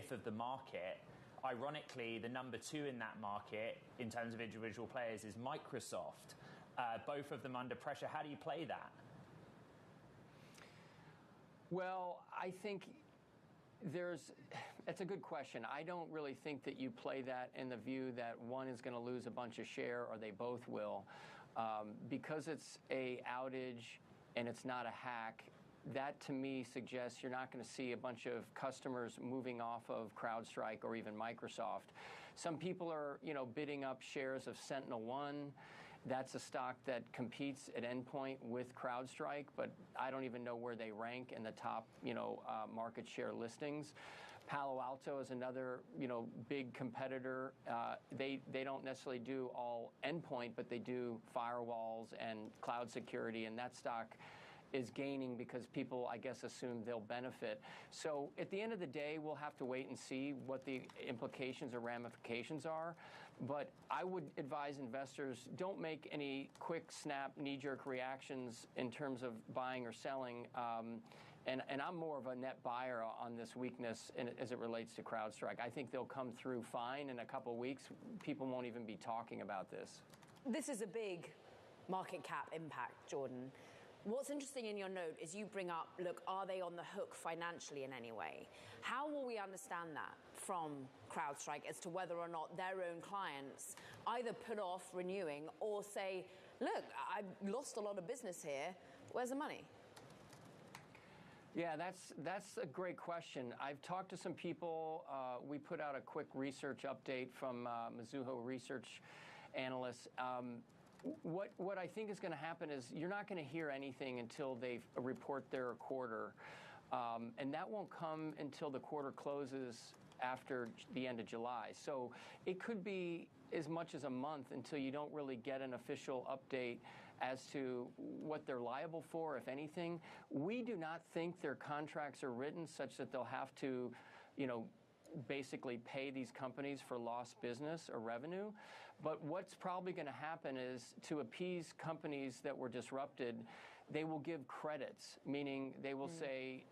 fifth of the market. Ironically, the number 2 in that market in terms of individual players is Microsoft. Both of them under pressure. How do you play that? Well, I think it's a good question. I don't really think that you play that in the view that one is going to lose a bunch of share or they both will. Because it's a outage and it's not a hack, that to me suggests you're not going to see a bunch of customers moving off of CrowdStrike or even Microsoft. Some people are, bidding up shares of SentinelOne. That's a stock that competes at endpoint with CrowdStrike, but I don't even know where they rank in the top, market share listings. Palo Alto is another, big competitor. They don't necessarily do all endpoint, but they do firewalls and cloud security, and that stock is gaining because people, I guess, assume they'll benefit. So at the end of the day, we'll have to wait and see what the implications or ramifications are. But I would advise investors, don't make any quick, snap, knee-jerk reactions in terms of buying or selling. And I'm more of a net buyer on this weakness as it relates to CrowdStrike. I think they'll come through fine in a couple of weeks. People won't even be talking about this. This is a big market cap impact, Jordan. What's interesting in your note is you bring up, look, are they on the hook financially in any way? How will we understand that from CrowdStrike as to whether or not their own clients either put off renewing or say, look, I've lost a lot of business here. Where's the money? Yeah, that's a great question. I've talked to some people. We put out a quick research update from Mizuho research analysts. What I think is going to happen is you're not going to hear anything until they report their quarter. And that won't come until the quarter closes after the end of July. So it could be as much as a month until you don't really get an official update as to what they're liable for, if anything. We do not think their contracts are written such that they'll have to, basically pay these companies for lost business or revenue. But what's probably going to happen is to appease companies that were disrupted, they will give credits, meaning they will say,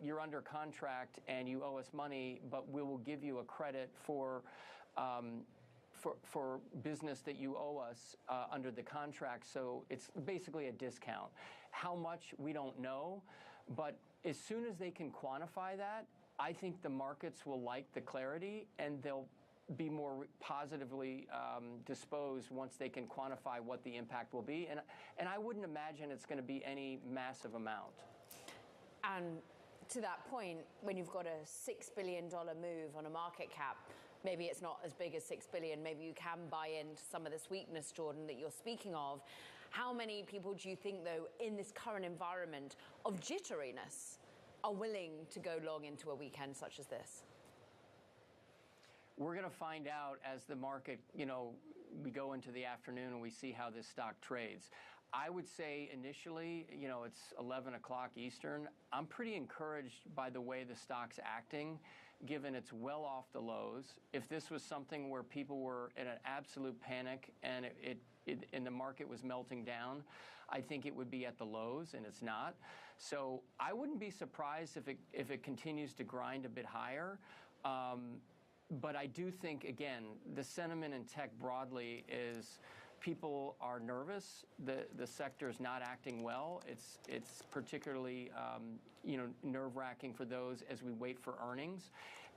you're under contract and you owe us money, but we will give you a credit for business that you owe us under the contract. So it's basically a discount. How much, we don't know. But as soon as they can quantify that, I think the markets will like the clarity and they'll be more positively disposed once they can quantify what the impact will be. And I wouldn't imagine it's going to be any massive amount. And to that point, when you've got a $6 billion move on a market cap, maybe it's not as big as $6 billion. Maybe you can buy into some of this weakness, Jordan, that you're speaking of. How many people do you think, though, in this current environment of jitteriness, are willing to go long into a weekend such as this? We're going to find out as the market, we go into the afternoon and we see how this stock trades. I would say initially, it's 11 o'clock Eastern. I'm pretty encouraged by the way the stock's acting, given it's well off the lows. If this was something where people were in an absolute panic and and the market was melting down, I think it would be at the lows, and it's not. So I wouldn't be surprised if it continues to grind a bit higher. But I do think, again, the sentiment in tech broadly is people are nervous. The sector is not acting well. It's particularly nerve-wracking for those as we wait for earnings.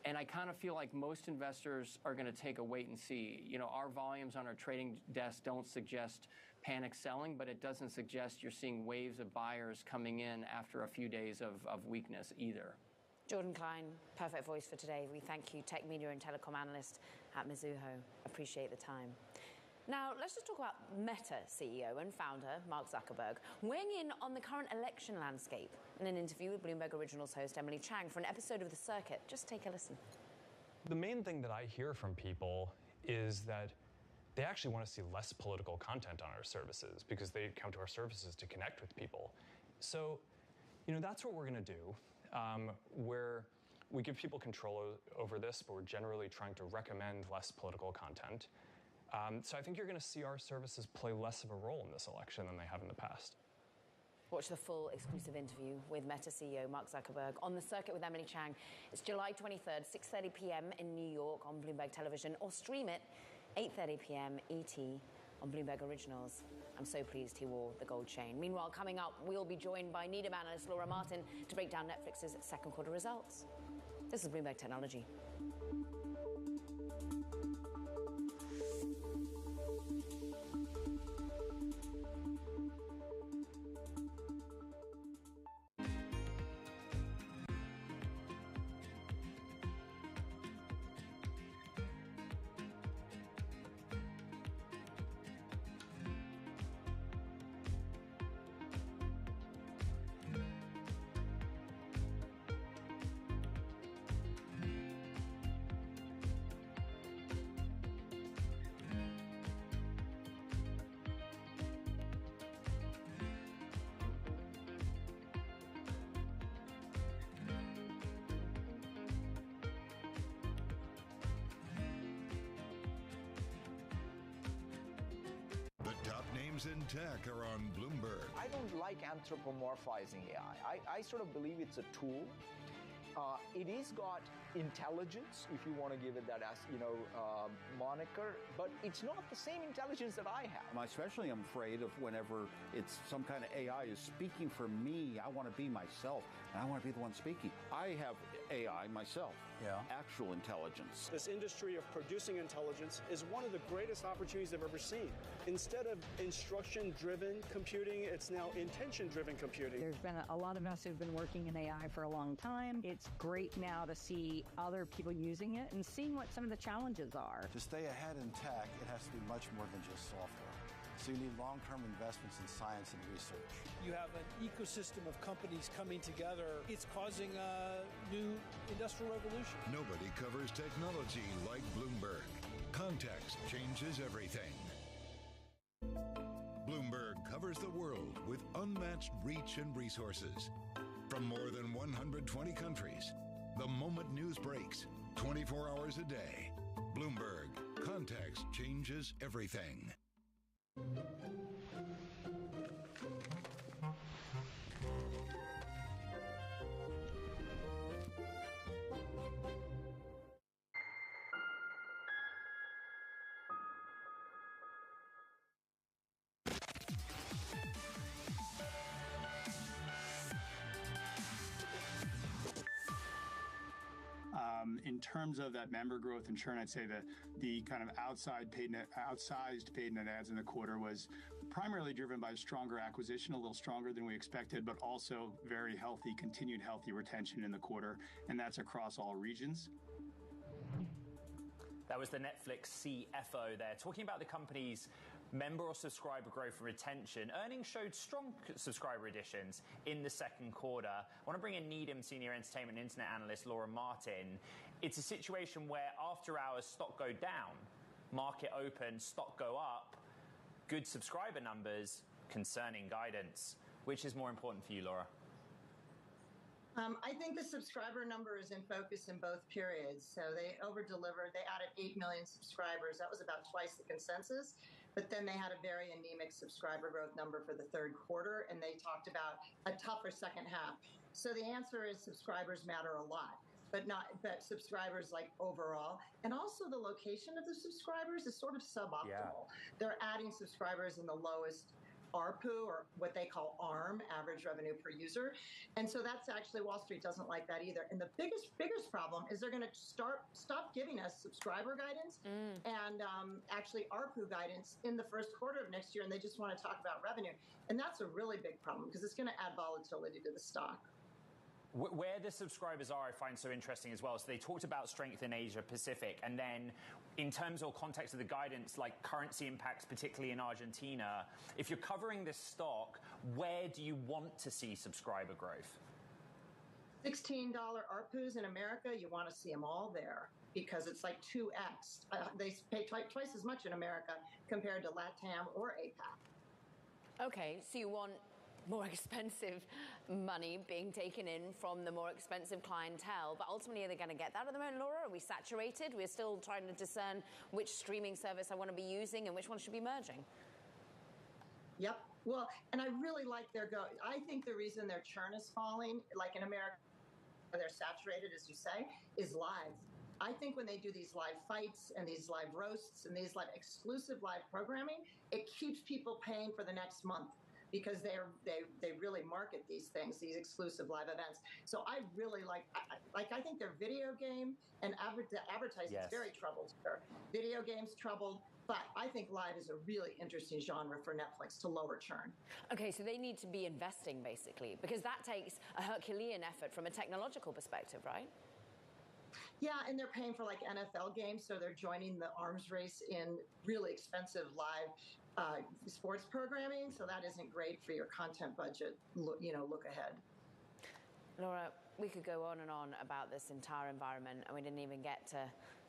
And I kind of feel like most investors are going to take a wait and see. Our volumes on our trading desk don't suggest panic selling, but it doesn't suggest you're seeing waves of buyers coming in after a few days of weakness either. Jordan Klein, perfect voice for today. We thank you, tech media and telecom analyst at Mizuho. Appreciate the time. Now, let's just talk about Meta CEO and founder Mark Zuckerberg weighing in on the current election landscape in an interview with Bloomberg Originals host Emily Chang for an episode of The Circuit. Just take a listen. The main thing that I hear from people is that they actually want to see less political content on our services because they come to our services to connect with people. So, that's what we're going to do. Where we give people control over this, but we're generally trying to recommend less political content. So I think you're going to see our services play less of a role in this election than they have in the past. Watch the full exclusive interview with Meta CEO Mark Zuckerberg on The Circuit with Emily Chang. It's July 23rd, 6:30 p.m. in New York on Bloomberg Television, or stream it 8:30 p.m. ET on Bloomberg Originals. I'm so pleased he wore the gold chain. Meanwhile, coming up, we'll be joined by Needham analyst Laura Martin to break down Netflix's second quarter results. This is Bloomberg Technology. In tech are on Bloomberg. I don't like anthropomorphizing AI. I sort of believe it's a tool. It is got intelligence, if you want to give it that as moniker, but it's not the same intelligence that I have. I especially am afraid of whenever it's some kind of AI is speaking for me. I want to be myself, and I want to be the one speaking. I have AI myself, actual intelligence. This industry of producing intelligence is one of the greatest opportunities I've ever seen. Instead of instruction-driven computing, it's now intention-driven computing. There's been a lot of us who've been working in AI for a long time. It's great now to see other people using it and seeing what some of the challenges are. To stay ahead in tech, it has to be much more than just software. So you need long-term investments in science and research. You have an ecosystem of companies coming together. It's causing a new industrial revolution. Nobody covers technology like Bloomberg. Context changes everything. Bloomberg covers the world with unmatched reach and resources. From more than 120 countries, the moment news breaks, 24 hours a day. Bloomberg, context changes everything. In terms of that member growth and churn, I'd say that the kind of outsized paid net adds in the quarter was primarily driven by stronger acquisition, a little stronger than we expected, but also very healthy, continued healthy retention in the quarter, and that's across all regions. That was the Netflix CFO there, talking about the company's member or subscriber growth and retention. Earnings showed strong subscriber additions in the second quarter. I want to bring in Needham Senior Entertainment and Internet Analyst Laura Martin. It's a situation where after hours stock go down, market open, stock go up, good subscriber numbers, concerning guidance. Which is more important for you, Laura? I think the subscriber number is in focus in both periods. So they over-delivered. They added 8 million subscribers. That was about twice the consensus. But then they had a very anemic subscriber growth number for the third quarter, and they talked about a tougher second half. So the answer is subscribers matter a lot, but subscribers like overall. And also the location of the subscribers is sort of suboptimal. Yeah. They're adding subscribers in the lowest ARPU, or what they call ARM, average revenue per user. And so that's actually, Wall Street doesn't like that either. And the biggest problem is they're going to stop giving us subscriber guidance and actually ARPU guidance in the first quarter of next year. And they just want to talk about revenue. And that's a really big problem because it's going to add volatility to the stock. Where the subscribers are, I find so interesting as well. So they talked about strength in Asia Pacific, and then in terms or context of the guidance, like currency impacts, particularly in Argentina, if you're covering this stock, where do you want to see subscriber growth? $16 ARPUs in America, you want to see them all there because it's like 2x. They pay twice as much in America compared to LATAM or APAC. Okay, so you want more expensive money being taken in from the more expensive clientele, but ultimately are they going to get that at the moment, Laura? Are we saturated? We're still trying to discern which streaming service I want to be using and which one should be merging. Yep, Well, and I really like I think the reason their churn is falling, like in America, they're saturated, as you say, is live. I think when they do these live fights and these live roasts and these live exclusive live programming, it keeps people paying for the next month because they really market these things, these exclusive live events. So I really I think their video game and advertising is very troubled here. Video games troubled. But I think live is a really interesting genre for Netflix to lower churn. Okay, so they need to be investing, basically, because that takes a Herculean effort from a technological perspective, right? Yeah, and they're paying for like NFL games, so they're joining the arms race in really expensive live sports programming. So that isn't great for your content budget, look ahead. Laura, we could go on and on about this entire environment, and we didn't even get to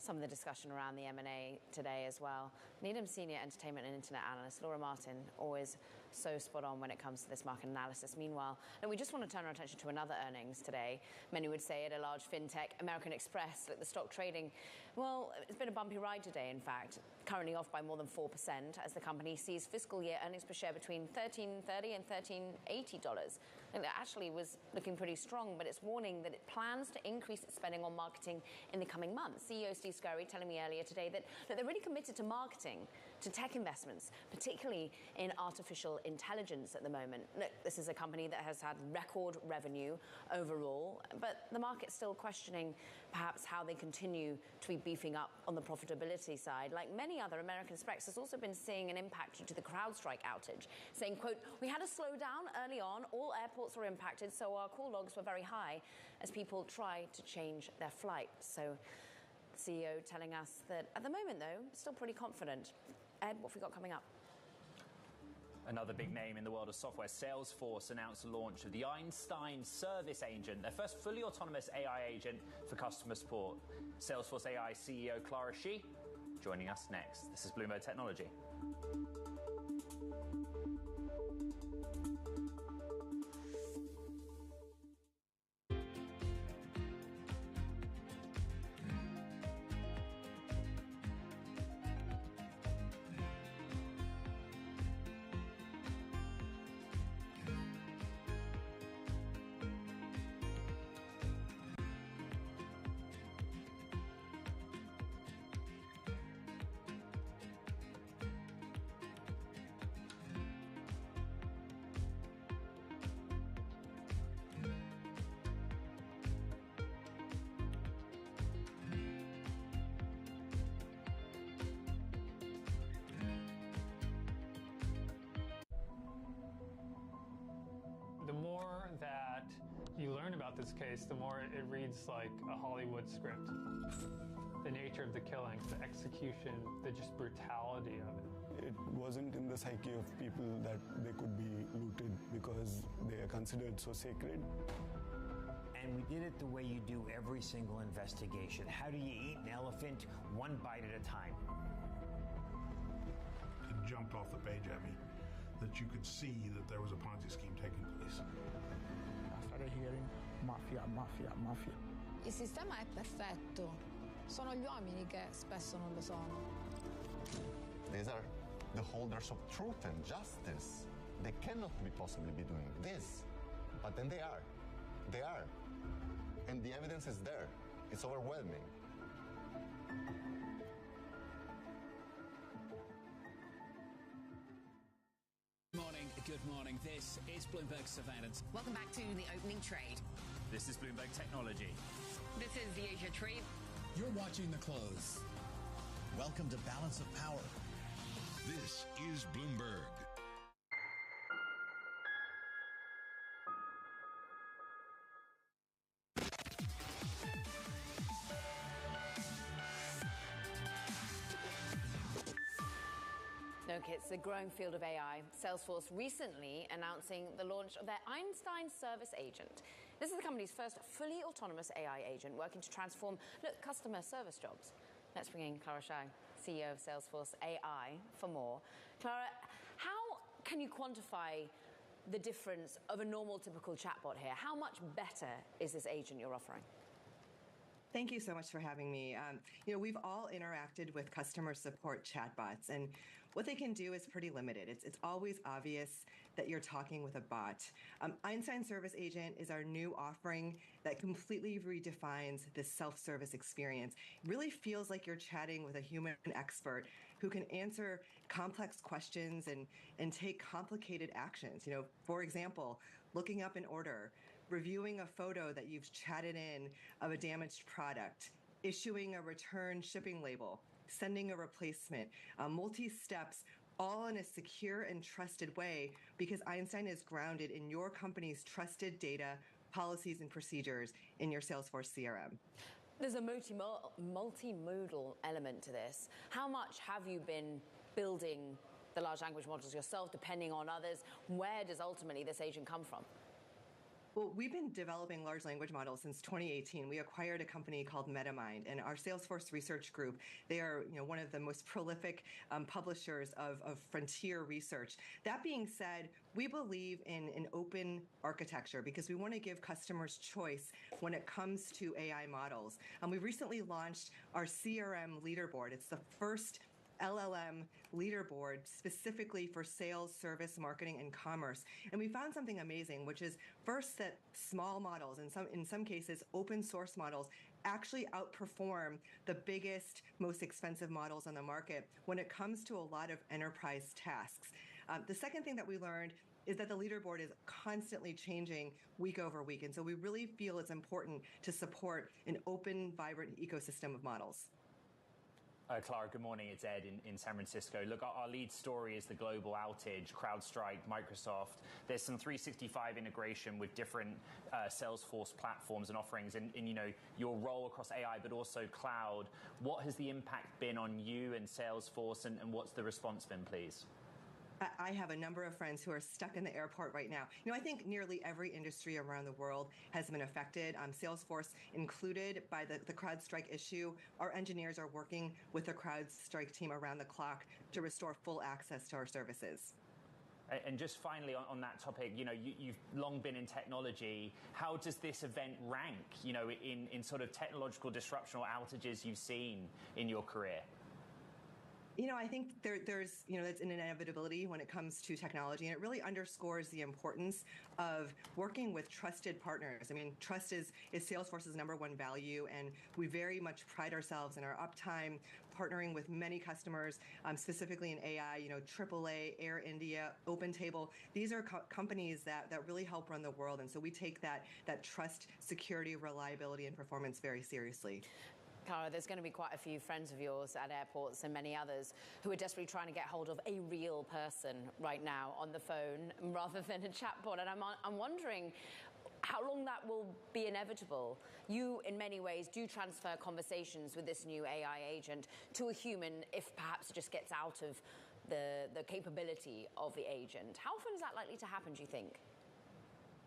some of the discussion around the M&A today as well. Needham Senior Entertainment and Internet Analyst Laura Martin, always so spot on when it comes to this market analysis. Meanwhile, we just want to turn our attention to another earnings today. Many would say at a large fintech, American Express, the stock trading, well, it's been a bumpy ride today, in fact, currently off by more than 4% as the company sees fiscal year earnings per share between $13.30 and $13.80. And that actually was looking pretty strong, but it's warning that it plans to increase its spending on marketing in the coming months. CEO Steve Scurry telling me earlier today that they're really committed to marketing, to tech investments, particularly in artificial intelligence at the moment. Look, this is a company that has had record revenue overall, but the market's still questioning perhaps how they continue to be beefing up on the profitability side. Like many other, American Express has also been seeing an impact due to the CrowdStrike outage, saying, quote, "We had a slowdown early on, all airports were impacted, so our call logs were very high as people tried to change their flights." So CEO telling us that at the moment, though, still pretty confident. Ed, what have we got coming up? Another big name in the world of software, Salesforce, announced the launch of the Einstein Service Agent, their first fully autonomous AI agent for customer support. Salesforce AI CEO Clara Shih joining us next. This is Bloomberg Technology. The more that you learn about this case, the more it reads like a Hollywood script. The nature of the killings, the execution, the just brutality of it. It wasn't in the psyche of people that they could be looted because they are considered so sacred. And we did it the way you do every single investigation. How do you eat an elephant? One bite at a time. It jumped off the page at me that you could see that there was a Ponzi scheme taking place. I started hearing mafia, mafia, mafia. Il sistema è perfetto. Sono gli uomini che spesso non lo sono. These are the holders of truth and justice. They cannot be possibly be doing this. But then they are. They are. And the evidence is there. It's overwhelming. Good morning. This is Bloomberg Surveillance. Welcome back to the opening trade. This is Bloomberg Technology. This is the Asia trade. You're watching the close. Welcome to Balance of Power. This is Bloomberg. Okay, it's the growing field of AI. Salesforce recently announcing the launch of their Einstein Service Agent. This is the company's first fully autonomous AI agent working to transform, customer service jobs. Let's bring in Clara Shih, CEO of Salesforce AI, for more. Clara, how can you quantify the difference of a normal, typical chatbot here? How much better is this agent you're offering? Thank you so much for having me. We've all interacted with customer support chatbots, and what they can do is pretty limited. It's always obvious that you're talking with a bot. Einstein Service Agent is our new offering that completely redefines this self-service experience. It really feels like you're chatting with a human expert who can answer complex questions and take complicated actions. For example, looking up an order, reviewing a photo that you've chatted in of a damaged product, issuing a return shipping label, sending a replacement, multi-steps, all in a secure and trusted way because Einstein is grounded in your company's trusted data, policies, and procedures in your Salesforce CRM. There's a multimodal element to this. How much have you been building the large language models yourself, depending on others? Where does ultimately this agent come from? Well, we've been developing large language models since 2018. We acquired a company called MetaMind, and our Salesforce research group, they are one of the most prolific publishers of frontier research. That being said, we believe in an open architecture because we want to give customers choice when it comes to AI models. We recently launched our CRM leaderboard. It's the first LLM leaderboard specifically for sales, service, marketing, and commerce. And we found something amazing, which is first that small models, in some cases open source models, actually outperform the biggest, most expensive models on the market when it comes to a lot of enterprise tasks. The second thing that we learned is that the leaderboard is constantly changing week over week. And so we really feel it's important to support an open, vibrant ecosystem of models. Clara, good morning. It's Ed in San Francisco. Look, our lead story is the global outage, CrowdStrike, Microsoft. There's some 365 integration with different Salesforce platforms and offerings and your role across AI, but also cloud. What has the impact been on you and Salesforce, and what's the response been, please? I have a number of friends who are stuck in the airport right now. I think nearly every industry around the world has been affected, Salesforce included, by the CrowdStrike issue. Our engineers are working with the CrowdStrike team around the clock to restore full access to our services. And just finally on that topic, you've long been in technology. How does this event rank, in sort of technological disruption or outages you've seen in your career? I think there's that's an inevitability when it comes to technology, and it really underscores the importance of working with trusted partners. I mean, trust is Salesforce's #1 value, and we very much pride ourselves in our uptime, partnering with many customers, specifically in AI, AAA, Air India, OpenTable. These are companies that really help run the world, and so we take that trust, security, reliability, and performance very seriously. Clara, there's going to be quite a few friends of yours at airports and many others who are desperately trying to get hold of a real person right now on the phone rather than a chatbot. And I'm wondering how long that will be inevitable. You, in many ways, do transfer conversations with this new AI agent to a human if perhaps it just gets out of the capability of the agent. How often is that likely to happen, do you think?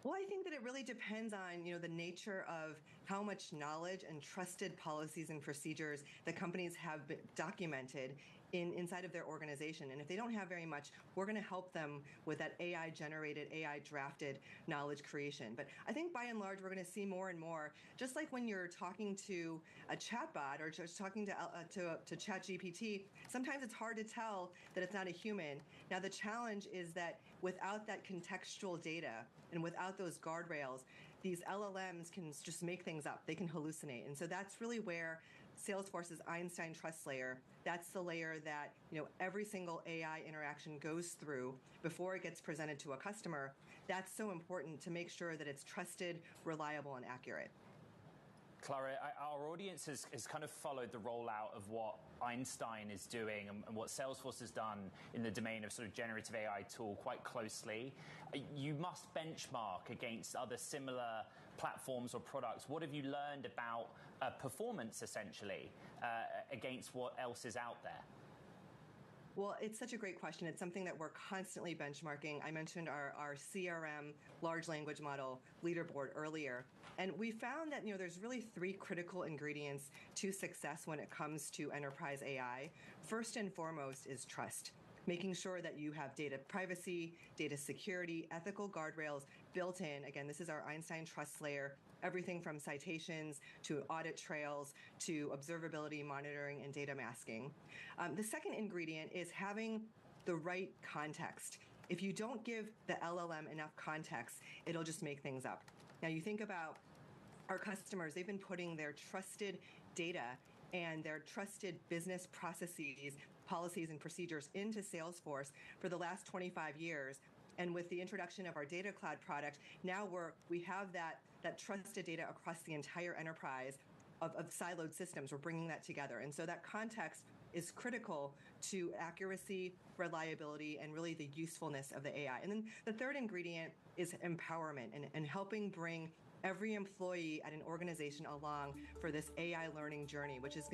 Well, I think that it really depends on, the nature of how much knowledge and trusted policies and procedures the companies have documented inside of their organization. And if they don't have very much, we're going to help them with that AI-generated, AI-drafted knowledge creation. But I think by and large, we're going to see more and more, just like when you're talking to a chatbot or just talking to ChatGPT, sometimes it's hard to tell that it's not a human. Now, the challenge is that without that contextual data and without those guardrails, these LLMs can just make things up. They can hallucinate. And so that's really where Salesforce's Einstein Trust Layer, that's the layer that every single AI interaction goes through before it gets presented to a customer. That's so important to make sure that it's trusted, reliable, and accurate. Clara, our audience has kind of followed the rollout of what Einstein is doing and what Salesforce has done in the domain of sort of generative AI tool quite closely. You must benchmark against other similar platforms or products. What have you learned about performance, essentially, against what else is out there? Well, it's such a great question. It's something that we're constantly benchmarking. I mentioned our CRM large language model leaderboard earlier. And we found that, there's really 3 critical ingredients to success when it comes to enterprise AI. First and foremost is trust. Making sure that you have data privacy, data security, ethical guardrails built in. Again, this is our Einstein Trust Layer everything from citations to audit trails to observability, monitoring, and data masking. The second ingredient is having the right context. If you don't give the LLM enough context, it'll just make things up. Now, you think about our customers, they've been putting their trusted data and their trusted business processes, policies, and procedures into Salesforce for the last 25 years. And with the introduction of our Data Cloud product, now we have that trusted data across the entire enterprise of siloed systems. We're bringing that together. And so that context is critical to accuracy, reliability, and really the usefulness of the AI. And then the third ingredient is empowerment and helping bring every employee at an organization along for this AI learning journey, which is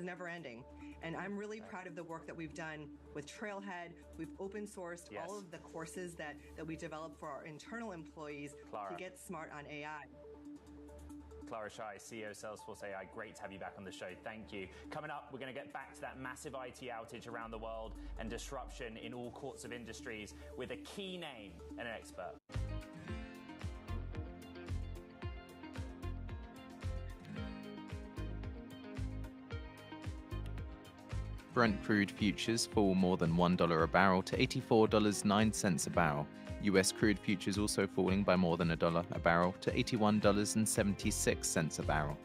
never ending. And I'm really proud of the work that we've done with Trailhead. We've open sourced all of the courses that we developed for our internal employees to get smart on AI. Clara Shai, CEO Salesforce AI, great to have you back on the show. Thank you. Coming up, we're going to get back to that massive IT outage around the world and disruption in all sorts of industries with a key name and an expert. Brent crude futures fall more than $1 a barrel to $84.09 a barrel. US crude futures also falling by more than $1 a barrel to $81.76 a barrel.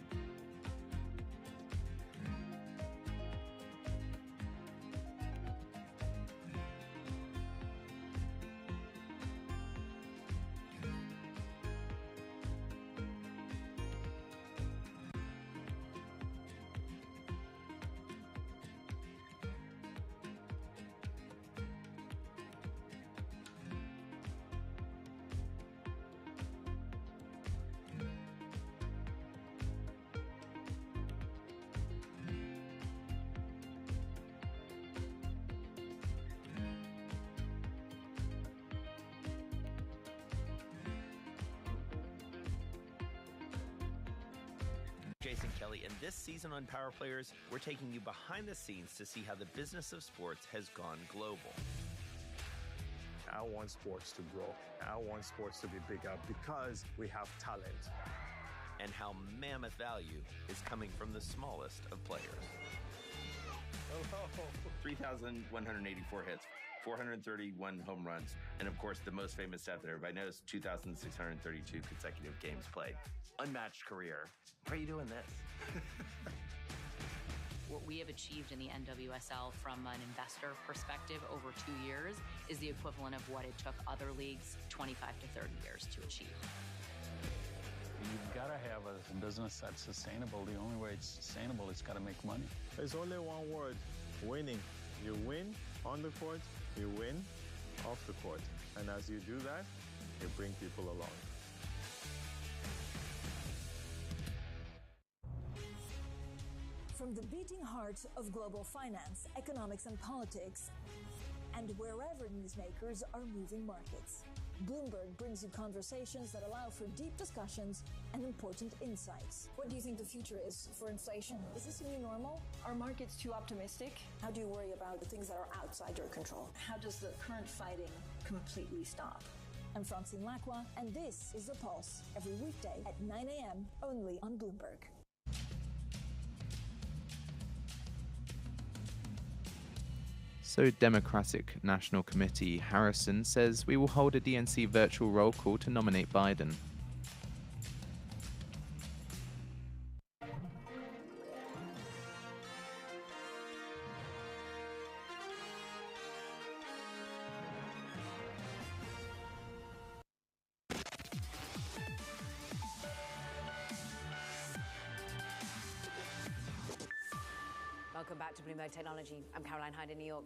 Jason Kelly, and this season on Power Players, we're taking you behind the scenes to see how the business of sports has gone global. I want sports to grow. I want sports to be bigger because we have talent. And how mammoth value is coming from the smallest of players. 3,184 hits, 431 home runs, and of course the most famous stat that everybody knows, 2,632 consecutive games played. Unmatched career. Why are you doing this? What we have achieved in the NWSL from an investor perspective over 2 years is the equivalent of what it took other leagues 25 to 30 years to achieve. You've got to have a business that's sustainable. The only way it's sustainable is got to make money. There's only one word, winning. You win on the court, you win off the court. And as you do that, you bring people along. From the beating heart of global finance, economics, and politics, and wherever newsmakers are moving markets, Bloomberg brings you conversations that allow for deep discussions and important insights. What do you think the future is for inflation? Is this a new normal? Are markets too optimistic? How do you worry about the things that are outside your control? How does the current fighting completely stop? I'm Francine Lacroix, and this is The Pulse, every weekday at 9 a.m. only on Bloomberg. So Democratic National Committee Harrison says we will hold a DNC virtual roll call to nominate Biden. Welcome back to Bloomberg Technology. I'm Caroline Hyde in New York.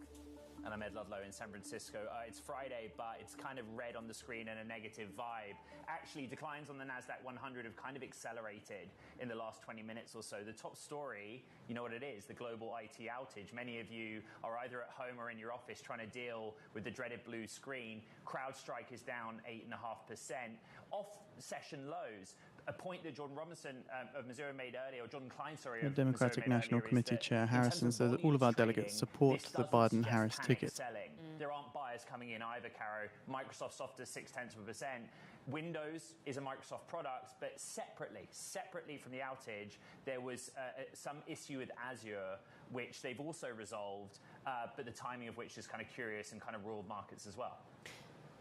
And I'm Ed Ludlow in San Francisco. It's Friday, but it's kind of red on the screen and a negative vibe. Actually, declines on the NASDAQ 100 have kind of accelerated in the last 20 minutes or so. The top story, you know what it is, the global IT outage. Many of you are either at home or in your office trying to deal with the dreaded blue screen. CrowdStrike is down 8.5%. Off session lows. A point that Jordan Robinson of Missouri made earlier, or Jordan Klein, sorry, The of Democratic Missouri National made earlier, Committee Chair Harrison says that all of our delegates support the Biden-Harris ticket. There aren't buyers buyers coming in either, Caro. Microsoft softer 0.6%. Windows is a Microsoft product, but separately from the outage, there was some issue with Azure, which they've also resolved, but the timing of which is kind of curious and kind of ruled markets as well.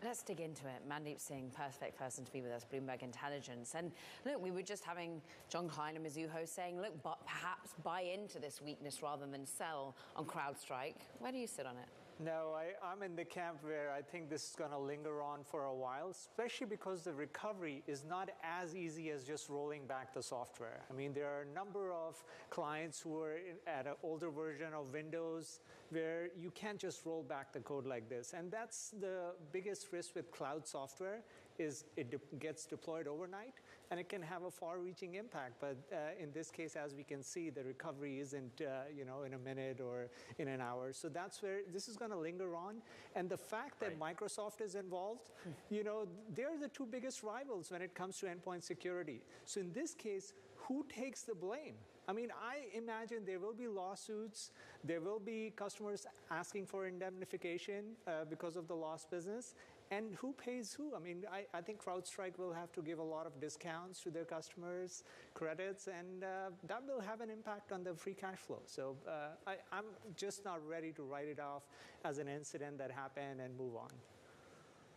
Let's dig into it. Mandeep Singh, perfect person to be with us, Bloomberg Intelligence. And look, we were just having John Klein and Mizuho saying, look, but perhaps buy into this weakness rather than sell on CrowdStrike. Where do you sit on it? No, I'm in the camp where I think this is going to linger on for a while, especially because the recovery is not as easy as just rolling back the software. I mean, there are a number of clients who are at an older version of Windows where you can't just roll back the code like this. And that's the biggest risk with cloud software, is it gets deployed overnight and it can have a far-reaching impact. But in this case, as we can see, the recovery isn't in a minute or in an hour. So that's where this is going to linger on. And the fact that Microsoft is involved, they're the two biggest rivals when it comes to endpoint security. So in this case, who takes the blame? I mean, I imagine there will be lawsuits. There will be customers asking for indemnification because of the lost business. And who pays who? I mean, I think CrowdStrike will have to give a lot of discounts to their customers, credits, and that will have an impact on the free cash flow. So I'm just not ready to write it off as an incident that happened and move on.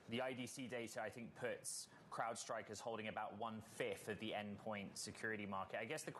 The IDC data, I think, puts CrowdStrike as holding about 1/5 of the endpoint security market. I guess the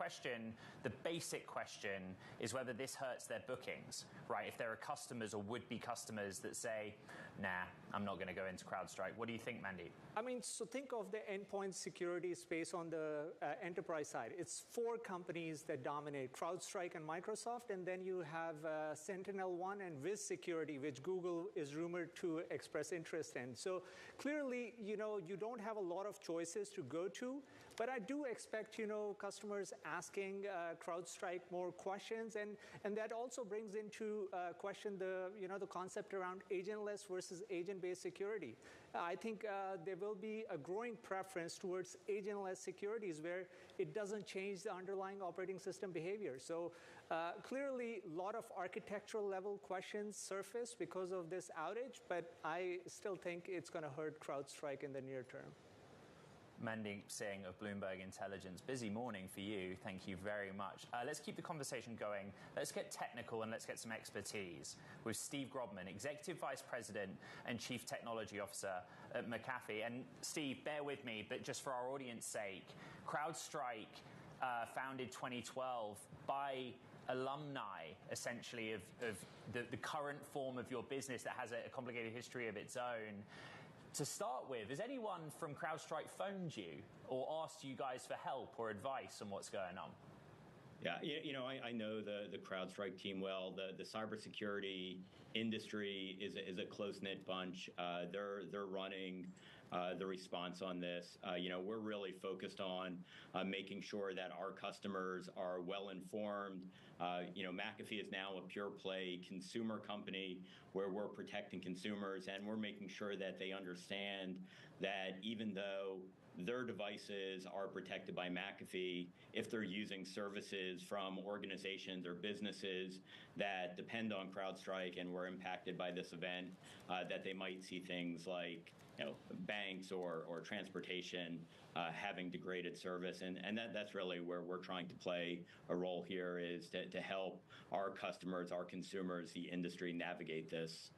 basic question is whether this hurts their bookings, right? If there are customers or would-be customers that say, nah, I'm not going to go into CrowdStrike. What do you think, Mandeep? I mean, so think of the endpoint security space on the enterprise side. It's 4 companies that dominate, CrowdStrike and Microsoft, and then you have SentinelOne and Wiz Security, which Google is rumored to express interest in. So clearly, you don't have a lot of choices to go to, but I do expect, customers asking CrowdStrike more questions, and that also brings into question the concept around agentless versus agent-based security. I think there will be a growing preference towards agentless securities where it doesn't change the underlying operating system behavior. So clearly, a lot of architectural level questions surface because of this outage, but I still think it's going to hurt CrowdStrike in the near term. Mandeep Singh of Bloomberg Intelligence. Busy morning for you. Thank you very much. Let's keep the conversation going. Let's get technical and let's get some expertise with Steve Grobman, Executive Vice President and Chief Technology Officer at McAfee. And Steve, bear with me, but just for our audience's sake, CrowdStrike, founded 2012 by alumni, essentially, of the current form of your business that has a complicated history of its own. To start with, has anyone from CrowdStrike phoned you or asked you guys for help or advice on what's going on? Yeah, I know the CrowdStrike team well. The cybersecurity industry is a close-knit bunch. They're running the response on this. We're really focused on making sure that our customers are well informed. McAfee is now a pure play consumer company where we're protecting consumers, and we're making sure that they understand that even though their devices are protected by McAfee, if they're using services from organizations or businesses that depend on CrowdStrike and were impacted by this event, that they might see things like banks or transportation having degraded service. And that's really where we're trying to play a role here, is to help our customers, our consumers, the industry navigate this.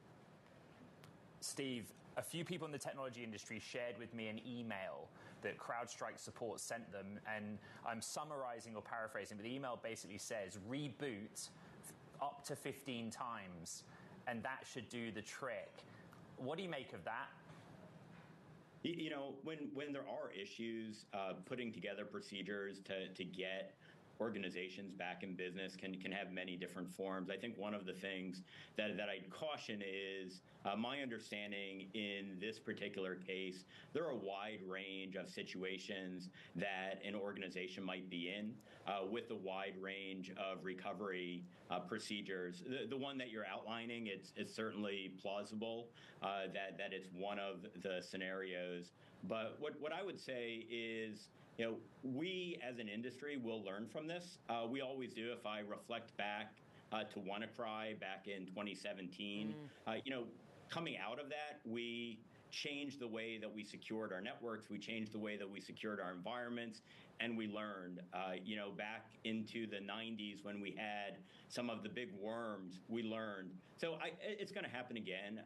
Steve, a few people in the technology industry shared with me an email that CrowdStrike support sent them, and I'm summarizing or paraphrasing, but the email basically says reboot up to 15 times, and that should do the trick. What do you make of that? When there are issues, putting together procedures to get organizations back in business can have many different forms. I think one of the things that I'd caution is my understanding in this particular case, there are a wide range of situations that an organization might be in with a wide range of recovery procedures. The one that you're outlining, it's certainly plausible that it's one of the scenarios. But what I would say is, we as an industry will learn from this. We always do. If I reflect back to WannaCry back in 2017, coming out of that, we changed the way that we secured our networks, we changed the way that we secured our environments, and we learned. Back into the 90s when we had some of the big worms, we learned. So it's going to happen again.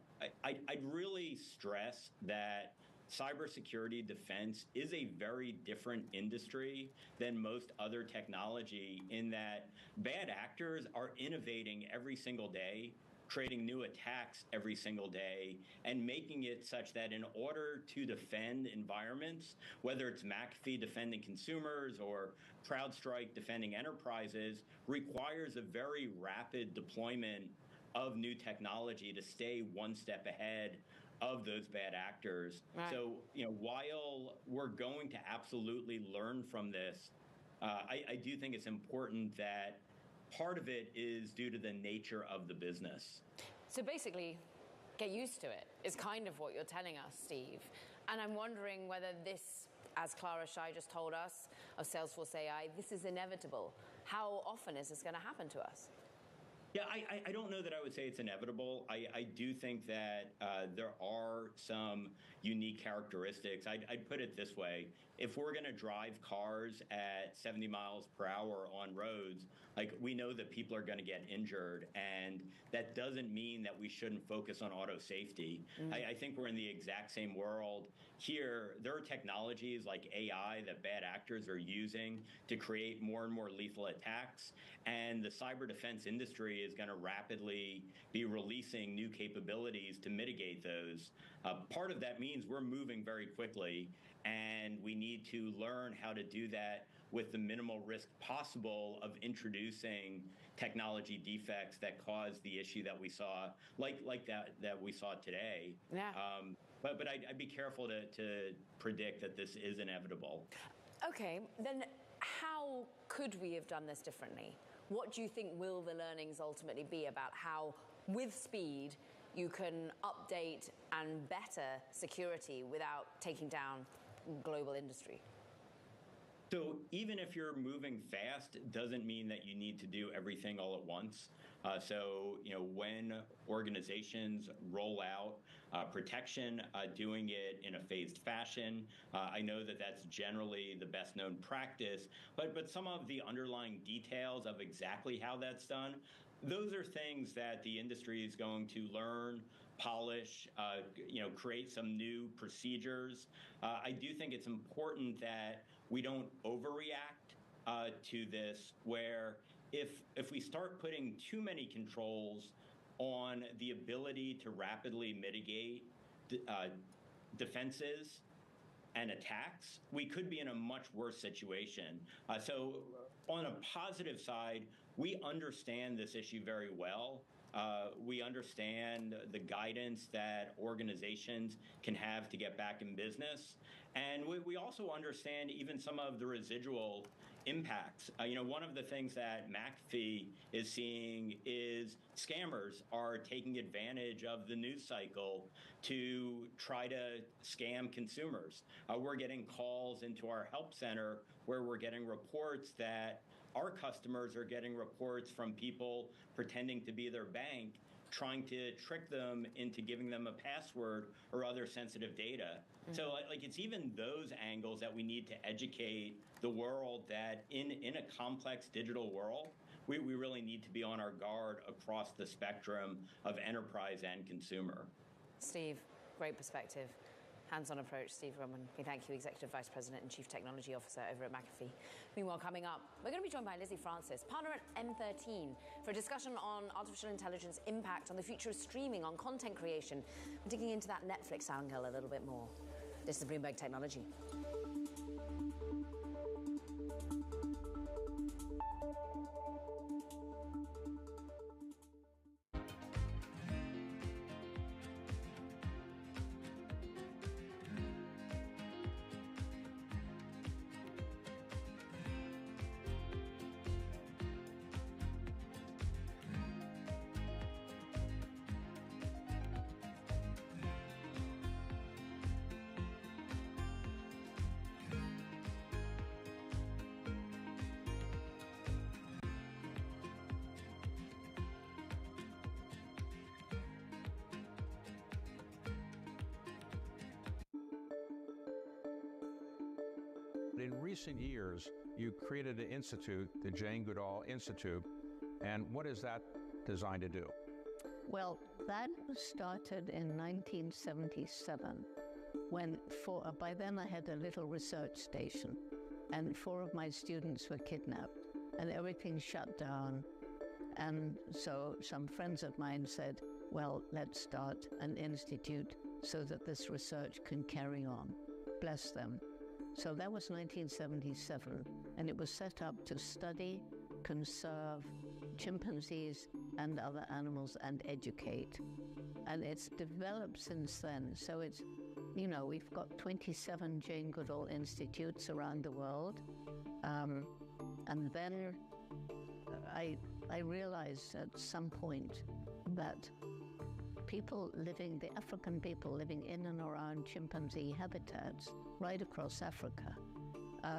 I'd really stress that cybersecurity defense is a very different industry than most other technology in that bad actors are innovating every single day, creating new attacks every single day, and making it such that in order to defend environments, whether it's McAfee defending consumers or CrowdStrike defending enterprises, requires a very rapid deployment of new technology to stay one step ahead of those bad actors. Right. So, while we're going to absolutely learn from this, I do think it's important that part of it is due to the nature of the business. So basically, get used to it is kind of what you're telling us, Steve. And I'm wondering whether this, as Clara Shai just told us of Salesforce AI, this is inevitable. How often is this going to happen to us? Yeah, I don't know that I would say it's inevitable. I do think that there are some unique characteristics. I'd put it this way. If we're going to drive cars at 70 miles per hour on roads, we know that people are going to get injured, and that doesn't mean that we shouldn't focus on auto safety. I think we're in the exact same world here. There are technologies like AI that bad actors are using to create more and more lethal attacks, and the cyber defense industry is going to rapidly be releasing new capabilities to mitigate those. Part of that means we're moving very quickly, and we need to learn how to do that with the minimal risk possible of introducing technology defects that cause the issue that we saw, like that we saw today. Yeah. But I'd be careful to predict that this is inevitable. Okay, then how could we have done this differently? What do you think will the learnings ultimately be about how, with speed, you can update and better security without taking down global industry? So even if you're moving fast, it doesn't mean that you need to do everything all at once. When organizations roll out protection, doing it in a phased fashion, I know that that's generally the best known practice, but some of the underlying details of exactly how that's done, those are things that the industry is going to learn, polish, create some new procedures. I do think it's important that we don't overreact to this, where if we start putting too many controls on the ability to rapidly mitigate defenses and attacks, we could be in a much worse situation. So on a positive side, we understand this issue very well. We understand the guidance that organizations can have to get back in business. And we also understand even some of the residual impacts. One of the things that McAfee is seeing is scammers are taking advantage of the news cycle to try to scam consumers. We're getting calls into our help center where we're getting reports that our customers are getting reports from people pretending to be their bank, trying to trick them into giving them a password or other sensitive data. So it's even those angles that we need to educate the world that in a complex digital world, we really need to be on our guard across the spectrum of enterprise and consumer. Steve, great perspective. Hands-on approach, Steve Roman. We thank you, Executive Vice President and Chief Technology Officer over at McAfee. Meanwhile, coming up, we're going to be joined by Lizzie Francis, partner at M13, for a discussion on artificial intelligence impact on the future of streaming, on content creation. We're digging into that Netflix angle a little bit more. This is Bloomberg Technology. in recent years, you created an institute, the Jane Goodall Institute, and what is that designed to do? Well, that started in 1977 when by then I had a little research station and 4 of my students were kidnapped and everything shut down. And so some friends of mine said, well, let's start an institute so that this research can carry on. Bless them. So that was 1977, and it was set up to study, conserve chimpanzees and other animals and educate. And it's developed since then. So it's, you know, we've got 27 Jane Goodall Institutes around the world. And then I realized at some point that the African people living in and around chimpanzee habitats right across Africa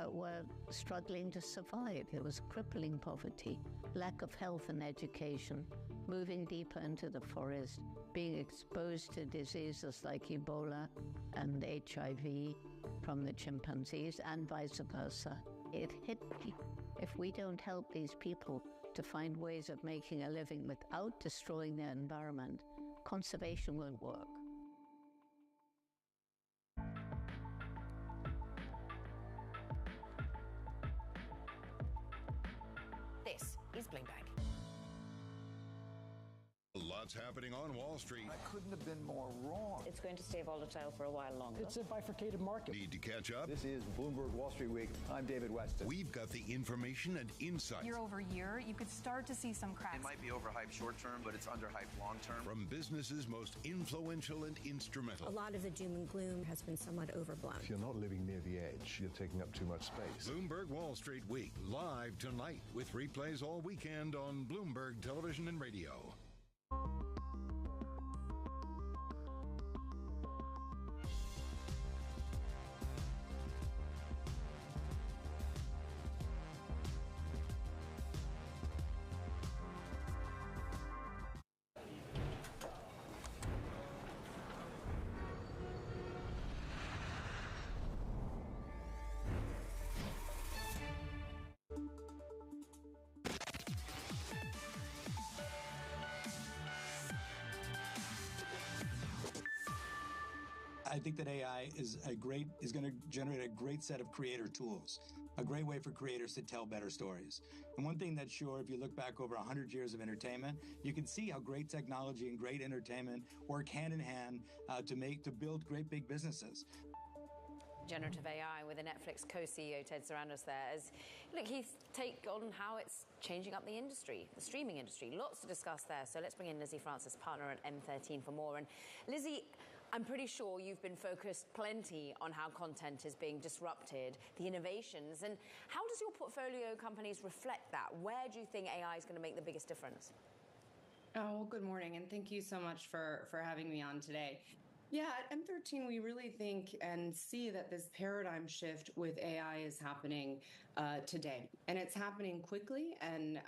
were struggling to survive. There was crippling poverty, lack of health and education, moving deeper into the forest, being exposed to diseases like Ebola and HIV from the chimpanzees and vice versa. It hit me. If we don't help these people to find ways of making a living without destroying their environment, conservation won't work. This is Bloomberg. Lots happening on Wall Street. I couldn't have been more wrong. It's going to stay volatile for a while longer. It's a bifurcated market. Need to catch up? This is Bloomberg Wall Street Week. I'm David Weston. We've got the information and insight. Year over year, you could start to see some cracks. It might be overhyped short term, but it's underhyped long term. From businesses most influential and instrumental. A lot of the doom and gloom has been somewhat overblown. If you're not living near the edge, you're taking up too much space. Bloomberg Wall Street Week, live tonight with replays all weekend on Bloomberg Television and Radio. I think that AI is going to generate a great set of creator tools, a great way for creators to tell better stories. And one thing that's sure, if you look back over 100 years of entertainment, you can see how great technology and great entertainment work hand in hand to build great big businesses. Generative AI with the Netflix co-CEO Ted Sarandos there as his take on how it's changing up the industry, the streaming industry. Lots to discuss there. So let's bring in Lizzie Francis, partner at M13 for more. And Lizzie, I'm pretty sure you've been focused plenty on how content is being disrupted, the innovations, and how does your portfolio companies reflect that? Where do you think AI is going to make the biggest difference? Oh, well, good morning, and thank you so much for having me on today. Yeah, at M13, we really think and see that this paradigm shift with AI is happening today. And it's happening quickly and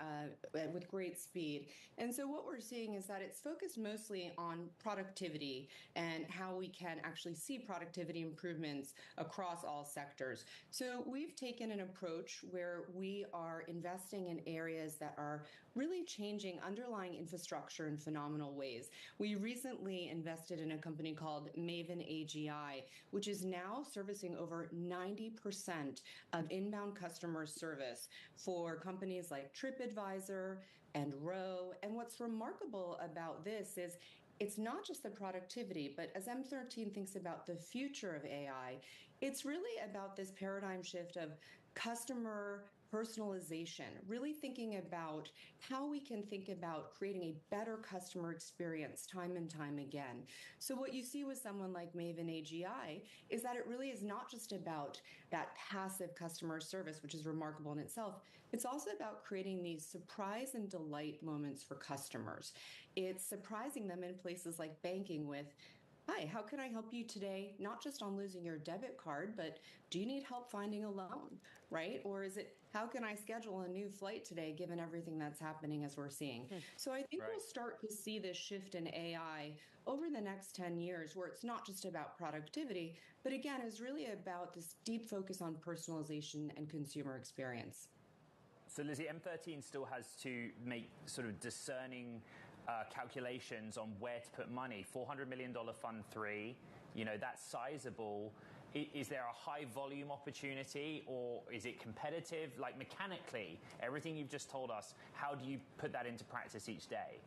with great speed. And so what we're seeing is that it's focused mostly on productivity and how we can actually see productivity improvements across all sectors. So we've taken an approach where we are investing in areas that are really changing underlying infrastructure in phenomenal ways. We recently invested in a company called Maven AGI, which is now servicing over 90% of inbound customer service for companies like TripAdvisor and Row. And what's remarkable about this is it's not just the productivity, but as M13 thinks about the future of AI, it's really about this paradigm shift of customer personalization, really thinking about how we can think about creating a better customer experience time and time again. So what you see with someone like Maven AGI is that it really is not just about that passive customer service, which is remarkable in itself. It's also about creating these surprise and delight moments for customers. It's surprising them in places like banking with, "Hi, how can I help you today?" Not just on losing your debit card, but do you need help finding a loan, right? Or is it, how can I schedule a new flight today given everything that's happening as we're seeing? So I think we'll start to see this shift in AI over the next 10 years where it's not just about productivity, but again, is really about this deep focus on personalization and consumer experience. So Lizzie, M13 still has to make sort of discerning calculations on where to put money. $400 million Fund 3, that's sizable. Is there a high volume opportunity, or is it competitive? Like, mechanically, everything you've just told us, how do you put that into practice each day?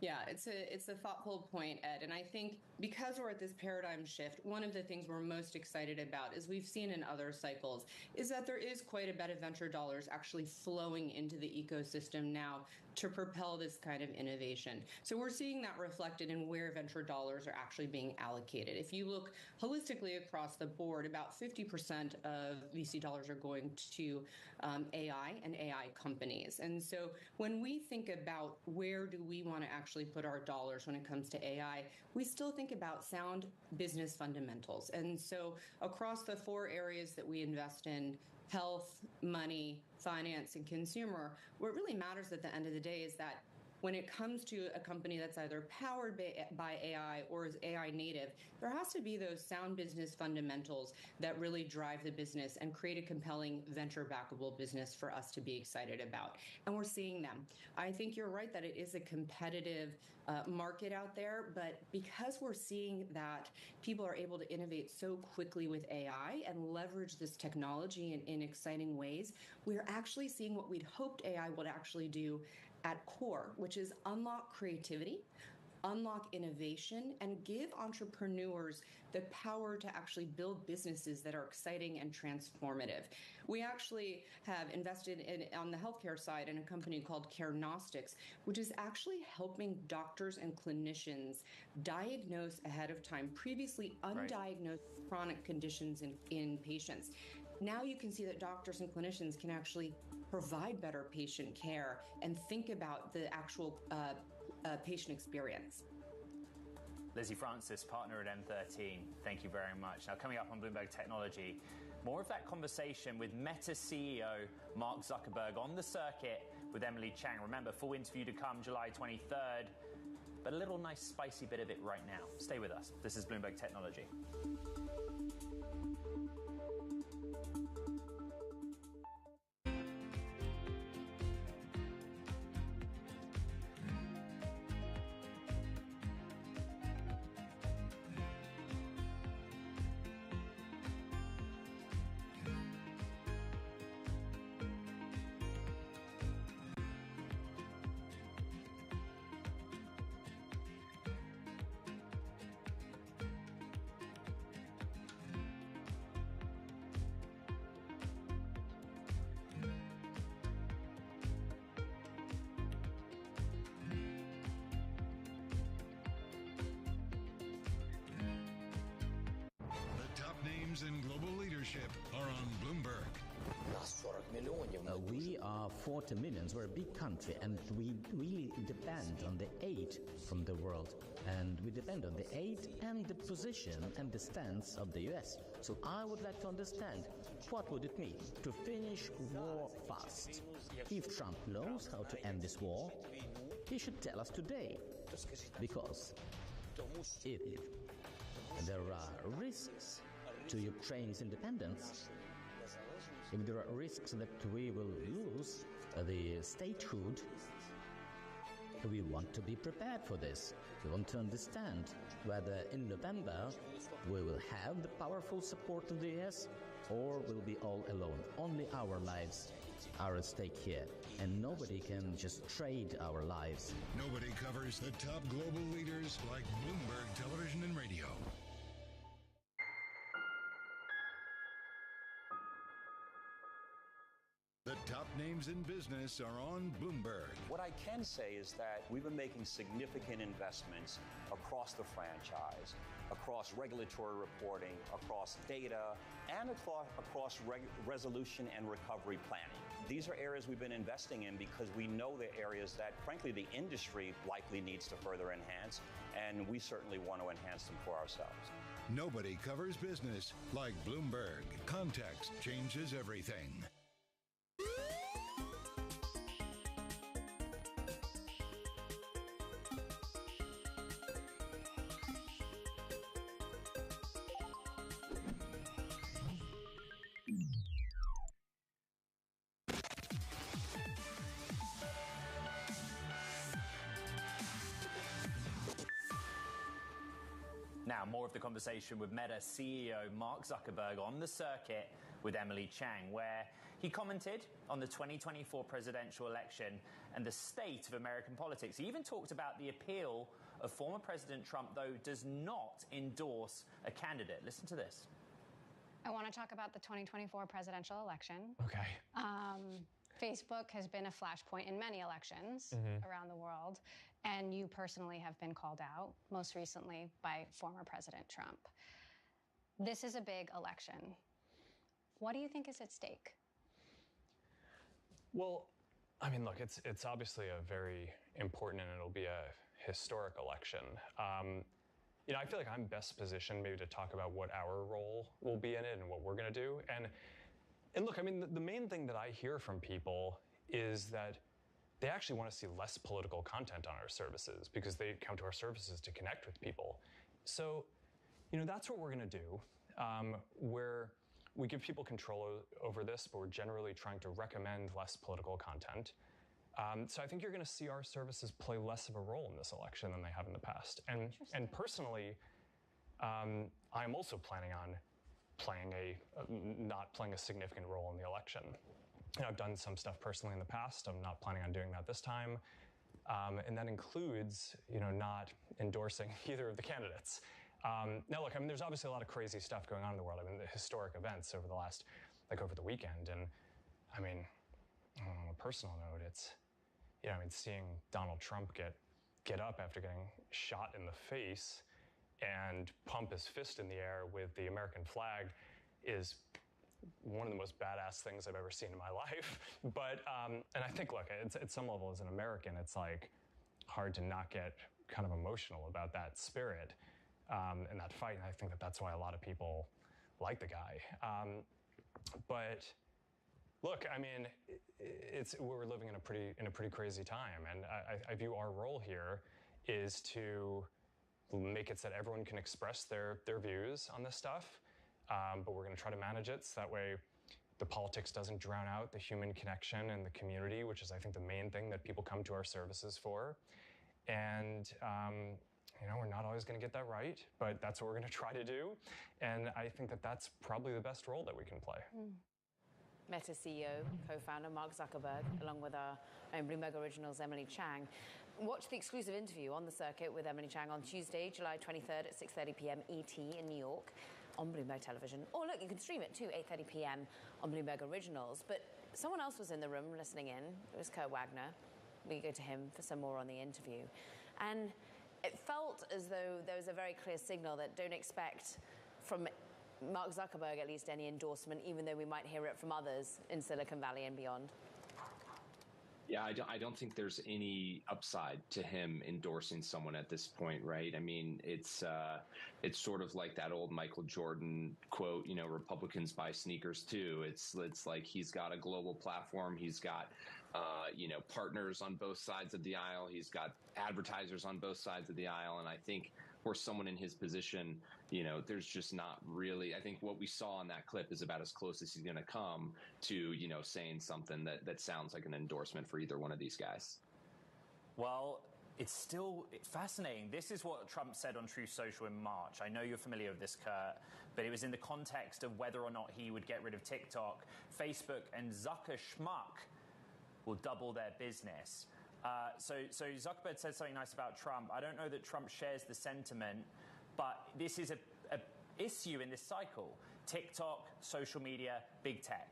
Yeah, it's a thoughtful point, Ed. And I think because we're at this paradigm shift, one of the things we're most excited about, as we've seen in other cycles, is that there is quite a bit of venture dollars actually flowing into the ecosystem now to propel this kind of innovation. So we're seeing that reflected in where venture dollars are actually being allocated. If you look holistically across the board, about 50% of VC dollars are going to AI and AI companies. And so when we think about where do we want to actually put our dollars when it comes to AI, we still think about sound business fundamentals. And so across the 4 areas that we invest in, health, money, finance, and consumer, what really matters at the end of the day is that when it comes to a company that's either powered by AI or is AI native, there has to be those sound business fundamentals that really drive the business and create a compelling venture-backable business for us to be excited about. And we're seeing them. I think you're right that it is a competitive market out there, but because we're seeing that people are able to innovate so quickly with AI and leverage this technology in exciting ways, we're actually seeing what we'd hoped AI would actually do at core, which is unlock creativity, unlock innovation, and give entrepreneurs the power to actually build businesses that are exciting and transformative. We actually have invested on the healthcare side in a company called Caregnostics, which is actually helping doctors and clinicians diagnose ahead of time previously undiagnosed chronic conditions in patients. Now you can see that doctors and clinicians can actually provide better patient care and think about the actual patient experience. Lizzie Francis, partner at M13, thank you very much. Now, coming up on Bloomberg Technology, more of that conversation with Meta CEO Mark Zuckerberg on the circuit with Emily Chang. Remember, full interview to come July 23rd, but a little nice spicy bit of it right now. Stay with us. This is Bloomberg Technology. In global leadership are on Bloomberg. We are 40 millions. We're a big country, and we really depend on the aid from the world. And we depend on the aid and the position and the stance of the US. So I would like to understand, what would it mean to finish war fast? If Trump knows how to end this war, he should tell us today. Because if there are risks to Ukraine's independence, if there are risks that we will lose the statehood, we want to be prepared for this. We want to understand whether in November we will have the powerful support of the US or we'll be all alone. Only our lives are at stake here, and nobody can just trade our lives. Nobody covers the top global leaders like Bloomberg Television and Radio. The top names in business are on Bloomberg. What I can say is that we've been making significant investments across the franchise, across regulatory reporting, across data, and across resolution and recovery planning. These are areas we've been investing in because we know they're areas that, frankly, the industry likely needs to further enhance, and we certainly want to enhance them for ourselves. Nobody covers business like Bloomberg. Context changes everything. Now, more of the conversation with Meta CEO Mark Zuckerberg on the circuit with Emily Chang, where he commented on the 2024 presidential election and the state of American politics. He even talked about the appeal of former President Trump, though does not endorse a candidate. Listen to this. I want to talk about the 2024 presidential election. Okay. Facebook has been a flashpoint in many elections around the world, and you personally have been called out, most recently by former President Trump. This is a big election. What do you think is at stake? Well, I mean, look, it's obviously a very important and it'll be a historic election. You know, I feel like I'm best positioned maybe to talk about what our role will be in it and what we're going to do. And look, I mean, the main thing that I hear from people is that they actually want to see less political content on our services because they come to our services to connect with people. So, you know, that's what we're going to do, where we give people control over this, but we're generally trying to recommend less political content. So I think you're going to see our services play less of a role in this election than they have in the past. And personally, I'm also planning on not playing a significant role in the election. You know, I've done some stuff personally in the past. I'm not planning on doing that this time. And that includes, you know, not endorsing either of the candidates. Now, look, I mean, there's obviously a lot of crazy stuff going on in the world. I mean, the historic events over the weekend. And I mean, on a personal note, it's, you know, I mean, seeing Donald Trump get up after getting shot in the face and pump his fist in the air with the American flag is one of the most badass things I've ever seen in my life. But, and I think, look, at some level as an American, it's like hard to not get kind of emotional about that spirit and that fight. And I think that that's why a lot of people like the guy. But look, I mean, we're living in a pretty crazy time. And I view our role here is to make it so that everyone can express their views on this stuff. But we're going to try to manage it so that way the politics doesn't drown out the human connection and the community, which is, I think, the main thing that people come to our services for. And, you know, we're not always going to get that right, but that's what we're going to try to do. And I think that that's probably the best role that we can play. Meta CEO, co-founder Mark Zuckerberg, along with our own Bloomberg Originals, Emily Chang. Watch the exclusive interview on the circuit with Emily Chang on Tuesday, July 23rd at 6:30 p.m. ET in New York on Bloomberg Television. Or look, you can stream it too, 8:30 p.m. on Bloomberg Originals. But someone else was in the room listening in. It was Kurt Wagner. We go to him for some more on the interview. And it felt as though there was a very clear signal that don't expect from Mark Zuckerberg, at least, any endorsement, even though we might hear it from others in Silicon Valley and beyond. Yeah, I don't think there's any upside to him endorsing someone at this point, right? I mean, it's sort of like that old Michael Jordan quote, you know, Republicans buy sneakers too. It's like he's got a global platform. He's got, you know, partners on both sides of the aisle. He's got advertisers on both sides of the aisle. And I think for someone in his position, you know, there's just not really, I think what we saw in that clip is about as close as he's going to come to, you know, saying something that sounds like an endorsement for either one of these guys. Well, it's still fascinating. This is what Trump said on Truth Social in March. I know you're familiar with this, Kurt, but it was in the context of whether or not he would get rid of TikTok. Facebook and Zucker-Schmuck will double their business. So Zuckerberg said something nice about Trump. I don't know that Trump shares the sentiment, but this is a issue in this cycle. TikTok, social media, big tech.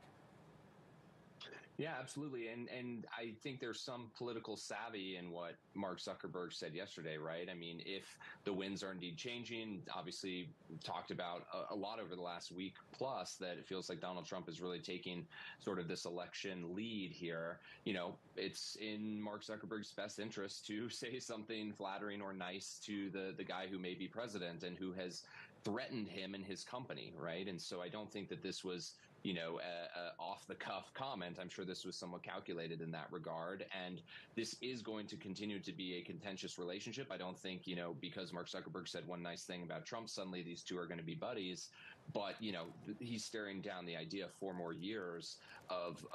Yeah, absolutely. And I think there's some political savvy in what Mark Zuckerberg said yesterday, right? I mean, if the winds are indeed changing, obviously talked about a lot over the last week plus that it feels like Donald Trump is really taking sort of this election lead here. You know, it's in Mark Zuckerberg's best interest to say something flattering or nice to the guy who may be president and who has threatened him and his company, right? And so I don't think that this was, you know, a off-the-cuff comment. I'm sure this was somewhat calculated in that regard. And this is going to continue to be a contentious relationship. I don't think, you know, because Mark Zuckerberg said one nice thing about Trump, suddenly these two are going to be buddies. But, you know, he's staring down the idea of 4 more years of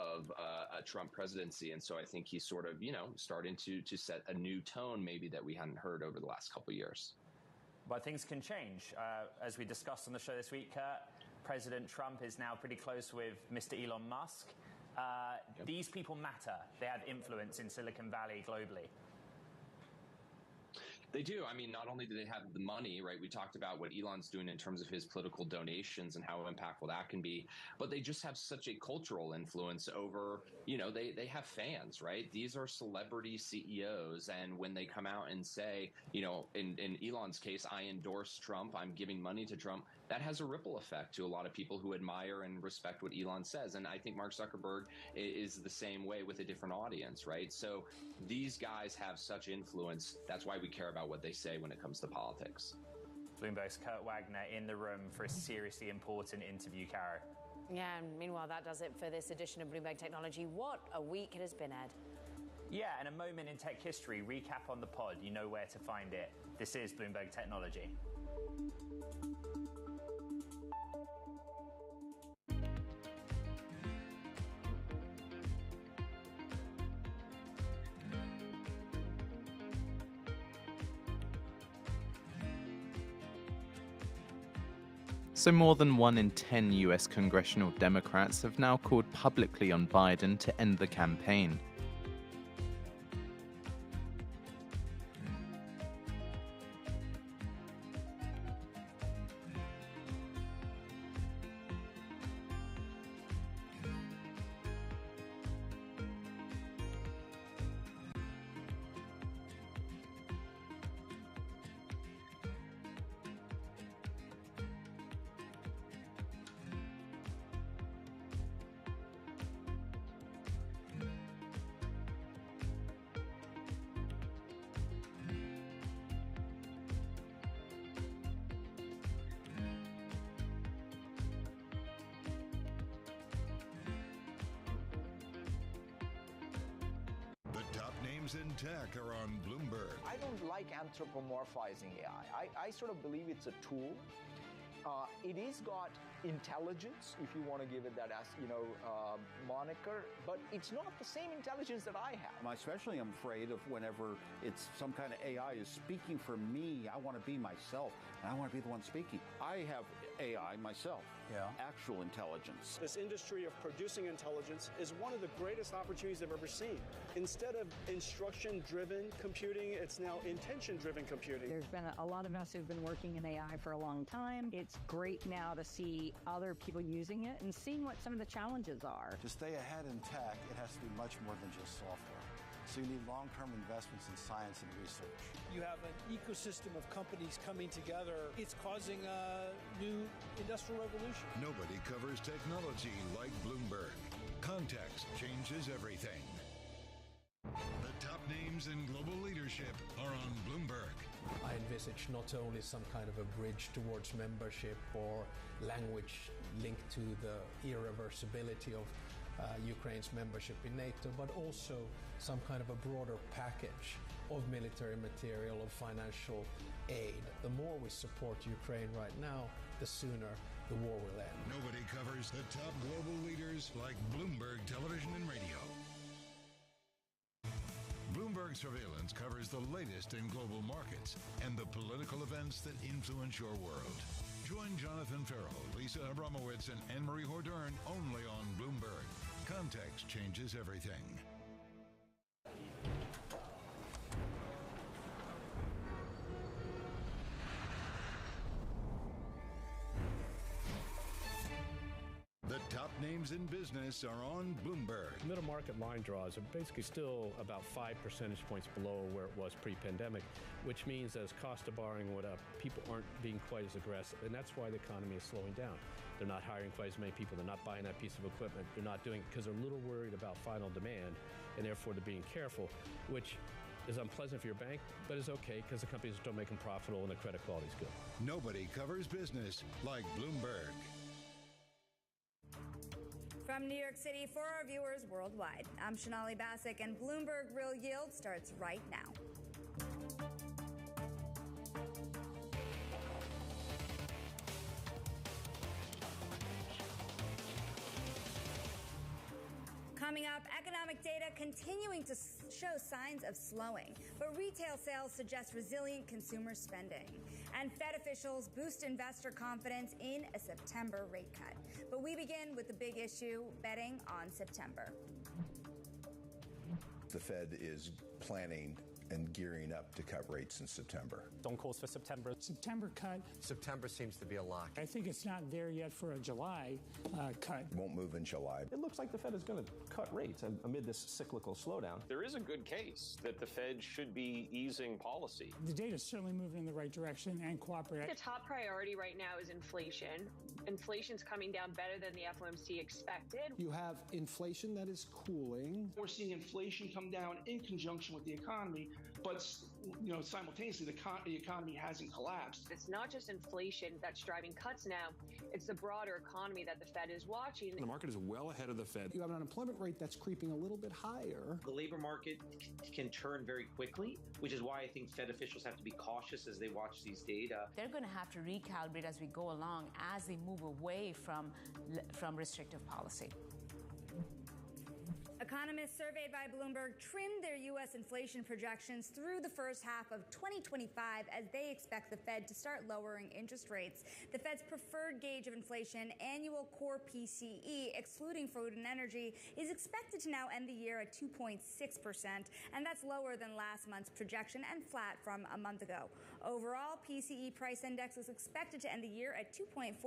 a Trump presidency. And so I think he's sort of, you know, starting to set a new tone maybe that we hadn't heard over the last couple of years. But things can change. As we discussed on the show this week, Kurt, President Trump is now pretty close with Mr. Elon Musk. These people matter. They have influence in Silicon Valley globally. They do. I mean, not only do they have the money, right? We talked about what Elon's doing in terms of his political donations and how impactful that can be, but they just have such a cultural influence over, they have fans, right? These are celebrity CEOs. And when they come out and say, in Elon's case, I endorse Trump, I'm giving money to Trump, that has a ripple effect to a lot of people who admire and respect what Elon says. And I think Mark Zuckerberg is the same way with a different audience, right? So these guys have such influence. That's why we care about what they say when it comes to politics. Bloomberg's Kurt Wagner in the room for a seriously important interview, Caro. Yeah, and meanwhile, that does it for this edition of Bloomberg Technology. What a week it has been, Ed. Yeah, and a moment in tech history. Recap on the pod. You know where to find it. This is Bloomberg Technology. So more than 1 in 10 US congressional Democrats have now called publicly on Biden to end the campaign. In tech are on Bloomberg. I don't like anthropomorphizing AI. I sort of believe it's a tool. It is got intelligence, if you want to give it that as moniker, but it's not the same intelligence that I have. I especially am afraid of whenever it's some kind of AI is speaking for me. I want to be myself, and I want to be the one speaking. I have AI myself. Yeah. Actual intelligence. This industry of producing intelligence is one of the greatest opportunities I've ever seen. Instead of instruction-driven computing, it's now intention-driven computing. There's been a lot of us who've been working in AI for a long time. It's great now to see other people using it and seeing what some of the challenges are. To stay ahead in tech, it has to be much more than just software. So you need long-term investments in science and research. You have an ecosystem of companies coming together. It's causing a new industrial revolution. Nobody covers technology like Bloomberg. Context changes everything. The top names in global leadership are on Bloomberg. I envisage not only some kind of a bridge towards membership or language linked to the irreversibility of Ukraine's membership in NATO, but also some kind of a broader package of military material, of financial aid. The more we support Ukraine right now, the sooner the war will end. Nobody covers the top global leaders like Bloomberg Television and Radio. Bloomberg Surveillance covers the latest in global markets and the political events that influence your world. Join Jonathan Farrell, Lisa Abramowitz, and Anne-Marie Hordern only on Bloomberg. Context changes everything. The top names in business are on Bloomberg. Middle market line draws are basically still about 5 percentage points below where it was pre-pandemic, which means as cost of borrowing went up, people aren't being quite as aggressive, and that's why the economy is slowing down. They're not hiring quite as many people. They're not buying that piece of equipment. They're not doing it because they're a little worried about final demand, and therefore they're being careful, which is unpleasant for your bank, but is okay because the companies don't make them profitable and the credit quality is good. Nobody covers business like Bloomberg. From New York City for our viewers worldwide, I'm Shonali Bassick, and Bloomberg Real Yield starts right now. Coming up, economic data continuing to show signs of slowing, but retail sales suggest resilient consumer spending. And Fed officials boost investor confidence in a September rate cut. But we begin with the big issue, betting on September. The Fed is planning and gearing up to cut rates in September. Don't calls for September. September cut. September seems to be a lock. I think it's not there yet for a July cut. Won't move in July. It looks like the Fed is going to cut rates amid this cyclical slowdown. There is a good case that the Fed should be easing policy. The data is certainly moving in the right direction and cooperating. The top priority right now is inflation. Inflation's coming down better than the FOMC expected. You have inflation that is cooling. We're seeing inflation come down in conjunction with the economy, but simultaneously the economy hasn't collapsed. It's not just inflation that's driving cuts now, it's the broader economy that the Fed is watching. The market is well ahead of the Fed. You have an unemployment rate that's creeping a little bit higher. The labor market can turn very quickly, which is why I think Fed officials have to be cautious as they watch these data. They're going to have to recalibrate as we go along as they move away from restrictive policy. Economists surveyed by Bloomberg trimmed their U.S. inflation projections through the first half of 2025 as they expect the Fed to start lowering interest rates. The Fed's preferred gauge of inflation, annual core PCE, excluding food and energy, is expected to now end the year at 2.6%, and that's lower than last month's projection and flat from a month ago. Overall, PCE price index is expected to end the year at 2.4%,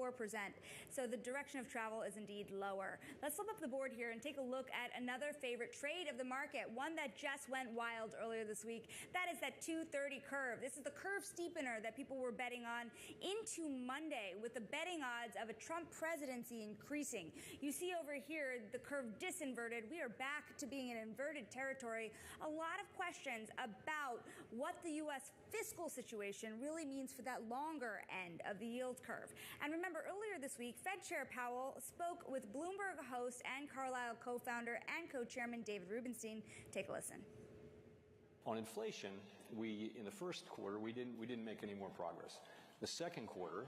so the direction of travel is indeed lower. Let's flip up the board here and take a look at another favorite trade of the market, one that just went wild earlier this week. That is that 230 curve. This is the curve steepener that people were betting on into Monday, with the betting odds of a Trump presidency increasing. You see over here the curve disinverted. We are back to being in inverted territory. A lot of questions about what the U.S. fiscal situation really means for that longer end of the yield curve. And remember, earlier this week, Fed Chair Powell spoke with Bloomberg host and Carlyle co-founder and co-chairman David Rubenstein. Take a listen. On inflation, in the first quarter, we didn't make any more progress. The second quarter,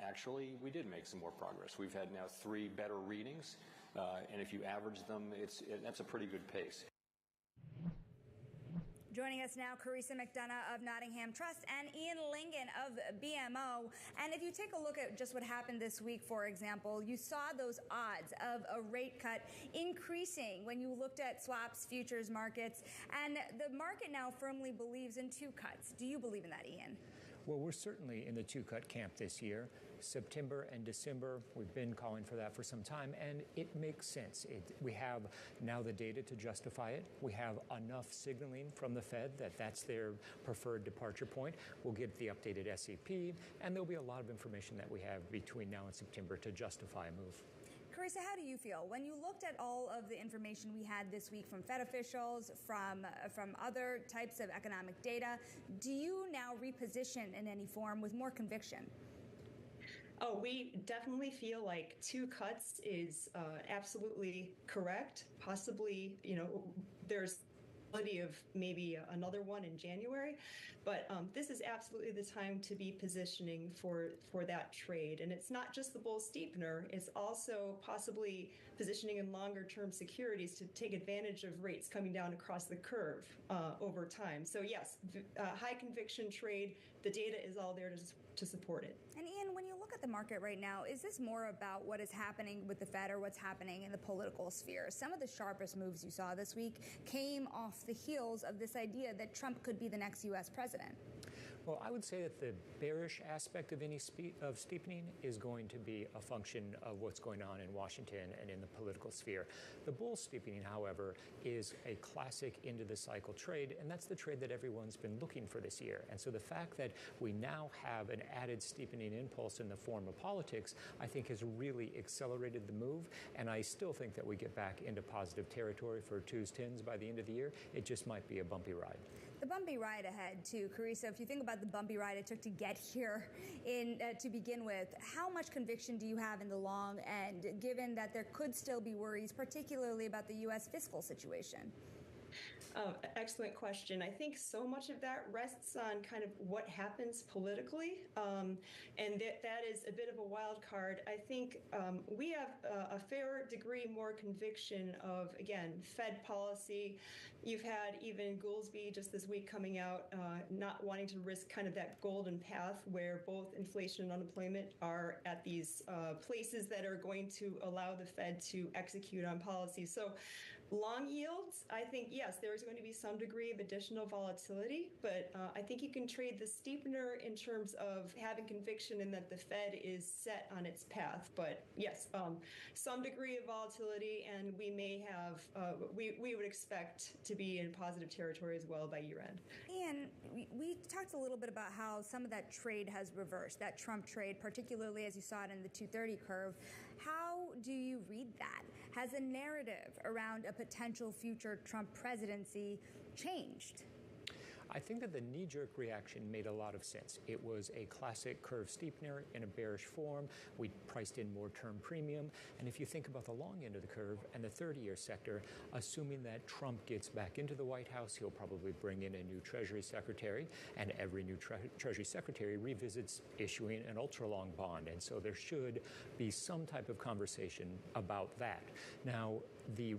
actually, we did make some more progress. We've had now 3 better readings, and if you average them, that's a pretty good pace. Joining us now, Carissa McDonough of Nottingham Trust and Ian Lingen of BMO. And if you take a look at just what happened this week, for example, you saw those odds of a rate cut increasing when you looked at swaps, futures markets, and the market now firmly believes in 2 cuts. Do you believe in that, Ian? Well, we're certainly in the 2-cut camp this year. September and December, we've been calling for that for some time, and it makes sense. We have now the data to justify it. We have enough signaling from the Fed that that's their preferred departure point. We'll get the updated SEP, and there'll be a lot of information that we have between now and September to justify a move. Carissa, how do you feel when you looked at all of the information we had this week from Fed officials, from other types of economic data? Do you now reposition in any form with more conviction? Oh, we definitely feel like 2 cuts is absolutely correct. Possibly, there's of maybe another one in January, but this is absolutely the time to be positioning for that trade. And it's not just the bull steepener, it's also possibly positioning in longer term securities to take advantage of rates coming down across the curve over time. So yes, high conviction trade, the data is all there to support it. And Ian, when you look at the market right now, is this more about what is happening with the Fed or what's happening in the political sphere? Some of the sharpest moves you saw this week came off the heels of this idea that Trump could be the next U.S. president. Well, I would say that the bearish aspect of any steepening is going to be a function of what's going on in Washington and in the political sphere. The bull steepening, however, is a classic into-the-cycle trade, and that's the trade that everyone's been looking for this year. And so the fact that we now have an added steepening impulse in the form of politics, I think has really accelerated the move, and I still think that we get back into positive territory for 2s, 10s by the end of the year. It just might be a bumpy ride. The bumpy ride ahead, too. Carissa, if you think about the bumpy ride it took to get here to begin with, how much conviction do you have in the long end, given that there could still be worries, particularly about the U.S. fiscal situation? Excellent question. I think so much of that rests on kind of what happens politically, and that is a bit of a wild card. I think we have a fair degree more conviction of, again, Fed policy. You've had even Goolsbee just this week coming out not wanting to risk kind of that golden path where both inflation and unemployment are at these places that are going to allow the Fed to execute on policy. So long yields, I think, yes, there is going to be some degree of additional volatility, but I think you can trade the steepener in terms of having conviction in that the Fed is set on its path. But yes, some degree of volatility, and we may have, we would expect to be in positive territory as well by year end. Ian, we talked a little bit about how some of that trade has reversed, that Trump trade, particularly as you saw it in the 230 curve. How do you read that? Has the narrative around a potential future Trump presidency changed? I think that the knee-jerk reaction made a lot of sense. It was a classic curve steepener in a bearish form. We priced in more term premium. And if you think about the long end of the curve and the 30-year sector, assuming that Trump gets back into the White House, he'll probably bring in a new Treasury secretary, and every new Treasury secretary revisits issuing an ultra-long bond. And so there should be some type of conversation about that. Now, the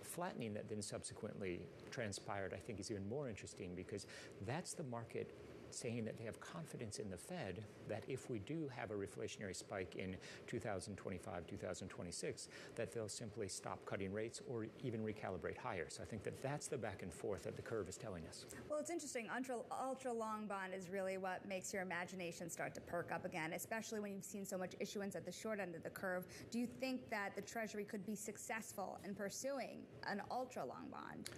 flattening that then subsequently transpired, I think, is even more interesting because that's the market saying that they have confidence in the Fed that if we do have a reflationary spike in 2025, 2026, that they'll simply stop cutting rates or even recalibrate higher. So I think that that's the back and forth that the curve is telling us. Well, it's interesting. Ultra long bond is really what makes your imagination start to perk up again, especially when you've seen so much issuance at the short end of the curve. Do you think that the Treasury could be successful in pursuing an ultra long bond?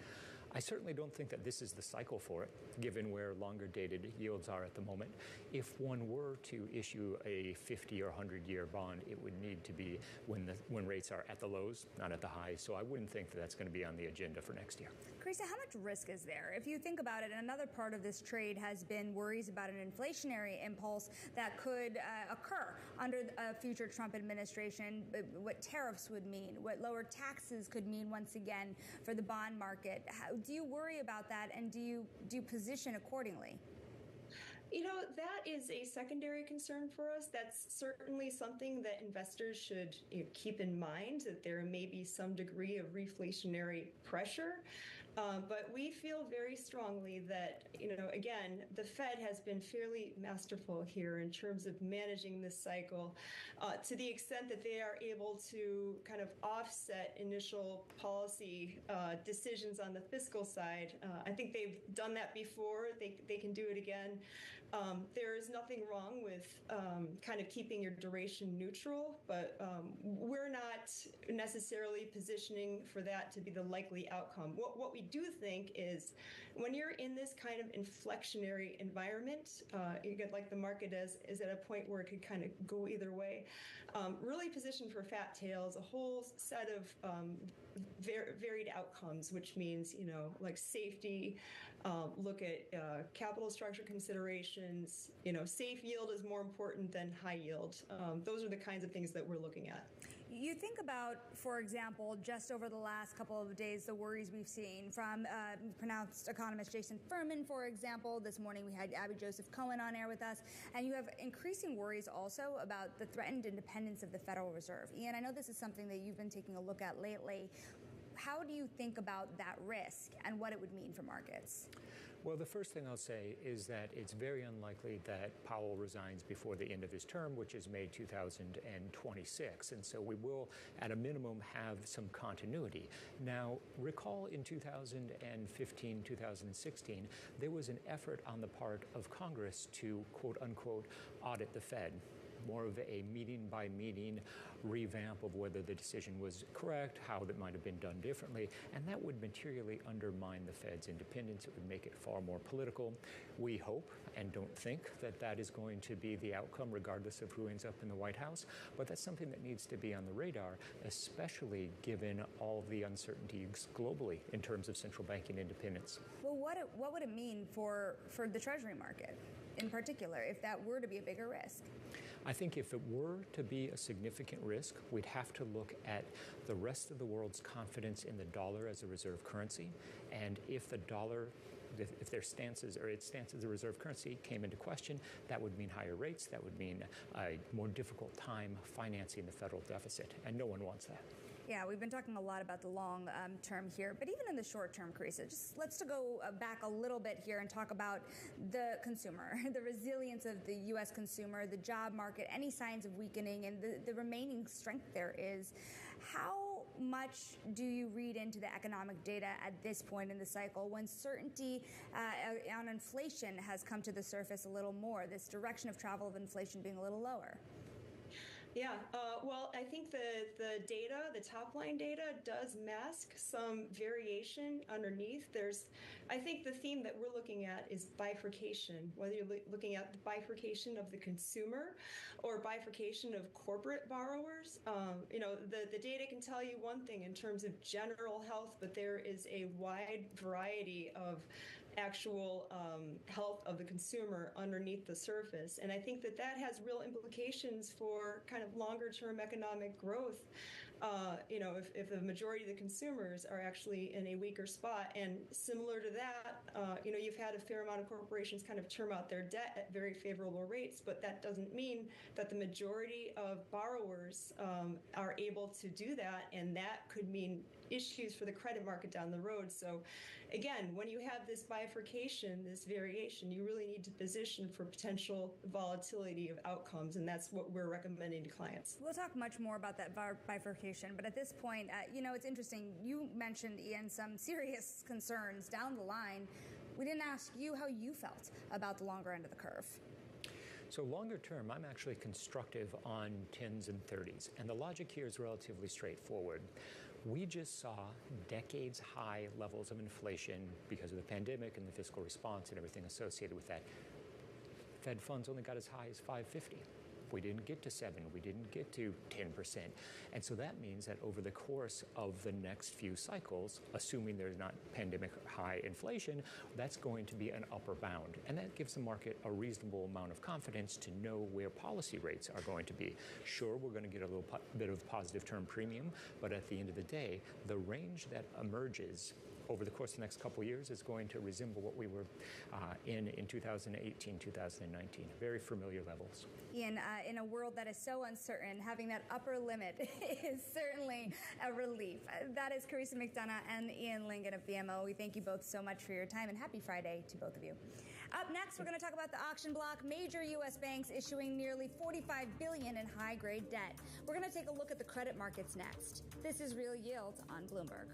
I certainly don't think that this is the cycle for it, given where longer dated yields are at the moment. If one were to issue a 50 or 100-year bond, it would need to be when rates are at the lows, not at the highs. So I wouldn't think that that's going to be on the agenda for next year. Carissa, how much risk is there? If you think about it, another part of this trade has been worries about an inflationary impulse that could occur under a future Trump administration, what tariffs would mean, what lower taxes could mean once again for the bond market. Do you worry about that, and do you position accordingly? You know, that is a secondary concern for us. That's certainly something that investors should keep in mind, that there may be some degree of reflationary pressure. But we feel very strongly that, again, the Fed has been fairly masterful here in terms of managing this cycle to the extent that they are able to kind of offset initial policy decisions on the fiscal side. I think they've done that before. They can do it again. There is nothing wrong with kind of keeping your duration neutral, but we're not necessarily positioning for that to be the likely outcome. What we do think is when you're in this kind of inflectionary environment, like the market is at a point where it could kind of go either way, really position for fat tails, a whole set of varied outcomes, which means, like safety, look at capital structure considerations, safe yield is more important than high yield. Those are the kinds of things that we're looking at. You think about, for example, just over the last couple of days, the worries we've seen from pronounced economist Jason Furman, for example. This morning we had Abby Joseph Cohen on air with us. And you have increasing worries also about the threatened independence of the Federal Reserve. Ian, I know this is something that you've been taking a look at lately. How do you think about that risk and what it would mean for markets? Well, the first thing I'll say is that it's very unlikely that Powell resigns before the end of his term, which is May 2026. And so we will, at a minimum, have some continuity. Now, recall in 2015, 2016, there was an effort on the part of Congress to, quote unquote, audit the Fed. More of a meeting-by-meeting revamp of whether the decision was correct, how that might have been done differently, and that would materially undermine the Fed's independence. It would make it far more political. We hope and don't think that that is going to be the outcome regardless of who ends up in the White House, but that's something that needs to be on the radar, especially given all the uncertainties globally in terms of central banking independence. Well, what would it mean for the Treasury market in particular if that were to be a bigger risk? I think if it were to be a significant risk, we'd have to look at the rest of the world's confidence in the dollar as a reserve currency. And if the dollar, if their stances or its stance as a reserve currency came into question, that would mean higher rates. That would mean a more difficult time financing the federal deficit. And no one wants that. Yeah, we've been talking a lot about the long term here, but even in the short term, Carissa, just let's go back a little bit here and talk about the consumer, the resilience of the U.S. consumer, the job market, any signs of weakening, and the remaining strength there is. How much do you read into the economic data at this point in the cycle when certainty on inflation has come to the surface a little more, this direction of travel of inflation being a little lower? Yeah, well, I think the data, the top line data, does mask some variation underneath. I think the theme that we're looking at is bifurcation, whether you're looking at the bifurcation of the consumer or bifurcation of corporate borrowers. The data can tell you one thing in terms of general health, but there is a wide variety of actual health of the consumer underneath the surface. And I think that has real implications for kind of longer term economic growth. If the majority of the consumers are actually in a weaker spot. And similar to that, you've had a fair amount of corporations kind of term out their debt at very favorable rates, but that doesn't mean that the majority of borrowers are able to do that. And that could mean issues for the credit market down the road. So again, when you have this bifurcation, this variation, you really need to position for potential volatility of outcomes. And that's what we're recommending to clients. We'll talk much more about that bifurcation. But at this point, it's interesting. You mentioned, Ian, some serious concerns down the line. We didn't ask you how you felt about the longer end of the curve. So longer term, I'm actually constructive on 10s and 30s. And the logic here is relatively straightforward. We just saw decades high levels of inflation because of the pandemic and the fiscal response and everything associated with that. Fed funds only got as high as 550. We didn't get to 7. We didn't get to 10%. And so that means that over the course of the next few cycles, assuming there's not pandemic high inflation, that's going to be an upper bound. And that gives the market a reasonable amount of confidence to know where policy rates are going to be. Sure, we're going to get a little bit of positive term premium, but at the end of the day, the range that emerges over the course of the next couple of years is going to resemble what we were in 2018, 2019. Very familiar levels. Ian, in a world that is so uncertain, having that upper limit is certainly a relief. That is Carissa McDonough and Ian Lingen of BMO. We thank you both so much for your time, and happy Friday to both of you. Up next, we're going to talk about the auction block. Major U.S. banks issuing nearly $45 billion in high-grade debt. We're going to take a look at the credit markets next. This is Real Yields on Bloomberg.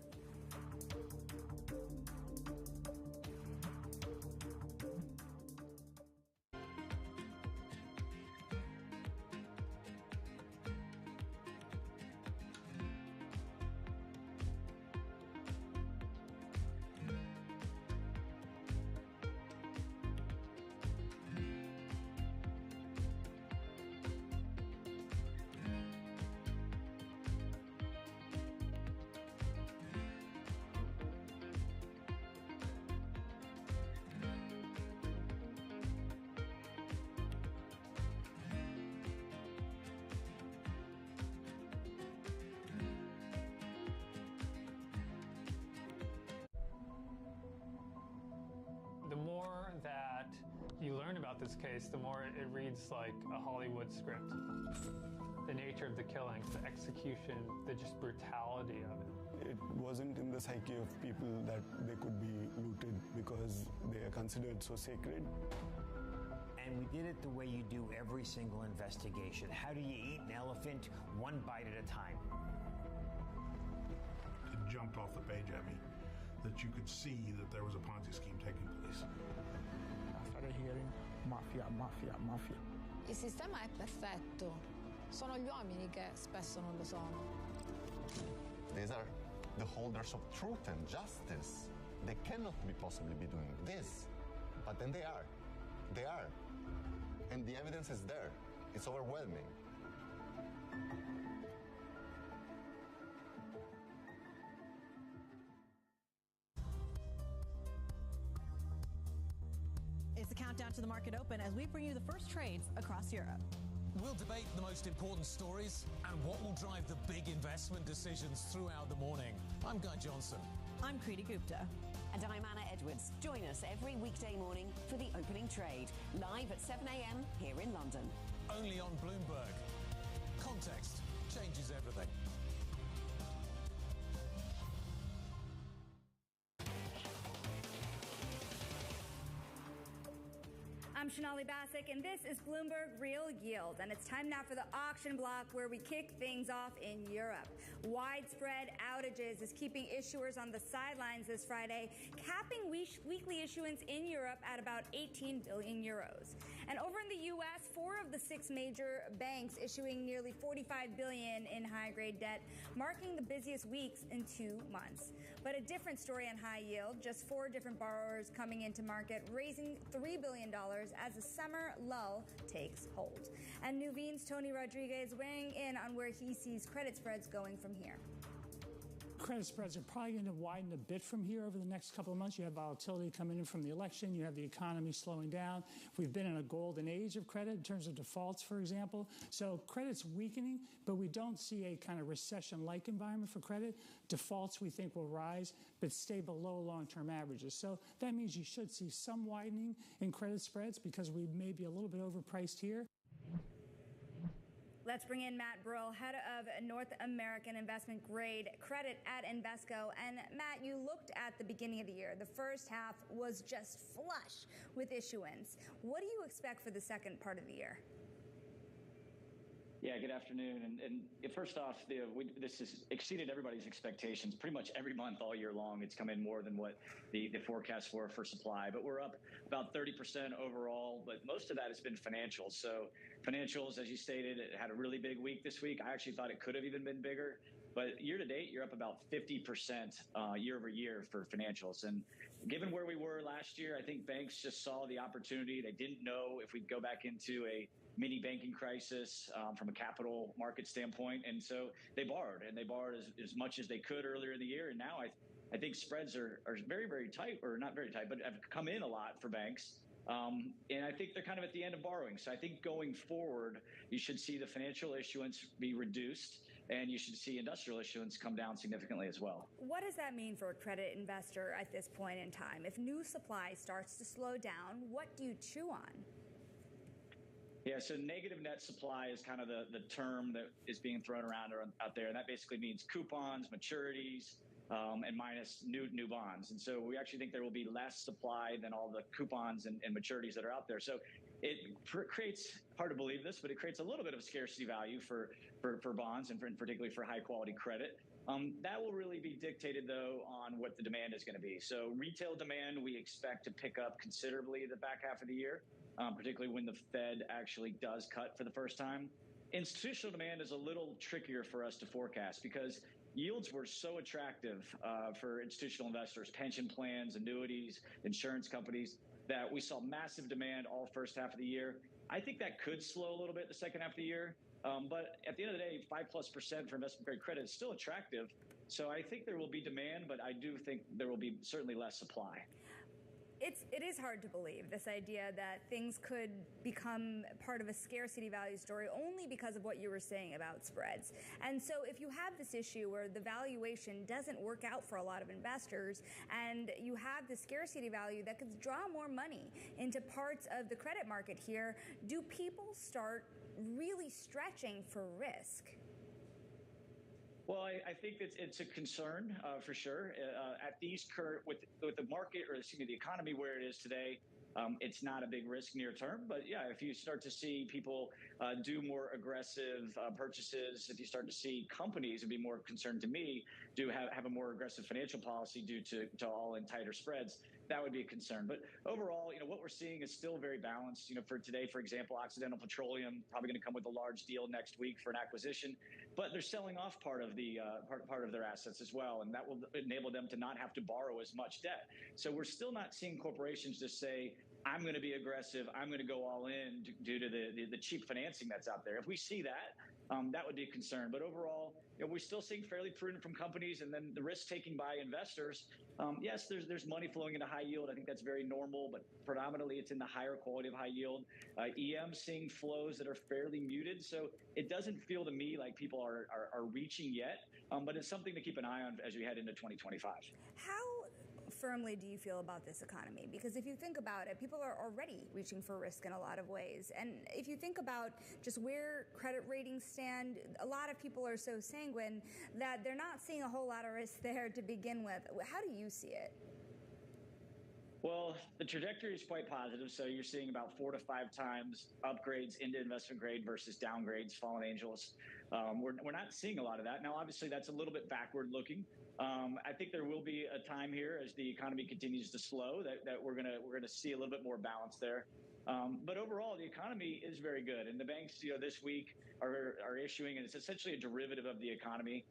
The more that you learn about this case, the more it reads like a Hollywood script. The nature of the killings, the execution, the just brutality of it. It wasn't in the psyche of people that they could be looted because they are considered so sacred. And we did it the way you do every single investigation. How do you eat an elephant? One bite at a time. It jumped off the page at me that you could see that there was a Ponzi scheme taking place. I started hearing mafia, mafia, mafia. Il sistema è perfetto. Sono gli uomini che spesso non lo sono. These are the holders of truth and justice. They cannot be possibly be doing this. But then they are. They are. And the evidence is there. It's overwhelming. the countdown to the market open as we bring you the first trades across Europe. We'll debate the most important stories and what will drive the big investment decisions throughout the morning. I'm Guy Johnson. I'm Kriti Gupta. And I'm Anna Edwards. Join us every weekday morning for the opening trade, live at 7 a.m. here in London. Only on Bloomberg. Context changes everything. I'm Shonali Bassick, and this is Bloomberg Real Yield. And it's time now for the auction block, where we kick things off in Europe. Widespread outages is keeping issuers on the sidelines this Friday, capping weekly issuance in Europe at about 18 billion euros. And over in the U.S., 4 of the 6 major banks issuing nearly 45 billion in high-grade debt, marking the busiest weeks in 2 months. But a different story on high yield, just 4 different borrowers coming into market, raising $3 billion as the summer lull takes hold. And Nuveen's Tony Rodriguez weighing in on where he sees credit spreads going from here. Credit spreads are probably going to widen a bit from here over the next couple of months. You have volatility coming in from the election. You have the economy slowing down. We've been in a golden age of credit in terms of defaults, for example. So credit's weakening, but we don't see a kind of recession-like environment for credit. Defaults, we think, will rise, but stay below long-term averages. So that means you should see some widening in credit spreads because we may be a little bit overpriced here. Let's bring in Matt Brill, head of North American Investment Grade Credit at Invesco. And Matt, you looked at the beginning of the year. The first half was just flush with issuance. What do you expect for the second part of the year? Yeah, good afternoon. And first off, this has exceeded everybody's expectations. Pretty much every month all year long, it's come in more than what the forecasts were for supply. But we're up about 30% overall, but most of that has been financials. So financials, as you stated, it had a really big week this week. I actually thought it could have even been bigger. But year to date, you're up about 50% year over year for financials. And given where we were last year, I think banks just saw the opportunity. They didn't know if we'd go back into a mini banking crisis from a capital market standpoint. And so they borrowed, and they borrowed as much as they could earlier in the year. And now I think spreads are very, very tight, or not very tight, but have come in a lot for banks. And I think they're kind of at the end of borrowing. So I think going forward, you should see the financial issuance be reduced, and you should see industrial issuance come down significantly as well. What does that mean for a credit investor at this point in time? If new supply starts to slow down, what do you chew on? Yeah, so negative net supply is kind of the term that is being thrown around out there. And that basically means coupons, maturities, and minus new bonds. And so we actually think there will be less supply than all the coupons and maturities that are out there. So it creates, hard to believe this, but it creates a little bit of scarcity value for bonds, and particularly for high quality credit. That will really be dictated, though, on what the demand is going to be. So retail demand, we expect to pick up considerably the back half of the year, particularly when the Fed actually does cut for the first time. Institutional demand is a little trickier for us to forecast because yields were so attractive for institutional investors, pension plans, annuities, insurance companies, that we saw massive demand all first half of the year. I think that could slow a little bit the second half of the year. But at the end of the day, 5+% for investment grade credit is still attractive. So I think there will be demand, but I do think there will be certainly less supply. It is hard to believe, this idea that things could become part of a scarcity value story only because of what you were saying about spreads. And so if you have this issue where the valuation doesn't work out for a lot of investors, and you have the scarcity value that could draw more money into parts of the credit market here, do people start really stretching for risk? Well, I think it's a concern for sure. At these current, with the market, or excuse me, the economy where it is today, it's not a big risk near term. But yeah, if you start to see people do more aggressive purchases, if you start to see companies, it'd be more concerned to me, do have a more aggressive financial policy due to all in tighter spreads, that would be a concern. But overall, what we're seeing is still very balanced. For today, for example, Occidental Petroleum probably going to come with a large deal next week for an acquisition, but they're selling off part of their assets as well, and that will enable them to not have to borrow as much debt. So we're still not seeing corporations just say, I'm going to be aggressive, I'm going to go all in due to the cheap financing that's out there. If we see that, that would be a concern. But overall, we're still seeing fairly prudent from companies, and then the risk taking by investors. Yes, there's money flowing into high yield. I think that's very normal, but predominantly it's in the higher quality of high yield. EM seeing flows that are fairly muted, so it doesn't feel to me like people are reaching yet, but it's something to keep an eye on as we head into 2025. How firmly do you feel about this economy? Because if you think about it, people are already reaching for risk in a lot of ways. And if you think about just where credit ratings stand, a lot of people are so sanguine that they're not seeing a whole lot of risk there to begin with. How do you see it? Well, the trajectory is quite positive. So you're seeing about 4 to 5 times upgrades into investment grade versus downgrades, fallen angels. We're not seeing a lot of that. Now, obviously, that's a little bit backward looking. I think there will be a time here as the economy continues to slow that we're gonna see a little bit more balance there. But overall, the economy is very good, and the banks, this week are issuing, and it's essentially a derivative of the economy.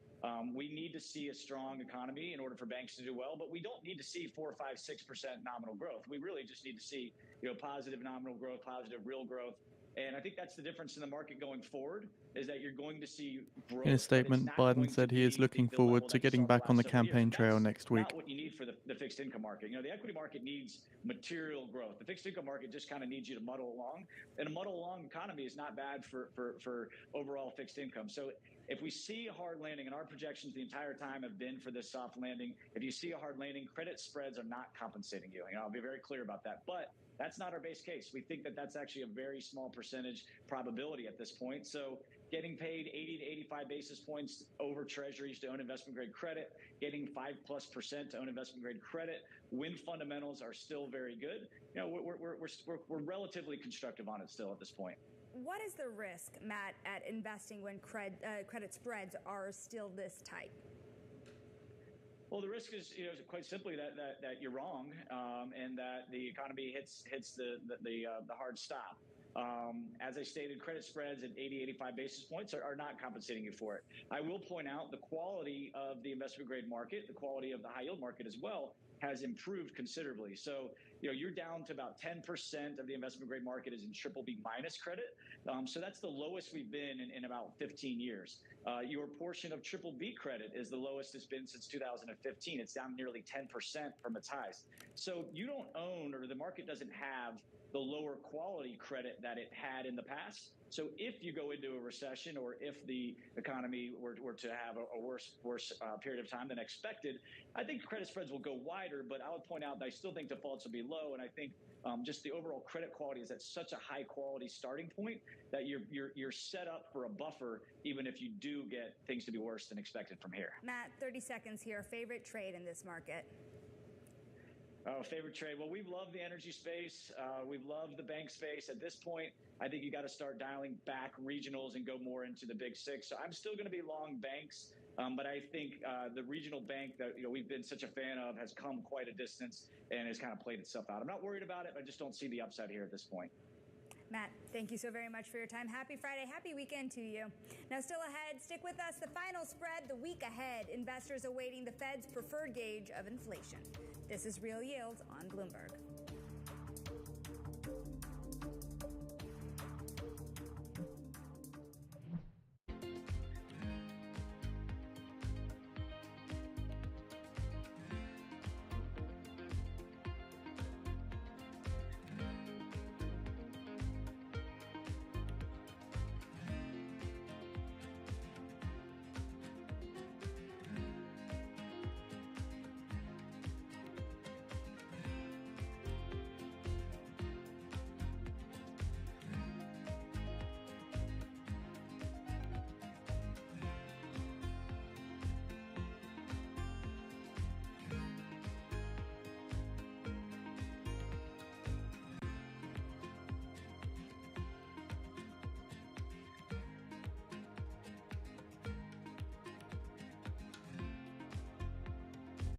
We need to see a strong economy in order for banks to do well, but we don't need to see 4, 5, 6% nominal growth. We really just need to see, positive nominal growth, positive real growth. And I think that's the difference in the market going forward, is that you're going to see growth. In a statement, Biden said he is looking forward to getting back on the campaign trail next week. That's not what you need for the fixed income market. The equity market needs material growth. The fixed income market just kind of needs you to muddle along. And a muddle along economy is not bad for overall fixed income. So if we see a hard landing, and our projections the entire time have been for this soft landing, if you see a hard landing, credit spreads are not compensating you. I'll be very clear about that. But that's not our base case. We think that that's actually a very small percentage probability at this point. So getting paid 80 to 85 basis points over treasuries to own investment grade credit, getting 5+% to own investment grade credit, when fundamentals are still very good, we're relatively constructive on it still at this point. What is the risk, Matt, at investing when credit spreads are still this tight? Well, the risk is, quite simply that you're wrong, and that the economy hits the hard stop. As I stated, credit spreads at 80, 85 basis points are not compensating you for it. I will point out the quality of the investment grade market, the quality of the high yield market as well, has improved considerably. So, you're down to about 10% of the investment grade market is in BBB minus credit. So that's the lowest we've been in about 15 years. Your portion of BBB credit is the lowest it's been since 2015. It's down nearly 10% from its highs. So you don't own, or the market doesn't have, the lower quality credit that it had in the past. So if you go into a recession, or if the economy were to have a worse period of time than expected, I think credit spreads will go wider, but I would point out that I still think defaults will be low. And I think just the overall credit quality is at such a high quality starting point that you're set up for a buffer, even if you do get things to be worse than expected from here. Matt, 30 seconds here. Favorite trade in this market? Oh, favorite trade. Well, we've loved the energy space. We've loved the bank space. At this point, I think you got to start dialing back regionals and go more into the big six. So I'm still going to be long banks, but I think the regional bank that we've been such a fan of has come quite a distance and has kind of played itself out. I'm not worried about it. I just don't see the upside here at this point. Matt, thank you so very much for your time. Happy Friday. Happy weekend to you. Now, still ahead, stick with us. The final spread the week ahead. Investors awaiting the Fed's preferred gauge of inflation. This is Real Yields on Bloomberg.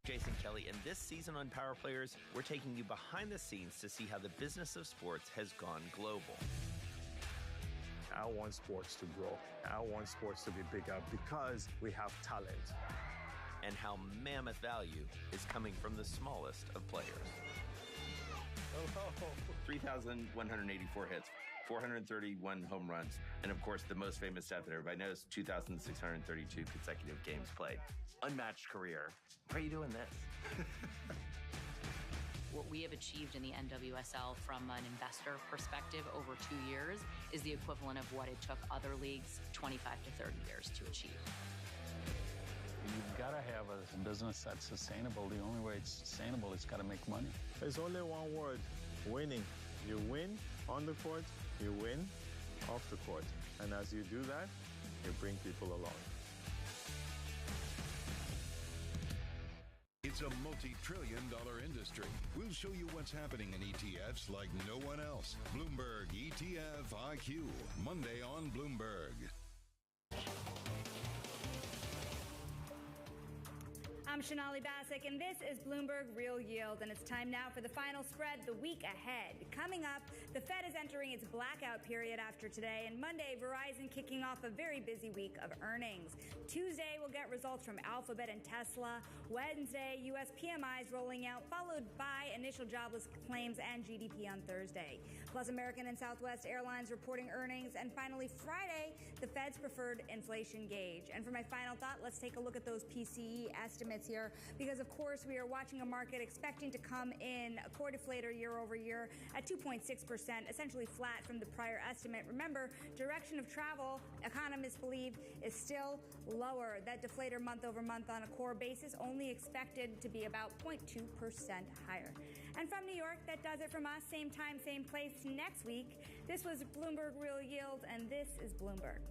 Jason Kelly, and this season on Power Players, we're taking you behind the scenes to see how the business of sports has gone global. I want sports to grow. I want sports to be bigger because we have talent. And how mammoth value is coming from the smallest of players. Hello. 3,184 hits, 431 home runs, and of course, the most famous stat that everybody knows, 2,632 consecutive games played. Unmatched career. Why are you doing this? What we have achieved in the NWSL from an investor perspective over 2 years is the equivalent of what it took other leagues 25 to 30 years to achieve. You've got to have a business that's sustainable. The only way it's sustainable is got to make money. There's only one word, winning. You win on the court, you win off the court. And as you do that, you bring people along. It's a multi-trillion-dollar industry. We'll show you what's happening in ETFs like no one else. Bloomberg ETF IQ, Monday on Bloomberg. I'm Shonali Bassick, and this is Bloomberg Real Yield, and it's time now for the final spread, the week ahead. Coming up, the Fed is entering its blackout period after today, and Monday, Verizon kicking off a very busy week of earnings. Tuesday, we'll get results from Alphabet and Tesla. Wednesday, U.S. PMIs rolling out, followed by initial jobless claims and GDP on Thursday. Plus, American and Southwest Airlines reporting earnings, and finally, Friday, the Fed's preferred inflation gauge. And for my final thought, let's take a look at those PCE estimates here, because of course we are watching a market expecting to come in a core deflator year over year at 2.6%, essentially flat from the prior estimate. Remember, direction of travel, economists believe, is still lower. That deflator month over month on a core basis only expected to be about 0.2% higher. And from New York, that does it from us. Same time, same place next week. This was Bloomberg Real Yield, and this is Bloomberg.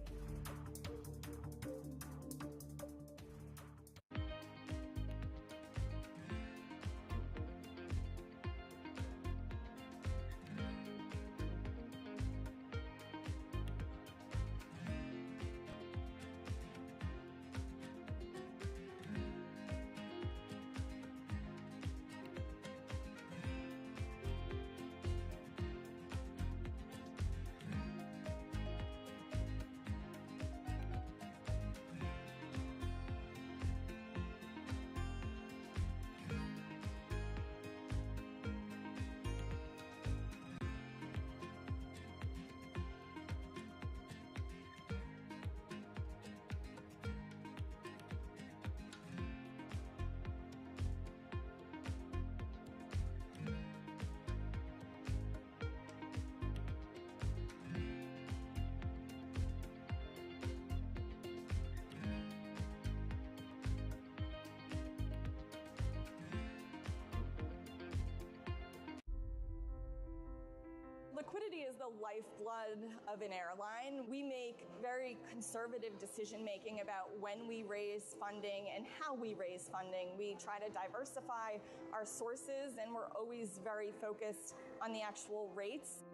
Liquidity is the lifeblood of an airline. We make very conservative decision making about when we raise funding and how we raise funding. We try to diversify our sources, and we're always very focused on the actual rates.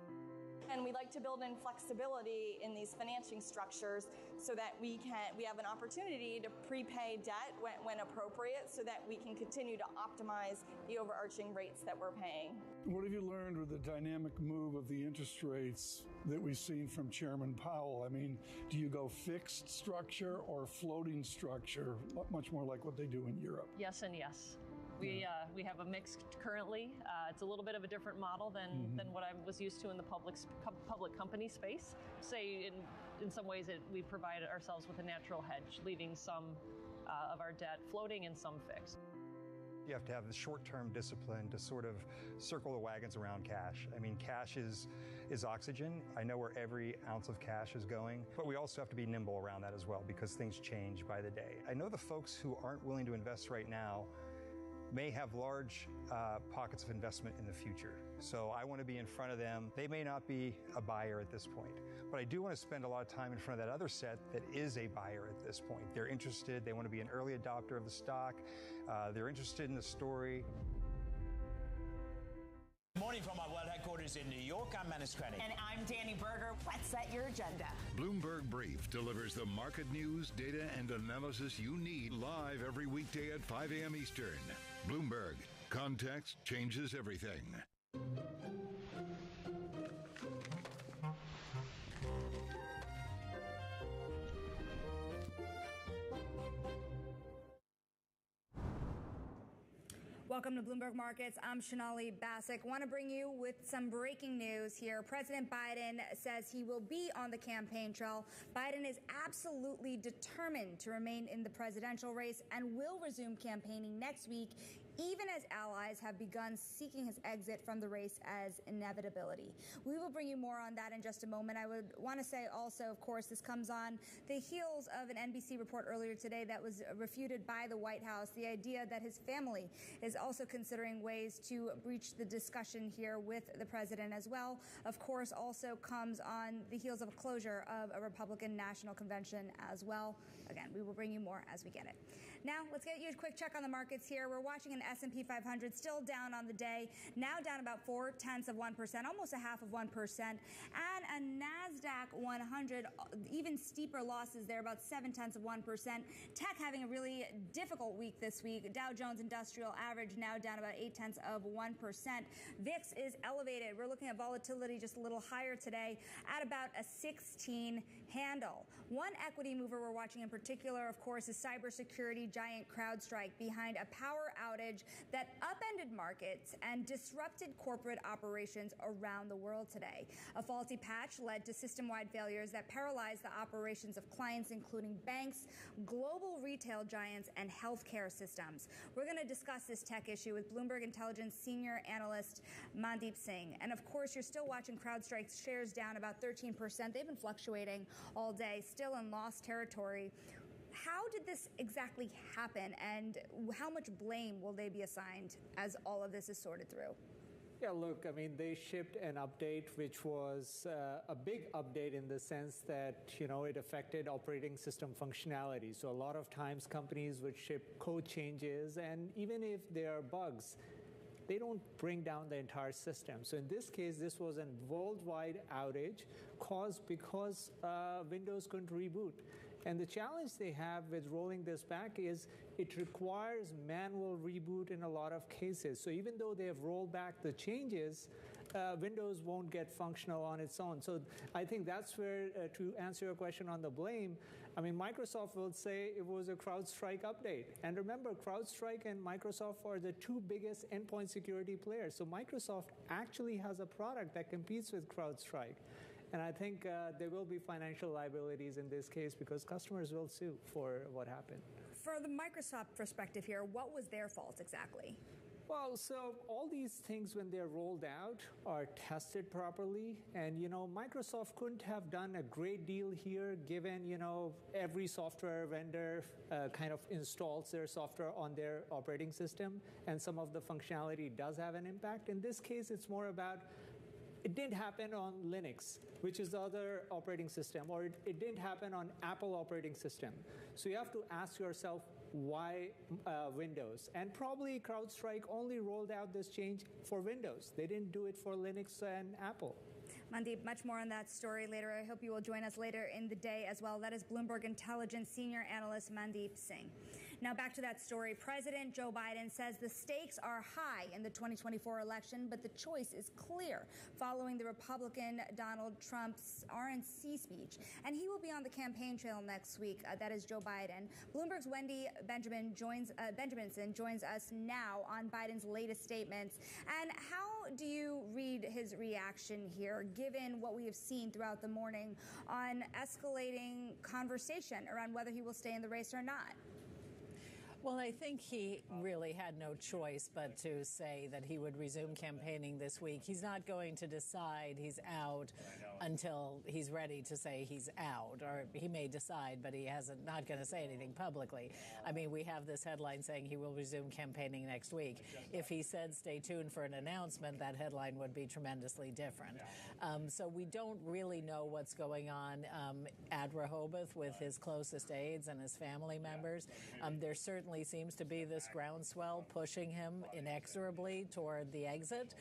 And we like to build in flexibility in these financing structures so that we have an opportunity to prepay debt when appropriate, so that we can continue to optimize the overarching rates that we're paying. What have you learned with the dynamic move of the interest rates that we've seen from Chairman Powell? I mean, do you go fixed structure or floating structure, much more like what they do in Europe? Yes and yes. We have a mix currently. It's a little bit of a different model than what I was used to in the public company space. Say in some ways we provide ourselves with a natural hedge, leaving some of our debt floating and some fixed. You have to have the short-term discipline to sort of circle the wagons around cash. I mean, cash is oxygen. I know where every ounce of cash is going, but we also have to be nimble around that as well, because things change by the day. I know the folks who aren't willing to invest right now may have large pockets of investment in the future. So I want to be in front of them. They may not be a buyer at this point, but I do want to spend a lot of time in front of that other set that is a buyer at this point. They're interested. They want to be an early adopter of the stock. They're interested in the story. Good morning from our world headquarters in New York. I'm Menace Crenny. And I'm Danny Berger. Let's set your agenda. Bloomberg Brief delivers the market news, data, and analysis you need live every weekday at 5 a.m. Eastern. Bloomberg. Context changes everything. Welcome to Bloomberg Markets. I'm Shonali Basak. Want to bring you with some breaking news here. President Biden says he will be on the campaign trail. Biden is absolutely determined to remain in the presidential race and will resume campaigning next week, even as allies have begun seeking his exit from the race as inevitability. We will bring you more on that in just a moment. I would want to say also, of course, this comes on the heels of an NBC report earlier today that was refuted by the White House, the idea that his family is also considering ways to breach the discussion here with the president as well. Of course, also comes on the heels of a closure of a Republican National Convention as well. Again, we will bring you more as we get it. Now, let's get you a quick check on the markets here. We're watching an S&P 500 still down on the day, now down about 0.4%, almost a half of 1%, and a NASDAQ 100, even steeper losses there, about 0.7%. Tech having a really difficult week this week. Dow Jones Industrial Average now down about 0.8%. VIX is elevated. We're looking at volatility just a little higher today at about a 16 handle. One equity mover we're watching in particular, of course, is cybersecurity giant CrowdStrike behind a power outage that upended markets and disrupted corporate operations around the world today. A faulty patch led to system-wide failures that paralyzed the operations of clients, including banks, global retail giants, and healthcare systems. We're going to discuss this tech issue with Bloomberg Intelligence senior analyst Mandeep Singh. And of course, you're still watching CrowdStrike's shares down about 13%. They've been fluctuating all day, still in loss territory. How did this exactly happen, and how much blame will they be assigned as all of this is sorted through? Yeah, look, I mean, they shipped an update which was a big update in the sense that, it affected operating system functionality. So a lot of times companies would ship code changes, and even if there are bugs, they don't bring down the entire system. So in this case, this was a worldwide outage caused because Windows couldn't reboot. And the challenge they have with rolling this back is it requires manual reboot in a lot of cases. So even though they have rolled back the changes, Windows won't get functional on its own. So I think that's where, to answer your question on the blame, I mean, Microsoft will say it was a CrowdStrike update. And remember, CrowdStrike and Microsoft are the two biggest endpoint security players. So Microsoft actually has a product that competes with CrowdStrike. And I think there will be financial liabilities in this case because customers will sue for what happened. For the Microsoft perspective here, what was their fault exactly? Well, so all these things, when they're rolled out, are tested properly. And, Microsoft couldn't have done a great deal here given, every software vendor kind of installs their software on their operating system. And some of the functionality does have an impact. In this case, it's more about it didn't happen on Linux, which is the other operating system, or it didn't happen on Apple operating system. So you have to ask yourself, why Windows? And probably CrowdStrike only rolled out this change for Windows. They didn't do it for Linux and Apple. Mandeep, much more on that story later. I hope you will join us later in the day as well. That is Bloomberg Intelligence senior analyst Mandeep Singh. Now back to that story. President Joe Biden says the stakes are high in the 2024 election, but the choice is clear following the Republican Donald Trump's RNC speech. And he will be on the campaign trail next week. That is Joe Biden. Bloomberg's Wendy Benjaminson joins us now on Biden's latest statements. And how do you read his reaction here, given what we have seen throughout the morning on escalating conversation around whether he will stay in the race or not? Well, I think he really had no choice but to say that he would resume campaigning this week. He's not going to decide he's out until he's ready to say he's out, or he may decide, but he hasn't, not going to say anything publicly. I mean, we have this headline saying he will resume campaigning next week. If he said stay tuned for an announcement, that headline would be tremendously different. So we don't really know what's going on at Rehoboth with his closest aides and his family members. There certainly seems to be this groundswell pushing him inexorably toward the exit.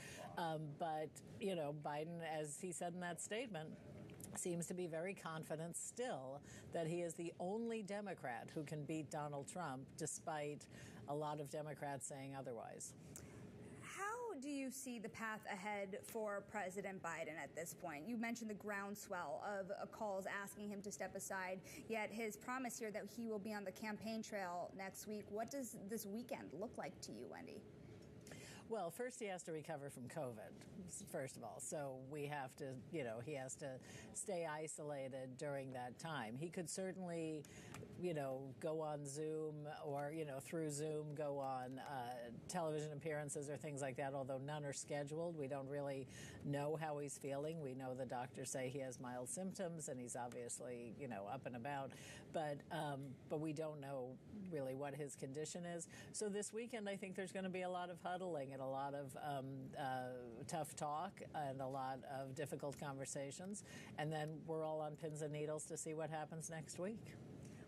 But, Biden, as he said in that statement, seems to be very confident still that he is the only Democrat who can beat Donald Trump, despite a lot of Democrats saying otherwise. How do you see the path ahead for President Biden at this point? You mentioned the groundswell of calls asking him to step aside, yet his promise here that he will be on the campaign trail next week. What does this weekend look like to you, Wendy? Well, first he has to recover from COVID, first of all. So we have to, he has to stay isolated during that time. He could certainly, go on Zoom or, through Zoom, go on television appearances or things like that, although none are scheduled. We don't really know how he's feeling. We know the doctors say he has mild symptoms and he's obviously, up and about, but we don't know really what his condition is. So this weekend, I think there's going to be a lot of huddling and a lot of tough talk and a lot of difficult conversations. And then we're all on pins and needles to see what happens next week.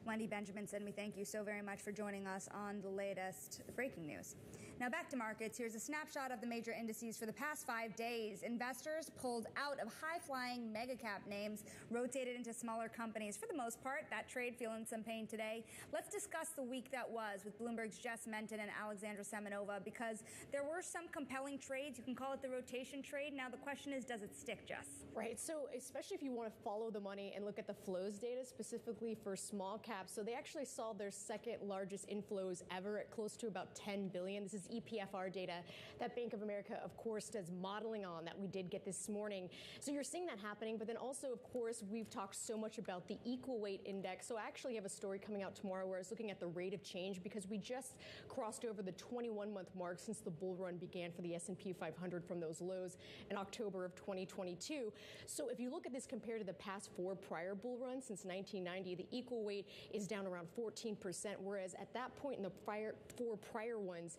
Wendy Benjaminson, we thank you so very much for joining us on the latest breaking news. Now back to markets. Here's a snapshot of the major indices for the past 5 days. Investors pulled out of high-flying mega-cap names, rotated into smaller companies. For the most part, that trade feeling some pain today. Let's discuss the week that was with Bloomberg's Jess Menton and Alexandra Semenova, because there were some compelling trades. You can call it the rotation trade. Now the question is, does it stick, Jess? Right. So especially if you want to follow the money and look at the flows data specifically for small caps. So they actually saw their second largest inflows ever at close to about 10 billion. This is EPFR data that Bank of America, of course, does modeling on that we did get this morning. So you're seeing that happening. But then also, of course, we've talked so much about the equal weight index. So I actually have a story coming out tomorrow where I was looking at the rate of change because we just crossed over the 21-month mark since the bull run began for the S&P 500 from those lows in October of 2022. So if you look at this compared to the past 4 prior bull runs since 1990, the equal weight is down around 14%, whereas at that point in the 4 prior ones,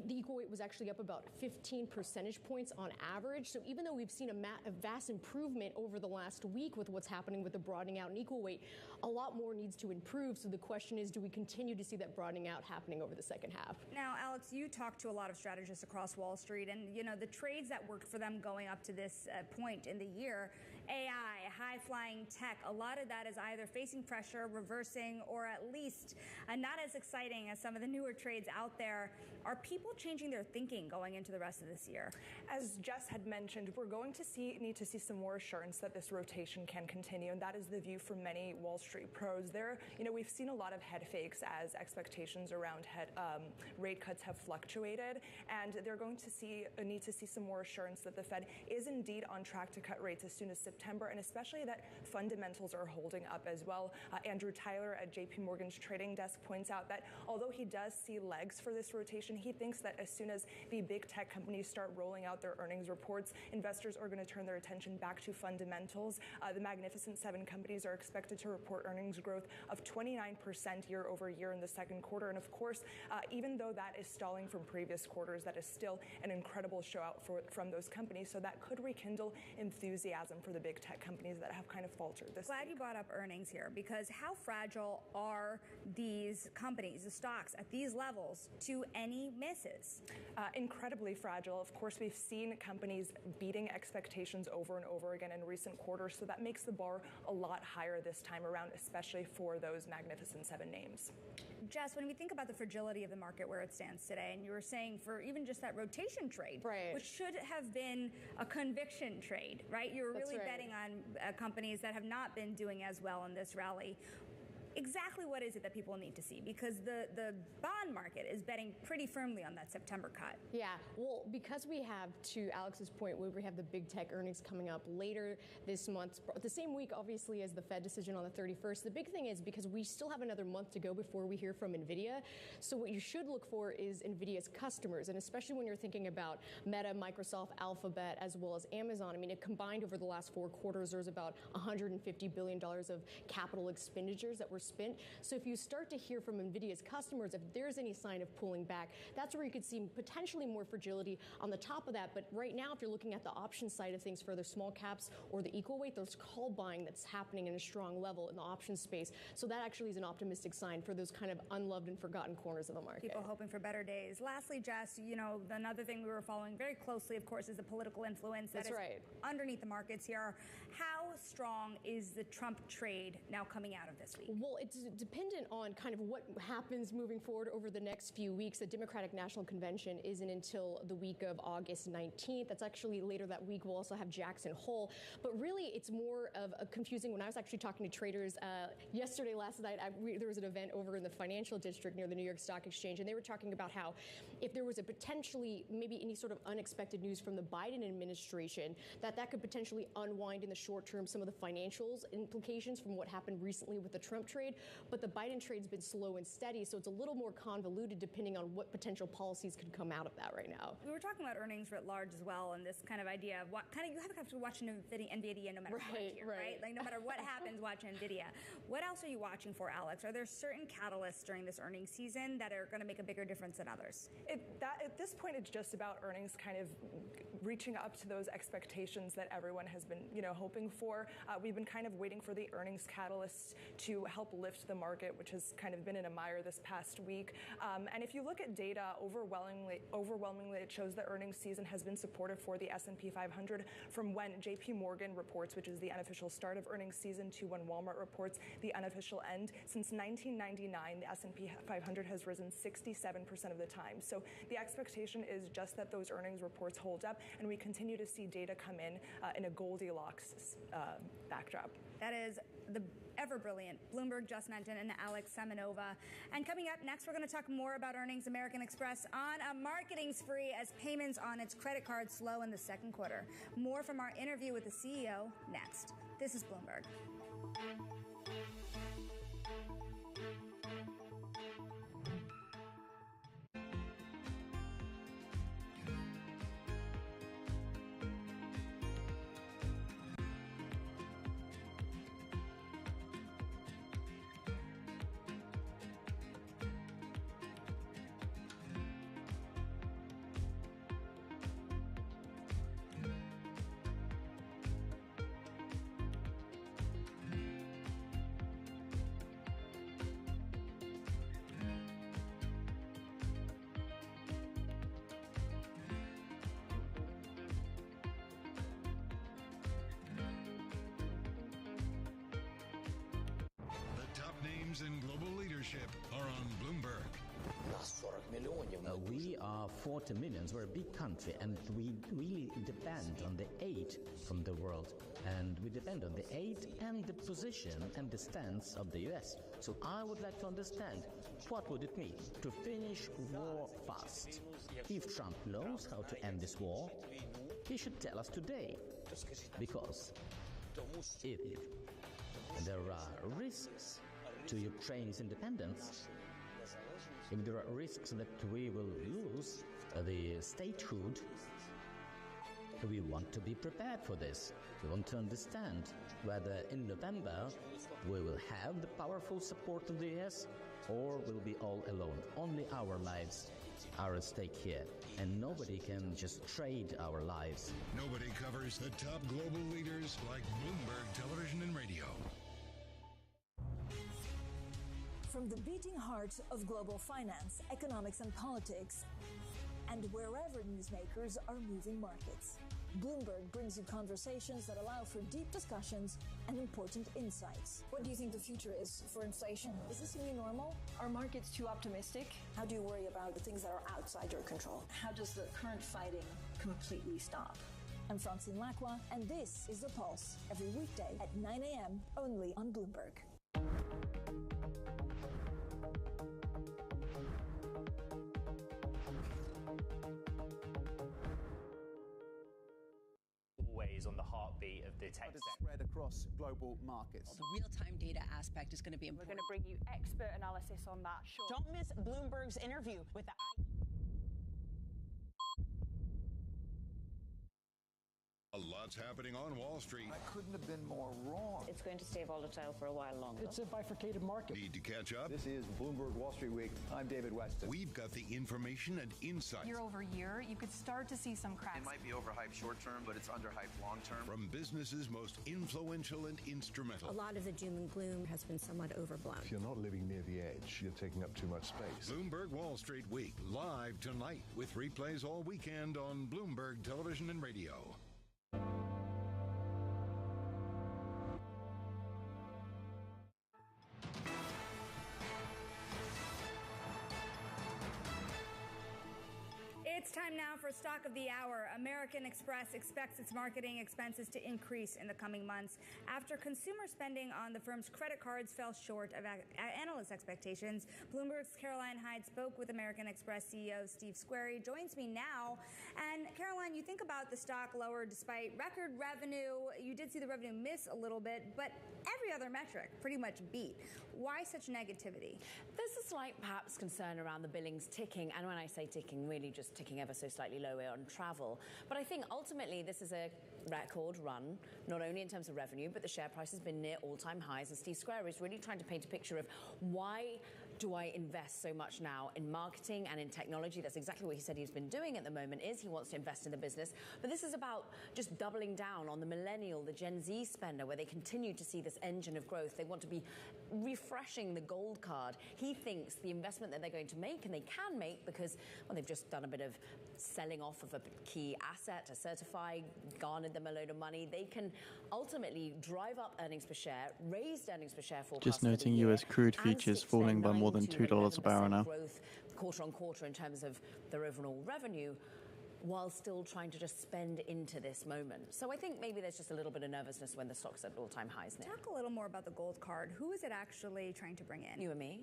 the equal weight was actually up about 15 percentage points on average. So even though we've seen a vast improvement over the last week with what's happening with the broadening out in equal weight, a lot more needs to improve. So the question is, do we continue to see that broadening out happening over the second half? Now, Alex, you talked to a lot of strategists across Wall Street, and the trades that worked for them going up to this point in the year, AI, high-flying tech, a lot of that is either facing pressure, reversing, or at least not as exciting as some of the newer trades out there. Are people changing their thinking going into the rest of this year? As Jess had mentioned, we're going to need to see some more assurance that this rotation can continue, and that is the view from many Wall Street pros. We've seen a lot of head fakes as expectations around rate cuts have fluctuated, and they're going to need to see some more assurance that the Fed is indeed on track to cut rates as soon as September, and especially that fundamentals are holding up as well. Andrew Tyler at JP Morgan's trading desk points out that although he does see legs for this rotation, he thinks that as soon as the big tech companies start rolling out their earnings reports, investors are going to turn their attention back to fundamentals. The Magnificent Seven companies are expected to report earnings growth of 29% year over year in the second quarter. And of course, even though that is stalling from previous quarters, that is still an incredible show out from those companies. So that could rekindle enthusiasm for the big tech companies that have kind of faltered this Glad week. you brought up earnings here, because how fragile are these companies, the stocks at these levels, to any misses? Incredibly fragile. Of course, we've seen companies beating expectations over and over again in recent quarters, so that makes the bar a lot higher this time around, especially for those Magnificent Seven names. Jess, when we think about the fragility of the market where it stands today, and you were saying for even just that rotation trade, right, which should have been a conviction trade, right? You're really betting on companies that have not been doing as well in this rally. Exactly what is it that people need to see? Because the bond market is betting pretty firmly on that September cut. Yeah, well, because we have, to Alex's point, we have the big tech earnings coming up later this month, the same week, obviously, as the Fed decision on the 31st. The big thing is because we still have another month to go before we hear from NVIDIA. So what you should look for is NVIDIA's customers, and especially when you're thinking about Meta, Microsoft, Alphabet, as well as Amazon. I mean, it combined over the last 4 quarters, there's about $150 billion of capital expenditures that were spent. So if you start to hear from NVIDIA's customers, if there's any sign of pulling back, that's where you could see potentially more fragility on the top of that. But right now, if you're looking at the option side of things for the small caps or the equal weight, there's call buying that's happening in a strong level in the option space. So that actually is an optimistic sign for those kind of unloved and forgotten corners of the market. People hoping for better days. Lastly, Jess, another thing we were following very closely, of course, is the political influence that is underneath the markets here. How strong is the Trump trade now coming out of this week? Well, it's dependent on kind of what happens moving forward over the next few weeks. The Democratic National Convention isn't until the week of August 19th. That's actually later that week. We'll also have Jackson Hole. But really, it's more of a confusing. When I was actually talking to traders last night, there was an event over in the financial district near the New York Stock Exchange, and they were talking about how if there was a potentially maybe any sort of unexpected news from the Biden administration, that could potentially unwind in the short term some of the financials implications from what happened recently with the Trump trade. But the Biden trade's been slow and steady, so it's a little more convoluted depending on what potential policies could come out of that right now. We were talking about earnings writ large as well, and this kind of idea of what kind of you have to watch NVIDIA no matter what here, right? Like no matter what happens, watch NVIDIA. What else are you watching for, Alex? Are there certain catalysts during this earnings season that are going to make a bigger difference than others? At this point, it's just about earnings kind of reaching up to those expectations that everyone has been, hoping for. We've been kind of waiting for the earnings catalysts to help lift the market, which has kind of been in a mire this past week. And if you look at data, overwhelmingly, it shows the earnings season has been supportive for the S&P 500 from when JP Morgan reports, which is the unofficial start of earnings season, to when Walmart reports the unofficial end. Since 1999, the S&P 500 has risen 67% of the time. So the expectation is just that those earnings reports hold up, and we continue to see data come in a Goldilocks backdrop. That is the ever-brilliant Bloomberg Just Menton and Alex Semenova. And coming up next, we're going to talk more about earnings. American Express on a marketing spree as payments on its credit card slow in the second quarter. More from our interview with the CEO next. This is Bloomberg. In global leadership are on Bloomberg. We are 40 millions. We're a big country, and we really depend on the aid from the world. And we depend on the aid and the position and the stance of the US. So I would like to understand, what would it mean to finish war fast? If Trump knows how to end this war, he should tell us today. Because if there are risks to Ukraine's independence, if there are risks that we will lose the statehood, we want to be prepared for this. We want to understand whether in November we will have the powerful support of the US or we'll be all alone. Only our lives are at stake here, and nobody can just trade our lives. Nobody covers the top global leaders like Bloomberg Television and Radio. From the beating heart of global finance, economics, and politics, and wherever newsmakers are moving markets, Bloomberg brings you conversations that allow for deep discussions and important insights. What do you think the future is for inflation? Is this a new normal? Are markets too optimistic? How do you worry about the things that are outside your control? How does the current fighting completely stop? I'm Francine Lacroix, and this is The Pulse, every weekday at 9 a.m. only on Bloomberg. On the heartbeat of the tech sector. Spread across global markets. The real-time data aspect is going to be important. We're going to bring you expert analysis on that. Sure. Don't miss Bloomberg's interview with the A lot's happening on Wall Street. I couldn't have been more wrong. It's going to stay volatile for a while longer. It's a bifurcated market. Need to catch up? This is Bloomberg Wall Street Week. I'm David Weston. We've got the information and insight. Year over year, you could start to see some cracks. It might be overhyped short term, but it's underhyped long term. From businesses most influential and instrumental. A lot of the doom and gloom has been somewhat overblown. If you're not living near the edge, you're taking up too much space. Bloomberg Wall Street Week, live tonight, with replays all weekend on Bloomberg Television and Radio. It's Time now for Stock of the Hour. American Express expects its marketing expenses to increase in the coming months after consumer spending on the firm's credit cards fell short of analyst expectations. Bloomberg's Caroline Hyde spoke with American Express CEO Steve Squeri. Joins me now. And Caroline, you think about the stock lower despite record revenue. You did see the revenue miss a little bit, but every other metric pretty much beat. Why such negativity? There's a slight perhaps concern around the billings ticking, and when I say ticking, really just ticking ever so slightly lower on travel. But I think ultimately this is a record run, not only in terms of revenue, but the share price has been near all-time highs, and Steve Squeri is really trying to paint a picture of why do I invest so much now in marketing and in technology? That's exactly what he said he's been doing at the moment, is he wants to invest in the business. But this is about just doubling down on the millennial, the Gen Z spender, where they continue to see this engine of growth. They want to be refreshing the gold card. He thinks the investment that they're going to make, and they can make because, well, they've just done a bit of selling off of a key asset, a certify, garnered them a load of money. They can ultimately drive up earnings per share, raised earnings per share forecast. Just noting US crude futures falling by more than $2 a barrel now. Growth quarter on quarter in terms of their overall revenue, while still trying to just spend into this moment. So I think maybe there's just a little bit of nervousness when the stock's at all-time highs now. Talk a little more about the gold card. Who is it actually trying to bring in? You and me.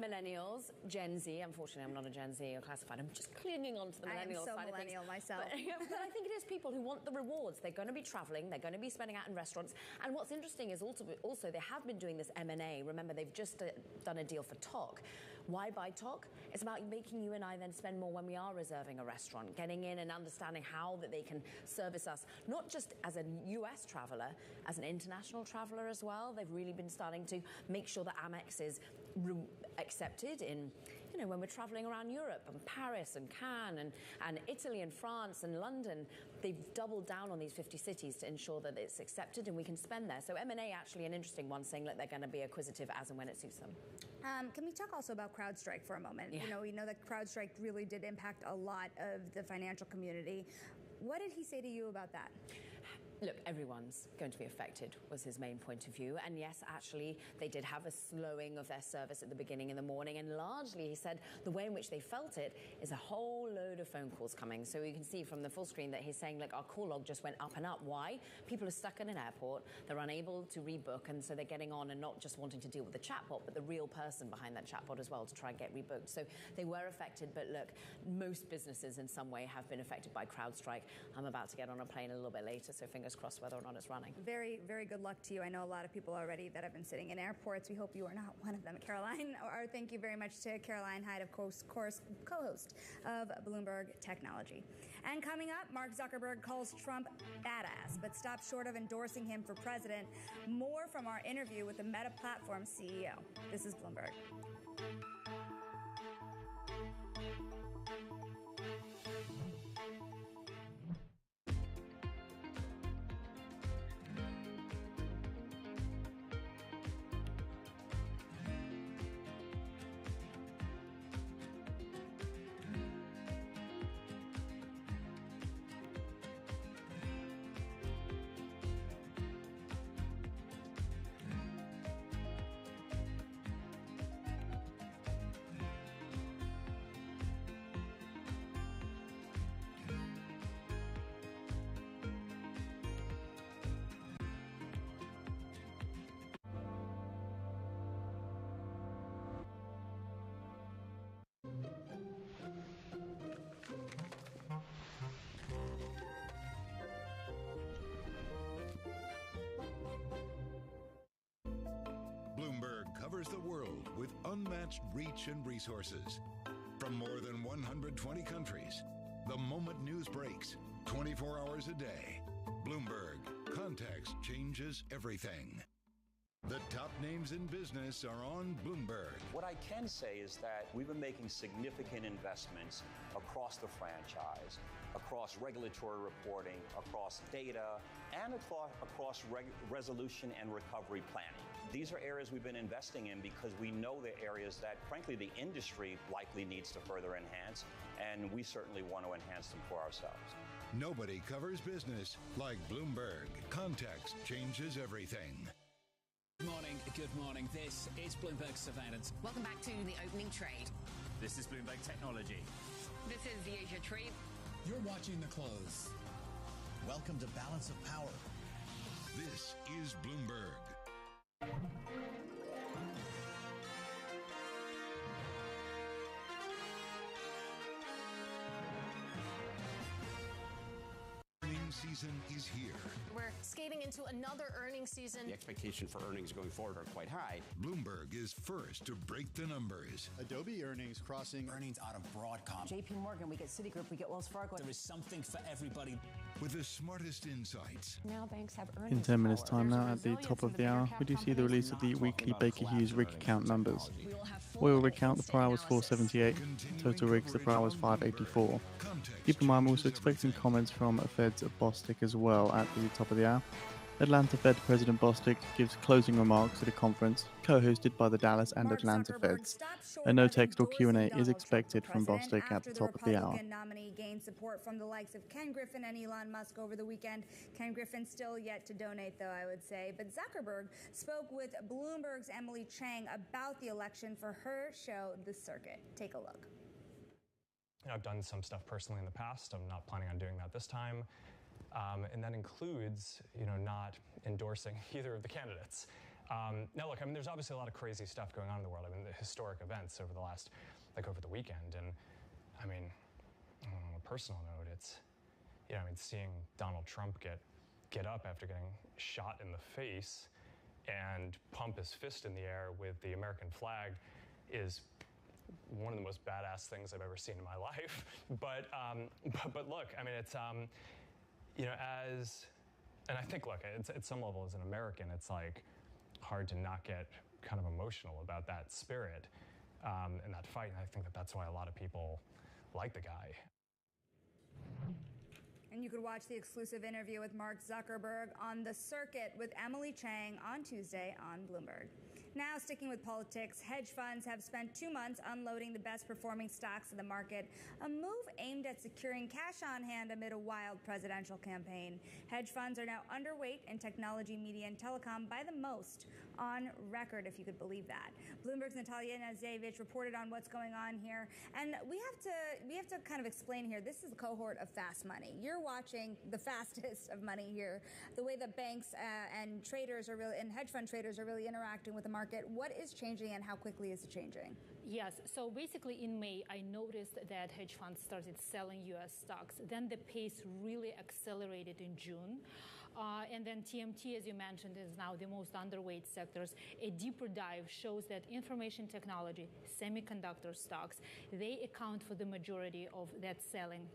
Millennials, Gen Z. Unfortunately, I'm not a Gen Z or classified. I'm just clinging on to the millennial side of things. I am so millennial myself. But I think it is people who want the rewards. They're going to be traveling. They're going to be spending out in restaurants. And what's interesting is also they have been doing this M&A. Remember, they've just done a deal for TOC. Why buy TOC? It's about making you and I then spend more when we are reserving a restaurant, getting in and understanding how that they can service us, not just as a US traveler, as an international traveler as well. They've really been starting to make sure that Amex is accepted in, you know, when we're traveling around Europe and Paris and Cannes and Italy and France and London. They've doubled down on these 50 cities to ensure that it's accepted and we can spend there. So M&A actually an interesting one, saying that they're going to be acquisitive as and when it suits them. Can we talk also about CrowdStrike for a moment? Yeah. You know, we know that CrowdStrike really did impact a lot of the financial community. What did he say to you about that? Look, everyone's going to be affected, was his main point of view. And yes, actually, they did have a slowing of their service at the beginning in the morning. And largely, he said, the way in which they felt it is a whole load of phone calls coming. So you can see from the full screen that he's saying, like, our call log just went up and up. Why? People are stuck in an airport. They're unable to rebook. And so they're getting on and not just wanting to deal with the chatbot, but the real person behind that chatbot as well to try and get rebooked. So they were affected. But look, most businesses in some way have been affected by CrowdStrike. I'm about to get on a plane a little bit later, so fingers crossed whether or not it's running. Very, very good luck to you. I know a lot of people already that have been sitting in airports. We hope you are not one of them, Caroline. Or thank you very much to Caroline Hyde, of course, co-host of Bloomberg Technology. And coming up, Mark Zuckerberg calls Trump badass, but stops short of endorsing him for president. More from our interview with the Meta Platform CEO. This is Bloomberg. Bloomberg covers the world with unmatched reach and resources. From more than 120 countries, the moment news breaks, 24 hours a day. Bloomberg, context changes everything. The top names in business are on Bloomberg. What I can say is that we've been making significant investments across the franchise, across regulatory reporting, across data, and across resolution and recovery planning. These are areas we've been investing in because we know they're areas that, frankly, the industry likely needs to further enhance, and we certainly want to enhance them for ourselves. Nobody covers business like Bloomberg. Context changes everything. Good morning. This is Bloomberg Surveillance. Welcome back to the opening trade. This is Bloomberg Technology. This is the Asia Trade. You're watching The Close. Welcome to Balance of Power. This is Bloomberg. Earnings season is here. We're skating into another earnings season. The expectation for earnings going forward are quite high. Bloomberg is first to break the numbers. Adobe earnings crossing earnings out of Broadcom. JP Morgan, we get Citigroup, we get Wells Fargo. There is something for everybody. With the smartest insights. Now banks have earnings. In 10 minutes time now, at the top of the hour, we do see the release of the weekly Baker Hughes rig count numbers. Oil rig count, the prior was 478. Total rigs, the prior was 584. Keep in mind, we're also expecting comments from Fed's Bostic as well at the top of the hour. Atlanta Fed President Bostic gives closing remarks at a conference co-hosted by the Dallas and Atlanta Feds. A no text or Q&A is expected from Bostic at the top of the hour. Republican nominee gained support from the likes of Ken Griffin and Elon Musk over the weekend. Ken Griffin still yet to donate, though, I would say. But Zuckerberg spoke with Bloomberg's Emily Chang about the election for her show, The Circuit. Take a look. I've done some stuff personally in the past. I'm not planning on doing that this time. And that includes, not endorsing either of the candidates. Now, look, there's obviously a lot of crazy stuff going on in the world. The historic events over the last, over the weekend. And, on a personal note, it's, seeing Donald Trump get up after getting shot in the face and pump his fist in the air with the American flag is one of the most badass things I've ever seen in my life. But look, it's, and I think, look, it's, at some level as an American, it's hard to not get kind of emotional about that spirit and that fight. And I think that's why a lot of people like the guy. And you could watch the exclusive interview with Mark Zuckerberg on The Circuit with Emily Chang on Tuesday on Bloomberg. Now, sticking with politics, hedge funds have spent 2 months unloading the best performing stocks in the market, a move aimed at securing cash on hand amid a wild presidential campaign. Hedge funds are now underweight in technology, media, and telecom by the most on record, if you could believe that. Bloomberg's Natalia Nazevich reported on what's going on here, and we have to kind of explain here. This is a cohort of fast money. You're watching the fastest of money here, the way that banks and traders are really, and hedge fund traders are really interacting with the market. What is changing and how quickly is it changing? Yes, so basically in May, I noticed that hedge funds started selling U.S. stocks. Then the pace really accelerated in June. And then TMT, as you mentioned, is now the most underweight sectors. A deeper dive shows that information technology, semiconductor stocks, they account for the majority of that selling.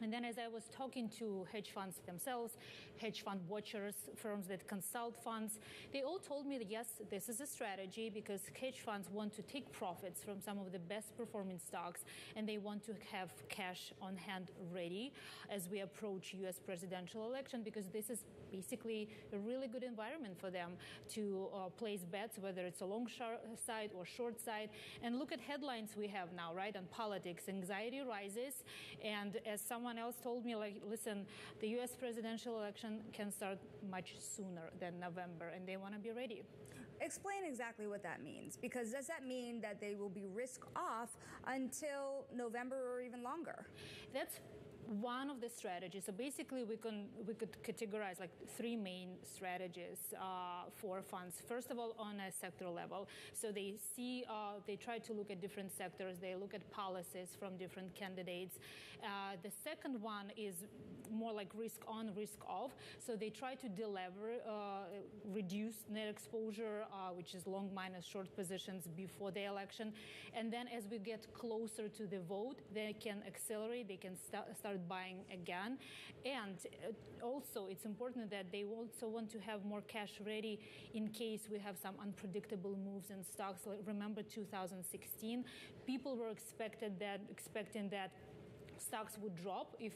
And then as I was talking to hedge funds themselves, hedge fund watchers, firms that consult funds, they all told me that yes, this is a strategy because hedge funds want to take profits from some of the best performing stocks and they want to have cash on hand ready as we approach US presidential election because this is basically a really good environment for them to place bets, whether it's a long side or short side. And look at headlines we have now, right, on politics. Anxiety rises, and as someone else told me, listen, the U.S. presidential election can start much sooner than November, and they want to be ready. Explain exactly what that means, because does that mean that they will be risk off until November or even longer? That's one of the strategies. So basically, we could categorize three main strategies for funds. First of all, on a sector level. So they try to look at different sectors. They look at policies from different candidates. The second one is more like risk on, risk off. So they try to delever, reduce net exposure, which is long minus short positions before the election. And then as we get closer to the vote, they can accelerate, they can start buying again. And also it's important that they also want to have more cash ready in case we have some unpredictable moves in stocks. Remember 2016, people were expecting that stocks would drop if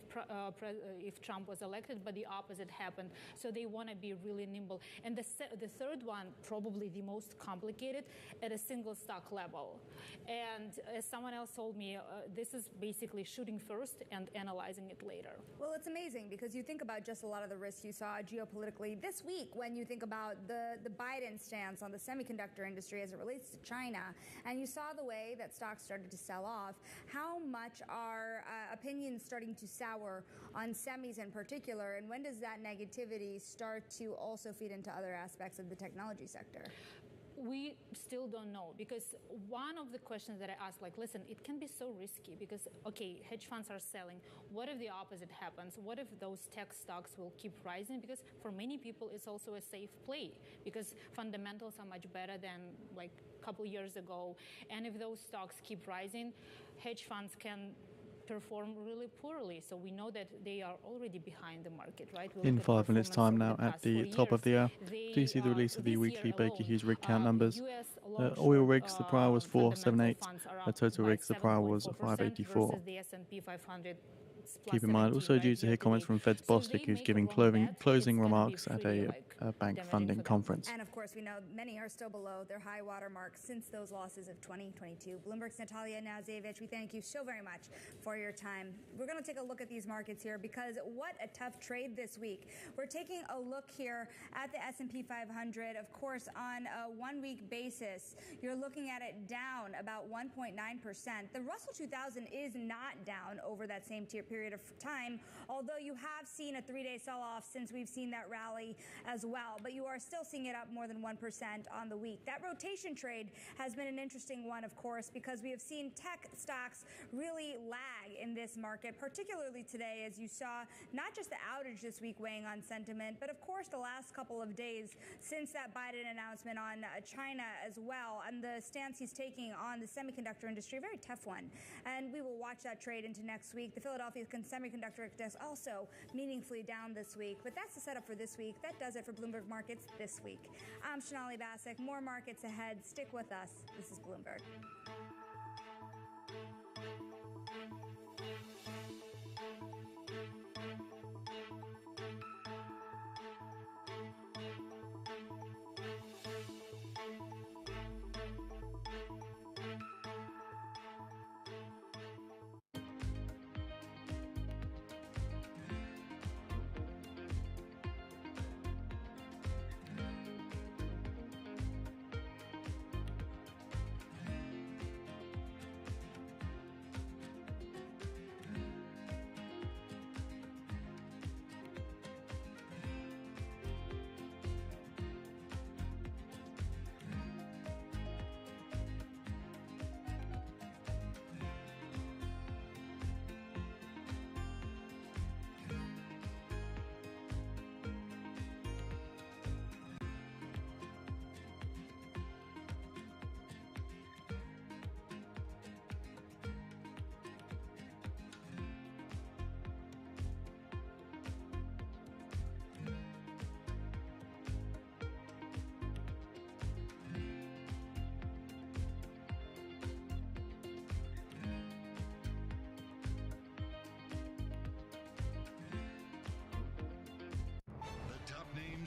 Trump was elected, but the opposite happened. So they want to be really nimble. And the third one, probably the most complicated, at a single stock level. And as someone else told me, this is basically shooting first and analyzing it later. Well, it's amazing because you think about just a lot of the risks you saw geopolitically this week when you think about the Biden stance on the semiconductor industry as it relates to China, and you saw the way that stocks started to sell off. How much are opinions starting to sour on semis in particular, and when does that negativity start to also feed into other aspects of the technology sector? We still don't know, because one of the questions that I asked, like, listen, it can be so risky because, okay, hedge funds are selling. What if the opposite happens? What if those tech stocks will keep rising? Because for many people, it's also a safe play because fundamentals are much better than like a couple years ago. And if those stocks keep rising, hedge funds can perform really poorly. So we know that they are already behind the market, right? In 5 minutes time now at the top of the hour, do you see the release of the weekly Baker Hughes rig count numbers? Oil rigs, the prior was 478. Total rigs, the prior was 584. The S&P 500 Keep in mind, also due to hear comments from Fed's Bostic, who's giving closing remarks at a bank funding conference. And of course, we know many are still below their high water mark since those losses of 2022. Bloomberg's Natalia Nazevich, we thank you so very much for your time. We're going to take a look at these markets here because what a tough trade this week. We're taking a look here at the S&P 500, of course, on a 1 week basis. You're looking at it down about 1.9%. The Russell 2000 is not down over that same period of time, although you have seen a 3-day sell-off since we've seen that rally as well, but you are still seeing it up more than 1% on the week. That rotation trade has been an interesting one, of course, because we have seen tech stocks really lag in this market, particularly today, as you saw not just the outage this week weighing on sentiment, but of course the last couple of days since that Biden announcement on China as well, and the stance he's taking on the semiconductor industry, a very tough one. And we will watch that trade into next week. The Philadelphia Semiconductor Index also meaningfully down this week. But that's the setup for this week. That does it for Bloomberg Markets this week. I'm Shonali Basak. More markets ahead. Stick with us. This is Bloomberg.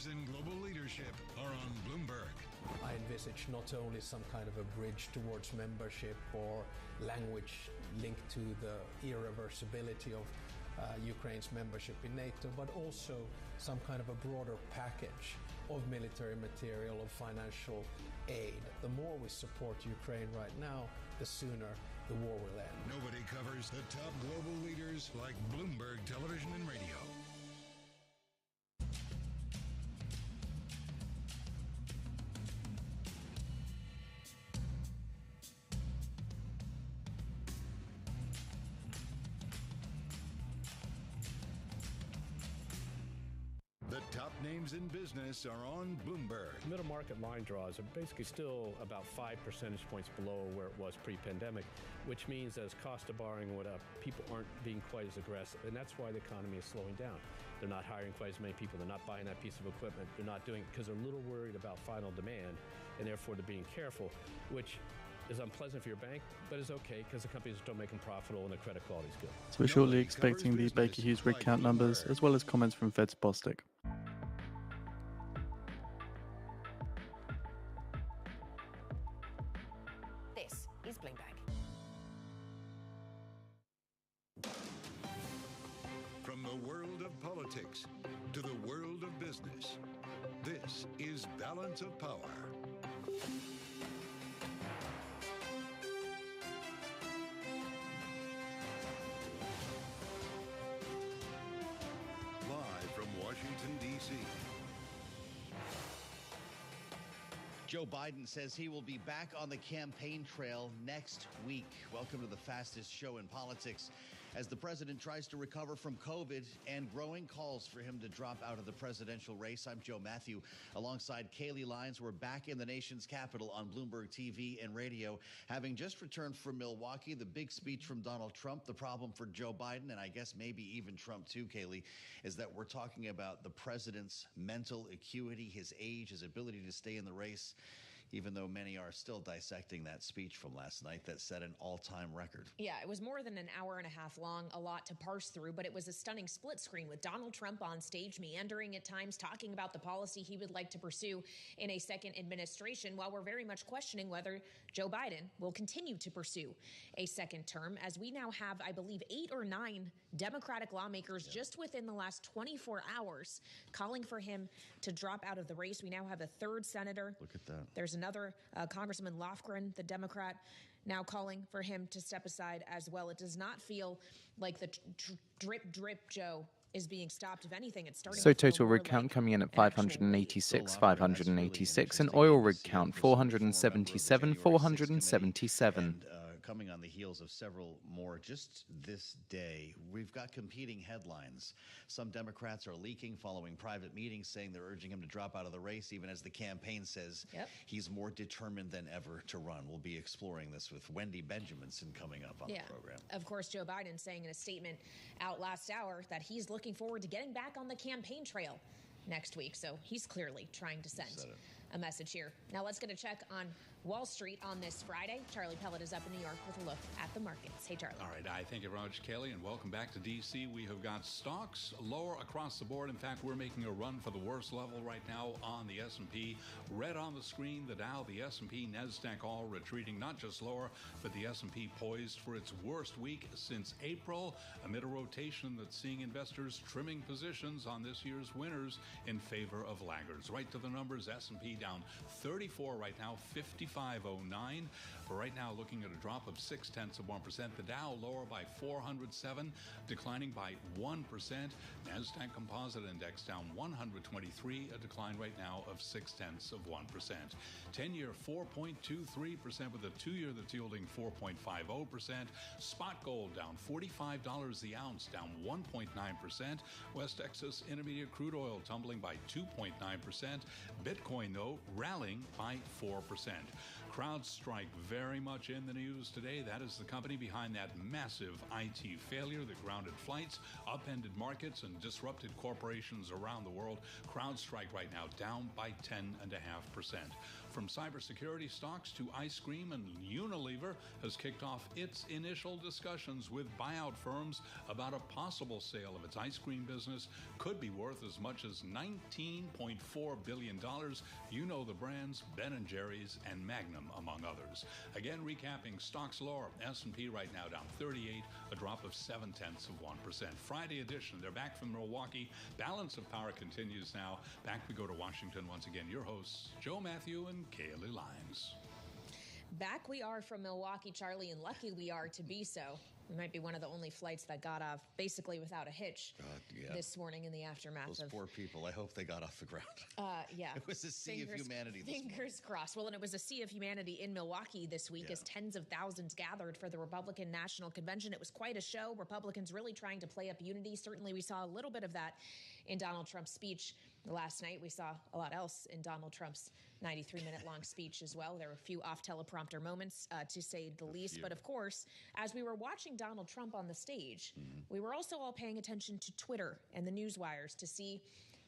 In global leadership are on Bloomberg. I envisage not only some kind of a bridge towards membership or language linked to the irreversibility of Ukraine's membership in NATO, but also some kind of a broader package of military material, of financial aid. The more we support Ukraine right now, the sooner the war will end. Nobody covers the top global leaders like Bloomberg Television and Radio. Names in business are on Bloomberg. Middle market line draws are basically still about 5 percentage points below where it was pre-pandemic, which means as cost of borrowing went up, people aren't being quite as aggressive, and that's why the economy is slowing down. They're not hiring quite as many people. They're not buying that piece of equipment. They're not doing it because they're a little worried about final demand, and therefore they're being careful, which is unpleasant for your bank, but it's okay because the companies are still making profitable and the credit quality is good. So we're shortly expecting the Baker Hughes rig count numbers, as well as comments from Fed's Bostic. This is Bloomberg. From the world of politics to the world of business, this is Balance of Power. Live from Washington, D.C. Joe Biden says he will be back on the campaign trail next week. Welcome to the fastest show in politics. As the president tries to recover from COVID and growing calls for him to drop out of the presidential race, I'm Joe Matthew. Alongside Kaylee Lyons, we're back in the nation's capital on Bloomberg TV and radio. Having just returned from Milwaukee, the big speech from Donald Trump, the problem for Joe Biden, and I guess maybe even Trump too, Kaylee, is that we're talking about the president's mental acuity, his age, his ability to stay in the race, even though many are still dissecting that speech from last night that set an all-time record. Yeah, it was more than an hour and a half long, a lot to parse through, but it was a stunning split screen with Donald Trump on stage, meandering at times, talking about the policy he would like to pursue in a second administration, while we're very much questioning whether Joe Biden will continue to pursue a second term, as we now have, I believe, 8 or 9 Democratic lawmakers just within the last 24 hours calling for him to drop out of the race. We now have a third senator. Look at that. There's another Congressman Lofgren, the Democrat, now calling for him to step aside as well. It does not feel like the drip Joe is being stopped. If anything, it's starting. So total rig count coming in at 586, 586, and oil rig count 477, 477. Coming on the heels of several more just this day, we've got competing headlines. Some Democrats are leaking following private meetings saying they're urging him to drop out of the race, even as the campaign says he's more determined than ever to run. We'll be exploring this with Wendy Benjaminson coming up on the program. Of course, Joe Biden saying in a statement out last hour that he's looking forward to getting back on the campaign trail next week. So he's clearly trying to send a message here. Now let's get a check on Wall Street on this Friday. Charlie Pellet is up in New York with a look at the markets. Hey, Charlie. All right. I thank you very much, Kelly, and welcome back to D.C. We have got stocks lower across the board. In fact, we're making a run for the worst level right now on the S&P. Red on the screen, the Dow, the S&P, NASDAQ all retreating, not just lower, but the S&P poised for its worst week since April, amid a rotation that's seeing investors trimming positions on this year's winners in favor of laggards. Right to the numbers, S&P down 34 right now, 55.09. We're right now looking at a drop of 0.6%. The Dow lower by 407, declining by 1%. NASDAQ Composite Index down 123, a decline right now of 0.6%. 10-year 4.23%, with a 2-year that's yielding 4.50%. Spot gold down $45 the ounce, down 1.9%. West Texas Intermediate crude oil tumbling by 2.9%. Bitcoin, though, rallying by 4%. CrowdStrike very much in the news today. That is the company behind that massive IT failure that grounded flights, upended markets, and disrupted corporations around the world. CrowdStrike right now down by 10.5%. From cybersecurity stocks to ice cream, and Unilever has kicked off its initial discussions with buyout firms about a possible sale of its ice cream business. Could be worth as much as $19.4 billion. You know the brands, Ben & Jerry's and Magnum, among others. Again, recapping stocks lower. S&P right now down 38, a drop of 0.7%. Friday edition, they're back from Milwaukee. Balance of Power continues now. Back we go to Washington once again. Your hosts, Joe Matthew and Kaylee Lyons. Back we are from Milwaukee, Charlie, and lucky we are to be so. We might be one of the only flights that got off basically without a hitch this morning in the aftermath Those of... poor people. I hope they got off the ground. Yeah. It was a sea of humanity this morning. Fingers crossed. Well, and it was a sea of humanity in Milwaukee this week as tens of thousands gathered for the Republican National Convention. It was quite a show. Republicans really trying to play up unity. Certainly we saw a little bit of that in Donald Trump's speech last night. We saw a lot else in Donald Trump's 93-minute long speech as well. There were a few off-teleprompter moments, to say the least. But of course, as we were watching Donald Trump on the stage, we were also all paying attention to Twitter and the news wires to see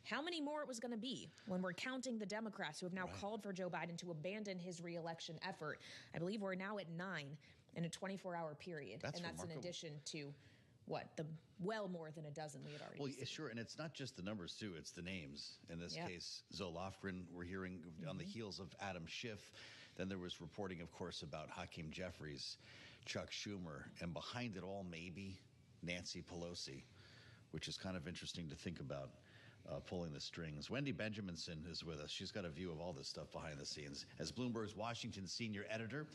how many more it was going to be when we're counting the Democrats who have now called for Joe Biden to abandon his reelection effort. I believe we're now at 9 in a 24-hour period. That's and that's remarkable. in addition to well more than a dozen we had already seen. Well, sure, and it's not just the numbers, too. It's the names. In this case, Zoe Lofgren, we're hearing on the heels of Adam Schiff. Then there was reporting, of course, about Hakeem Jeffries, Chuck Schumer, and behind it all, maybe Nancy Pelosi, which is kind of interesting to think about. Pulling the strings. Wendy Benjaminson is with us. She's got a view of all this stuff behind the scenes as Bloomberg's Washington senior editor.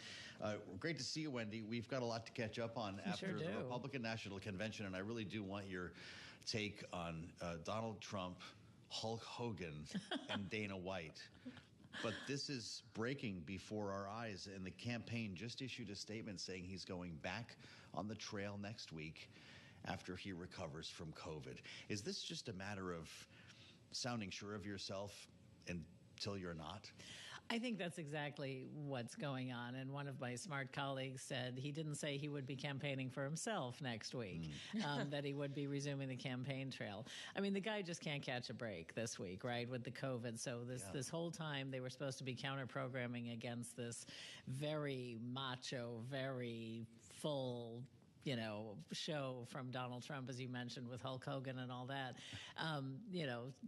Great to see you, Wendy. We've got a lot to catch up on after the Republican National Convention, and I really do want your take on Donald Trump, Hulk Hogan, and Dana White. But this is breaking before our eyes, and the campaign just issued a statement saying he's going back on the trail next week after he recovers from COVID. Is this just a matter of sounding sure of yourself until you're not? I think that's exactly what's going on. And one of my smart colleagues said he didn't say he would be campaigning for himself next week, that he would be resuming the campaign trail. I mean, the guy just can't catch a break this week, right, with the COVID. So this whole time they were supposed to be counter-programming against this very macho, very full show from Donald Trump, as you mentioned, with Hulk Hogan and all that.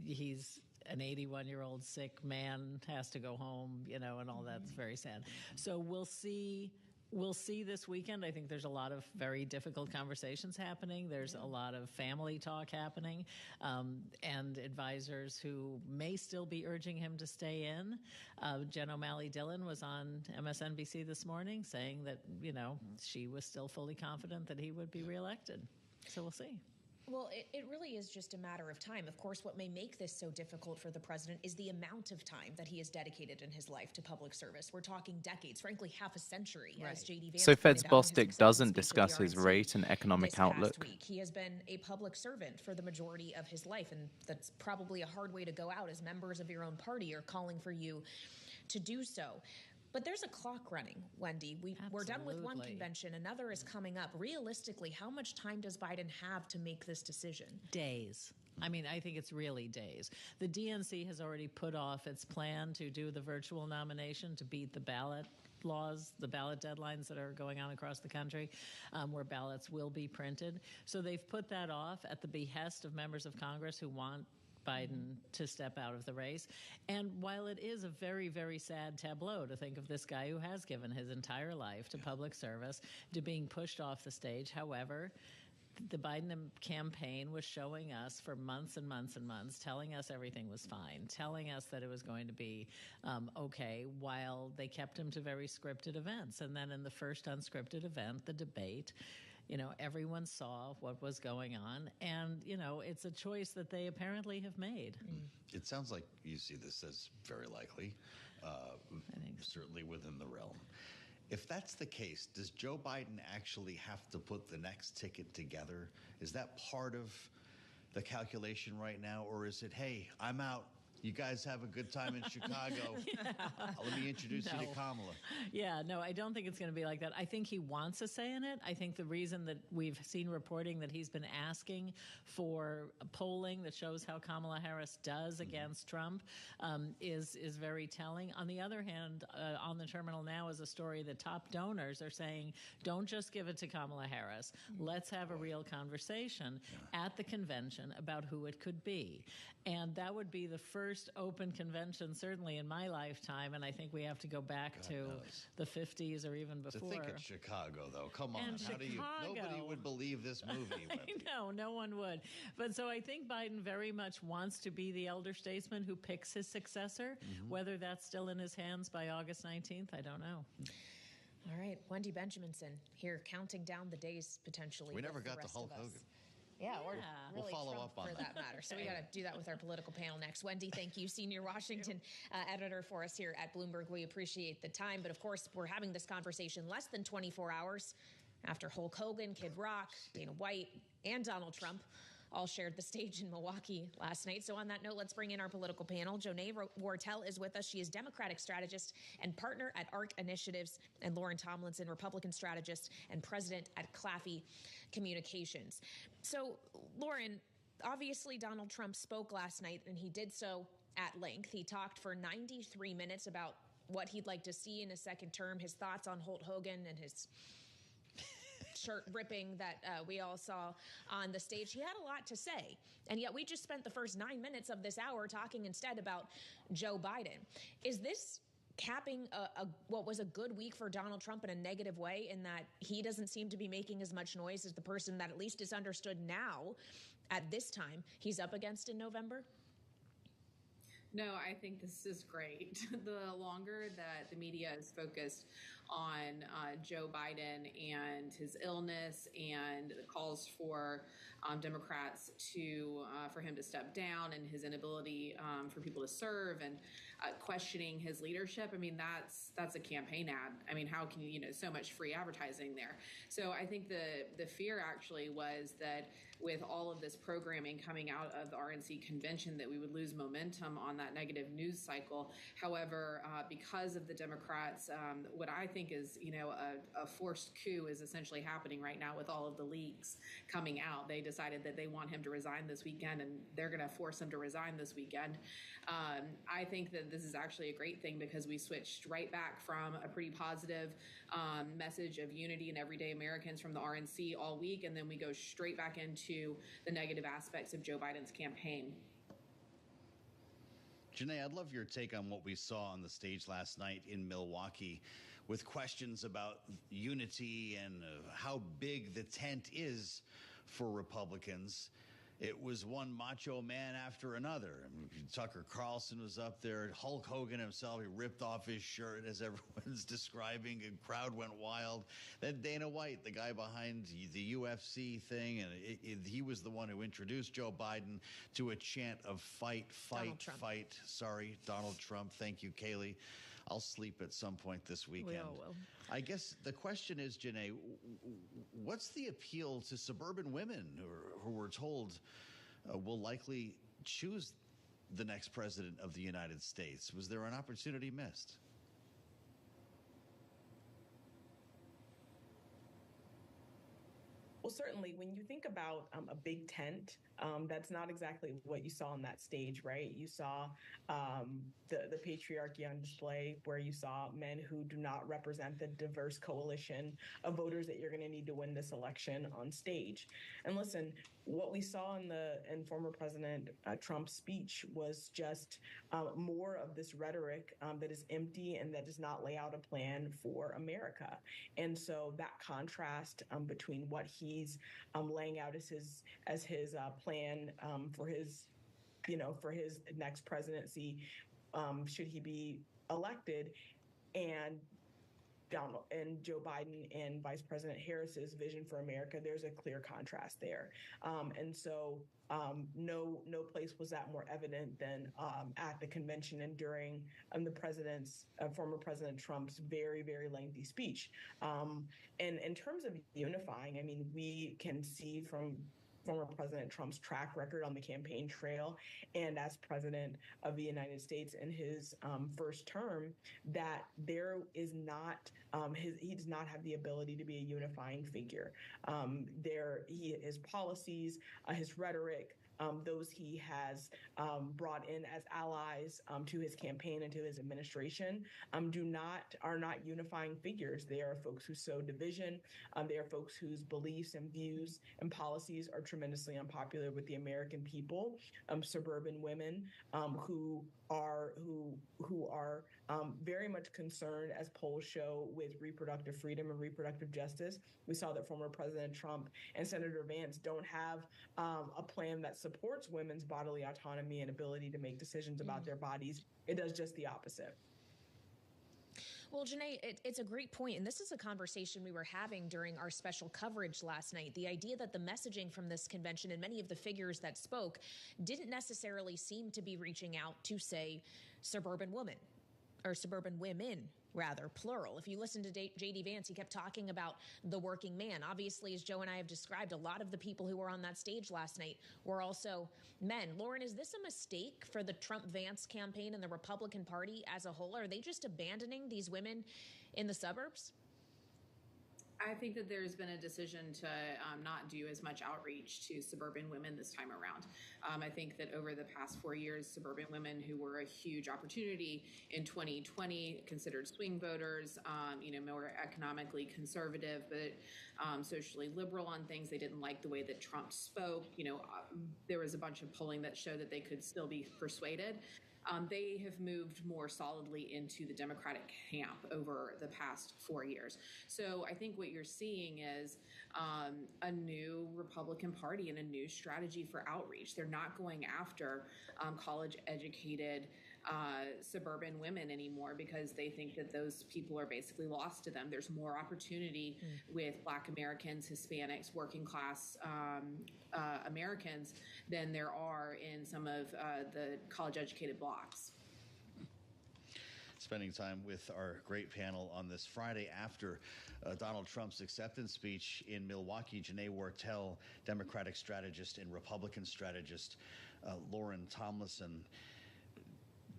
He's an 81-year-old sick man, has to go home, and all that's very sad. So we'll see. We'll see this weekend. I think there's a lot of very difficult conversations happening. There's a lot of family talk happening, and advisors who may still be urging him to stay in. Jen O'Malley Dillon was on MSNBC this morning saying that, she was still fully confident that he would be reelected. So we'll see. Well, it really is just a matter of time. Of course, what may make this so difficult for the president is the amount of time that he has dedicated in his life to public service. We're talking decades, frankly, half a century, as J.D. Vance So Fed's pointed out in his Bostic doesn't discuss his rate and economic outlook. Week. He has been a public servant for the majority of his life, and that's probably a hard way to go out as members of your own party are calling for you to do so. But there's a clock running, Wendy. We're done with one convention. Another is coming up. Realistically, how much time does Biden have to make this decision? Days. I mean, I think it's really days. The DNC has already put off its plan to do the virtual nomination to beat the ballot laws, the ballot deadlines that are going on across the country, where ballots will be printed. So they've put that off at the behest of members of Congress who want Biden to step out of the race. And while it is a very, very sad tableau to think of this guy who has given his entire life to public service to being pushed off the stage, however, the Biden campaign was showing us for months and months and months, telling us everything was fine, telling us that it was going to be okay, while they kept him to very scripted events. And then in the first unscripted event, the debate, everyone saw what was going on, and, it's a choice that they apparently have made. It sounds like you see this as very likely, certainly within the realm. If that's the case, does Joe Biden actually have to put the next ticket together? Is that part of the calculation right now, or is it, hey, I'm out, you guys have a good time in Chicago. Let me introduce you to Kamala. Yeah, no, I don't think it's going to be like that. I think he wants a say in it. I think the reason that we've seen reporting that he's been asking for polling that shows how Kamala Harris does against Trump is very telling. On the other hand, on the terminal now is a story that top donors are saying, don't just give it to Kamala Harris. Let's have a real conversation at the convention about who it could be. And that would be the first open convention, certainly in my lifetime, and I think we have to go back to the 50s or even before. To think it's Chicago, though. Come on. Nobody would believe this movie. I know, no one would. But so I think Biden very much wants to be the elder statesman who picks his successor. Whether that's still in his hands by August 19th, I don't know. All right, Wendy Benjaminson here counting down the days potentially. We never got to Hulk Hogan. Yeah, or we'll really follow Trump up on for that matter. So we got to do that with our political panel next. Wendy, thank you, senior Washington editor for us here at Bloomberg. We appreciate the time. But of course, we're having this conversation less than 24 hours after Hulk Hogan, Kid Rock, Dana White, and Donald Trump all shared the stage in Milwaukee last night. So on that note, let's bring in our political panel. Jonae Wartell is with us. She is Democratic strategist and partner at ARC Initiatives, and Lauren Tomlinson, Republican strategist and president at Claffey Communications. So, Lauren, Obviously, Donald Trump spoke last night, and he did so at length. He talked for 93 minutes about what he'd like to see in a second term, his thoughts on Holt Hogan and his shirt ripping that we all saw on the stage. He had a lot to say, and yet we just spent the first 9 minutes of this hour talking instead about Joe Biden. Is this capping what was a good week for Donald Trump in a negative way, in that he doesn't seem to be making as much noise as the person that at least is understood now at this time he's up against in November? No, I think this is great. The longer that the media is focused on Joe Biden and his illness and the calls for Democrats for him to step down and his inability for people to serve and questioning his leadership. I mean, that's a campaign ad. I mean, how can so much free advertising there? So I think the fear actually was that with all of this programming coming out of the RNC convention, that we would lose momentum on that negative news cycle. However, because of the Democrats, what I think is, a forced coup is essentially happening right now with all of the leaks coming out. They decided that they want him to resign this weekend, and they're going to force him to resign this weekend. I think that this is actually a great thing, because we switched right back from a pretty positive message of unity and everyday Americans from the RNC all week, and then we go straight back into the negative aspects of Joe Biden's campaign. Janae, I'd love your take on what we saw on the stage last night in Milwaukee, with questions about unity and how big the tent is for Republicans. It was one macho man after another. I mean, Tucker Carlson was up there. Hulk Hogan himself, he ripped off his shirt, as everyone's describing. The crowd went wild. Then Dana White, the guy behind the UFC thing, and he was the one who introduced Joe Biden to a chant of fight, fight, fight. Sorry, Donald Trump. Thank you, Kaylee. I'll sleep at some point this weekend. We all will. I guess the question is, Janae, what's the appeal to suburban women who were told will likely choose the next president of the United States? Was there an opportunity missed? Well, certainly, when you think about a big tent, that's not exactly what you saw on that stage, right? You saw the patriarchy on display, where you saw men who do not represent the diverse coalition of voters that you're going to need to win this election on stage. And listen, what we saw in former President Trump's speech was just more of this rhetoric that is empty and that does not lay out a plan for America. And so that contrast between what he's laying out as his plan for his next presidency, should he be elected, and Joe Biden and Vice President Harris's vision for America, there's a clear contrast there. And so no place was that more evident than at the convention and during former President Trump's very, very lengthy speech. And in terms of unifying, I mean, we can see from former President Trump's track record on the campaign trail and as president of the United States in his first term, that there is not he does not have the ability to be a unifying figure. His policies, his rhetoric, those he has brought in as allies to his campaign and to his administration are not unifying figures. They are folks who sow division. They are folks whose beliefs and views and policies are tremendously unpopular with the American people. Suburban women who are very much concerned, as polls show, with reproductive freedom and reproductive justice. We saw that former President Trump and Senator Vance don't have a plan that supports women's bodily autonomy and ability to make decisions about their bodies. It does just the opposite. Well, Janae, it's a great point, and this is a conversation we were having during our special coverage last night. The idea that the messaging from this convention and many of the figures that spoke didn't necessarily seem to be reaching out to, say, suburban women, or suburban women, rather, plural. If you listen to J.D. Vance, he kept talking about the working man. Obviously, as Joe and I have described, a lot of the people who were on that stage last night were also men. Lauren, is this a mistake for the Trump-Vance campaign and the Republican Party as a whole? Are they just abandoning these women in the suburbs? I think that there's been a decision to not do as much outreach to suburban women this time around. I think that over the past 4 years, suburban women who were a huge opportunity in 2020, considered swing voters, more economically conservative, but socially liberal on things. They didn't like the way that Trump spoke. There was a bunch of polling that showed that they could still be persuaded. They have moved more solidly into the Democratic camp over the past 4 years. So I think what you're seeing is a new Republican Party and a new strategy for outreach. They're not going after college-educated suburban women anymore because they think that those people are basically lost to them. There's more opportunity with Black Americans, Hispanics, working class Americans than there are in some of the college-educated blocks. Spending time with our great panel on this Friday after Donald Trump's acceptance speech in Milwaukee, Janae Wartell, Democratic strategist, and Republican strategist Lauren Tomlinson.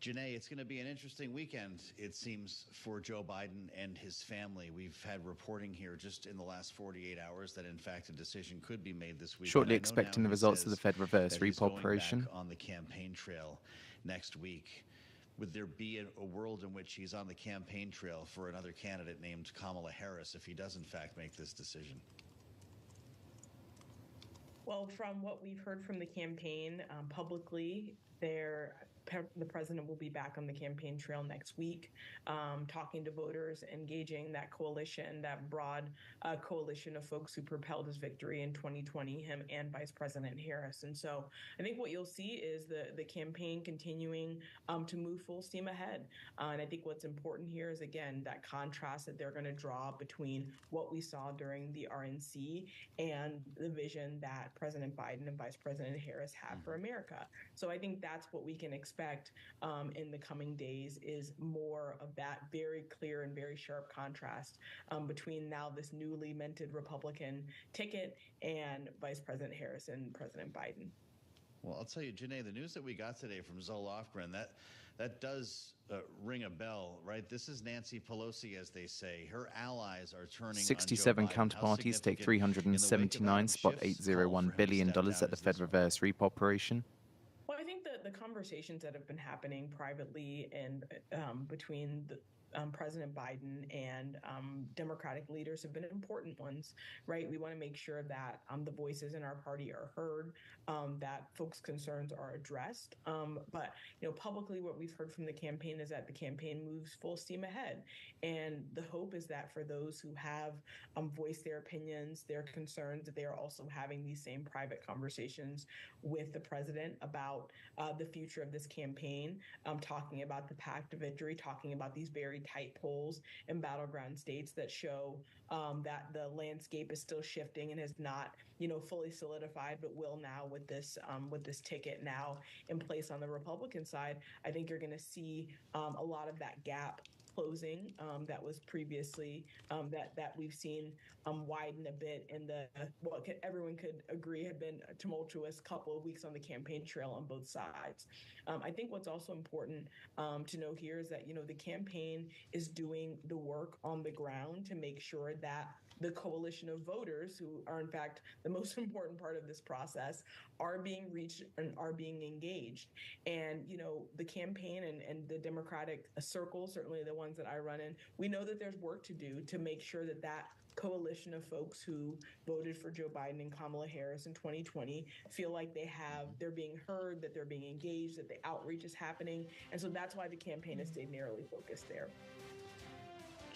Janae, it's going to be an interesting weekend, it seems, for Joe Biden and his family. We've had reporting here just in the last 48 hours that, in fact, a decision could be made this week. Shortly expecting the results of the Fed reverse repo operation. On the campaign trail next week. Would there be a world in which he's on the campaign trail for another candidate named Kamala Harris if he does, in fact, make this decision? Well, from what we've heard from the campaign publicly, the president will be back on the campaign trail next week, talking to voters, engaging that coalition, that broad coalition of folks who propelled his victory in 2020, him and Vice President Harris. And so I think what you'll see is the campaign continuing to move full steam ahead. And I think what's important here is, again, that contrast that they're going to draw between what we saw during the RNC and the vision that President Biden and Vice President Harris have for America. So I think that's what we can expect in the coming days, is more of that very clear and very sharp contrast between now this newly minted Republican ticket and Vice President Harris and President Biden. Well, I'll tell you, Janae, the news that we got today from Zoe Lofgren, that does ring a bell, right? This is Nancy Pelosi, as they say. Her allies are turning 67 on Joe Biden. counterparties take $379.801 billion at the Fed reverse repo operation. Well, I think the conversations that have been happening privately and between President Biden and Democratic leaders have been important ones, right? We want to make sure that the voices in our party are heard, that folks' concerns are addressed. But publicly, what we've heard from the campaign is that the campaign moves full steam ahead, and the hope is that for those who have voiced their opinions, their concerns, that they are also having these same private conversations with the president about the future of this campaign, talking about the path to victory, talking about these very tight polls in battleground states that show that the landscape is still shifting and has not, fully solidified, but will now with this ticket now in place on the Republican side. I think you're going to see a lot of that gap closing that was previously that we've seen widen a bit in what everyone could agree had been a tumultuous couple of weeks on the campaign trail on both sides. I think what's also important to know here is that the campaign is doing the work on the ground to make sure that the coalition of voters, who are in fact the most important part of this process, are being reached and are being engaged. And, the campaign and the Democratic circles, certainly the ones that I run in, we know that there's work to do to make sure that that coalition of folks who voted for Joe Biden and Kamala Harris in 2020 feel like they're being heard, that they're being engaged, that the outreach is happening. And so that's why the campaign has stayed narrowly focused there.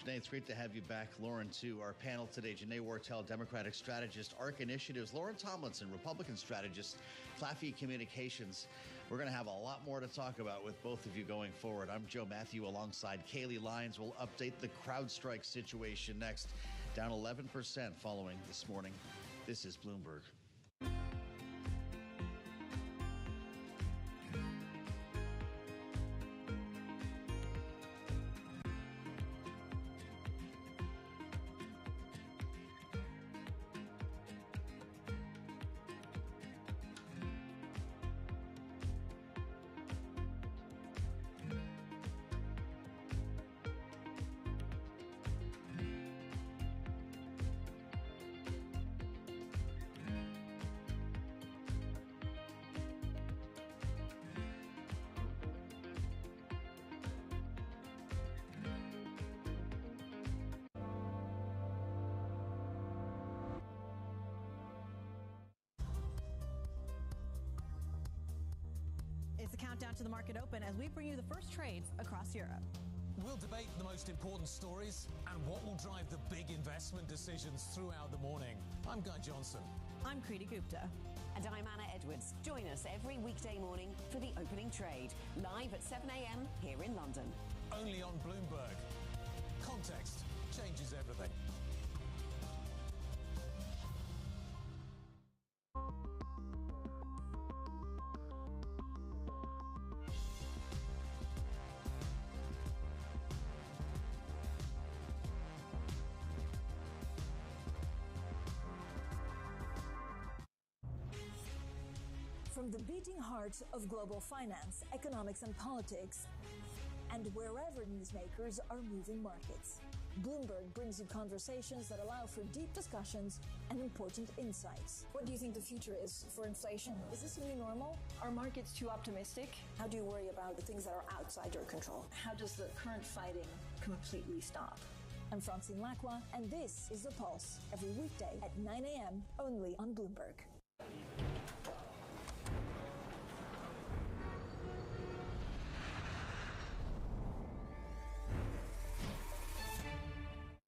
Janae, it's great to have you back. Lauren, too. Our panel today, Janae Wartell, Democratic strategist, ARC Initiatives, Lauren Tomlinson, Republican strategist, Claffey Communications. We're going to have a lot more to talk about with both of you going forward. I'm Joe Matthew alongside Kaylee Lyons. We'll update the CrowdStrike situation next. Down 11% following this morning. This is Bloomberg. countdown to the market open as we bring you the first trades across Europe. We'll debate the most important stories and what will drive the big investment decisions throughout the morning. I'm Guy Johnson. I'm Kriti Gupta. And I'm Anna Edwards. Join us every weekday morning for the opening trade, live at 7 a.m. here in London. Only on Bloomberg. Context changes everything. From the beating heart of global finance, economics, and politics, and wherever newsmakers are moving markets, Bloomberg brings you conversations that allow for deep discussions and important insights. What do you think the future is for inflation? Is this a new normal? Are markets too optimistic? How do you worry about the things that are outside your control? How does the current fighting completely stop? I'm Francine Lacroix, and this is The Pulse, every weekday at 9 a.m. only on Bloomberg.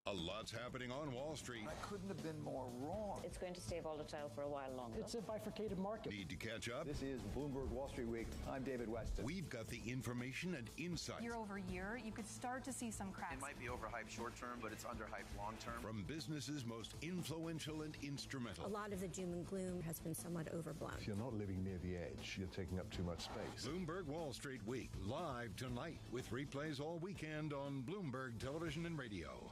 A lot's happening on Wall Street. I couldn't have been more wrong. It's going to stay volatile for a while longer. It's a bifurcated market. Need to catch up? This is Bloomberg Wall Street Week. I'm David Weston. We've got the information and insight. Year over year, you could start to see some cracks. It might be overhyped short term, but it's underhyped long term. From businesses most influential and instrumental. A lot of the doom and gloom has been somewhat overblown. If you're not living near the edge, you're taking up too much space. Bloomberg Wall Street Week, live tonight with replays all weekend on Bloomberg Television and Radio.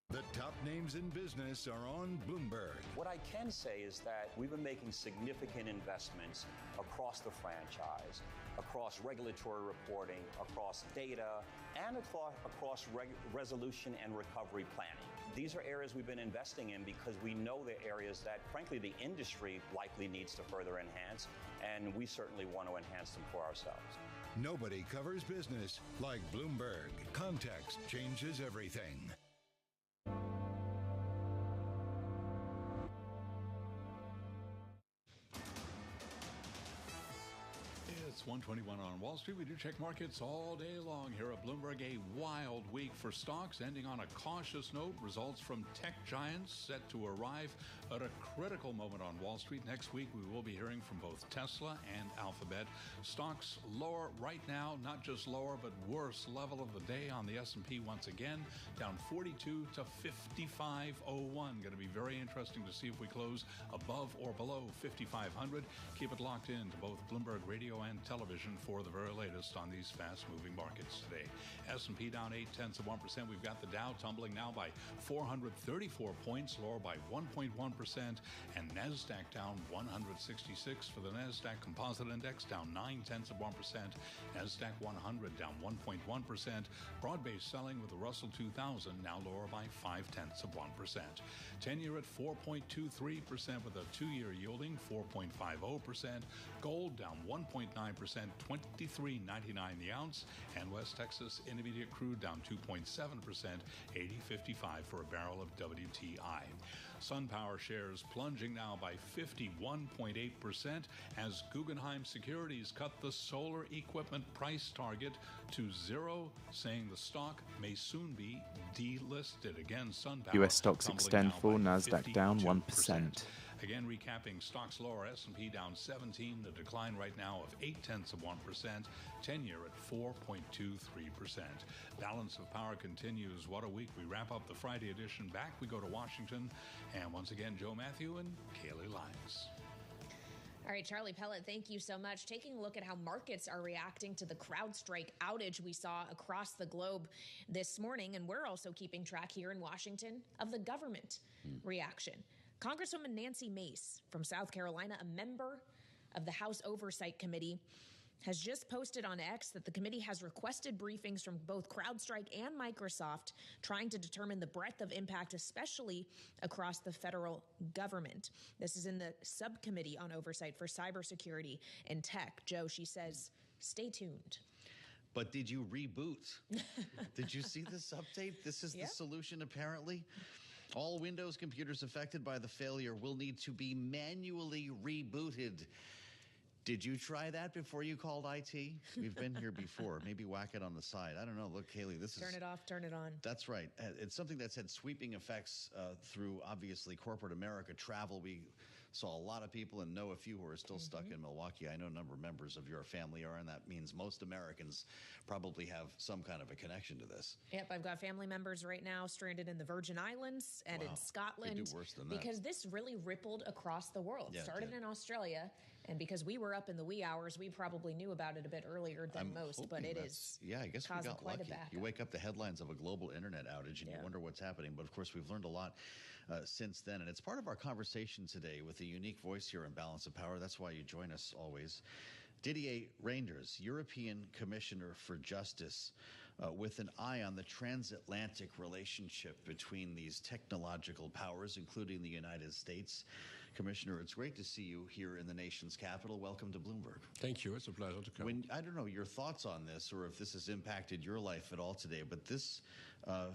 The top names in business are on Bloomberg. What I can say is that we've been making significant investments across the franchise, across regulatory reporting, across data, and across resolution and recovery planning. These are areas we've been investing in because we know they're areas that, frankly, the industry likely needs to further enhance, and we certainly want to enhance them for ourselves. Nobody covers business like Bloomberg. Context changes everything. It's 1:21 on Wall Street. We do check markets all day long here at Bloomberg. A wild week for stocks, ending on a cautious note. Results from tech giants set to arrive at a critical moment on Wall Street. Next week, we will be hearing from both Tesla and Alphabet. Stocks lower right now, not just lower, but worst level of the day on the S&P once again, down 42 to 55.01. Going to be very interesting to see if we close above or below 5,500. Keep it locked in to both Bloomberg Radio and television for the very latest on these fast-moving markets today. S&P down 0.8%. We've got the Dow tumbling now by 434 points, lower by 1.1%, and NASDAQ down 166 for the NASDAQ Composite Index, down 0.9%. NASDAQ 100 down 1.1%. Broad-based selling with the Russell 2000 now lower by 0.5%. 10-year at 4.23% with a 2-year yielding 4.50%. Gold down 1.9%, $23.99 the ounce, and West Texas Intermediate crude down 2.7%, $80.55 for a barrel of WTI. SunPower shares plunging now by 51.8% as Guggenheim Securities cut the solar equipment price target to 0, saying the stock may soon be delisted. Again, SunPower US stocks extend for NASDAQ down 1%. Again, recapping stocks lower, S&P down 17, the decline right now of 0.8%, 10-year at 4.23%. Balance of power continues. What a week. We wrap up the Friday edition. Back we go to Washington, and once again, Joe Matthew and Kaylee Lyons. All right, Charlie Pellet, thank you so much. Taking a look at how markets are reacting to the CrowdStrike outage we saw across the globe this morning, and we're also keeping track here in Washington of the government reaction. Congresswoman Nancy Mace from South Carolina, a member of the House Oversight Committee, has just posted on X that the committee has requested briefings from both CrowdStrike and Microsoft, trying to determine the breadth of impact, especially across the federal government. This is in the subcommittee on oversight for cybersecurity and tech. Joe, she says Stay tuned. But did you reboot? Did you see this update? This is the solution, apparently. All Windows computers affected by the failure will need to be manually rebooted. Did you try that before you called IT? We've been here before. Maybe whack it on the side. I don't know. Look, Haley, this is... Turn it off, turn it on. That's right. It's something that's had sweeping effects through, obviously, corporate America, travel. We saw a lot of people and know a few who are still stuck in Milwaukee. I know a number of members of your family are, and that means most Americans probably have some kind of a connection to this. Yep, I've got family members right now stranded in the Virgin Islands and in Scotland. Could do worse than that. Because this really rippled across the world. Yeah, Started in Australia, and because we were up in the wee hours, we probably knew about it a bit earlier than most, but it is I guess we got quite lucky. You wake up the headlines of a global internet outage and you wonder what's happening. But of course, we've learned a lot since then. And it's part of our conversation today with a unique voice here in Balance of Power. That's why you join us always. Didier Reynders, European Commissioner for Justice, with an eye on the transatlantic relationship between these technological powers, including the United States. Commissioner, it's great to see you here in the nation's capital. Welcome to Bloomberg. Thank you. It's a pleasure to come. I don't know your thoughts on this or if this has impacted your life at all today, but this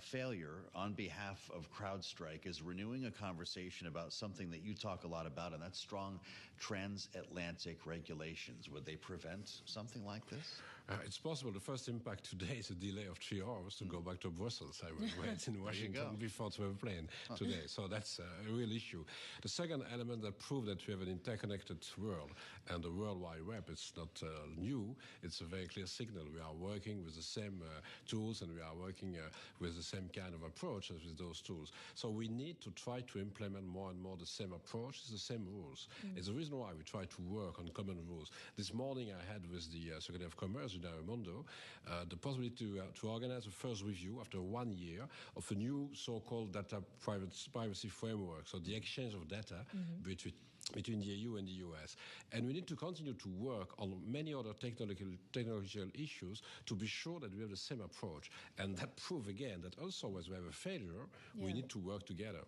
failure on behalf of CrowdStrike is renewing a conversation about something that you talk a lot about, and that's strong transatlantic regulations. Would they prevent something like this? It's possible. The first impact today is a delay of 3 hours to go back to Brussels. I will wait in Washington before to have a plane today. So that's a real issue. The second element that proved that we have an interconnected world and the World Wide Web, it's not new. It's a very clear signal. We are working with the same tools and we are working with the same kind of approach as with those tools. So we need to try to implement more and more the same approach, the same rules. It's the reason why we try to work on common rules. This morning I had with the Secretary of Commerce, Raimondo, the possibility to organize a first review after 1 year of a new so-called data privacy framework, so the exchange of data between the EU and the US. And we need to continue to work on many other technological issues to be sure that we have the same approach. And that proves again that also as we have a failure, we need to work together.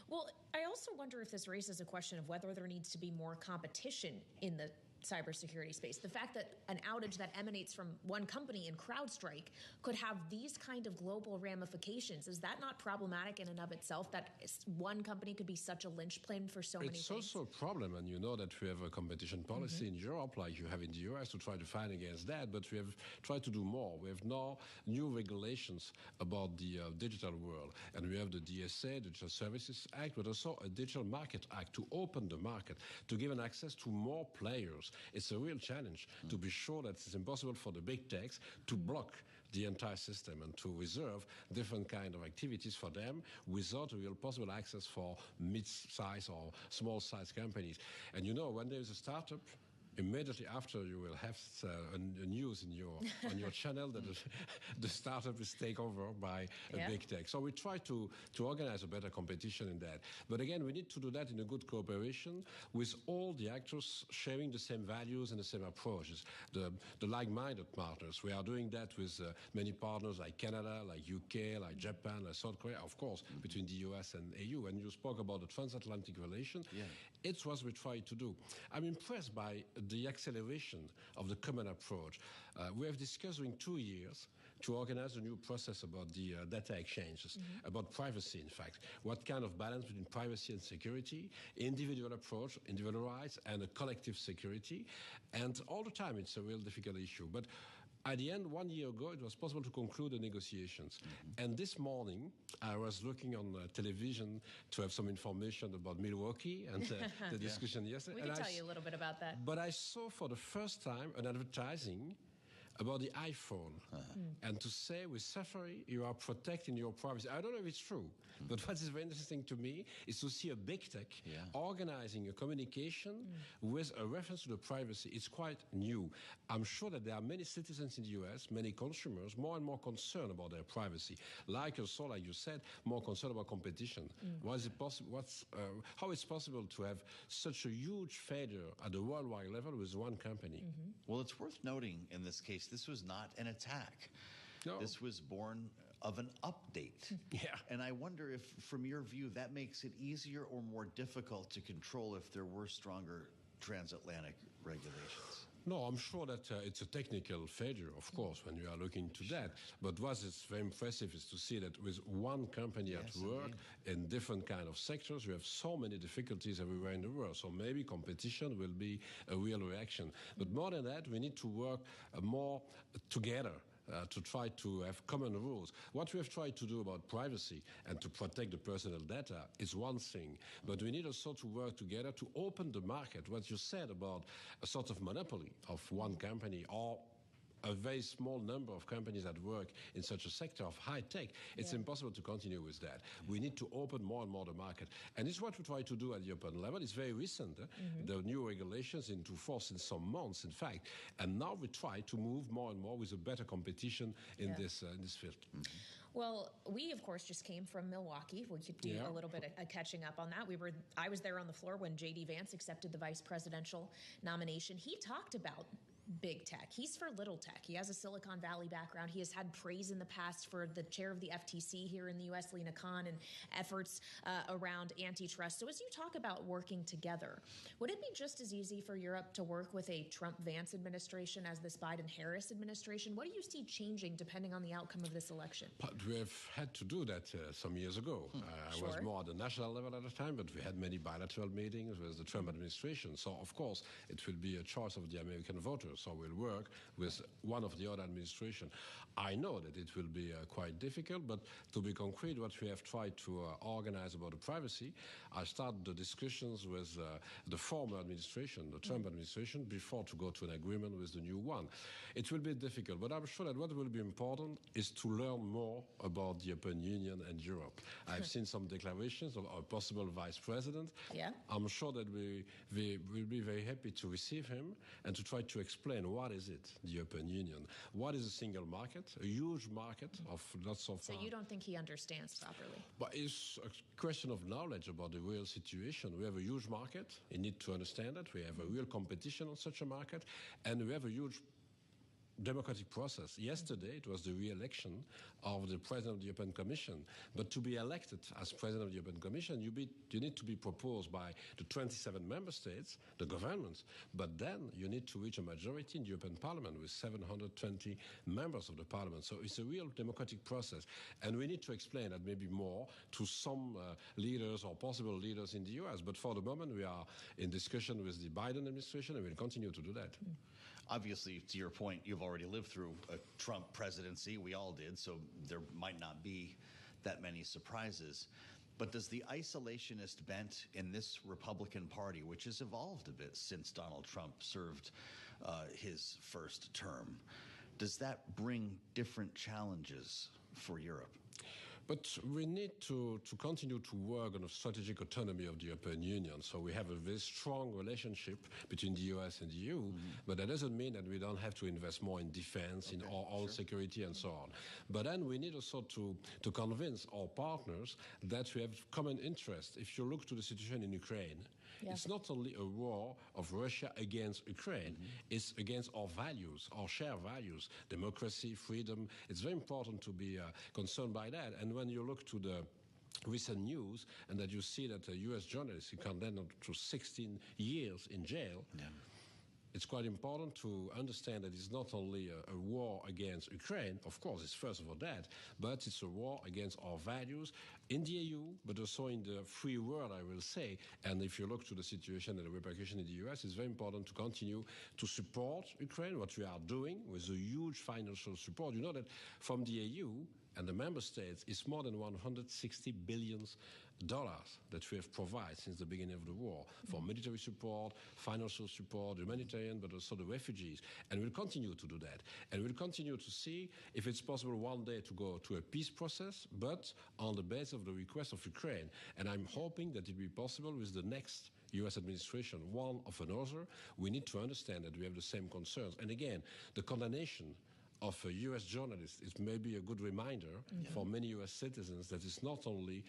Well, I also wonder if this raises a question of whether there needs to be more competition in the cybersecurity space. The fact that an outage that emanates from one company in CrowdStrike could have these kind of global ramifications, is that not problematic in and of itself, that one company could be such a linchpin for so many things? It's also a problem, and you know that we have a competition policy in Europe, like you have in the US, to try to fight against that, but we have tried to do more. We have now new regulations about the digital world, and we have the DSA, Digital Services Act, but also a Digital Market Act to open the market, to give an access to more players. It's a real challenge to be sure that it's impossible for the big techs to block the entire system and to reserve different kind of activities for them without a real possible access for mid-size or small-size companies. And you know, when there is a startup, immediately after you will have a news on your channel that the startup is taken over by a big tech. So we try to organize a better competition in that. But again, we need to do that in a good cooperation with all the actors sharing the same values and the same approaches, the like-minded partners. We are doing that with many partners like Canada, like UK, like Japan, like South Korea, of course, between the US and EU. And you spoke about the transatlantic relation. It's what we try to do. I'm impressed by the acceleration of the common approach. We have discussed in 2 years to organize a new process about the data exchanges, about privacy, in fact. What kind of balance between privacy and security, individual approach, individual rights, and a collective security. And all the time, it's a real difficult issue. But at the end, 1 year ago, it was possible to conclude the negotiations. And this morning, I was looking on television to have some information about Milwaukee and the discussion yesterday. We can tell you a little bit about that. But I saw for the first time an advertising about the iPhone and to say with Safari you are protecting your privacy. I don't know if it's true, but what is very interesting to me is to see a big tech organizing a communication with a reference to the privacy. It's quite new. I'm sure that there are many citizens in the US, many consumers, more and more concerned about their privacy. Like also, like you said, more concerned about competition. How it's possible to have such a huge failure at the worldwide level with one company? Well, it's worth noting in this case, this was not an attack. No. This was born of an update. And I wonder if, from your view, that makes it easier or more difficult to control if there were stronger transatlantic regulations. No, I'm sure that it's a technical failure, of course, when you are looking to that. But what is very impressive is to see that with one company at work in different kind of sectors, you have so many difficulties everywhere in the world. So maybe competition will be a real reaction. But more than that, we need to work more together. To try to have common rules. What we have tried to do about privacy and to protect the personal data is one thing, but we need also to work together to open the market. What you said about a sort of monopoly of one company or a very small number of companies that work in such a sector of high tech, it's impossible to continue with that. We need to open more and more the market. And it's what we try to do at the European level. It's very recent, the new regulations into force in some months, in fact. And now we try to move more and more with a better competition in this field. Well, we, of course, just came from Milwaukee. We could do a little bit of catching up on that. I was there on the floor when J.D. Vance accepted the vice presidential nomination. He talked about big tech. He's for little tech. He has a Silicon Valley background. He has had praise in the past for the chair of the FTC here in the U.S., Lena Khan, and efforts around antitrust. So as you talk about working together, would it be just as easy for Europe to work with a Trump-Vance administration as this Biden-Harris administration? What do you see changing depending on the outcome of this election? But we have had to do that some years ago. I was more at the national level at the time, but we had many bilateral meetings with the Trump administration. So, of course, it will be a choice of the American voters. So we'll work with one of the other administration. I know that it will be quite difficult, but to be concrete, what we have tried to organize about the privacy, I started the discussions with the former administration, the Trump administration, before to go to an agreement with the new one. It will be difficult, but I'm sure that what will be important is to learn more about the European Union and Europe. I've seen some declarations of our possible vice president. I'm sure that we will be very happy to receive him and to try to explain what is it, the European Union. What is a single market? A huge market of lots of... So you don't think he understands properly? But it's a question of knowledge about the real situation. We have a huge market. You need to understand that. We have a real competition on such a market. And we have a huge democratic process. Yesterday, it was the re-election of the President of the European Commission. But to be elected as President of the European Commission, you need to be proposed by the 27 member states, the governments. But then you need to reach a majority in the European Parliament with 720 members of the Parliament. So it's a real democratic process. And we need to explain that maybe more to some leaders or possible leaders in the US. But for the moment, we are in discussion with the Biden administration, and we'll continue to do that. Obviously, to your point, you've already lived through a Trump presidency. We all did, so there might not be that many surprises. But does the isolationist bent in this Republican Party, which has evolved a bit since Donald Trump served his first term, does that bring different challenges for Europe? But we need to continue to work on a strategic autonomy of the European Union. So we have a very strong relationship between the US and the EU, but that doesn't mean that we don't have to invest more in defense, in our own security and so on. But then we need also to convince our partners that we have common interest. If you look to the situation in Ukraine, it's not only a war of Russia against Ukraine, it's against our values, our shared values, democracy, freedom. It's very important to be concerned by that. And when you look to the recent news and that you see that a U.S. journalist is condemned to 16 years in jail, it's quite important to understand that it's not only a war against Ukraine, of course, it's first of all that, but it's a war against our values in the EU, but also in the free world, I will say. And if you look to the situation and the repercussion in the US, it's very important to continue to support Ukraine, what we are doing with a huge financial support. You know that from the EU and the member states, it's more than $160 billion that we have provided since the beginning of the war for military support, financial support, humanitarian, but also the refugees. And we'll continue to do that. And we'll continue to see if it's possible one day to go to a peace process, but on the basis of the request of Ukraine. And I'm hoping that it will be possible with the next U.S. administration, one of another. We need to understand that we have the same concerns. And again, the condemnation of a U.S. journalist is maybe a good reminder for many U.S. citizens that it's not only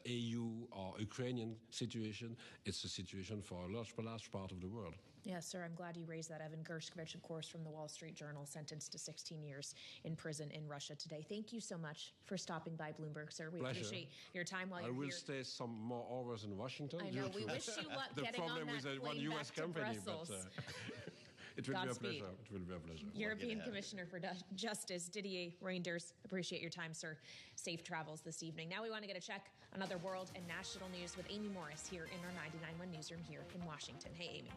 EU or Ukrainian situation, it's a situation for a large part of the world. Yes, sir. I'm glad you raised that. Evan Gershkovich, of course, from the Wall Street Journal, sentenced to 16 years in prison in Russia today. Thank you so much for stopping by Bloomberg, sir. We appreciate your time while you're here. I will stay some more hours in Washington. I know. We wish you luck getting on that plane back to Brussels. It will Godspeed. be a pleasure. It will be a pleasure. European Commissioner for Justice, Didier Reynders. Appreciate your time, sir. Safe travels this evening. Now we want to get a check on other world and national news with Amy Morris here in our 99.1 newsroom here in Washington. Hey, Amy.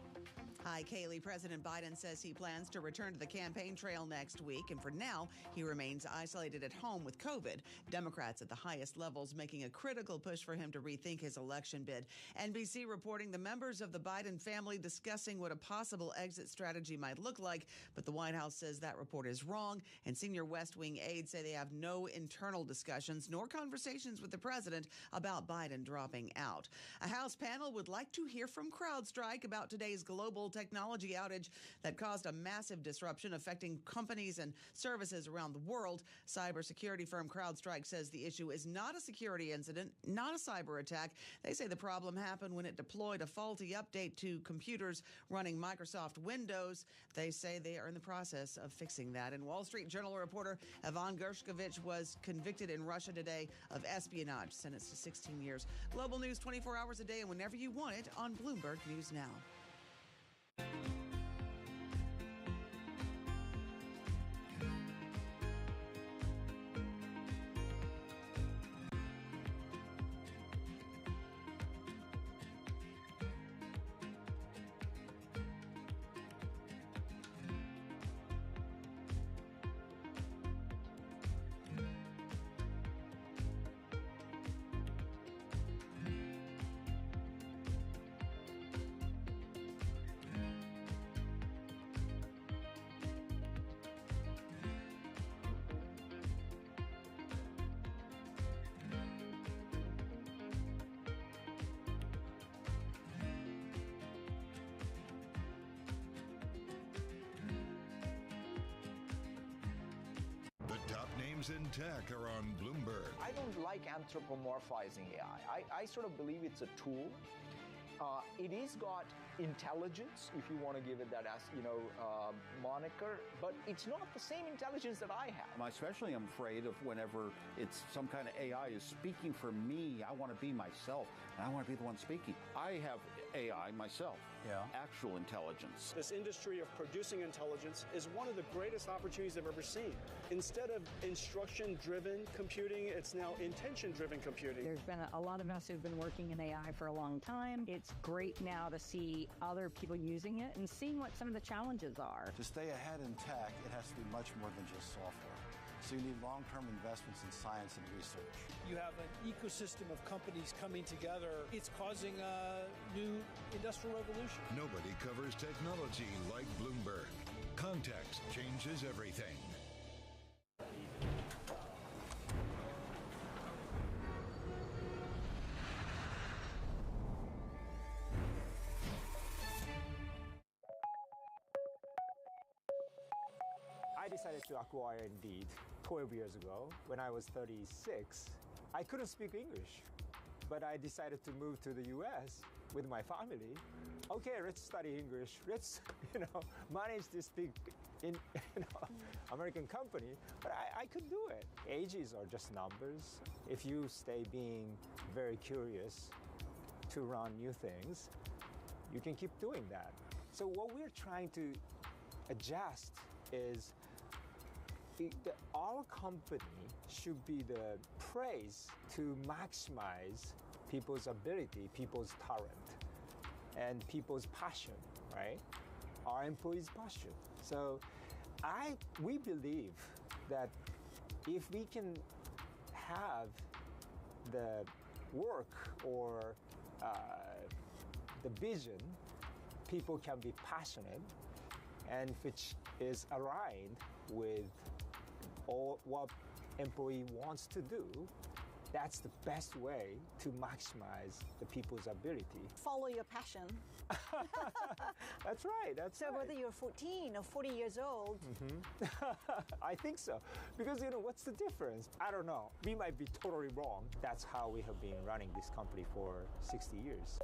Hi, Kaylee. President Biden says he plans to return to the campaign trail next week, and for now, he remains isolated at home with COVID. Democrats at the highest levels making a critical push for him to rethink his election bid. NBC reporting the members of the Biden family discussing what a possible exit strategy might look like, but the White House says that report is wrong, and senior West Wing aides say they have no internal discussions nor conversations with the president about Biden dropping out. A House panel would like to hear from CrowdStrike about today's global technology outage that caused a massive disruption affecting companies and services around the world. Cybersecurity firm CrowdStrike says the issue is not a security incident, not a cyber attack. They say the problem happened when it deployed a faulty update to computers running Microsoft Windows. They say they are in the process of fixing that. And Wall Street Journal reporter Ivan Gershkovich was convicted in Russia today of espionage, sentenced to 16 years. Global news 24 hours a day and whenever you want it on Bloomberg News Now. In tech are on Bloomberg. I don't like anthropomorphizing AI. I sort of believe it's a tool. It is got intelligence, if you want to give it that as moniker, but it's not the same intelligence that I have. I especially am afraid of whenever it's some kind of AI is speaking for me. I want to be myself, and I want to be the one speaking. I have AI myself. Yeah. Actual intelligence. This industry of producing intelligence is one of the greatest opportunities I've ever seen. Instead of instruction-driven computing, it's now intention-driven computing. There's been a lot of us who've been working in AI for a long time. It's great now to see other people using it and seeing what some of the challenges are. To stay ahead in tech, it has to be much more than just software. So you need long-term investments in science and research. You have an ecosystem of companies coming together. It's causing a new industrial revolution. Nobody covers technology like Bloomberg. Context changes everything. I decided to acquire Indeed 12 years ago. When I was 36, I couldn't speak English, but I decided to move to the US with my family. Okay, let's study English. Let's, manage this big American company, but I could do it. Ages are just numbers. If you stay being very curious to run new things, you can keep doing that. So what we're trying to adjust is our company should be the praise to maximize people's ability, people's talent, and people's passion, right? Our employees' passion. So we believe that if we can have the work or the vision, people can be passionate, and which is aligned with all what employee wants to do, that's the best way to maximize the people's ability. Follow your passion. That's right. So whether you're 14 or 40 years old. I think so. Because, what's the difference? I don't know. We might be totally wrong. That's how we have been running this company for 60 years.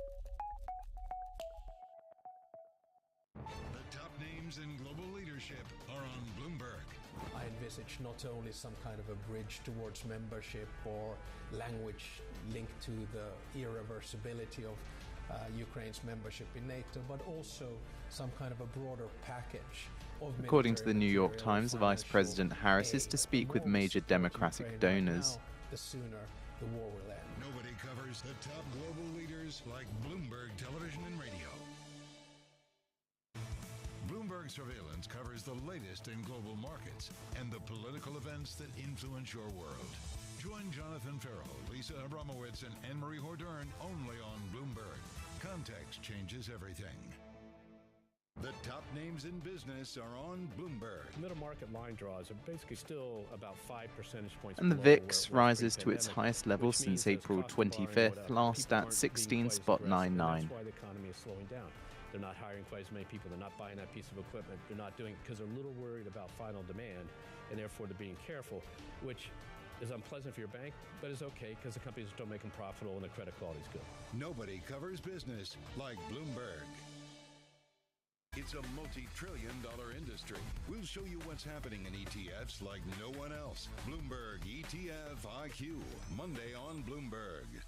The top names in global leadership are on Bloomberg. I envisage not only some kind of a bridge towards membership or language linked to the irreversibility of Ukraine's membership in NATO, but also some kind of a broader package. According to the New York Times, Vice President Harris is to speak with major Democratic donors. The sooner the war will end. Nobody covers the top global leaders like Bloomberg Television and Radio. Bloomberg Surveillance covers the latest in global markets and the political events that influence your world. Join Jonathan Farrell, Lisa Abramowitz, and Anne-Marie Hordern only on Bloomberg. Context changes everything. The top names in business are on Bloomberg. Middle market line draws are basically still about 5 percentage points. And the VIX rises to its highest level since April 25th, last at 16.99. That's why the economy is slowing down. They're not hiring quite as many people. They're not buying that piece of equipment. They're not doing it because they're a little worried about final demand, and therefore they're being careful, which is unpleasant for your bank, but is okay because the companies don't make them profitable and the credit quality is good. Nobody covers business like Bloomberg. It's a multi-trillion-dollar industry. We'll show you what's happening in ETFs like no one else. Bloomberg ETF IQ, Monday on Bloomberg.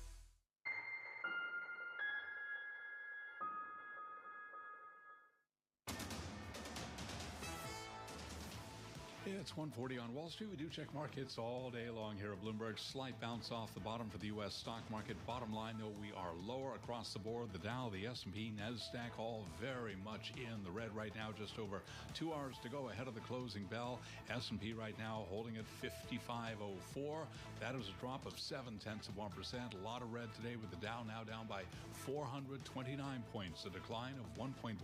It's 1:40 on Wall Street. We do check markets all day long here at Bloomberg. Slight bounce off the bottom for the U.S. stock market. Bottom line, though, we are lower across the board. The Dow, the S&P, NASDAQ, all very much in the red right now. Just over 2 hours to go ahead of the closing bell. S&P right now holding at 55.04. That is a drop of 0.7%. A lot of red today with the Dow now down by 429 points, a decline of 1.1%.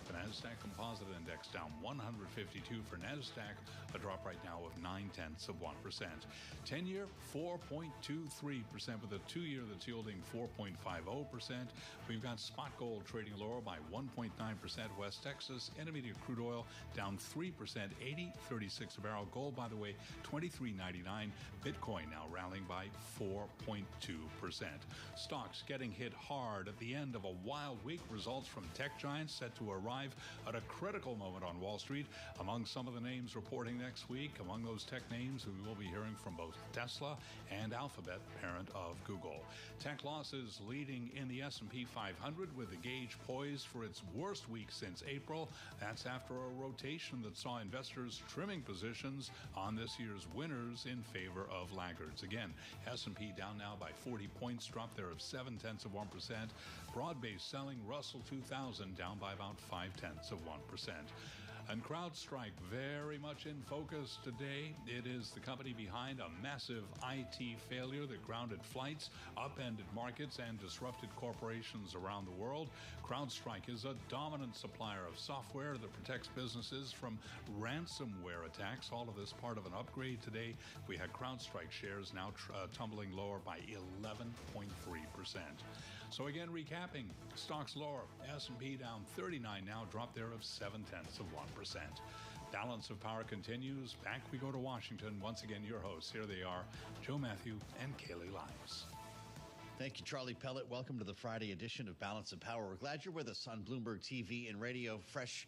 The NASDAQ Composite Index down 152 for NASDAQ. A drop right now of 0.9%. 10-year, 4.23%, with a 2-year that's yielding 4.50%. We've got spot gold trading lower by 1.9%. West Texas intermediate crude oil down 3%, 80.36 a barrel. Gold, by the way, 23.99. Bitcoin now rallying by 4.2%. Stocks getting hit hard at the end of a wild week. Results from tech giants set to arrive at a critical moment on Wall Street. Among some of the names reporting next week, among those tech names, we will be hearing from both Tesla and Alphabet, parent of Google. Tech losses leading in the S&P 500, with the gauge poised for its worst week since April. That's after a rotation that saw investors trimming positions on this year's winners in favor of laggards. Again, S&P down now by 40 points, drop there of 0.7%. Broad-based selling, Russell 2000 down by about 0.5%. And CrowdStrike very much in focus today. It is the company behind a massive IT failure that grounded flights, upended markets, and disrupted corporations around the world. CrowdStrike is a dominant supplier of software that protects businesses from ransomware attacks. All of this part of an upgrade today. We had CrowdStrike shares now tumbling lower by 11.3%. So again, recapping, stocks lower, S&P down 39 now, drop there of 0.7%. Balance of power continues. Back we go to Washington. Once again, your hosts. Here they are, Joe Matthew and Kaylee Limes. Thank you, Charlie Pellet. Welcome to the Friday edition of Balance of Power. We're glad you're with us on Bloomberg TV and radio, fresh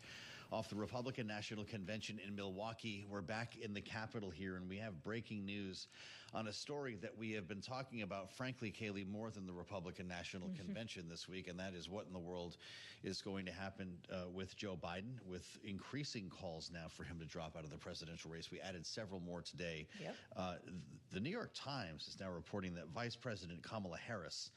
off the Republican National Convention in Milwaukee. We're back in the Capitol here, and we have breaking news on a story that we have been talking about, frankly, Kaylee, more than the Republican National Convention this week, and that is what in the world is going to happen with Joe Biden, with increasing calls now for him to drop out of the presidential race. We added several more today. Yep. The New York Times is now reporting that Vice President Kamala Harris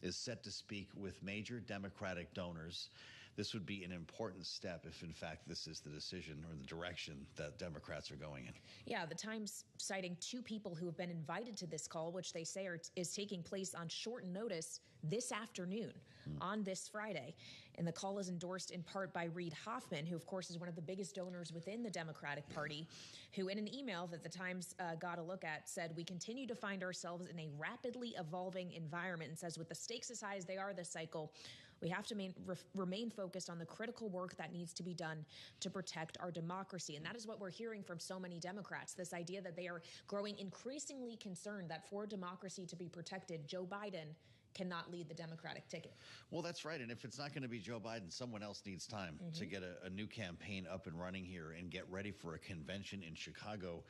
is set to speak with major Democratic donors. This would be an important step if, in fact, this is the decision or the direction that Democrats are going in. Yeah, the Times citing 2 people who have been invited to this call, which they say is taking place on short notice this afternoon on this Friday. And the call is endorsed in part by Reid Hoffman, who, of course, is one of the biggest donors within the Democratic Party, who in an email that the Times got a look at said, "We continue to find ourselves in a rapidly evolving environment," and says, "With the stakes as high as they are this cycle, we have to remain focused on the critical work that needs to be done to protect our democracy." And that is what we're hearing from so many Democrats, this idea that they are growing increasingly concerned that for democracy to be protected, Joe Biden cannot lead the Democratic ticket. Well, that's right. And if it's not going to be Joe Biden, someone else needs time to get a new campaign up and running here and get ready for a convention in Chicago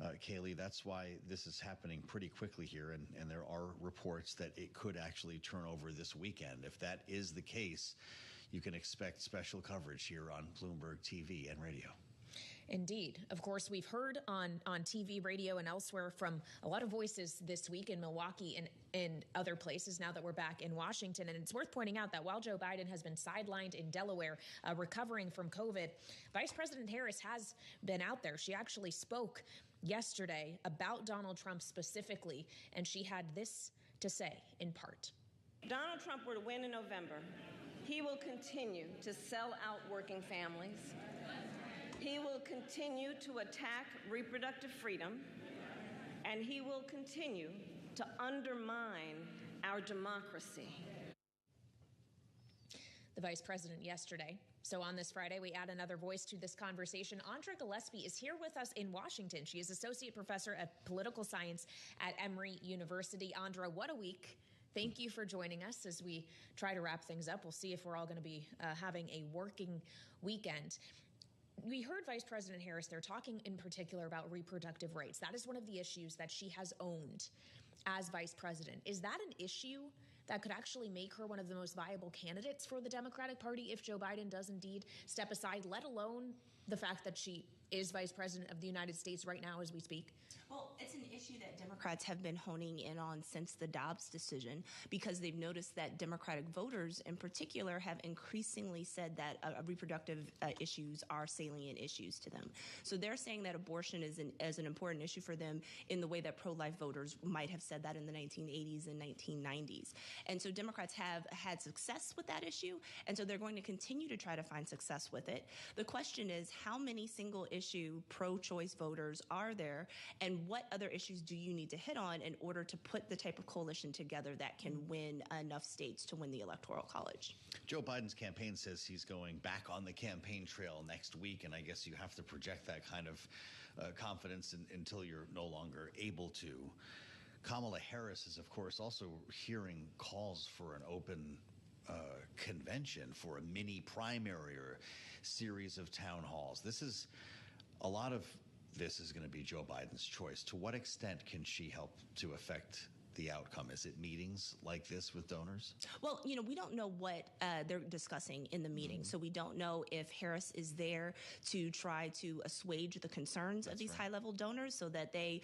Kaylee, that's why this is happening pretty quickly here, and there are reports that it could actually turn over this weekend. If that is the case, you can expect special coverage here on Bloomberg TV and radio. Indeed. Of course, we've heard on TV, radio, and elsewhere from a lot of voices this week in Milwaukee and in other places now that we're back in Washington. And it's worth pointing out that while Joe Biden has been sidelined in Delaware, recovering from COVID, Vice President Harris has been out there. She actually spoke yesterday about Donald Trump specifically, and she had this to say in part. If Donald Trump were to win in November, he will continue to sell out working families. He will continue to attack reproductive freedom, and he will continue to undermine our democracy. The vice president yesterday. So on this Friday, we add another voice to this conversation. Andra Gillespie is here with us in Washington. She is associate professor of political science at Emory University. Andra, what a week. Thank you for joining us as we try to wrap things up. We'll see if we're all going to be having a working weekend. We heard Vice President Harris there talking in particular about reproductive rights. That is one of the issues that she has owned as vice president. Is that an issue that could actually make her one of the most viable candidates for the Democratic Party if Joe Biden does indeed step aside, let alone the fact that she is vice president of the United States right now as we speak? Well, it's an issue that Democrats have been honing in on since the Dobbs decision, because they've noticed that Democratic voters in particular have increasingly said that reproductive issues are salient issues to them. So they're saying that abortion is an important issue for them in the way that pro-life voters might have said that in the 1980s and 1990s. And so Democrats have had success with that issue, and so they're going to continue to try to find success with it. The question is, how many single issue pro-choice voters are there, and what other issues do you need to hit on in order to put the type of coalition together that can win enough states to win the Electoral College? Joe Biden's campaign says he's going back on the campaign trail next week, and I guess you have to project that kind of confidence until you're no longer able to. Kamala Harris is, of course, also hearing calls for an open convention, for a mini primary or series of town halls. A lot of this is going to be Joe Biden's choice. To what extent can she help to affect the outcome? Is it meetings like this with donors? Well, we don't know what they're discussing in the meeting. So we don't know if Harris is there to try to assuage the concerns of these high-level donors so that they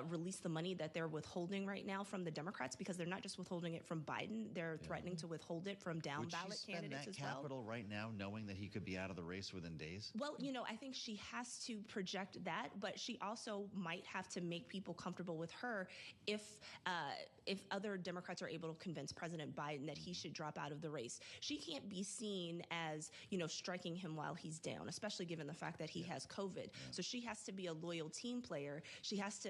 release the money that they're withholding right now from the Democrats, because they're not just withholding it from Biden, they're threatening to withhold it from down-ballot candidates as well. Capital right now, knowing that he could be out of the race within days? Well, I think she has to project that, but she also might have to make people comfortable with her if other Democrats are able to convince President Biden that he should drop out of the race. She can't be seen as, striking him while he's down, especially given the fact that he has COVID. So she has to be a loyal team player. She has to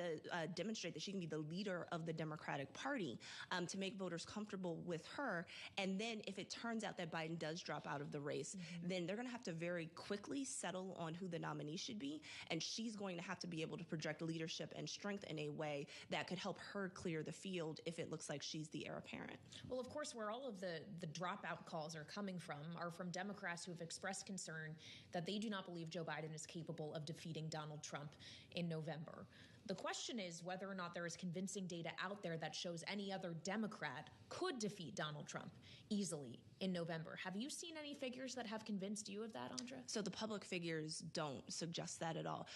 demonstrate that she can be the leader of the Democratic Party to make voters comfortable with her. And then if it turns out that Biden does drop out of the race, then they're going to have to very quickly settle on who the nominee should be. And she's going to have to be able to project leadership and strength in a way that could help her clear the field if it looks like she's the heir apparent. Well, of course, where all of the dropout calls are coming from are from Democrats who have expressed concern that they do not believe Joe Biden is capable of defeating Donald Trump in November. The question is whether or not there is convincing data out there that shows any other Democrat could defeat Donald Trump easily in November. Have you seen any figures that have convinced you of that, Andra? So the public figures don't suggest that at all.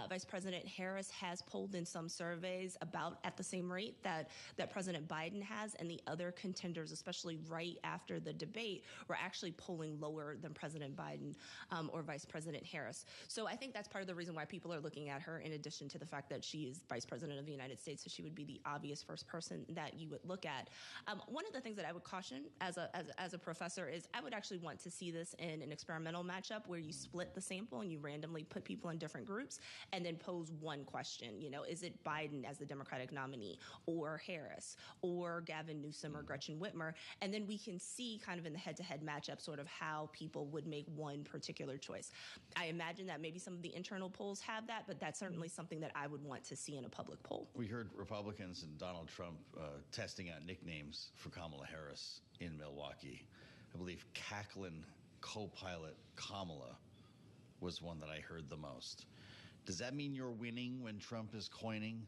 Vice President Harris has polled in some surveys about at the same rate that President Biden has, and the other contenders, especially right after the debate, were actually polling lower than President Biden or Vice President Harris. So I think that's part of the reason why people are looking at her, in addition to the fact that she is Vice President of the United States, so she would be the obvious first person that you would look at. One of the things that I would caution as a professor is I would actually want to see this in an experimental matchup where you split the sample and you randomly put people in different groups and then pose one question. Is it Biden as the Democratic nominee, or Harris, or Gavin Newsom, or Gretchen Whitmer? And then we can see kind of in the head-to-head matchup sort of how people would make one particular choice. I imagine that maybe some of the internal polls have that, but that's certainly something that I would want to see in a public poll. We heard Republicans and Donald Trump testing out nicknames for Kamala Harris in Milwaukee. I believe Cackling Co-Pilot Kamala was one that I heard the most. Does that mean you're winning when Trump is coining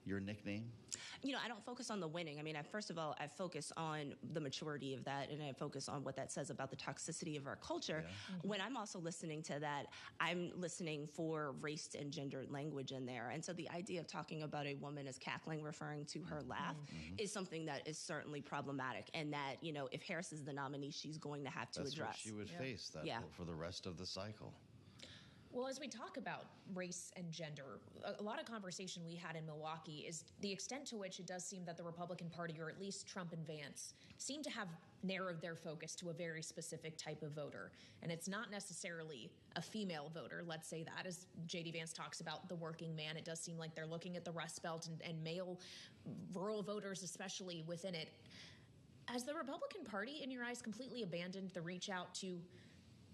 your nickname? You know, I don't focus on the winning. I mean, first of all, I focus on the maturity of that, and I focus on what that says about the toxicity of our culture. Yeah. When I'm also listening to that, I'm listening for race and gendered language in there. And so the idea of talking about a woman as cackling, referring to her laugh, is something that is certainly problematic. And that, you know, if Harris is the nominee, she's going to have to address. That's what she would face for the rest of the cycle. Well, as we talk about race and gender, a lot of conversation we had in Milwaukee is the extent to which it does seem that the Republican Party, or at least Trump and Vance, seem to have narrowed their focus to a very specific type of voter. And it's not necessarily a female voter, let's say that. As J.D. Vance talks about the working man, it does seem like they're looking at the Rust Belt and male rural voters, especially within it. Has the Republican Party, in your eyes, completely abandoned the reach out to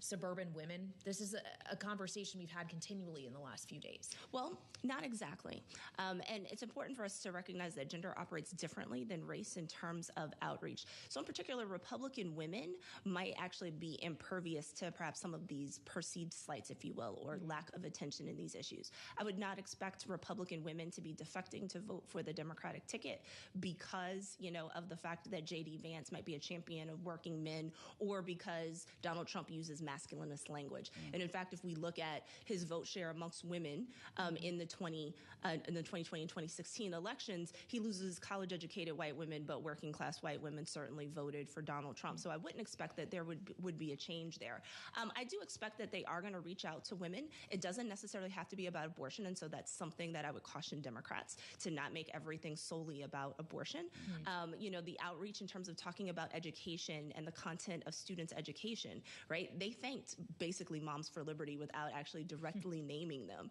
suburban women? This is a conversation we've had continually in the last few days. Well, not exactly. And it's important for us to recognize that gender operates differently than race in terms of outreach. So in particular, Republican women might actually be impervious to perhaps some of these perceived slights, if you will, or lack of attention in these issues. I would not expect Republican women to be defecting to vote for the Democratic ticket because, you know, of the fact that J.D. Vance might be a champion of working men, or because Donald Trump uses masculinist language. And in fact, if we look at his vote share amongst women in the 2020 and 2016 elections, he loses college-educated white women, but working-class white women certainly voted for Donald Trump. So I wouldn't expect that there would be a change there. I do expect that they are going to reach out to women. It doesn't necessarily have to be about abortion, and so that's something that I would caution Democrats to not make everything solely about abortion. You know, the outreach in terms of talking about education and the content of students' education, right? They thanked basically Moms for Liberty without actually directly naming them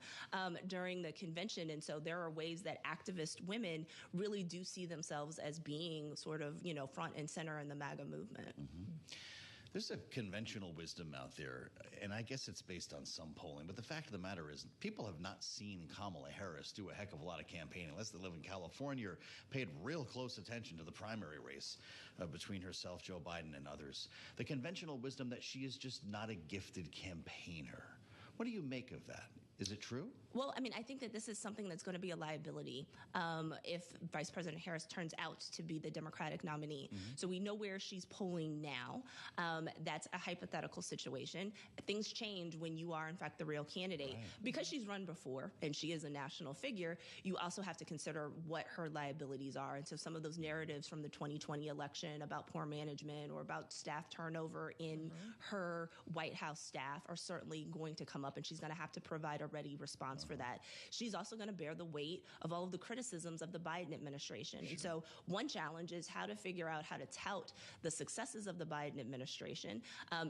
during the convention. And so there are ways that activist women really do see themselves as being sort of, you know, front and center in the MAGA movement. There's a conventional wisdom out there, and I guess it's based on some polling, but the fact of the matter is people have not seen Kamala Harris do a heck of a lot of campaigning unless they live in California or paid real close attention to the primary race between herself, Joe Biden, and others. The conventional wisdom that she is just not a gifted campaigner. What do you make of that? Is it true? Well, I mean, I think that this is something that's going to be a liability if Vice President Harris turns out to be the Democratic nominee. So we know where she's polling now. That's a hypothetical situation. Things change when you are, in fact, the real candidate. Because she's run before and she is a national figure, you also have to consider what her liabilities are. And so some of those narratives from the 2020 election about poor management or about staff turnover in her White House staff are certainly going to come up, and she's going to have to provide a ready response for that. She's also going to bear the weight of all of the criticisms of the Biden administration. And so one challenge is how to figure out how to tout the successes of the Biden administration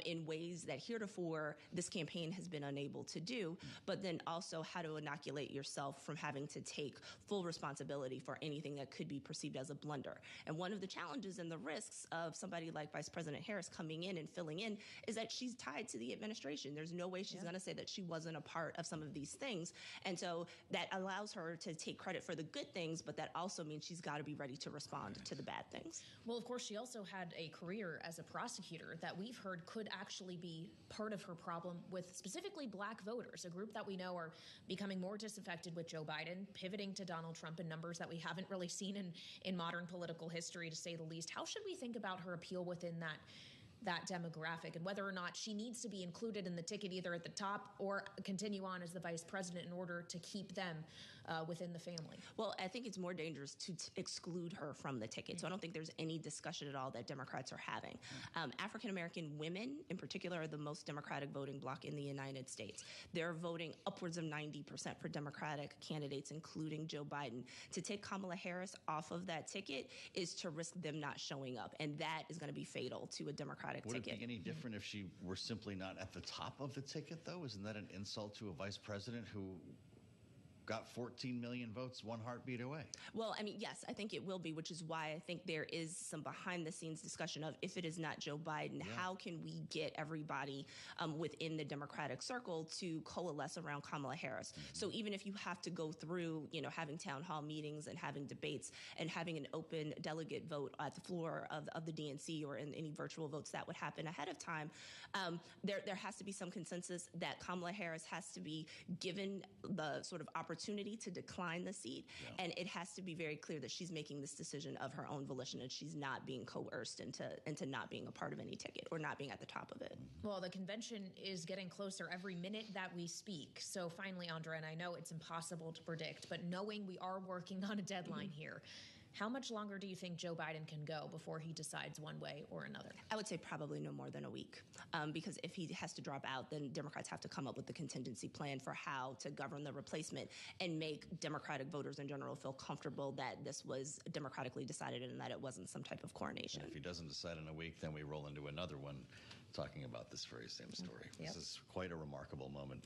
in ways that heretofore this campaign has been unable to do, but then also how to inoculate yourself from having to take full responsibility for anything that could be perceived as a blunder. And one of the challenges and the risks of somebody like Vice President Harris coming in and filling in is that she's tied to the administration. There's no way she's going to say that she wasn't a part of some of these things. And so that allows her to take credit for the good things, but that also means she's got to be ready to respond to the bad things. Well, of course, she also had a career as a prosecutor that we've heard could actually be part of her problem with specifically black voters, a group that we know are becoming more disaffected with Joe Biden, pivoting to Donald Trump in numbers that we haven't really seen in modern political history, to say the least. How should we think about her appeal within that demographic, and whether or not she needs to be included in the ticket either at the top or continue on as the vice president in order to keep them within the family? Well, I think it's more dangerous to exclude her from the ticket. So I don't think there's any discussion at all that Democrats are having. African-American women, in particular, are the most Democratic voting bloc in the United States. They're voting upwards of 90% for Democratic candidates, including Joe Biden. To take Kamala Harris off of that ticket is to risk them not showing up, and that is going to be fatal to a Democratic ticket. Would it be any different if she were simply not at the top of the ticket, though? Isn't that an insult to a vice president who got 14 million votes, one heartbeat away. Well, I mean, yes, I think it will be, which is why I think there is some behind-the-scenes discussion of if it is not Joe Biden, how can we get everybody within the Democratic circle to coalesce around Kamala Harris? So even if you have to go through, having town hall meetings and having debates and having an open delegate vote at the floor of the DNC or in any virtual votes that would happen ahead of time, there has to be some consensus that Kamala Harris has to be given the sort of opportunity to decline the seat. And it has to be very clear that she's making this decision of her own volition and she's not being coerced into not being a part of any ticket or not being at the top of it. Well, the convention is getting closer every minute that we speak. So finally, Andrea, and I know it's impossible to predict, but knowing we are working on a deadline here, how much longer do you think Joe Biden can go before he decides one way or another? I would say probably no more than a week, because if he has to drop out, then Democrats have to come up with the contingency plan for how to govern the replacement and make Democratic voters in general feel comfortable that this was democratically decided and that it wasn't some type of coronation. And if he doesn't decide in a week, then we roll into another one talking about this very same story. This is quite a remarkable moment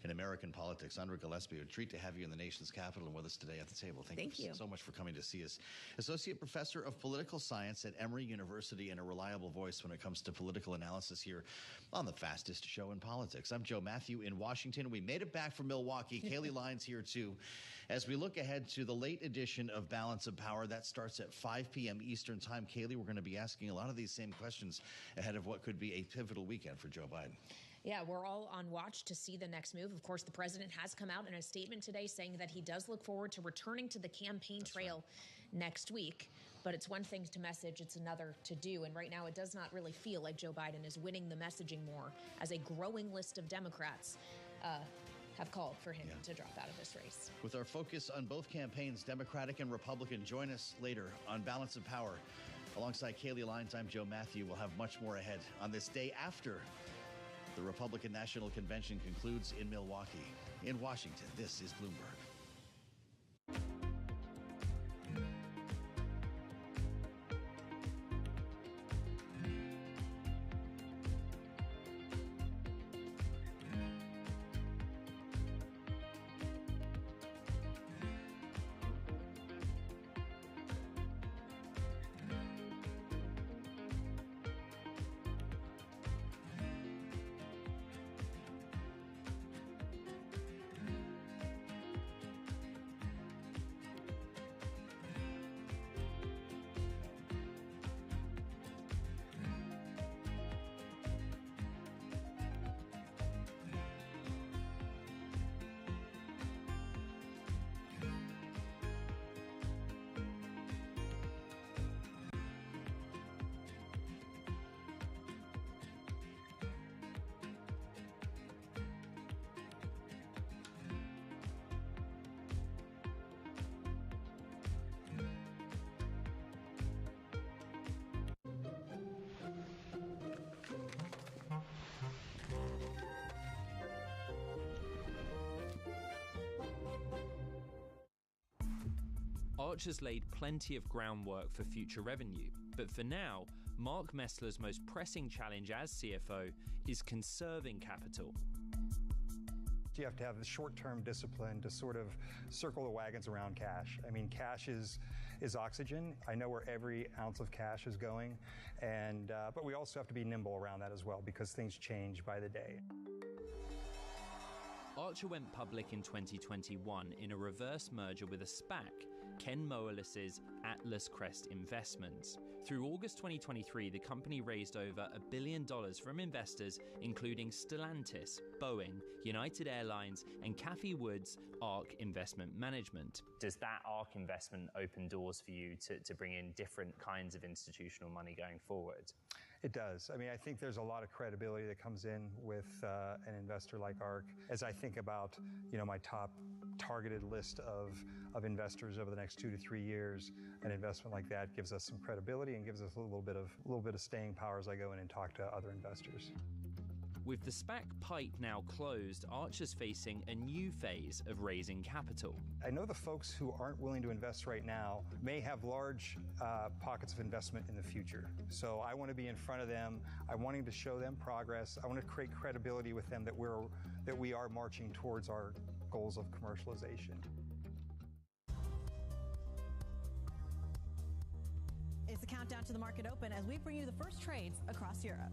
in American politics. Andrea Gillespie, a treat to have you in the nation's capital and with us today at the table. Thank you so much for coming to see us. Associate Professor of Political Science at Emory University and a reliable voice when it comes to political analysis here on the fastest show in politics. I'm Joe Matthew in Washington. We made it back from Milwaukee. Kaylee Lyons here too. As we look ahead to the late edition of Balance of Power, that starts at 5 p.m. Eastern Time. Kaylee, we're going to be asking a lot of these same questions ahead of what could be a pivotal weekend for Joe Biden. Yeah, we're all on watch to see the next move. Of course, the president has come out in a statement today saying that he does look forward to returning to the campaign trail next week. But it's one thing to message, it's another to do. And right now, it does not really feel like Joe Biden is winning the messaging more, as a growing list of Democrats have called for him to drop out of this race. With our focus on both campaigns, Democratic and Republican, join us later on Balance of Power. Alongside Kaylee Lyons, I'm Joe Matthew. We'll have much more ahead on this day after the Republican National Convention concludes in Milwaukee. In Washington, this is Bloomberg. Arch has laid plenty of groundwork for future revenue, but for now, Mark Messler's most pressing challenge as CFO is conserving capital. You have to have the short-term discipline to sort of circle the wagons around cash. I mean, cash is oxygen. I know where every ounce of cash is going, but we also have to be nimble around that as well because things change by the day. Archer went public in 2021 in a reverse merger with a SPAC, Ken Moelis's Atlas Crest Investments. Through August 2023, the company raised over $1 billion from investors including Stellantis, Boeing, United Airlines, and Cathie Wood's ARK Investment Management. Does that ARK investment open doors for you to bring in different kinds of institutional money going forward? It does. I mean, I think there's a lot of credibility that comes in with an investor like ARK. As I think about, my top targeted list of investors over the next 2 to 3 years, an investment like that gives us some credibility and gives us a little bit of staying power as I go in and talk to other investors. With the SPAC pipe now closed, Archer's facing a new phase of raising capital. I know the folks who aren't willing to invest right now may have large pockets of investment in the future. So I want to be in front of them. I'm wanting to show them progress. I want to create credibility with them that we are marching towards our goals of commercialization. It's the countdown to the market open as we bring you the first trades across Europe.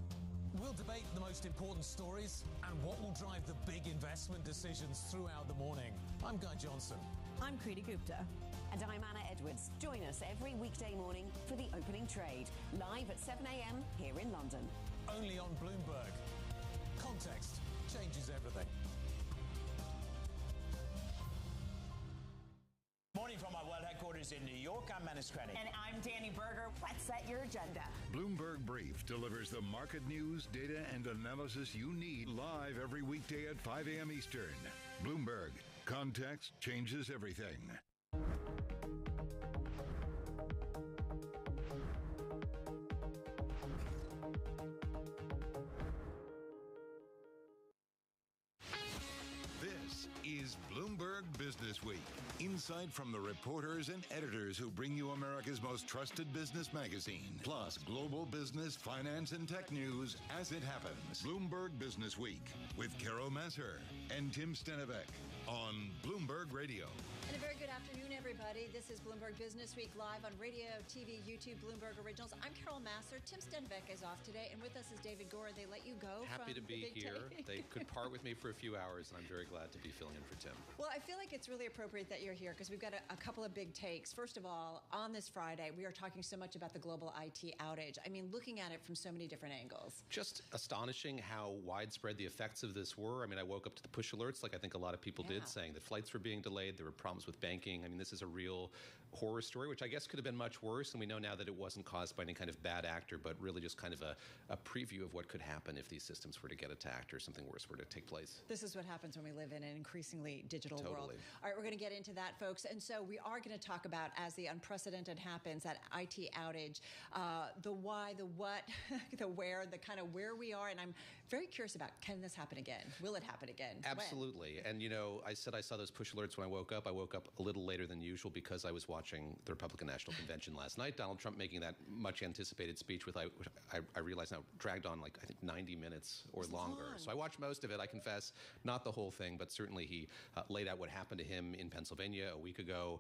We'll debate the most important stories and what will drive the big investment decisions throughout the morning. I'm Guy Johnson. I'm Kriti Gupta. And I'm Anna Edwards. Join us every weekday morning for the opening trade, live at 7 a.m. here in London. Only on Bloomberg. Context changes everything. Morning from our world headquarters in New York, I'm Manus Krennic. And I'm Danny Berger. Let's set your agenda. Bloomberg Brief delivers the market news, data, and analysis you need live every weekday at 5 a.m. Eastern. Bloomberg. Context changes everything. This is Bloomberg Business Week. Insight from the reporters and editors who bring you America's most trusted business magazine. Plus, global business, finance, and tech news as it happens. Bloomberg Business Week with Carol Masser and Tim Stenevec on Bloomberg Radio. And a very good afternoon, everybody. This is Bloomberg Business Week live on radio, TV, YouTube, Bloomberg Originals. I'm Carol Masser. Tim Stenevec is off today, and with us is David Gore. They let you go. Happy to be here. They could part with me for a few hours, and I'm very glad to be filling in for Tim. Well, I feel like it's really appropriate that you're here because we've got a couple of big takes. First of all, on this Friday, we are talking so much about the global IT outage. I mean, looking at it from so many different angles. Just astonishing how widespread the effects of this were. I mean, I woke up to the push alerts like I think a lot of people did, saying that flights were being delayed, there were problems with banking. I mean, this is a real horror story, which I guess could have been much worse, and we know now that it wasn't caused by any kind of bad actor, but really just kind of a preview of what could happen if these systems were to get attacked or something worse were to take place. This is what happens when we live in an increasingly digital world. All right, we're going to get into that, folks. And so we are going to talk about, as the unprecedented happens, that IT outage, the why, the what, the where, the kind of where we are. And I'm very curious about, can this happen again? Will it happen again? Absolutely. When? And, you know, I said I saw those push alerts when I woke up. I woke up a little later than usual because I was watching the Republican National Convention last night. Donald Trump making that much anticipated speech, which I realize now dragged on like, I think, 90 minutes or longer. So I watched most of it, I confess, not the whole thing, but certainly he laid out what happened to him in Pennsylvania a week ago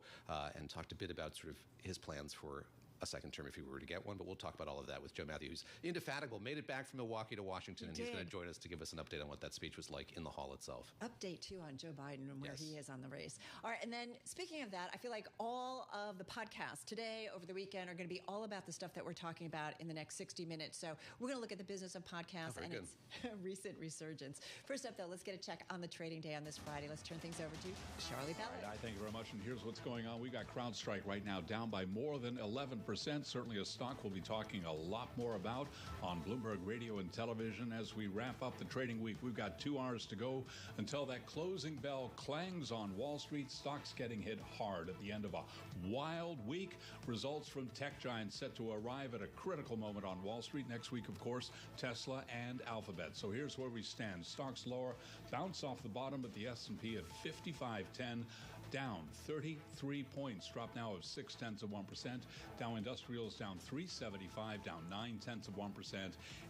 and talked a bit about sort of his plans for a second term if he were to get one, but we'll talk about all of that with Joe Matthew, who's indefatigable, made it back from Milwaukee to Washington, and he's going to join us to give us an update on what that speech was like in the hall itself. Update, too, on Joe Biden and where he is on the race. All right, and then speaking of that, I feel like all of the podcasts today, over the weekend, are going to be all about the stuff that we're talking about in the next 60 minutes. So we're going to look at the business of podcasts and its recent resurgence. First up, though, let's get a check on the trading day on this Friday. Let's turn things over to Charlie Pellet. All right, thank you very much, and here's what's going on. We got CrowdStrike right now down by more than 11%, certainly a stock we'll be talking a lot more about on Bloomberg Radio and television as we wrap up the trading week. We've got 2 hours to go until that closing bell clangs on Wall Street. Stocks getting hit hard at the end of a wild week. Results from tech giants set to arrive at a critical moment on Wall Street. Next week, of course, Tesla and Alphabet. So here's where we stand. Stocks lower, bounce off the bottom at the S&P at 5510. Down 33 points, drop now of 0.6%. Dow Industrials down 375, down 0.9%.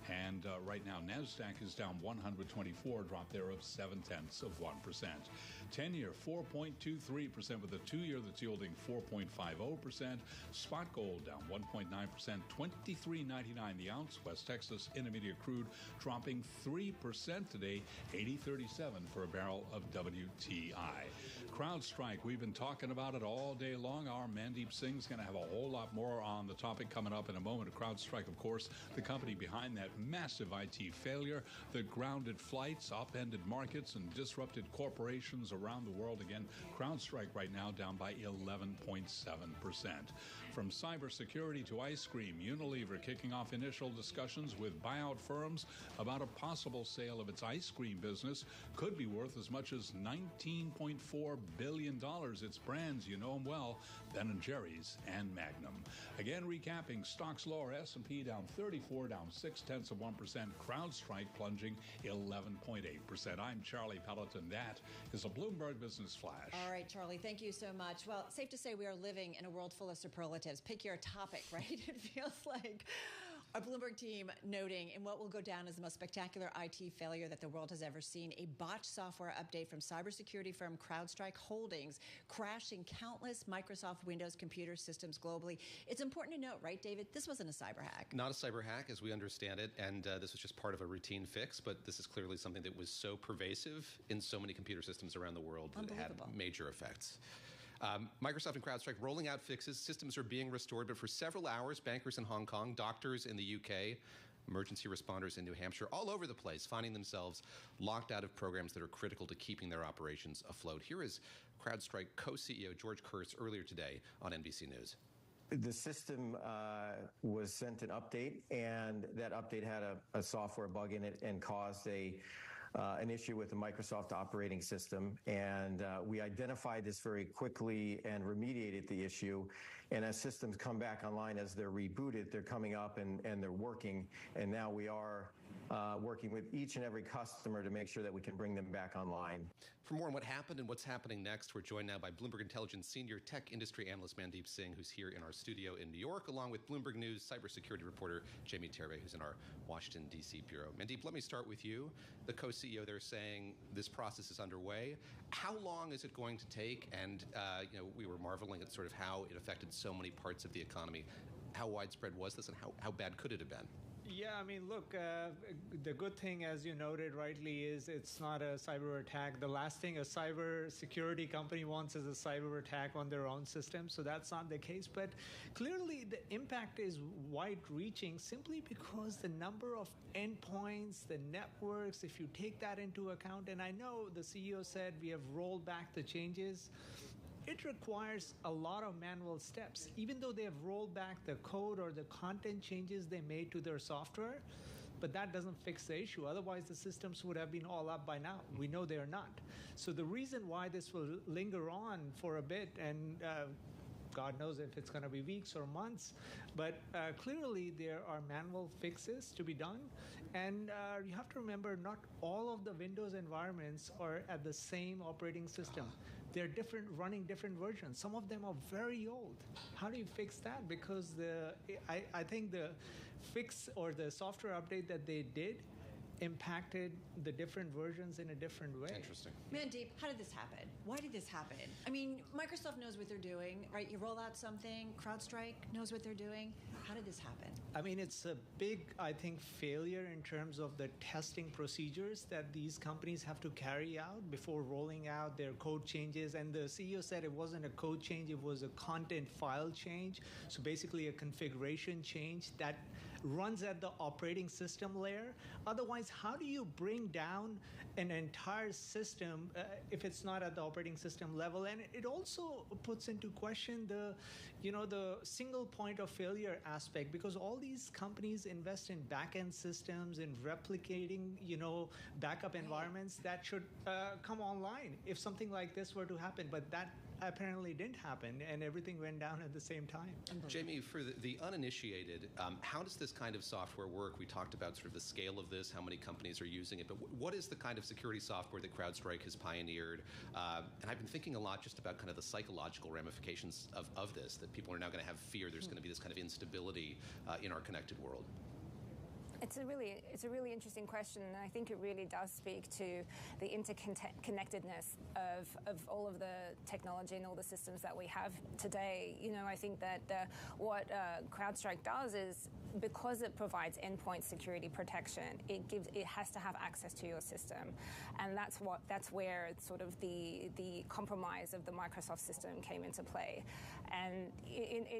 And right now, NASDAQ is down 124, drop there of 0.7%. 10-year, 4.23%, with a 2-year that's yielding 4.50%. Spot gold down 1.9%, $23.99 the ounce. West Texas Intermediate crude dropping 3% today, $80.37 for a barrel of WTI. CrowdStrike, we've been talking about it all day long. Our Mandeep Singh's going to have a whole lot more on the topic coming up in a moment. CrowdStrike, of course, the company behind that massive IT failure that grounded flights, upended markets, and disrupted corporations around the world. Again, CrowdStrike right now down by 11.7%. From cybersecurity to ice cream, Unilever kicking off initial discussions with buyout firms about a possible sale of its ice cream business. Could be worth as much as $19.4 billion. Its brands, you know them well, Ben & Jerry's and Magnum. Again, recapping, stocks lower, S&P down 34, down 0.6%. CrowdStrike plunging 11.8%. I'm Charlie Pelleton. That is a Bloomberg Business Flash. All right, Charlie, thank you so much. Well, safe to say we are living in a world full of superlatives. Pick your topic, right? It feels like Our Bloomberg team noting in what will go down as the most spectacular IT failure that the world has ever seen, a botched software update from cybersecurity firm CrowdStrike Holdings crashing countless Microsoft Windows computer systems globally. It's important to note, right, David, this wasn't a cyber hack. Not a cyber hack, as we understand it, and this was just part of a routine fix, but this is clearly something that was so pervasive in so many computer systems around the world that it had major effects. Microsoft and CrowdStrike rolling out fixes. Systems are being restored, but for several hours, bankers in Hong Kong, doctors in the UK, emergency responders in New Hampshire, all over the place, finding themselves locked out of programs that are critical to keeping their operations afloat. Here is CrowdStrike co-CEO George Kurtz earlier today on NBC News. The system was sent an update, and that update had a software bug in it and caused an issue with the Microsoft operating system, and we identified this very quickly and remediated the issue. And as systems come back online, as they're rebooted, they're coming up and they're working. And now we are working with each and every customer to make sure that we can bring them back online. For more on what happened and what's happening next, we're joined now by Bloomberg Intelligence senior tech industry analyst Mandeep Singh, who's here in our studio in New York, along with Bloomberg News cybersecurity reporter Jamie Terry, who's in our Washington, D.C. bureau. Mandeep, let me start with you. The co-CEO there saying this process is underway. How long is it going to take? And we were marveling at sort of how it affected so many parts of the economy. How widespread was this, and how bad could it have been? Yeah, I mean, look, the good thing, as you noted rightly, is it's not a cyber attack. The last thing a cyber security company wants is a cyber attack on their own system, so that's not the case. But clearly, the impact is wide-reaching simply because the number of endpoints, the networks, if you take that into account, and I know the CEO said we have rolled back the changes, it requires a lot of manual steps. Even though they have rolled back the code or the content changes they made to their software, but that doesn't fix the issue. Otherwise, the systems would have been all up by now. We know they're not. So the reason why this will linger on for a bit, and God knows if it's going to be weeks or months, but clearly there are manual fixes to be done. And you have to remember, not all of the Windows environments are at the same operating system. They're different, running different versions. Some of them are very old. How do you fix that? Because I think the fix or the software update that they did impacted the different versions in a different way. Interesting. Mandeep, how did this happen? Why did this happen? I mean, Microsoft knows what they're doing, right? You roll out something, CrowdStrike knows what they're doing. How did this happen? I mean, it's a big, I think, failure in terms of the testing procedures that these companies have to carry out before rolling out their code changes. And the CEO said it wasn't a code change, it was a content file change. So basically a configuration change that runs at the operating system layer. Otherwise, how do you bring down an entire system if it's not at the operating system level? And it also puts into question the single point of failure aspect, because all these companies invest in back-end systems and replicating, backup environments that should come online if something like this were to happen. But that apparently didn't happen, and everything went down at the same time. Jamie, for the uninitiated, how does this kind of software work? We talked about sort of the scale of this, how many companies are using it, but what is the kind of security software that CrowdStrike has pioneered? And I've been thinking a lot just about kind of the psychological ramifications of this, that people are now going to have fear there's going to be this kind of instability in our connected world. It's a really interesting question, and I think it really does speak to the interconnectedness of all of the technology and all the systems that we have today. I think that what CrowdStrike does is, because it provides endpoint security protection, it has to have access to your system, and that's where sort of the compromise of the Microsoft system came into play. And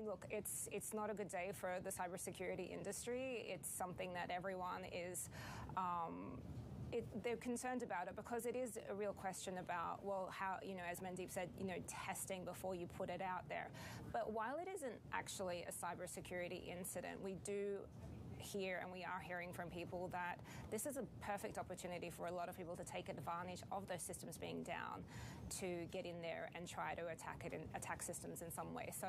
look, it's not a good day for the cybersecurity industry. It's something that everyone is they're concerned about it, because it is a real question about, well, how, as Mandeep said, testing before you put it out there. But while it isn't actually a cybersecurity incident, we do hear, and we are hearing from people, that this is a perfect opportunity for a lot of people to take advantage of those systems being down, to get in there and try to attack systems in some way. So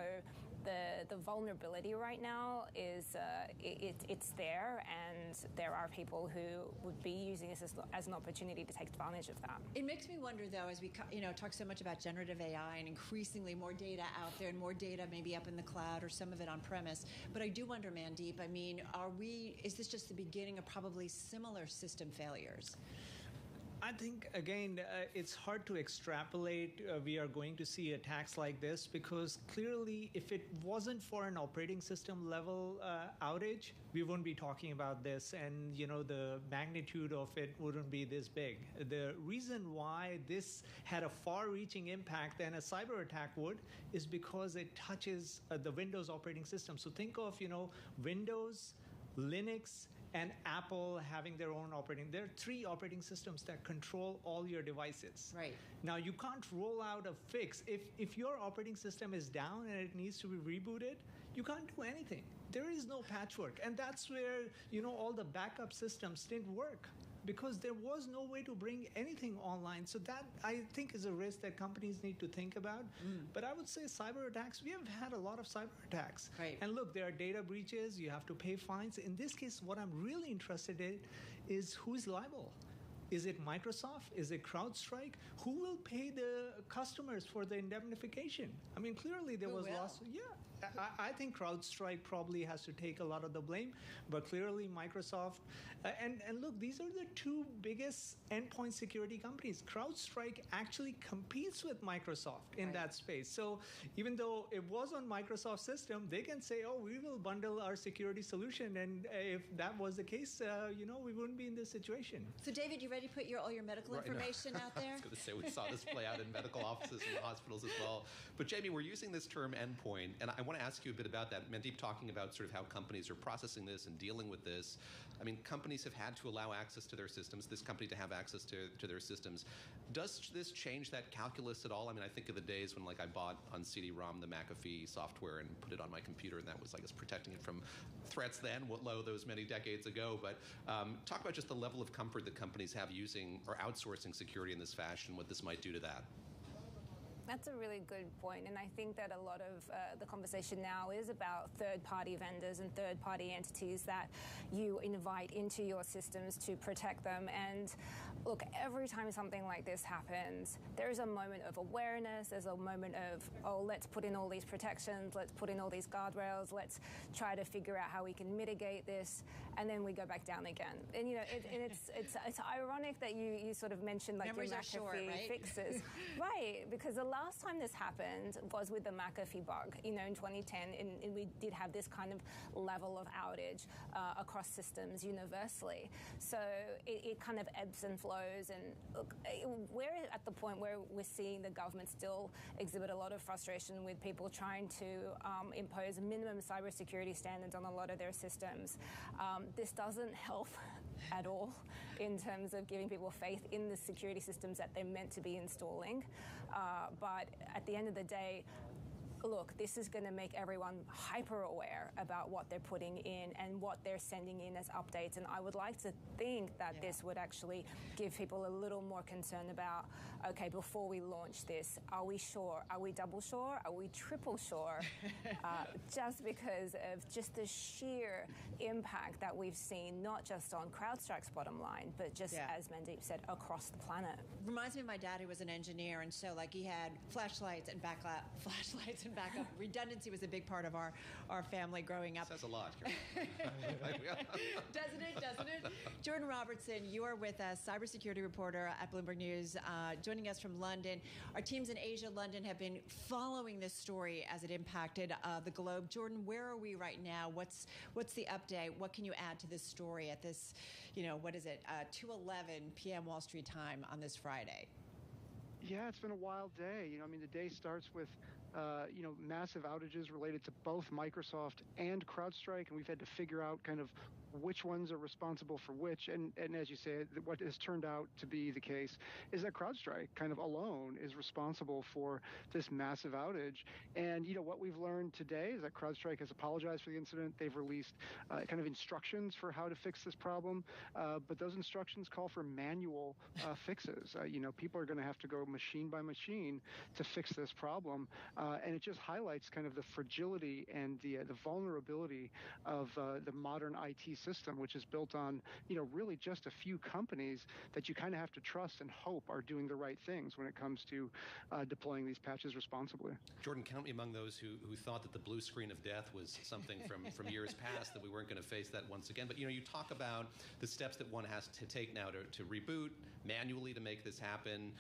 the vulnerability right now is it's there, and there are people who would be using this as an opportunity to take advantage of that. It makes me wonder, though, as we talk so much about generative AI and increasingly more data out there, and more data maybe up in the cloud or some of it on premise. But I do wonder, Mandeep, I mean, are is this just the beginning of probably similar system failures? I think, again, it's hard to extrapolate we are going to see attacks like this, because clearly if it wasn't for an operating system level outage, we wouldn't be talking about this, and the magnitude of it wouldn't be this big. The reason why this had a far-reaching impact than a cyber attack would is because it touches the Windows operating system. So think of, Windows, Linux, and Apple having their own operating. There are 3 operating systems that control all your devices. Right. Now, you can't roll out a fix. If your operating system is down and it needs to be rebooted, you can't do anything. There is no patchwork. And that's where, all the backup systems didn't work, because there was no way to bring anything online. So that, I think, is a risk that companies need to think about. But I would say cyber attacks, we have had a lot of cyber attacks. Right. And look, there are data breaches, you have to pay fines. In this case, what I'm really interested in is who's liable. Is it Microsoft? Is it CrowdStrike? Who will pay the customers for the indemnification? I mean, clearly there was loss. Yeah. I think CrowdStrike probably has to take a lot of the blame, but clearly Microsoft. And look, these are the 2 biggest endpoint security companies. CrowdStrike actually competes with Microsoft in that space. So even though it was on Microsoft's system, they can say, oh, we will bundle our security solution. And if that was the case, we wouldn't be in this situation. So David, you ready to put all your medical information out there? I was going to say, we saw this play out in medical offices and hospitals as well. But Jamie, we're using this term endpoint, and I want to ask you a bit about that. Mandeep talking about sort of how companies are processing this and dealing with this. I mean, companies have had to allow access to their systems, this company to have access to their systems. Does this change that calculus at all? I mean, I think of the days when, I bought on CD-ROM the McAfee software and put it on my computer, and that was, I guess, protecting it from threats then, those many decades ago. But talk about just the level of comfort that companies have using or outsourcing security in this fashion, what this might do to that. That's a really good point, and I think that a lot of the conversation now is about third-party vendors and third-party entities that you invite into your systems to protect them. And look, every time something like this happens, there is a moment of awareness, there's a moment of, oh, let's put in all these protections, let's put in all these guardrails, let's try to figure out how we can mitigate this, and then we go back down again. And it's ironic that you sort of mentioned your McAfee fixes. Right, because the last time this happened was with the McAfee bug, in 2010, and we did have this kind of level of outage across systems universally. So it kind of ebbs and flows, and look, we're at the point where we're seeing the government still exhibit a lot of frustration with people trying to impose minimum cybersecurity standards on a lot of their systems. This doesn't help at all in terms of giving people faith in the security systems that they're meant to be installing. But at the end of the day, look, this is going to make everyone hyper aware about what they're putting in and what they're sending in as updates. And I would like to think that this would actually give people a little more concern about, okay, before we launch this, are we sure? Are we double sure? Are we triple sure? Just because of just the sheer impact that we've seen, not just on CrowdStrike's bottom line, but just, as Mandeep said, across the planet. Reminds me of my dad, who was an engineer, and so he had flashlights and backup. Redundancy was a big part of our family growing up. Says a lot. Doesn't it? Jordan Robertson, you are with us, cybersecurity reporter at Bloomberg News, joining us from London. Our teams in Asia, London, have been following this story as it impacted the globe. Jordan, where are we right now? What's the update? What can you add to this story at this, 2:11 p.m. Wall Street time on this Friday? Yeah, it's been a wild day. The day starts with massive outages related to both Microsoft and CrowdStrike, and we've had to figure out kind of which ones are responsible for which. And as you say, what has turned out to be the case is that CrowdStrike kind of alone is responsible for this massive outage. And, what we've learned today is that CrowdStrike has apologized for the incident. They've released kind of instructions for how to fix this problem. But those instructions call for manual fixes. People are going to have to go machine by machine to fix this problem. And it just highlights kind of the fragility and the vulnerability of the modern IT system, which is built on, really just a few companies that you kind of have to trust and hope are doing the right things when it comes to deploying these patches responsibly. Jordan, count me among those who thought that the blue screen of death was something from years past, that we weren't going to face that once again. But, you talk about the steps that one has to take now to reboot manually to make this happen.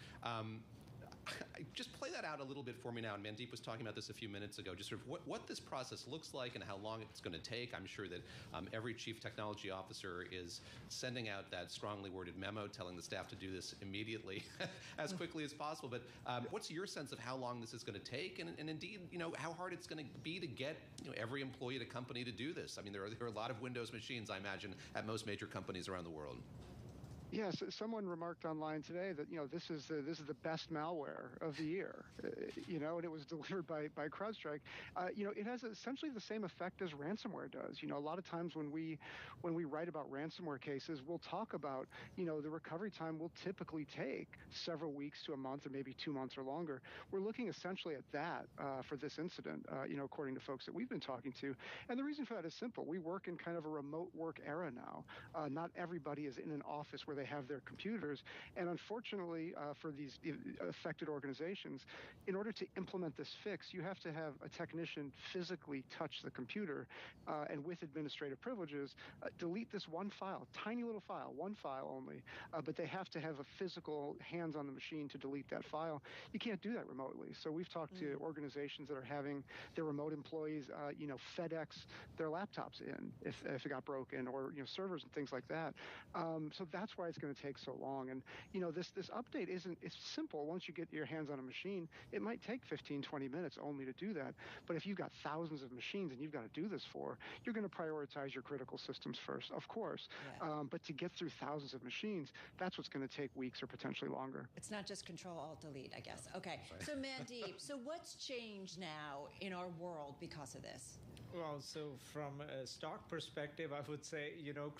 Just play that out a little bit for me now. And Mandeep was talking about this a few minutes ago, just sort of what this process looks like and how long it's going to take. I'm sure that every chief technology officer is sending out that strongly worded memo telling the staff to do this immediately as quickly as possible. But what's your sense of how long this is going to take, and indeed, how hard it's going to be to get every employee at a company to do this? I mean, there are a lot of Windows machines, I imagine, at most major companies around the world. Yes, someone remarked online today that this is the best malware of the year, and it was delivered by CrowdStrike. It has essentially the same effect as ransomware does. A lot of times when we write about ransomware cases, we'll talk about the recovery time will typically take several weeks to a month or maybe 2 months or longer. We're looking essentially at that for this incident, according to folks that we've been talking to. And the reason for that is simple. We work in kind of a remote work era now. Not everybody is in an office where they have their computers. And unfortunately, for these affected organizations, in order to implement this fix, you have to have a technician physically touch the computer and with administrative privileges, delete this one file, tiny little file, one file only, but they have to have a physical hands on the machine to delete that file. You can't do that remotely. So we've talked to organizations that are having their remote employees, FedEx their laptops in if it got broken, or servers and things like that. So that's why it's going to take so long. And this update it's simple. Once you get your hands on a machine, it might take 15-20 minutes only to do that. But if you've got thousands of machines and you've got to do this for, you're going to prioritize your critical systems first, of course. Yeah. But to get through thousands of machines, that's what's going to take weeks or potentially longer. It's not just Control-Alt-Delete, I guess. Okay. So Mandeep, what's changed now in our world because of this? Well, so from a stock perspective, I would say,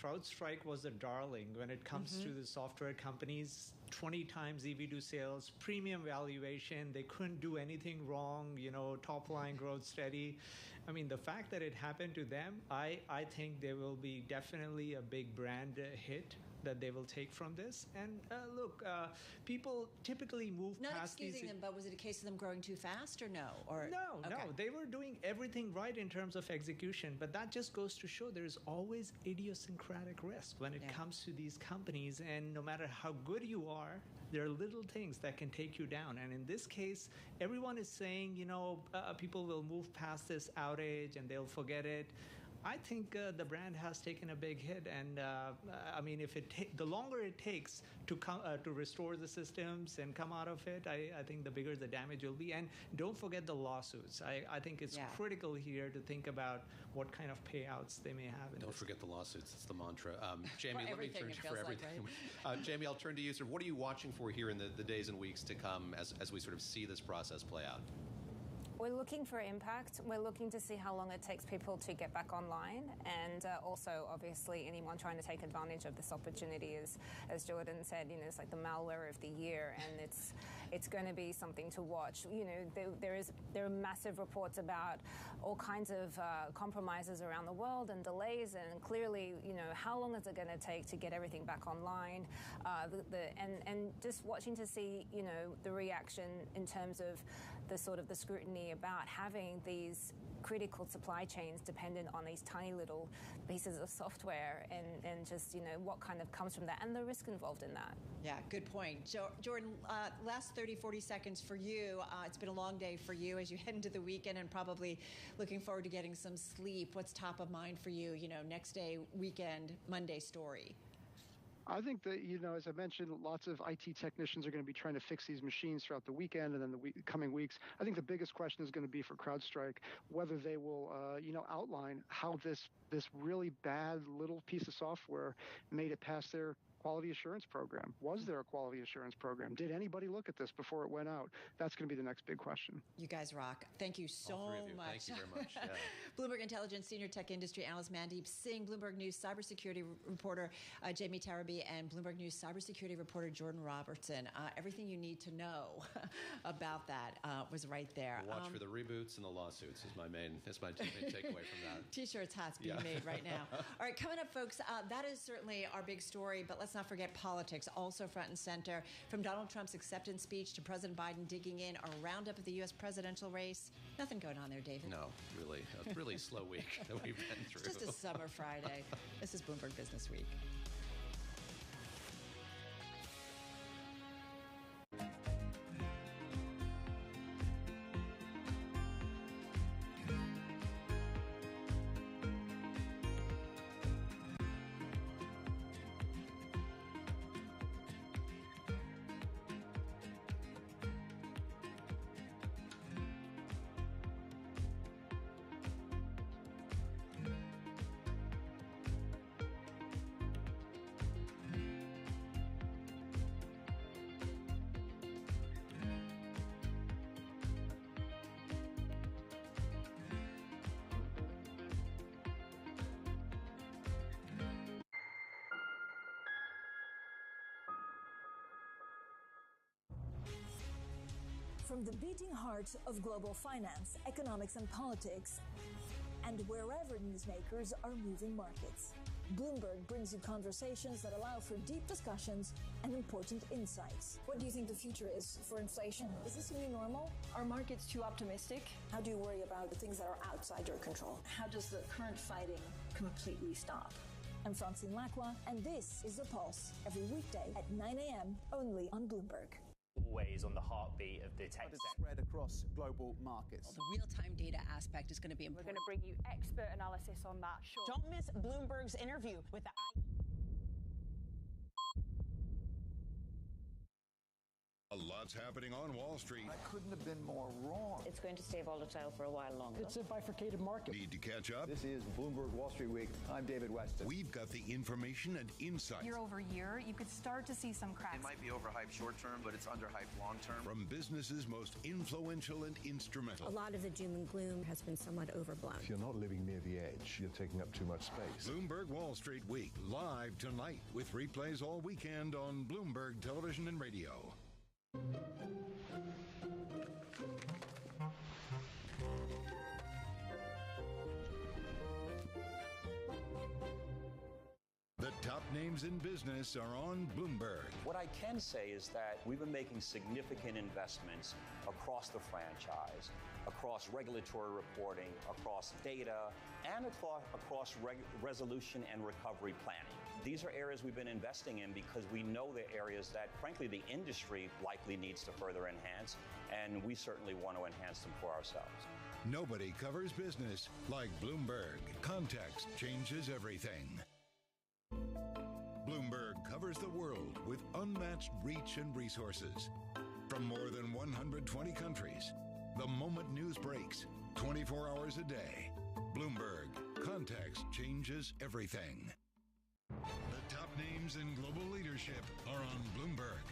CrowdStrike was a darling when it comes to the software companies. 20 times EV to sales, premium valuation. They couldn't do anything wrong, top line growth steady. I mean, the fact that it happened to them, I think there will be definitely a big brand hit that they will take from this. And look, people typically move Not past these... Not excusing them, but was it a case of them growing too fast or no? No. They were doing everything right in terms of execution, but that just goes to show there's always idiosyncratic risk when it comes to these companies. And no matter how good you are, there are little things that can take you down. And in this case, everyone is saying, people will move past this outage and they'll forget it. I think the brand has taken a big hit, and I mean, if the longer it takes to restore the systems and come out of it, I think the bigger the damage will be. And don't forget the lawsuits. I think it's critical here to think about what kind of payouts they may have. Don't forget the lawsuits. It's the mantra. Jamie, let me turn to you for everything. Right? Jamie, I'll turn to you. Sort of, what are you watching for here in the days and weeks to come as we sort of see this process play out? We're looking for impact. We're looking to see how long it takes people to get back online, and also, obviously, anyone trying to take advantage of this opportunity is, as Jordan said, it's like the malware of the year, and it's going to be something to watch. There are massive reports about all kinds of compromises around the world and delays, and clearly, how long is it going to take to get everything back online? And just watching to see, the reaction in terms of the scrutiny about having these critical supply chains dependent on these tiny little pieces of software, and just, what kind of comes from that and the risk involved in that. Yeah, good point. Jordan, last 30, 40 seconds for you. It's been a long day for you as you head into the weekend and probably looking forward to getting some sleep. What's top of mind for you, next day, weekend, Monday story? I think that, as I mentioned, lots of IT technicians are going to be trying to fix these machines throughout the weekend and then the coming weeks. I think the biggest question is going to be for CrowdStrike, whether they will, outline how this really bad little piece of software made it past their quality assurance program? Was there a quality assurance program? Did anybody look at this before it went out? That's going to be the next big question. You guys rock. Thank you so much. Thank you very much. Yeah. Bloomberg Intelligence Senior Tech Industry Analyst Mandeep Singh, Bloomberg News cybersecurity reporter Jamie Tarabee, and Bloomberg News cybersecurity reporter Jordan Robertson. Everything you need to know about that was right there. Watch for the reboots and the lawsuits is my main takeaway from that. T-shirts, hats being made right now. All right, coming up, folks, that is certainly our big story, but let's not forget politics, also front and center. From Donald Trump's acceptance speech to President Biden digging in, a roundup of the U.S. presidential race. Nothing going on there, David. No, really. A really slow week that we've been through. It's just a summer Friday. This is Bloomberg Business Week. From the beating heart of global finance, economics, and politics, and wherever newsmakers are moving markets, Bloomberg brings you conversations that allow for deep discussions and important insights. What do you think the future is for inflation? Is this a new normal? Are markets too optimistic? How do you worry about the things that are outside your control? How does the current fighting completely stop? I'm Francine Lacroix, and this is The Pulse, every weekday at 9 a.m. only on Bloomberg. Always on the heartbeat of the tech spread across global markets. The real-time data aspect is going to be important. We're going to bring you expert analysis on that. Sure. Don't miss Bloomberg's interview with the A lot's happening on Wall Street. I couldn't have been more wrong. It's going to stay volatile for a while longer. It's a bifurcated market. Need to catch up? This is Bloomberg Wall Street Week. I'm David Weston. We've got the information and insight. Year over year, you could start to see some cracks. It might be overhyped short term, but it's underhyped long term. From businesses most influential and instrumental. A lot of the doom and gloom has been somewhat overblown. If you're not living near the edge, you're taking up too much space. Bloomberg Wall Street Week, live tonight with replays all weekend on Bloomberg Television and Radio. The top names in business are on Bloomberg. What I can say is that we've been making significant investments across the franchise, across regulatory reporting, across data, and across resolution and recovery planning. These are areas we've been investing in because we know they're areas that, frankly, the industry likely needs to further enhance, and we certainly want to enhance them for ourselves. Nobody covers business like Bloomberg. Context changes everything. Bloomberg covers the world with unmatched reach and resources. From more than 120 countries, the moment news breaks, 24 hours a day. Bloomberg. Context changes everything. The top names in global leadership are on Bloomberg.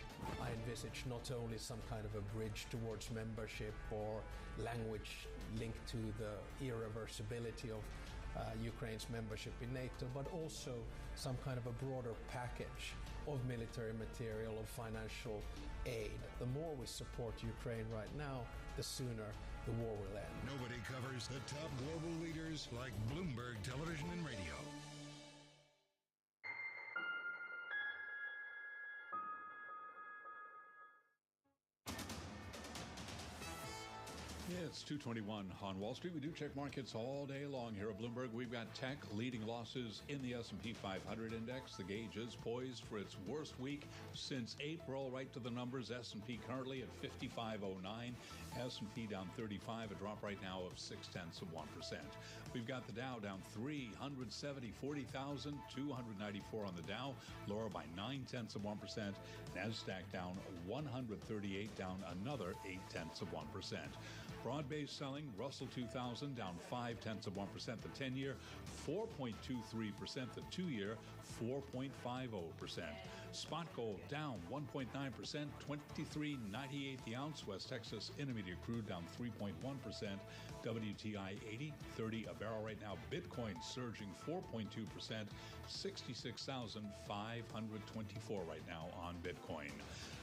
I envisage not only some kind of a bridge towards membership or language linked to the irreversibility of Ukraine's membership in NATO, but also some kind of a broader package of military material, of financial aid. The more we support Ukraine right now, the sooner the war will end. Nobody covers the top global leaders like Bloomberg Television and Radio. Yeah, it's 2:21 on Wall Street. We do check markets all day long here at Bloomberg. We've got tech leading losses in the S&P 500 index. The gauge is poised for its worst week since April, right to the numbers. S&P currently at 55.09. S&P down 35, a drop right now of 0.6%. We've got the Dow down 370, 40,294 on the Dow, lower by 0.9%. NASDAQ down 138, down another 0.8%. Broad-based selling, Russell 2000 down 0.5%, the 10-year, 4.23%, the 2-year, 4.50%. Spot gold down 1.9%, 23.98 the ounce. West Texas Intermediate crude down 3.1%. WTI 80.30 a barrel right now. Bitcoin surging 4.2%, 66,524 right now on Bitcoin.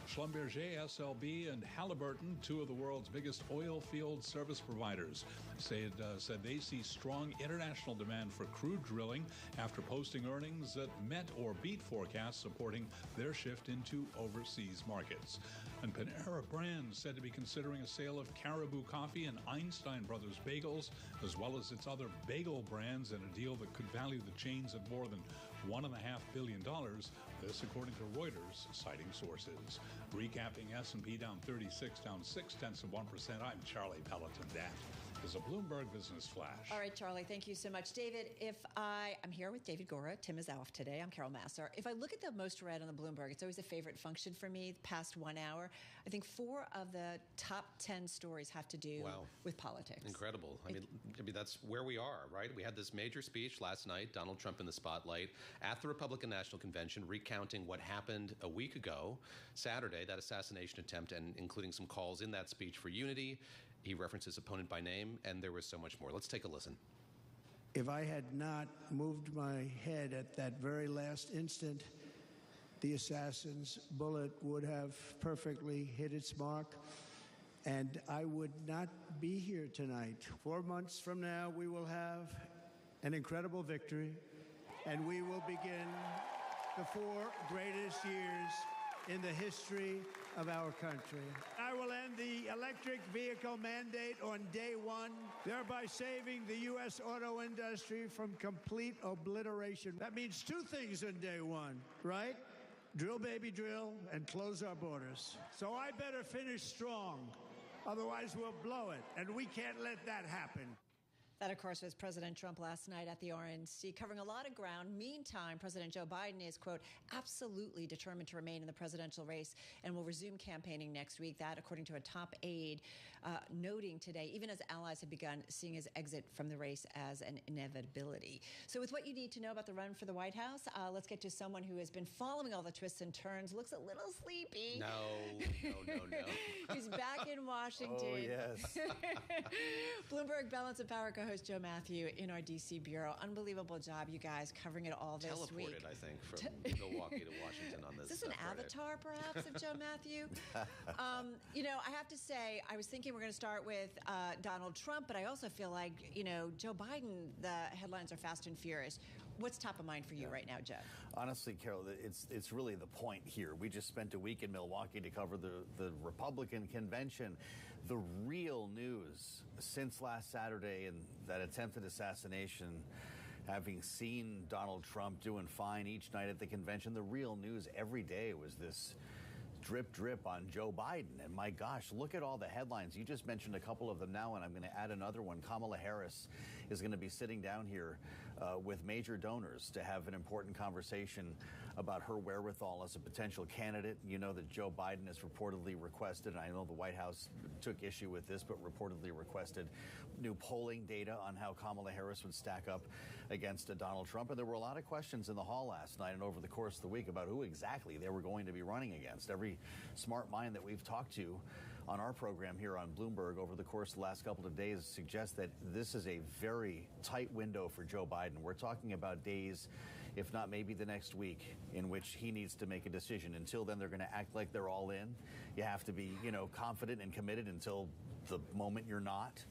Schlumberger, SLB, and Halliburton, two of the world's biggest oil field service providers, said they see strong international demand for crude drilling after posting earnings that met or beat forecasts, supporting their shift into overseas markets. And Panera Brands said to be considering a sale of Caribou Coffee and Einstein Brothers Bagels, as well as its other bagel brands, in a deal that could value the chains at more than $1.5 billion. This, according to Reuters, citing sources. Recapping S&P down 36, down 0.6%. I'm Charlie Pelleton. That is a Bloomberg Business Flash. All right, Charlie, thank you so much. David, I'm here with David Gora. Tim is off today. I'm Carol Massar. If I look at the most read on the Bloomberg, it's always a favorite function for me the past 1 hour. I think 4 of the top 10 stories have to do with politics. Incredible. I mean, that's where we are, right? We had this major speech last night, Donald Trump in the spotlight, at the Republican National Convention, recounting what happened a week ago, Saturday, that assassination attempt, and including some calls in that speech for unity. He referenced his opponent by name, and there was so much more. Let's take a listen. If I had not moved my head at that very last instant, the assassin's bullet would have perfectly hit its mark, and I would not be here tonight. 4 months from now, we will have an incredible victory, and we will begin the 4 greatest years in the history of our country. I will end the electric vehicle mandate on day 1, thereby saving the U.S. auto industry from complete obliteration. That means 2 things on day 1, right? Drill, baby, drill, and close our borders. So I better finish strong. Otherwise, we'll blow it, and we can't let that happen. That, of course, was President Trump last night at the RNC, covering a lot of ground. Meantime, President Joe Biden is, quote, absolutely determined to remain in the presidential race and will resume campaigning next week. That, according to a top aide, noting today, even as allies have begun seeing his exit from the race as an inevitability. So with what you need to know about the run for the White House, let's get to someone who has been following all the twists and turns, looks a little sleepy. No. He's back in Washington. Oh, yes. Bloomberg Balance of Power co-host Joe Matthew in our D.C. bureau. Unbelievable job, you guys, covering it all this week. Teleported, I think, from Milwaukee to Washington on this. Is this an avatar, perhaps, of Joe Matthew? I have to say, I was thinking we're going to start with Donald Trump, but I also feel like, Joe Biden, the headlines are fast and furious. What's top of mind for you right now, Joe? Honestly, Carol, it's really the point here. We just spent a week in Milwaukee to cover the Republican convention. The real news since last Saturday and that attempted assassination, having seen Donald Trump doing fine each night at the convention, the real news every day was this drip on Joe Biden. And my gosh, look at all the headlines. You just mentioned a couple of them now, and I'm going to add another one. Kamala Harris is going to be sitting down here with major donors to have an important conversation about her wherewithal as a potential candidate. You know that Joe Biden has reportedly requested, and I know the White House took issue with this, but reportedly requested new polling data on how Kamala Harris would stack up against Donald Trump. And there were a lot of questions in the hall last night and over the course of the week about who exactly they were going to be running against. Every smart mind that we've talked to on our program here on Bloomberg over the course of the last couple of days suggests that this is a very tight window for Joe Biden. We're talking about days, if not maybe the next week, in which he needs to make a decision. Until then, they're going to act like they're all in. You have to be, confident and committed until the moment you're not,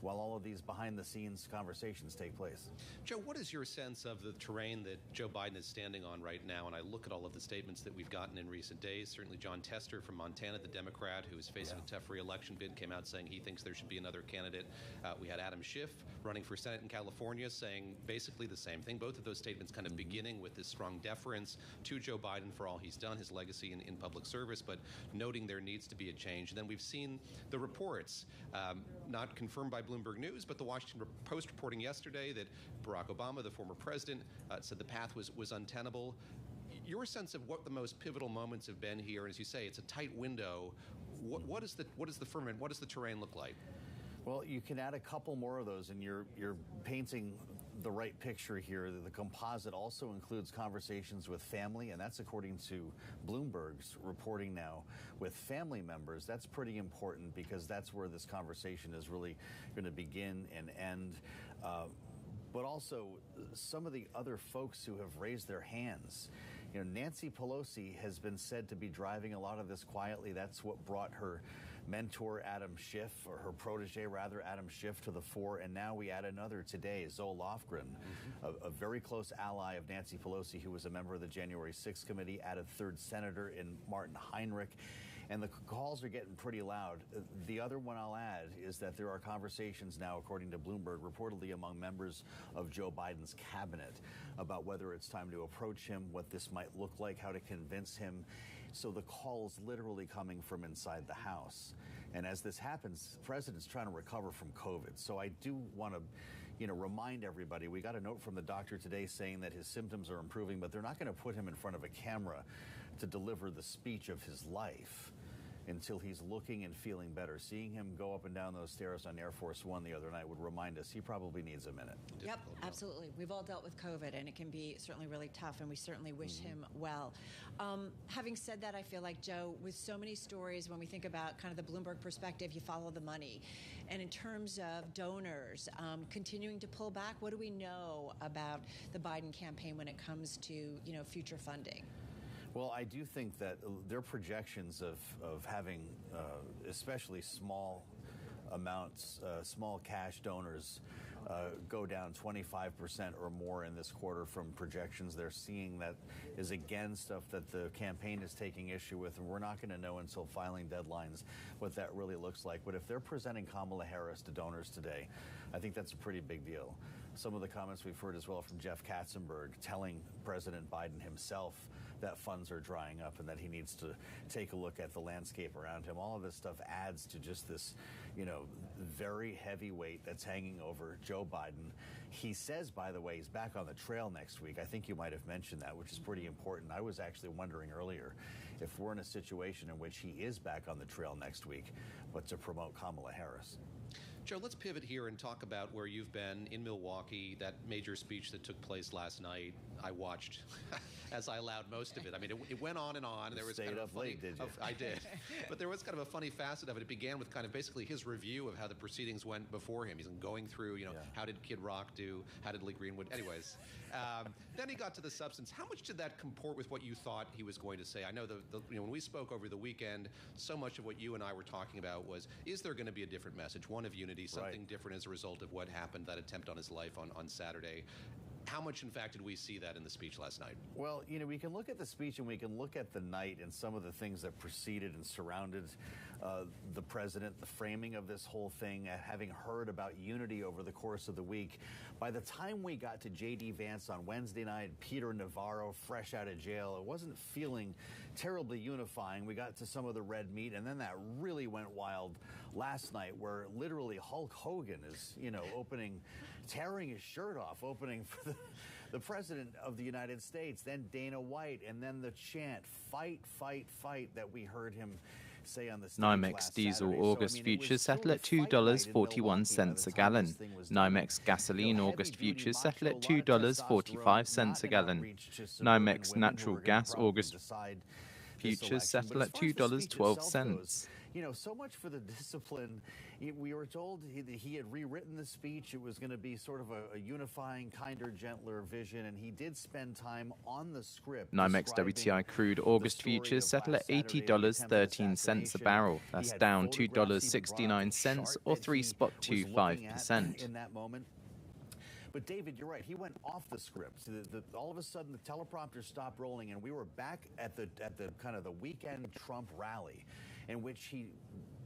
while all of these behind-the-scenes conversations take place. Joe, what is your sense of the terrain that Joe Biden is standing on right now? And I look at all of the statements that we've gotten in recent days. Certainly John Tester from Montana, the Democrat, who is facing a tough re-election bid, came out saying he thinks there should be another candidate. We had Adam Schiff running for Senate in California saying basically the same thing. Both of those statements kind of beginning with this strong deference to Joe Biden for all he's done, his legacy in public service, but noting there needs to be a change. And then we've seen the reports, not confirmed by Bloomberg News, but the Washington Post reporting yesterday that Barack Obama, the former president, said the path was untenable. Your sense of what the most pivotal moments have been here, and as you say, it's a tight window. What is the firmament? What does the terrain look like? Well, you can add a couple more of those, and you're painting the right picture here. The composite also includes conversations with family, and that's according to Bloomberg's reporting now with family members. That's pretty important because that's where this conversation is really going to begin and end. But also some of the other folks who have raised their hands. You know, Nancy Pelosi has been said to be driving a lot of this quietly. That's what brought her mentor Adam Schiff, or her protege rather, Adam Schiff, to the fore. And now we add another today, Zoe Lofgren, a very close ally of Nancy Pelosi, who was a member of the January 6th committee, added third senator in Martin Heinrich. And the calls are getting pretty loud. The other one I'll add is that there are conversations now, according to Bloomberg, reportedly among members of Joe Biden's cabinet about whether it's time to approach him, what this might look like, how to convince him. So the call's literally coming from inside the House. And as this happens, the president's trying to recover from COVID. So I do want to, remind everybody, we got a note from the doctor today saying that his symptoms are improving, but they're not going to put him in front of a camera to deliver the speech of his life until he's looking and feeling better. Seeing him go up and down those stairs on Air Force One the other night would remind us he probably needs a minute. Yep, absolutely. We've all dealt with COVID, and it can be certainly really tough, and we certainly wish him well. Having said that, I feel like, Joe, with so many stories, when we think about kind of the Bloomberg perspective, you follow the money. And in terms of donors continuing to pull back, what do we know about the Biden campaign when it comes to, future funding? Well, I do think that their projections of having especially small amounts, small cash donors go down 25% or more in this quarter from projections they're seeing, that is again stuff that the campaign is taking issue with, and we're not going to know until filing deadlines what that really looks like. But if they're presenting Kamala Harris to donors today, I think that's a pretty big deal. Some of the comments we've heard as well from Jeff Katzenberg telling President Biden himself that funds are drying up and that he needs to take a look at the landscape around him. All of this stuff adds to just this, very heavy weight that's hanging over Joe Biden. He says, by the way, he's back on the trail next week. I think you might have mentioned that, which is pretty important. I was actually wondering earlier if we're in a situation in which he is back on the trail next week, but to promote Kamala Harris. Joe, let's pivot here and talk about where you've been in Milwaukee, that major speech that took place last night. I watched as I allowed most of it. I mean, it went on and on. There was Stayed kind of up late, did you? I did. But there was kind of a funny facet of it. It began with kind of basically his review of how the proceedings went before him. He's going through, how did Kid Rock do? How did Lee Greenwood? Anyways, then he got to the substance. How much did that comport with what you thought he was going to say? I know when we spoke over the weekend, so much of what you and I were talking about was, is there going to be a different message, one of unity, something different as a result of what happened, that attempt on his life on Saturday? How much, in fact, did we see that in the speech last night? Well, we can look at the speech and we can look at the night and some of the things that preceded and surrounded the president, the framing of this whole thing, having heard about unity over the course of the week. By the time we got to J.D. Vance on Wednesday night, Peter Navarro, fresh out of jail, it wasn't feeling terribly unifying. We got to some of the red meat, and then that really went wild last night, where literally Hulk Hogan is, tearing his shirt off, opening for the President of the United States, then Dana White, and then the chant, fight, fight, fight, that we heard him say on the stage NYMEX diesel August futures settle at $2.41 a gallon. NYMEX gasoline August futures settle at $2.45 a gallon. NYMEX natural gas August futures settle at $2.12. So much for the discipline. We were told he had rewritten the speech. It was going to be sort of a unifying, kinder, gentler vision, and he did spend time on the script. NYMEX WTI crude August futures settle at $80.13 a barrel. That's down $2.69 or 3.25%. In that moment. But David, you're right. He went off the script. All of a sudden, the teleprompter stopped rolling, and we were back at the kind of the weekend Trump rally, in which he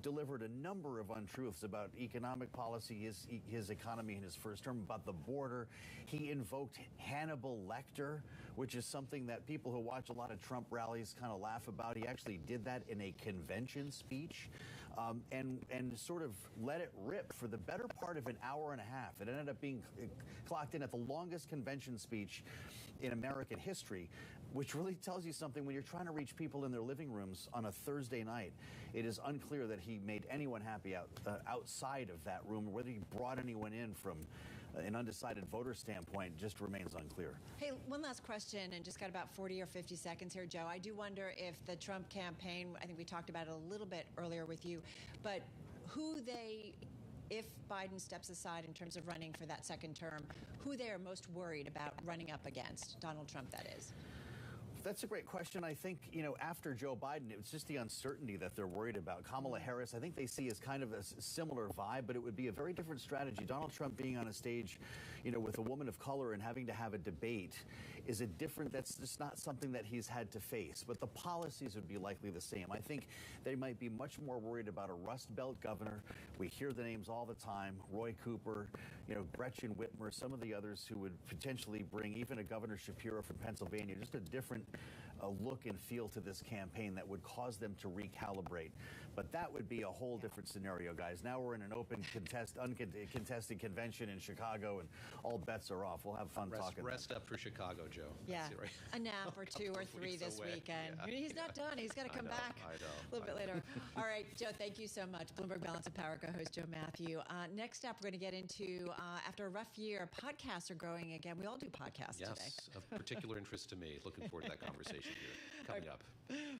delivered a number of untruths about economic policy, his economy in his first term, about the border. He invoked Hannibal Lecter, which is something that people who watch a lot of Trump rallies kind of laugh about. He actually did that in a convention speech. and sort of let it rip for the better part of an hour and a half. It ended up being clocked in at the longest convention speech in American history, which really tells you something when you're trying to reach people in their living rooms on a Thursday night. It is unclear that he made anyone happy outside of that room, or whether he brought anyone in from an undecided voter standpoint just remains unclear. Hey, one last question, and just got about 40 or 50 seconds here, Joe. I do wonder if the Trump campaign, I think we talked about it a little bit earlier with you, but if Biden steps aside in terms of running for that second term, who they are most worried about running up against, Donald Trump, that is? That's a great question. I think, after Joe Biden, it's just the uncertainty that they're worried about. Kamala Harris, I think they see as kind of a similar vibe, but it would be a very different strategy. Donald Trump being on a stage, with a woman of color and having to have a debate is that's just not something that he's had to face. But the policies would be likely the same. I think they might be much more worried about a Rust Belt governor. We hear the names all the time, Roy Cooper, Gretchen Whitmer, some of the others who would potentially bring even a Governor Shapiro from Pennsylvania, just a different look and feel to this campaign that would cause them to recalibrate. But that would be a whole different scenario, guys. Now we're in an open uncontested convention in Chicago, and all bets are off. We'll have fun talking. Rest up for Chicago, Joe. Yeah, right. A nap or two or three this weekend. Yeah. He's not done. He's got to come back a little bit later. All right, Joe, thank you so much. Bloomberg Balance of Power co-host Joe Matthew. Next up, we're going to get into, after a rough year, podcasts are growing again. We all do podcasts today. Yes, of particular interest to me. Looking forward to that conversation here coming up.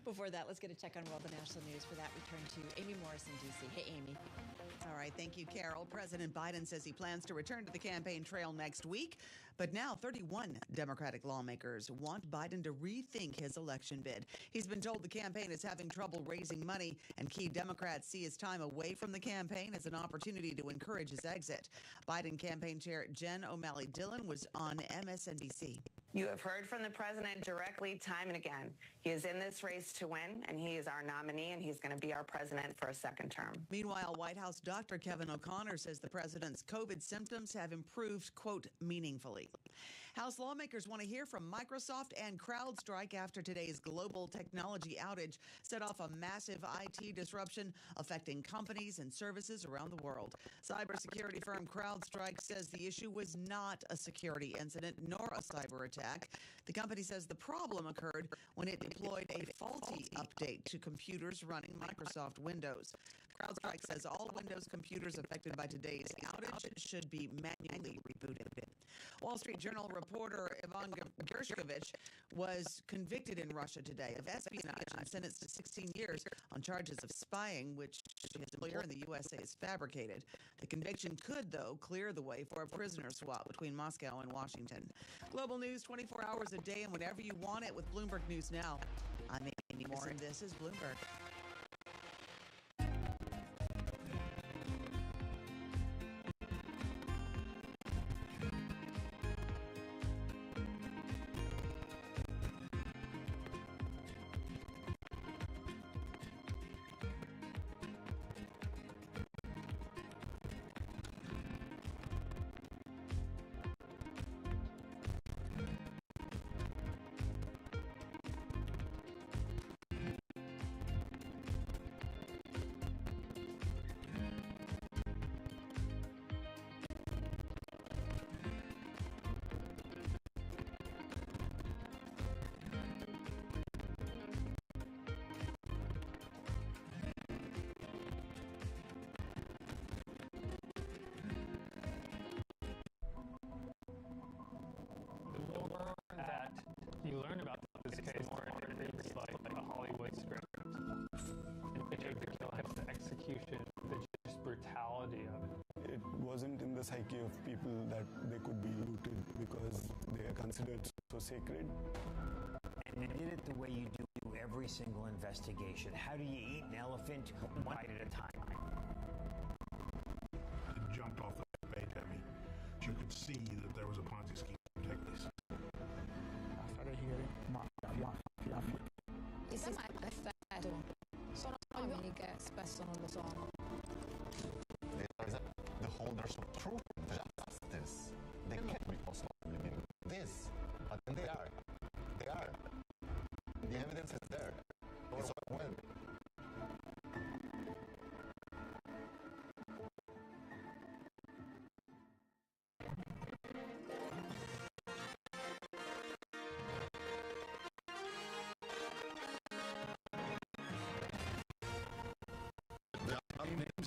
Before that, let's get a check on world and national news. For that, we turn to Amy Morris in D.C. Hey, Amy. All right, thank you, Carol. President Biden says he plans to return to the campaign trail next week. But now 31 Democratic lawmakers want Biden to rethink his election bid. He's been told the campaign is having trouble raising money, and key Democrats see his time away from the campaign as an opportunity to encourage his exit. Biden campaign chair Jen O'Malley Dillon was on MSNBC. You have heard from the president directly time and again. He is in this race to win, and he is our nominee, and he's going to be our president for a second term. Meanwhile, White House Dr. Kevin O'Connor says the president's COVID symptoms have improved, quote, meaningfully. House lawmakers want to hear from Microsoft and CrowdStrike after today's global technology outage set off a massive IT disruption affecting companies and services around the world. Cybersecurity firm CrowdStrike says the issue was not a security incident nor a cyber attack. The company says the problem occurred when it deployed a faulty update to computers running Microsoft Windows. CrowdStrike says all Windows computers affected by today's outage should be manually rebooted. Wall Street Journal reporter Ivan Gershkovich was convicted in Russia today of espionage and sentenced to 16 years on charges of spying, which his employer in the USA is fabricated. The conviction could, though, clear the way for a prisoner swap between Moscow and Washington. Global news 24 hours a day and whenever you want it with Bloomberg News Now. I'm Amy Moore, and this is Bloomberg. You learn about this case more and it reads like a Hollywood script. And it highlights the execution, the just brutality of it. It wasn't in the psyche of people that they could be looted because they are considered so sacred. And you did it the way you do every single investigation. How do you eat an elephant one bite at a time? It jumped off the page at me. You could see that there was a Ponzi scheme to take place. Il sistema è perfetto, sono uomini che spesso non lo sono. They are the holders of truth and justice. They can't be possible living this, but then they are. They are. The evidence is there. It's overwhelming.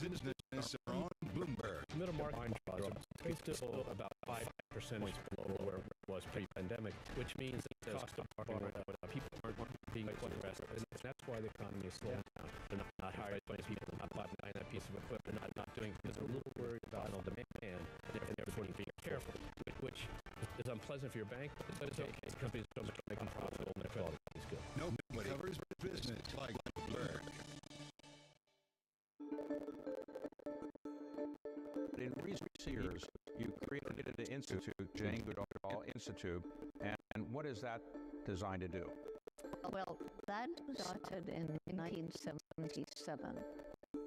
Business are on Bloomberg. Middle market is still about 5 percentage points below where it was pre-pandemic, which means that the cost of borrowing, people aren't being quite aggressive, and that's why the economy is slowing down. They're not hiring people, not buying that piece of equipment, not doing because they're a little worried about final demand, and therefore being careful, which is unpleasant for your bank, but it's okay. Companies don't make them profitable and their quality is good. Nobody covers business like Bloomberg. In recent years, you created an institute, Jane Goodall Institute, and what is that designed to do? Well, that started in 1977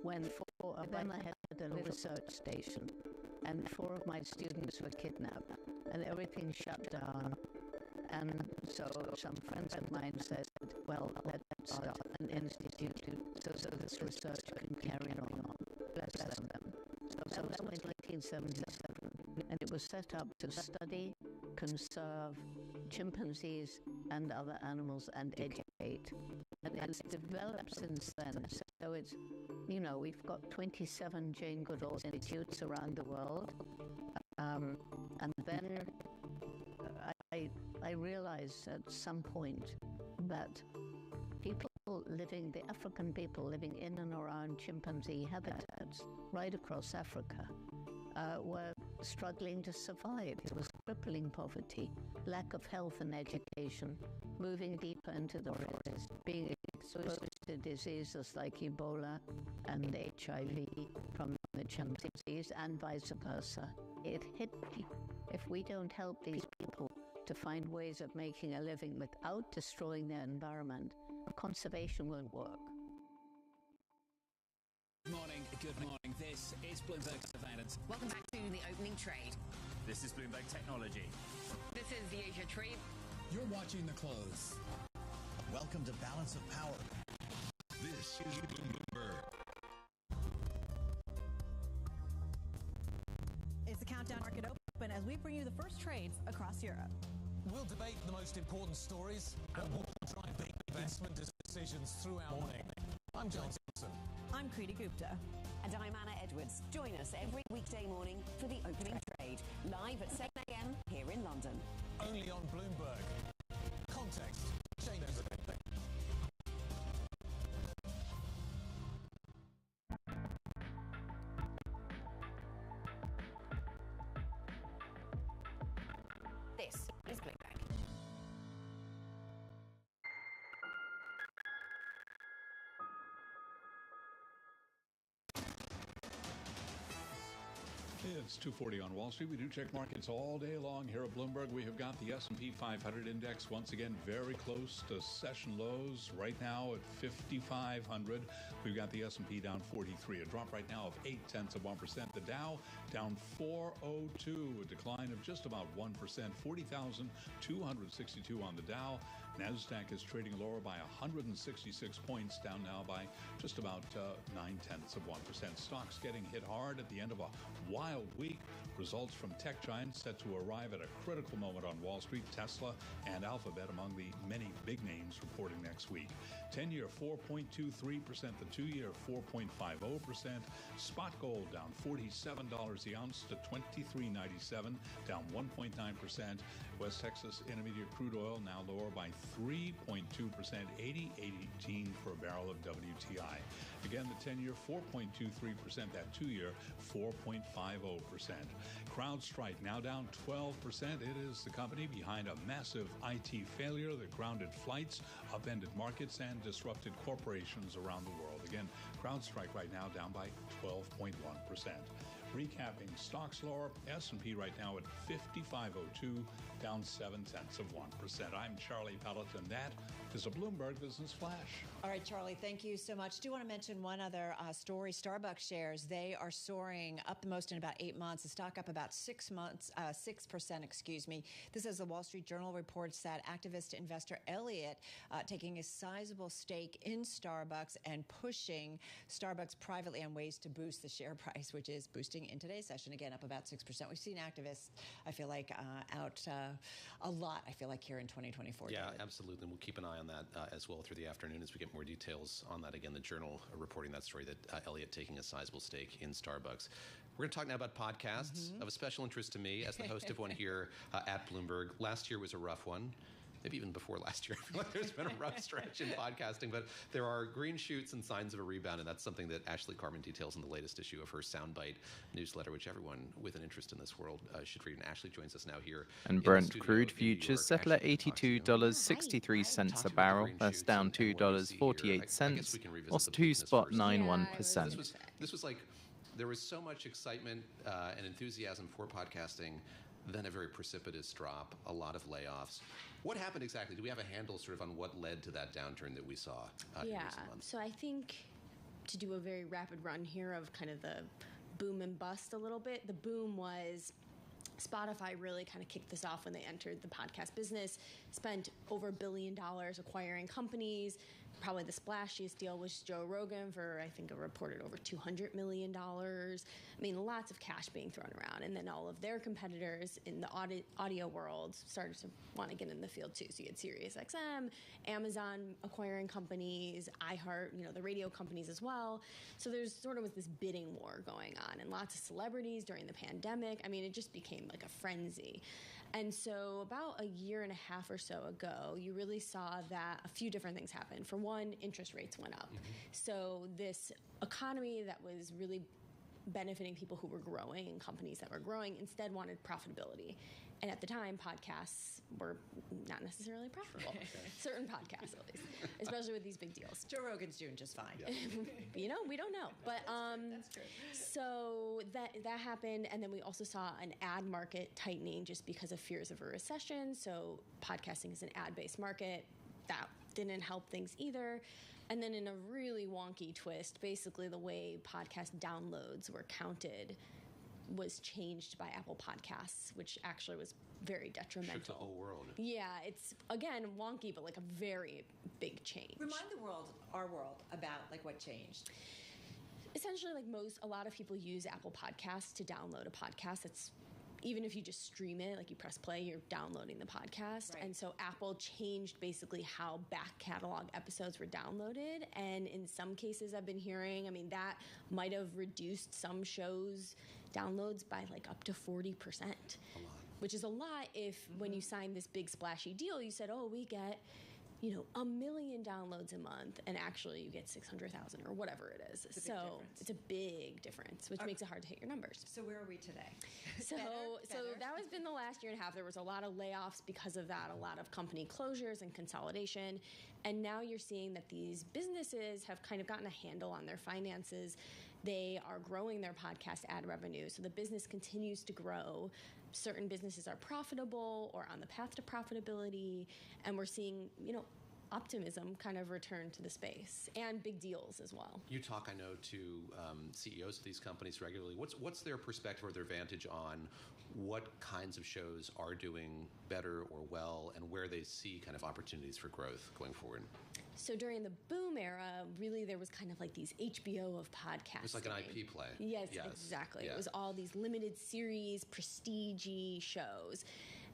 when I had a research station and 4 of my students were kidnapped and everything shut down. And so some friends of mine said, well, let's start an institute so this research can carry on. Bless them. So that was 1977, and it was set up to study, conserve chimpanzees and other animals and educate. And it's developed since then. So it's, we've got 27 Jane Goodall Institutes around the world. And then I realized at some point that the African people living in and around chimpanzee habitats right across Africa were struggling to survive. It was crippling poverty, lack of health and education, moving deeper into the forest, being exposed to diseases like Ebola and HIV from the chimpanzees and vice versa. It hit me. If we don't help these people to find ways of making a living without destroying their environment, conservation won't work. Good morning. This is Bloomberg Surveillance. Welcome back to the opening trade. This is Bloomberg Technology. This is the Asia trade. You're watching the close. Welcome to Balance of Power. This is Bloomberg. It's the Countdown Market Open as we bring you the first trades across Europe. We'll debate the most important stories and what will drive big investment decisions throughout the morning. I'm John Simpson. I'm Kriti Gupta. And I'm Anna Edwards. Join us every weekday morning for the opening trade, live at 7 a.m. here in London. Only on Bloomberg. Context changes everything. This is Bloomberg. It's 2:40 on Wall Street. We do check markets all day long here at Bloomberg. We have got the S&P 500 index once again very close to session lows right now at 5,500. We've got the S&P down 43, a drop right now of 0.8%. The Dow down 402, a decline of just about 1%, 40,262 on the Dow. NASDAQ is trading lower by 166 points, down now by just about 0.9%. Stocks getting hit hard at the end of a wild week. Results from tech giants set to arrive at a critical moment on Wall Street. Tesla and Alphabet among the many big names reporting next week. 10-year 4.23%, the 2-year 4.50%. Spot gold down $47 the ounce to $23.97, down 1.9%. West Texas Intermediate crude oil now lower by 3.2%, 80.18 for a barrel of WTI. Again, the 10-year 4.23%, that 2-year 4.50%. CrowdStrike now down 12%. It is the company behind a massive IT failure that grounded flights, upended markets, and disrupted corporations around the world. Again, CrowdStrike right now down by 12.1%. Recapping, stocks lower, S&P right now at 5502, down 0.7%. I'm Charlie Pelleton. That is a Bloomberg Business Flash. All right, Charlie, thank you so much. Do want to mention one other story. Starbucks shares, they are soaring up the most in about 8 months. The stock up about 6 months, 6%, excuse me. This is the Wall Street Journal reports that activist investor Elliott taking a sizable stake in Starbucks and pushing Starbucks privately on ways to boost the share price, which is boosting closing in today's session, again, up about 6%. We've seen activists, I feel like, out a lot, I feel like, here in 2024. Yeah, David. absolutely. And we'll keep an eye on that as well through the afternoon as we get more details on that. Again, the Journal reporting that story that Elliott taking a sizable stake in Starbucks. We're going to talk now about podcasts of a special interest to me as the host of one here at Bloomberg. Last year was a rough one. Maybe even before last year, I feel like there's been a rough stretch in podcasting, but there are green shoots and signs of a rebound, and that's something that Ashley Carmen details in the latest issue of her Soundbite newsletter, which everyone with an interest in this world should read. And Ashley joins us now here. And Brent crude futures settle at $82.63 a barrel. That's down $2.48, or 2.91%. This was like, there was so much excitement and enthusiasm for podcasting, then a very precipitous drop, a lot of layoffs. What happened exactly? Do we have a handle sort of on what led to that downturn that we saw in recent months? So I think, to do a very rapid run here of kind of the boom and bust a little bit, the boom was Spotify really kind of kicked this off when they entered the podcast business, spent over $1 billion acquiring companies. Probably the splashiest deal was Joe Rogan for, I think, a reported over $200 million. I mean, lots of cash being thrown around. And then all of their competitors in the audio world started to want to get in the field too. So you had SiriusXM, Amazon acquiring companies, iHeart, the radio companies as well. So there's sort of was this bidding war going on, and lots of celebrities during the pandemic. I mean, it just became like a frenzy. And so about a year and a half or so ago, you really saw that a few different things happened. For one, interest rates went up. So this economy that was really benefiting people who were growing and companies that were growing instead wanted profitability. And at the time, podcasts were not necessarily profitable. Certain podcasts, at least, especially with these big deals. Joe Rogan's doing just fine. Yeah. We don't know. But that's true. So that happened, and then we also saw an ad market tightening just because of fears of a recession. So podcasting is an ad-based market. That didn't help things either. And then in a really wonky twist, basically the way podcast downloads were counted was changed by Apple Podcasts, which actually was very detrimental. Shook the whole world. Yeah, it's, again, wonky, but like a very big change. Remind our world, about like what changed. Essentially, like a lot of people use Apple Podcasts to download a podcast. It's even if you just stream it, like you press play, you're downloading the podcast. Right. And so Apple changed basically how back catalog episodes were downloaded. And in some cases I've been hearing, that might have reduced some shows' downloads by like up to 40%. Which is a lot if when you signed this big splashy deal, you said, oh, we get 1 million downloads a month, and actually you get 600,000 or whatever it is. It's a big difference, which makes it hard to hit your numbers. So where are we today? So that has been the last year and a half. There was a lot of layoffs because of that, a lot of company closures and consolidation. And now you're seeing that these businesses have kind of gotten a handle on their finances. They are growing their podcast ad revenue. So the business continues to grow. Certain businesses are profitable or on the path to profitability, and we're seeing, optimism kind of return to the space, and big deals as well. You talk, I know, to CEOs of these companies regularly. What's their perspective or their vantage on what kinds of shows are doing better or well, and where they see kind of opportunities for growth going forward? So during the boom era, really there was kind of like these HBO of podcasting. It was like an IP play. Yes, exactly. Yeah. It was all these limited series, prestige-y shows.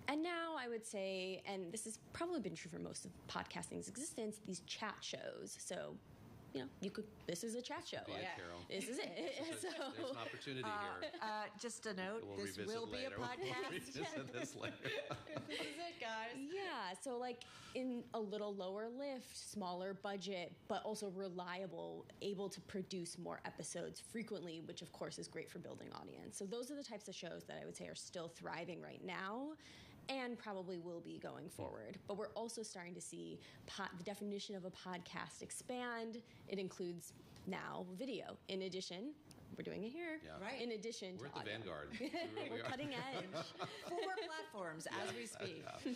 And now I would say, and this has probably been true for most of podcasting's existence, these chat shows. So, this is a chat show. This is it. There's an opportunity here. Just a note, this will be a podcast. We'll revisit this later. This is it, guys. Yeah, so like in a little lower lift, smaller budget, but also reliable, able to produce more episodes frequently, which of course is great for building audience. So those are the types of shows that I would say are still thriving right now, and probably will be going forward. But we're also starting to see the definition of a podcast expand. It includes now video. In addition, we're doing it here. Yeah. Right. In addition we're to at the audio. vanguard. We're cutting edge. 4 platforms as we speak. Yeah.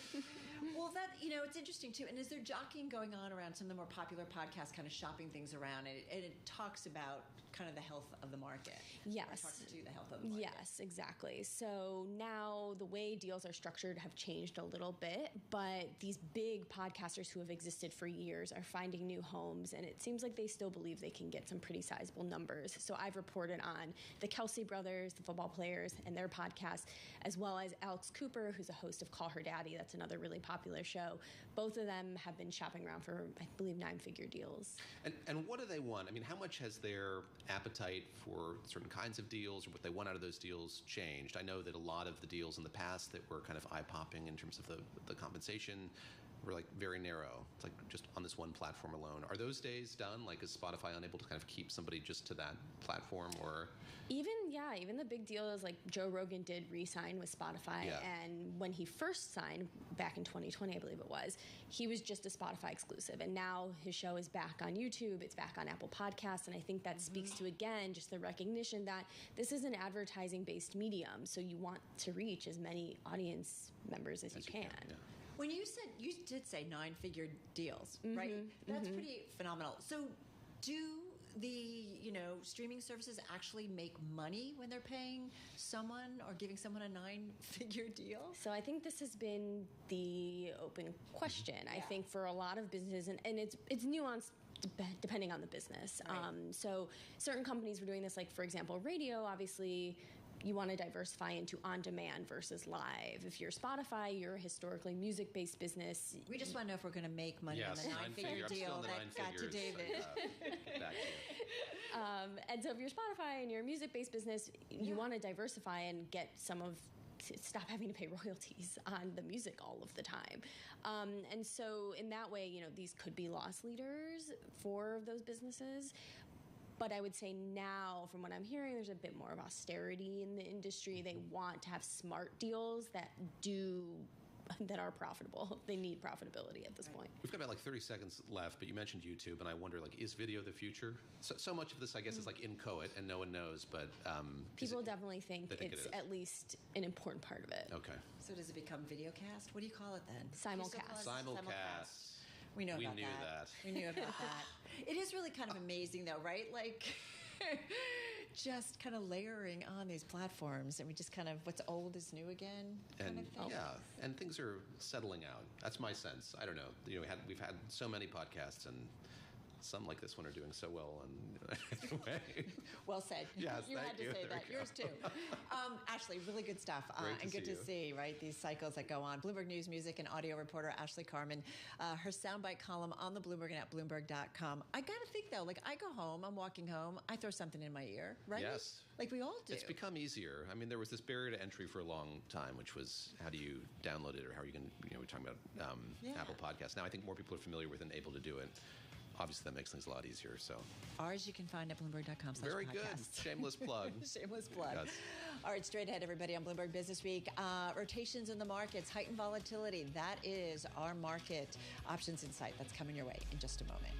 Well, that, it's interesting too. And is there jockeying going on around some of the more popular podcasts, kind of shopping things around? And it talks about kind of the health of the market. Yes. Or talking to the health of the market. Yes, exactly. So now the way deals are structured have changed a little bit, but these big podcasters who have existed for years are finding new homes, and it seems like they still believe they can get some pretty sizable numbers. So I've reported on the Kelsey brothers, the football players, and their podcast, as well as Alex Cooper, who's a host of Call Her Daddy. That's another really popular show. Both of them have been shopping around for, I believe, 9-figure deals. And what do they want? I mean, how much has their appetite for certain kinds of deals or what they want out of those deals changed? I know that a lot of the deals in the past that were kind of eye-popping in terms of the compensation were like very narrow. It's like just on this one platform alone. Are those days done? Like, is Spotify unable to kind of keep somebody just to that platform, or? Even the big deals, like Joe Rogan did re-sign with Spotify, and when he first signed back in 2020, I believe it was, he was just a Spotify exclusive, and now his show is back on YouTube, it's back on Apple Podcasts, and I think that speaks to, again, just the recognition that this is an advertising-based medium, so you want to reach as many audience members as you can. When you did say 9-figure deals, right? That's pretty phenomenal. So do the streaming services actually make money when they're paying someone or giving someone a 9-figure deal? So I think this has been the open question. I think for a lot of businesses, and it's nuanced depending on the business. Right. So certain companies were doing this, like for example, radio, obviously. You want to diversify into on-demand versus live. If you're Spotify, you're a historically music-based business. We just want to know if we're going to make money on the 9-figure deal that got to David. Back to you. And so if you're Spotify and you're a music-based business, you want to diversify and get stop having to pay royalties on the music all of the time. And so in that way, these could be loss leaders for those businesses. But I would say now, from what I'm hearing, there's a bit more of austerity in the industry. They want to have smart deals that are profitable. They need profitability at this point. We've got about like 30 seconds left, but you mentioned YouTube, and I wonder, like, is video the future? So much of this, I guess, is like inchoate, and no one knows, but... people definitely think it's at least an important part of it. Okay. So does it become videocast? What do you call it then? Simulcast. Simulcast. We know we about knew that. We knew about that. It is really kind of amazing, though, right? Like, just kind of layering on these platforms, and we just kind of, what's old is new again, kind of thing. Yeah, and things are settling out. That's my sense. I don't know. We've had so many podcasts, and some like this one are doing so well. And well said. Yes, you had to say that. Yours too. Ashley, really good stuff, and good to see, right? These cycles that go on. Bloomberg News, music, and audio reporter Ashley Carman. Her soundbite column on the Bloomberg and at Bloomberg.com. I got to think though, like I go home, I'm walking home, I throw something in my ear, right? Yes. Like we all do. It's become easier. I mean, there was this barrier to entry for a long time, which was how do you download it, or how are you going to, we're talking about Apple Podcasts. Now I think more people are familiar with and able to do it. Obviously, that makes things a lot easier. So ours you can find at Bloomberg.com/podcast. Very good. Shameless plug. Shameless plug. Yes. All right, straight ahead, everybody, on Bloomberg Business Week. Rotations in the markets, heightened volatility. That is our market options insight. That's coming your way in just a moment.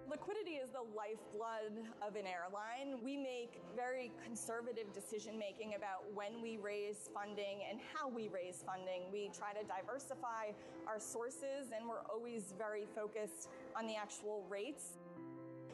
Liquidity is the lifeblood of an airline. We make very conservative decision making about when we raise funding and how we raise funding. We try to diversify our sources, and we're always very focused on the actual rates.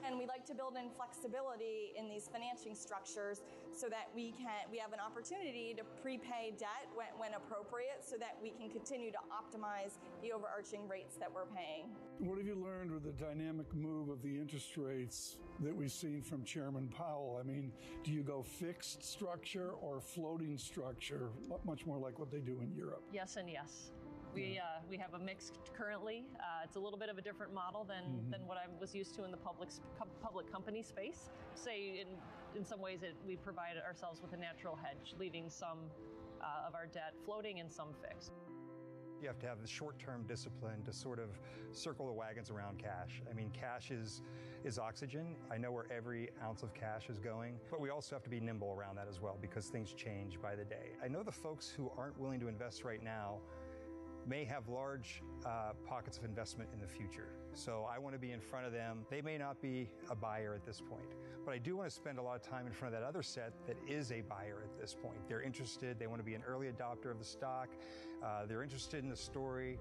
And we like to build in flexibility in these financing structures so that we have an opportunity to prepay debt when appropriate so that we can continue to optimize the overarching rates that we're paying. What have you learned with the dynamic move of the interest rates that we've seen from Chairman Powell? I mean, do you go fixed structure or floating structure, much more like what they do in Europe? Yes and yes. We have a mix currently. It's a little bit of a different model than what I was used to in the public company space. Say in some ways we provide ourselves with a natural hedge, leaving some of our debt floating and some fixed. You have to have the short-term discipline to sort of circle the wagons around cash. I mean, cash is oxygen. I know where every ounce of cash is going, but we also have to be nimble around that as well because things change by the day. I know the folks who aren't willing to invest right now may have large pockets of investment in the future. So I want to be in front of them. They may not be a buyer at this point, but I do want to spend a lot of time in front of that other set that is a buyer at this point. They're interested. They want to be an early adopter of the stock. They're interested in the story.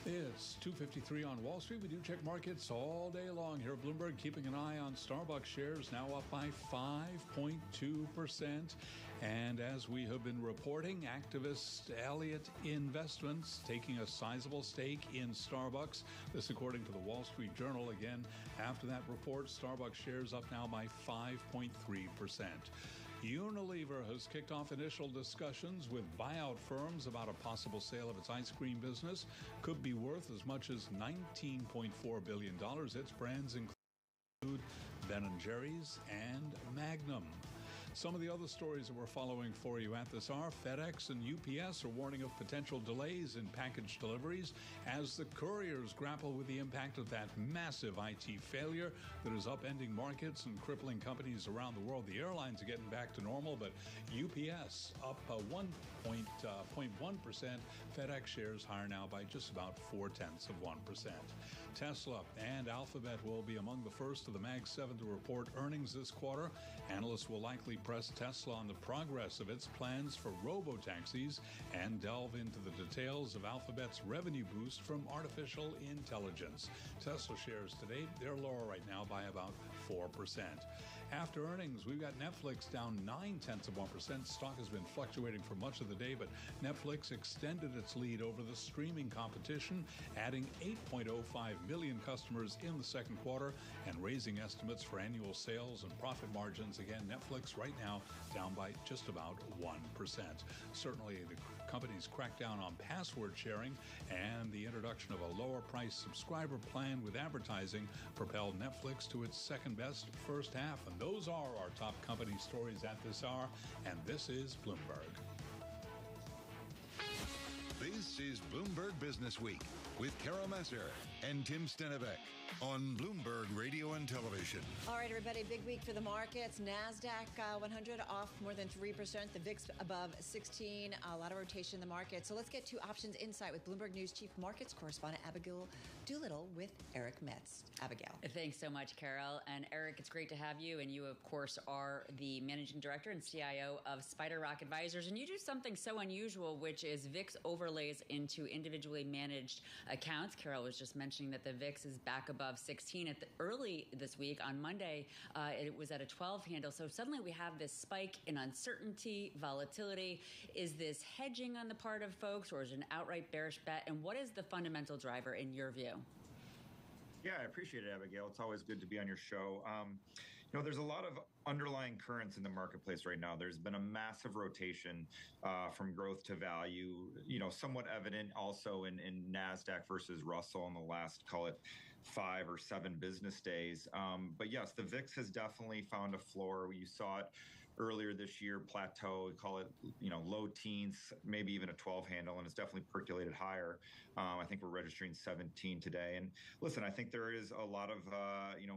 It's 2:53 on Wall Street. We do check markets all day long here at Bloomberg, keeping an eye on Starbucks shares, now up by 5.2%. And as we have been reporting, activist Elliott Investments taking a sizable stake in Starbucks. This according to the Wall Street Journal. Again, after that report, Starbucks shares up now by 5.3%. Unilever has kicked off initial discussions with buyout firms about a possible sale of its ice cream business. Could be worth as much as $19.4 billion. Its brands include Ben & Jerry's and Magnum. Some of the other stories that we're following for you at this hour: FedEx and UPS are warning of potential delays in package deliveries as the couriers grapple with the impact of that massive IT failure that is upending markets and crippling companies around the world. The airlines are getting back to normal, but UPS up 1.1%. FedEx shares higher now by just about 0.4%. Tesla and Alphabet will be among the first of the Mag 7 to report earnings this quarter. Analysts will likely press Tesla on the progress of its plans for robo-taxis and delve into the details of Alphabet's revenue boost from artificial intelligence. Tesla shares today, they're lower right now by about 4%. After earnings, we've got Netflix down 0.9%. Stock has been fluctuating for much of the day, but Netflix extended its lead over the streaming competition, adding 8.05 million customers in the second quarter and raising estimates for annual sales and profit margins. Again, Netflix right now down by just about 1%. Certainly, the company's crackdown on password sharing and the introduction of a lower price subscriber plan with advertising propelled Netflix to its second best first half. And those are our top company stories at this hour, and this is Bloomberg. This is Bloomberg Business Week with Carol Messer and Tim Stenevec on Bloomberg Radio and Television. All right, everybody, big week for the markets. NASDAQ 100 off more than 3%. The VIX above 16. A lot of rotation in the market. So let's get to Options Insight with Bloomberg News Chief Markets Correspondent Abigail Doolittle with Eric Metz. Abigail. Thanks so much, Carol. And Eric, it's great to have you. And you, of course, are the Managing Director and CIO of Spider Rock Advisors. And you do something so unusual, which is VIX overlays into individually managed accounts. Carol was just mentioning that the VIX is back above 16 at early this week. On Monday, it was at a 12 handle. So suddenly we have this spike in uncertainty, volatility. Is this hedging on the part of folks, or is it an outright bearish bet? And what is the fundamental driver in your view? Yeah, I appreciate it, Abigail. It's always good to be on your show. There's a lot of underlying currents in the marketplace right now. There's been a massive rotation from growth to value, somewhat evident also in NASDAQ versus Russell in the last, call it, 5 or 7 business days. But yes, the VIX has definitely found a floor. You saw it earlier this year plateau. We call it, low teens, maybe even a 12 handle, and it's definitely percolated higher. I think we're registering 17 today. And listen, I think there is a lot of,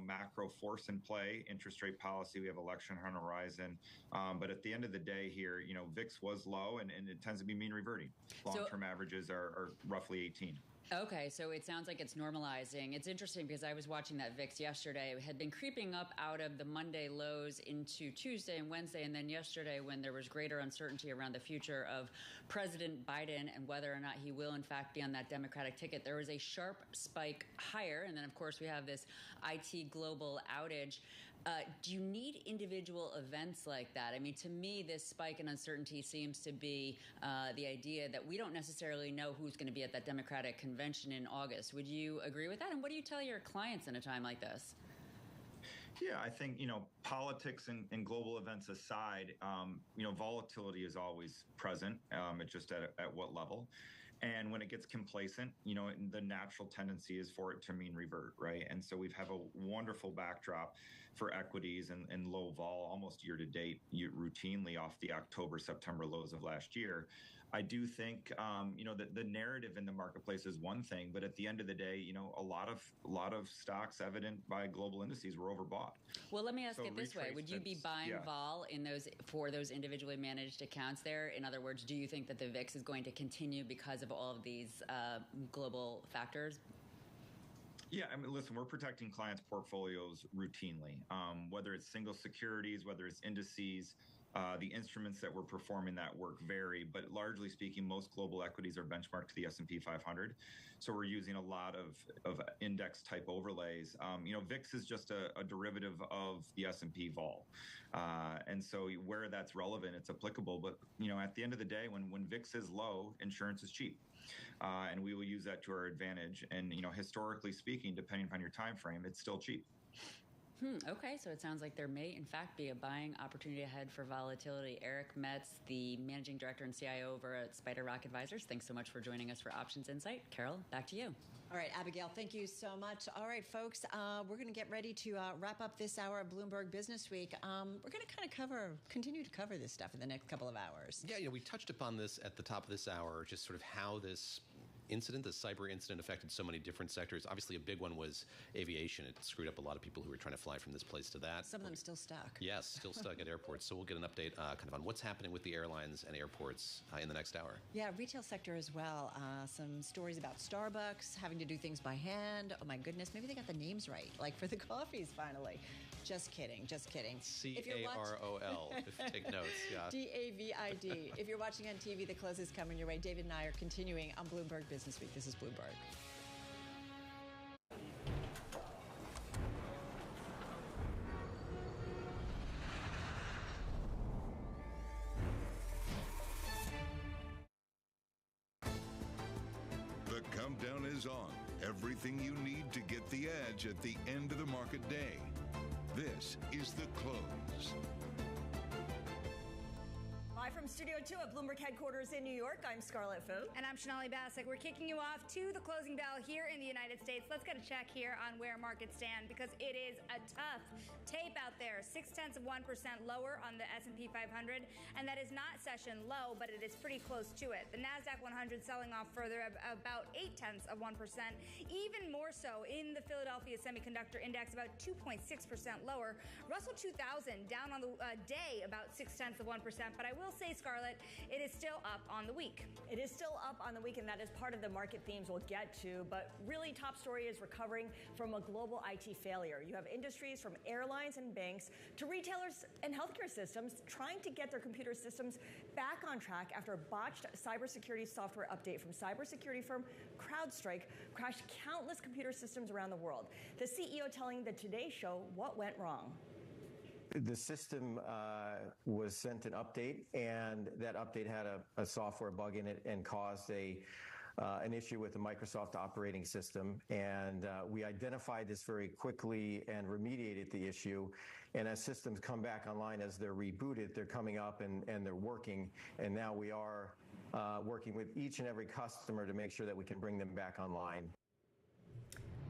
macro force in play, interest rate policy. We have election on the horizon. But at the end of the day here, VIX was low, and it tends to be mean reverting. Long-term averages are roughly 18. Okay, so it sounds like it's normalizing. It's interesting because I was watching that VIX yesterday. It had been creeping up out of the Monday lows into Tuesday and Wednesday, and then yesterday when there was greater uncertainty around the future of President Biden and whether or not he will in fact be on that Democratic ticket, there was a sharp spike higher. And then, of course, we have this IT global outage. Do you need individual events like that? I mean, to me, this spike in uncertainty seems to be the idea that we don't necessarily know who's going to be at that Democratic convention in August. Would you agree with that? And what do you tell your clients in a time like this? Yeah, I think, politics and global events aside, volatility is always present. It's just at what level. And when it gets complacent, the natural tendency is for it to mean revert, right? And so we have a wonderful backdrop for equities and low vol almost year to date, routinely off the October, September lows of last year. I do think, the narrative in the marketplace is one thing, but at the end of the day, a lot of stocks evident by global indices were overbought. Well, let me ask it this way. Would you be buying vol for those individually managed accounts there? In other words, do you think that the VIX is going to continue because of all of these global factors? Yeah, I mean, listen, we're protecting clients' portfolios routinely, whether it's single securities, whether it's indices. The instruments that we're performing that work vary, but largely speaking, most global equities are benchmarked to the S&P 500. So we're using a lot of index type overlays. VIX is just a derivative of the S&P vol. And so where that's relevant, it's applicable. But, at the end of the day, when VIX is low, insurance is cheap. And we will use that to our advantage. And, historically speaking, depending upon your time frame, it's still cheap. Okay, so it sounds like there may, in fact, be a buying opportunity ahead for volatility. Eric Metz, the Managing Director and CIO over at Spider Rock Advisors, thanks so much for joining us for Options Insight. Carol, back to you. All right, Abigail, thank you so much. All right, folks, we're going to get ready to wrap up this hour of Bloomberg Business Week. We're going to continue to cover this stuff in the next couple of hours. Yeah, we touched upon this at the top of this hour, just sort of how this cyber incident affected so many different sectors. Obviously, a big one was aviation. It screwed up a lot of people who were trying to fly from this place to that. Some of them still stuck. Yes, still stuck at airports. So we'll get an update kind of on what's happening with the airlines and airports in the next hour. Yeah, retail sector as well. Some stories about Starbucks having to do things by hand. Oh, my goodness. Maybe they got the names right, like for the coffees, finally. Just kidding. C-A-R-O-L, take notes. Yeah. D-A-V-I-D. If you're watching on TV, the close is coming your way. David and I are continuing on Bloomberg Business Week. This is Bloomberg. The countdown is on. Everything you need to get the edge at the end of the market day. This is The Close. Live from Studio 2 at Bloomberg headquarters in New York, I'm Scarlett Fu. And I'm Shonali Bassick. We're kicking you off to the closing bell here in the United States. Let's get a check here on where markets stand because it is a tough tape out there. 0.6% lower on the S&P 500, and that is not session low, but it is pretty close to it. The NASDAQ 100 selling off further about 0.8%. Even more so in the Philadelphia Semiconductor Index, about 2.6% lower. Russell 2000 down on the day about 0.6%, but I will say, Scarlett, it is still up on the week. It is still up on the week, and that is part of the market themes we'll get to. But really, top story is recovering from a global IT failure. You have industries from airlines and banks to retailers and healthcare systems trying to get their computer systems back on track after a botched cybersecurity software update from cybersecurity firm CrowdStrike crashed countless computer systems around the world. The CEO telling the Today Show what went wrong. The system was sent an update, and that update had a software bug in it and caused an issue with the Microsoft operating system. And we identified this very quickly and remediated the issue. And as systems come back online, as they're rebooted, they're coming up and they're working. And now we are working with each and every customer to make sure that we can bring them back online.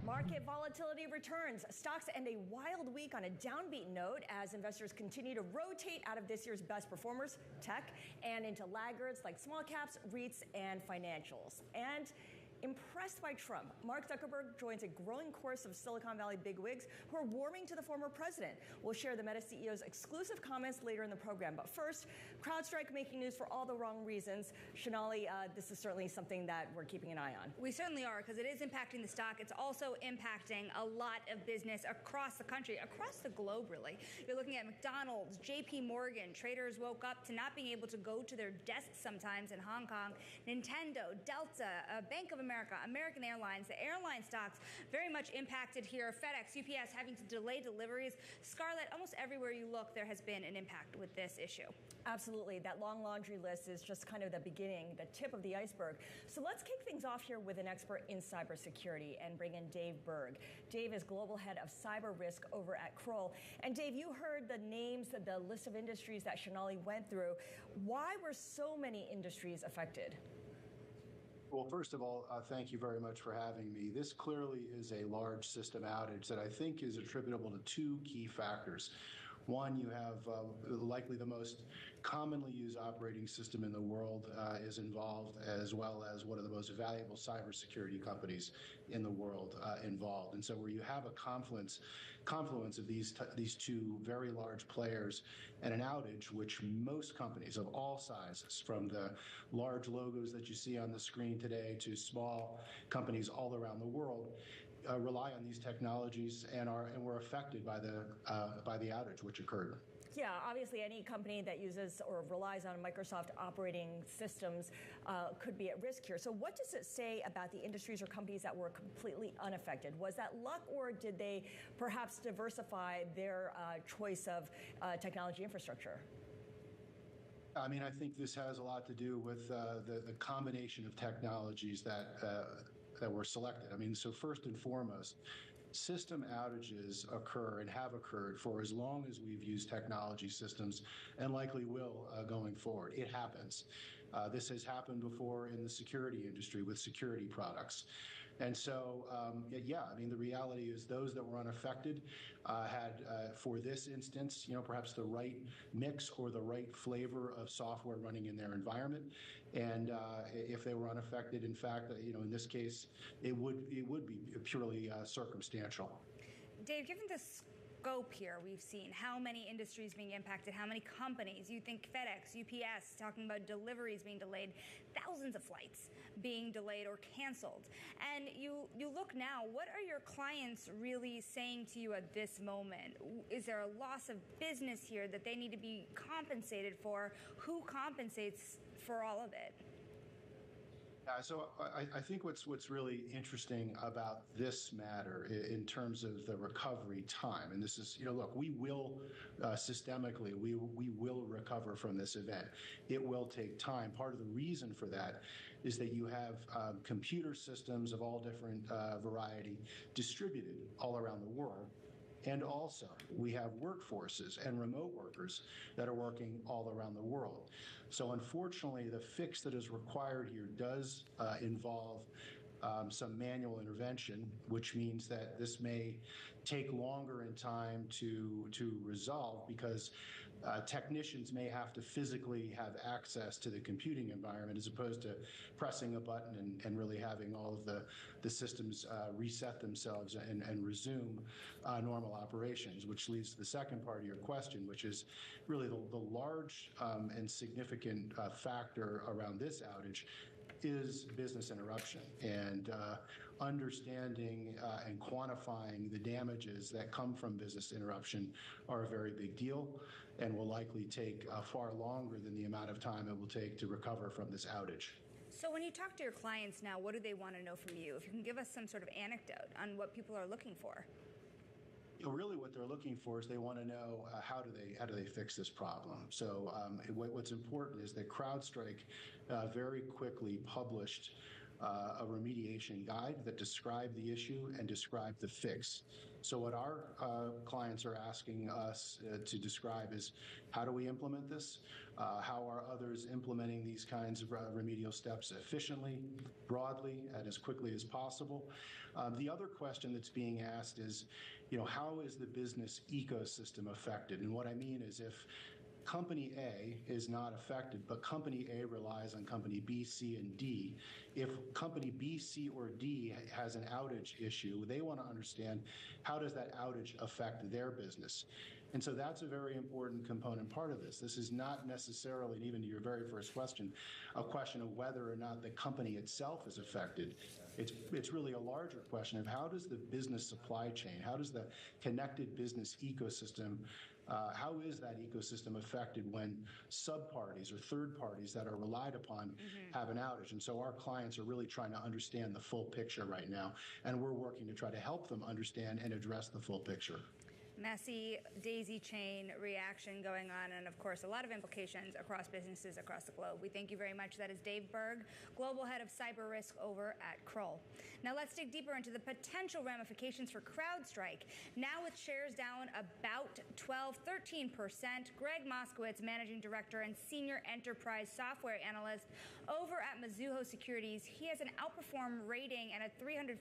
Market volatility returns. Stocks end a wild week on a downbeat note as investors continue to rotate out of this year's best performers, tech, and into laggards like small caps, REITs, and financials. And impressed by Trump, Mark Zuckerberg joins a growing chorus of Silicon Valley bigwigs who are warming to the former president. We'll share the Meta CEO's exclusive comments later in the program. But first, CrowdStrike making news for all the wrong reasons. Shonali, this is certainly something that we're keeping an eye on. We certainly are, because it is impacting the stock. It's also impacting a lot of business across the country, across the globe, really. You're looking at McDonald's, JP Morgan. Traders woke up to not being able to go to their desks sometimes in Hong Kong. Nintendo, Delta, Bank of America, American Airlines, the airline stocks very much impacted here. FedEx, UPS having to delay deliveries. Scarlett, almost everywhere you look, there has been an impact with this issue. Absolutely. That long laundry list is just kind of the beginning, the tip of the iceberg. So let's kick things off here with an expert in cybersecurity and bring in Dave Berg. Dave is global head of cyber risk over at Kroll. And Dave, you heard the names, the list of industries that Shonali went through. Why were so many industries affected? Well, first of all, thank you very much for having me. This clearly is a large system outage that I think is attributable to two key factors. One, you have likely the most commonly used operating system in the world is involved, as well as one of the most valuable cybersecurity companies in the world involved. And so where you have a confluence of these two very large players and an outage, which most companies of all sizes, from the large logos that you see on the screen today to small companies all around the world, rely on these technologies and were affected by the outage which occurred. Yeah, obviously any company that uses or relies on Microsoft operating systems could be at risk here. So what does it say about the industries or companies that were completely unaffected? Was that luck, or did they perhaps diversify their choice of technology infrastructure? I mean, I think this has a lot to do with the combination of technologies that were selected. I mean, so first and foremost, system outages occur and have occurred for as long as we've used technology systems and likely will going forward. It happens. This has happened before in the security industry with security products. And so, yeah, I mean, the reality is those that were unaffected had, for this instance, perhaps the right mix or the right flavor of software running in their environment. And if they were unaffected, in fact, in this case, it would be purely circumstantial. Dave, given the scope here, we've seen how many industries being impacted, how many companies. You think FedEx, UPS, talking about deliveries being delayed, thousands of flights being delayed or canceled. And you look now, what are your clients really saying to you at this moment? Is there a loss of business here that they need to be compensated for? Who compensates for all of it? So I think what's really interesting about this matter in terms of the recovery time, and this is, look, we will systemically, we will recover from this event. It will take time. Part of the reason for that is that you have computer systems of all different variety distributed all around the world. And also, we have workforces and remote workers that are working all around the world. So unfortunately, the fix that is required here does involve some manual intervention, which means that this may take longer in time to resolve because technicians may have to physically have access to the computing environment as opposed to pressing a button and really having all of the systems reset themselves and resume normal operations, which leads to the second part of your question, which is really the large and significant factor around this outage is business interruption, and understanding and quantifying the damages that come from business interruption are a very big deal and will likely take far longer than the amount of time it will take to recover from this outage. So when you talk to your clients now, what do they want to know from you? If you can give us some sort of anecdote on what people are looking for. Really what they're looking for is they want to know how do they fix this problem. So what's important is that CrowdStrike very quickly published a remediation guide that described the issue and described the fix. So what our clients are asking us to describe is, how do we implement this? How are others implementing these kinds of remedial steps efficiently, broadly, and as quickly as possible? The other question that's being asked is, how is the business ecosystem affected? And what I mean is, if Company A is not affected, but Company A relies on Company B, C, and D. If Company B, C, or D has an outage issue, they want to understand, how does that outage affect their business? And so that's a very important component part of this. This is not necessarily, even to your very first question, a question of whether or not the company itself is affected. It's really a larger question of, how does the business supply chain, how does the connected business ecosystem, how is that ecosystem affected when sub-parties or third parties that are relied upon have an outage? And so our clients are really trying to understand the full picture right now, and we're working to try to help them understand and address the full picture. Messy daisy chain reaction going on, and of course a lot of implications across businesses across the globe. We thank you very much. That is Dave Berg, Global Head of Cyber Risk over at Kroll. Now let's dig deeper into the potential ramifications for CrowdStrike. Now with shares down about 13%, Greg Moskowitz, Managing Director and Senior Enterprise Software Analyst over at Mizuho Securities, he has an outperform rating and a $370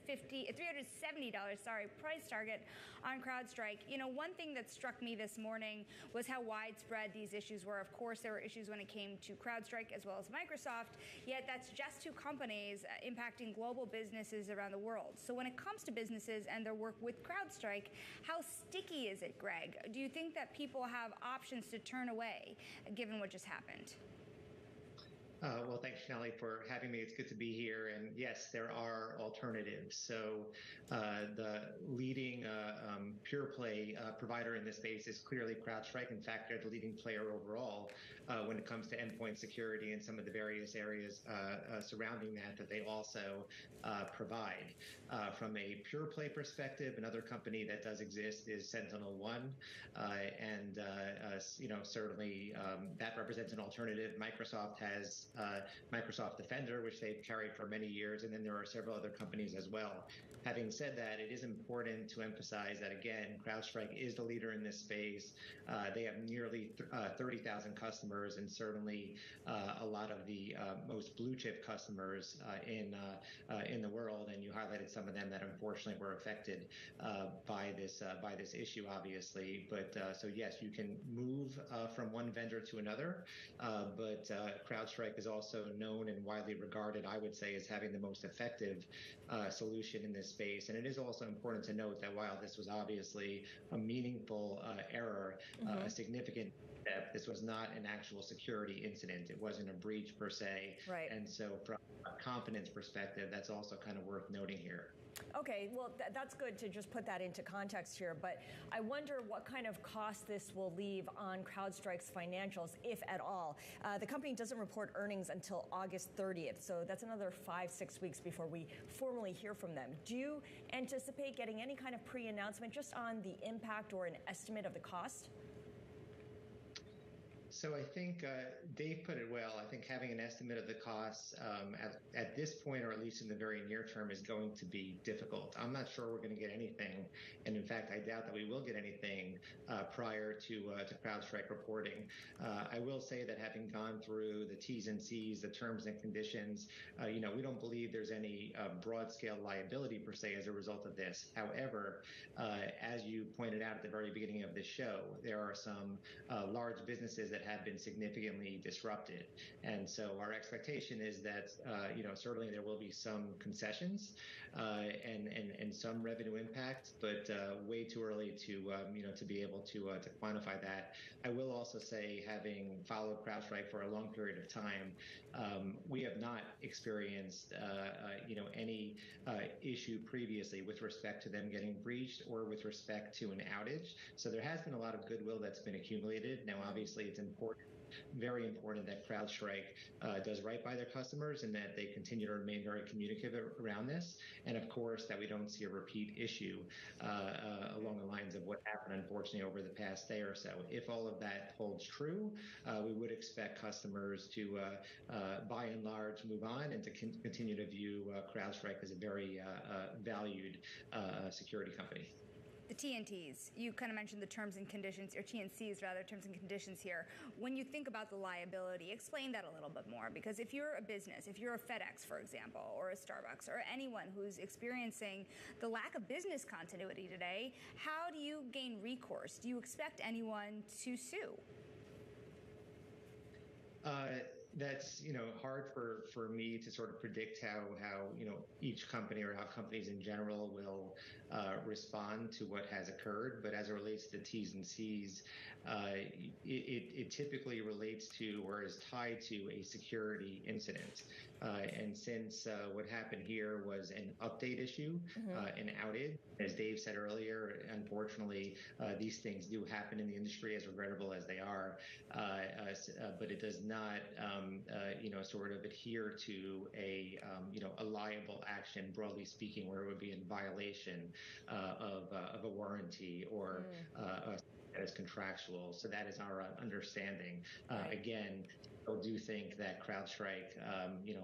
price target on CrowdStrike. One thing that struck me this morning was how widespread these issues were. Of course, there were issues when it came to CrowdStrike as well as Microsoft, yet that's just two companies impacting global businesses around the world. So when it comes to businesses and their work with CrowdStrike, how sticky is it, Greg? Do you think that people have options to turn away, given what just happened? Well, thanks, Shelley, for having me. It's good to be here. And yes, there are alternatives. So the leading pure play provider in this space is clearly CrowdStrike. In fact, they're the leading player overall when it comes to endpoint security and some of the various areas surrounding that they also provide. From a pure play perspective, another company that does exist is SentinelOne. And certainly that represents an alternative. Microsoft has Microsoft Defender, which they've carried for many years, and then there are several other companies as well. Having said that, it is important to emphasize that, again, CrowdStrike is the leader in this space. They have nearly 30,000 customers, and certainly a lot of the most blue chip customers in the world. And you highlighted some of them that unfortunately were affected by this issue, obviously. But so yes, you can move from one vendor to another, but CrowdStrike is also known and widely regarded, I would say, as having the most effective solution in this space. And it is also important to note that while this was obviously a meaningful error, a significant step, this was not an actual security incident. It wasn't a breach per se. Right. And so from a confidence perspective, that's also kind of worth noting here. Okay, well, that's good to just put that into context here, but I wonder what kind of cost this will leave on CrowdStrike's financials, if at all. The company doesn't report earnings until August 30th, so that's another 5-6 weeks before we formally hear from them. Do you anticipate getting any kind of pre-announcement just on the impact or an estimate of the cost? So I think Dave put it well. I think having an estimate of the costs at this point, or at least in the very near term, is going to be difficult. I'm not sure we're going to get anything. And in fact, I doubt that we will get anything prior to CrowdStrike reporting. I will say that having gone through the T's and C's, the terms and conditions, we don't believe there's any broad scale liability per se as a result of this. However, as you pointed out at the very beginning of this show, there are some large businesses that have been significantly disrupted. And so our expectation is that, certainly there will be some concessions and some revenue impact, but way too early to be able to quantify that. I will also say, having followed CrowdStrike for a long period of time, we have not experienced, any issue previously with respect to them getting breached or with respect to an outage. So there has been a lot of goodwill that's been accumulated. Now, obviously, it's important, very important, that CrowdStrike does right by their customers and that they continue to remain very communicative around this. And of course, that we don't see a repeat issue along the lines of what happened, unfortunately, over the past day or so. If all of that holds true, we would expect customers to, by and large, move on and to continue to view CrowdStrike as a very valued security company. The T&Ts, you kind of mentioned the terms and conditions, or T&Cs rather, terms and conditions here. When you think about the liability, explain that a little bit more, because if you're a business, if you're a FedEx, for example, or a Starbucks, or anyone who's experiencing the lack of business continuity today, how do you gain recourse? Do you expect anyone to sue? That's hard for me to sort of predict how each company or how companies in general will respond to what has occurred. But as it relates to T's and C's, it typically relates to or is tied to a security incident. And since what happened here was an update issue, an outage, as Dave said earlier, unfortunately, these things do happen in the industry, as regrettable as they are, but it does not, sort of adhere to a liable action, broadly speaking, where it would be in violation of a warranty or that is contractual. So that is our understanding. Again, I do think that CrowdStrike,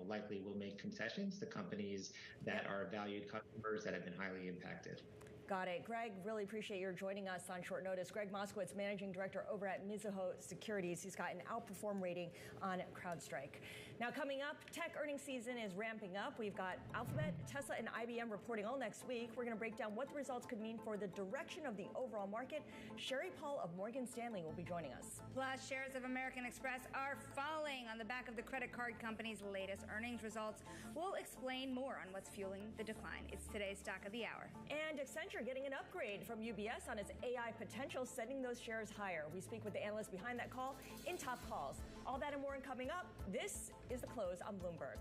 likely will make concessions to companies that are valued customers that have been highly impacted. Got it. Greg, really appreciate your joining us on short notice. Greg Moskowitz, Managing Director over at Mizuho Securities. He's got an outperform rating on CrowdStrike. Now, coming up, tech earnings season is ramping up. We've got Alphabet, Tesla, and IBM reporting all next week. We're going to break down what the results could mean for the direction of the overall market. Sherry Paul of Morgan Stanley will be joining us. Plus, shares of American Express are falling on the back of the credit card company's latest earnings results. We'll explain more on what's fueling the decline. It's today's Stock of the Hour. And Accenture getting an upgrade from UBS on its AI potential, sending those shares higher. We speak with the analyst behind that call in Top Calls. All that and more coming up. This is The Close on Bloomberg.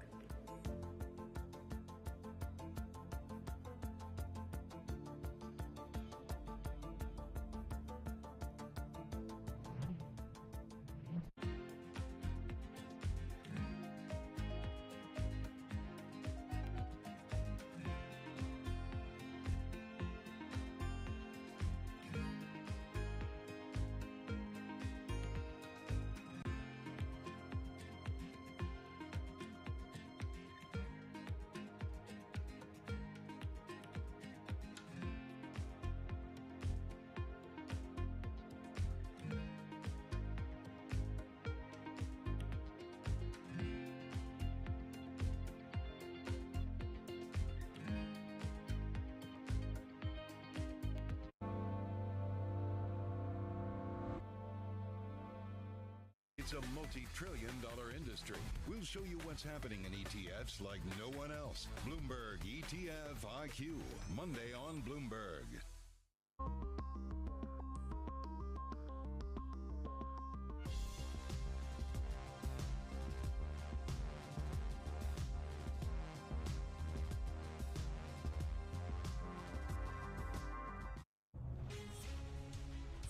It's a multi-trillion-dollar industry. We'll show you what's happening in ETFs like no one else. Bloomberg ETF IQ, Monday on Bloomberg.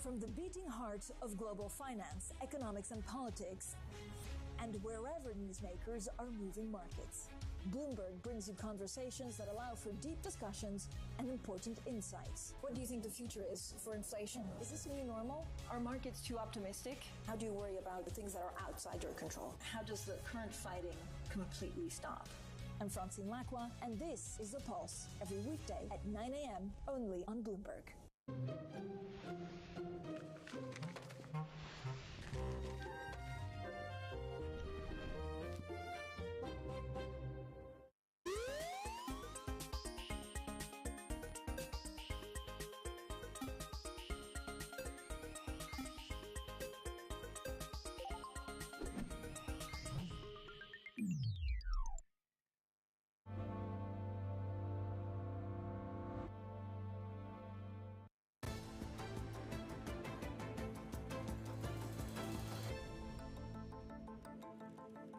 From the beating heart of global finance, economics, and politics, and wherever newsmakers are moving markets, Bloomberg brings you conversations that allow for deep discussions and important insights. What do you think the future is for inflation? Is this a new normal? Are markets too optimistic? How do you worry about the things that are outside your control? How does the current fighting completely stop? I'm Francine Lacqua, and this is The Pulse, every weekday at 9 a.m. only on Bloomberg.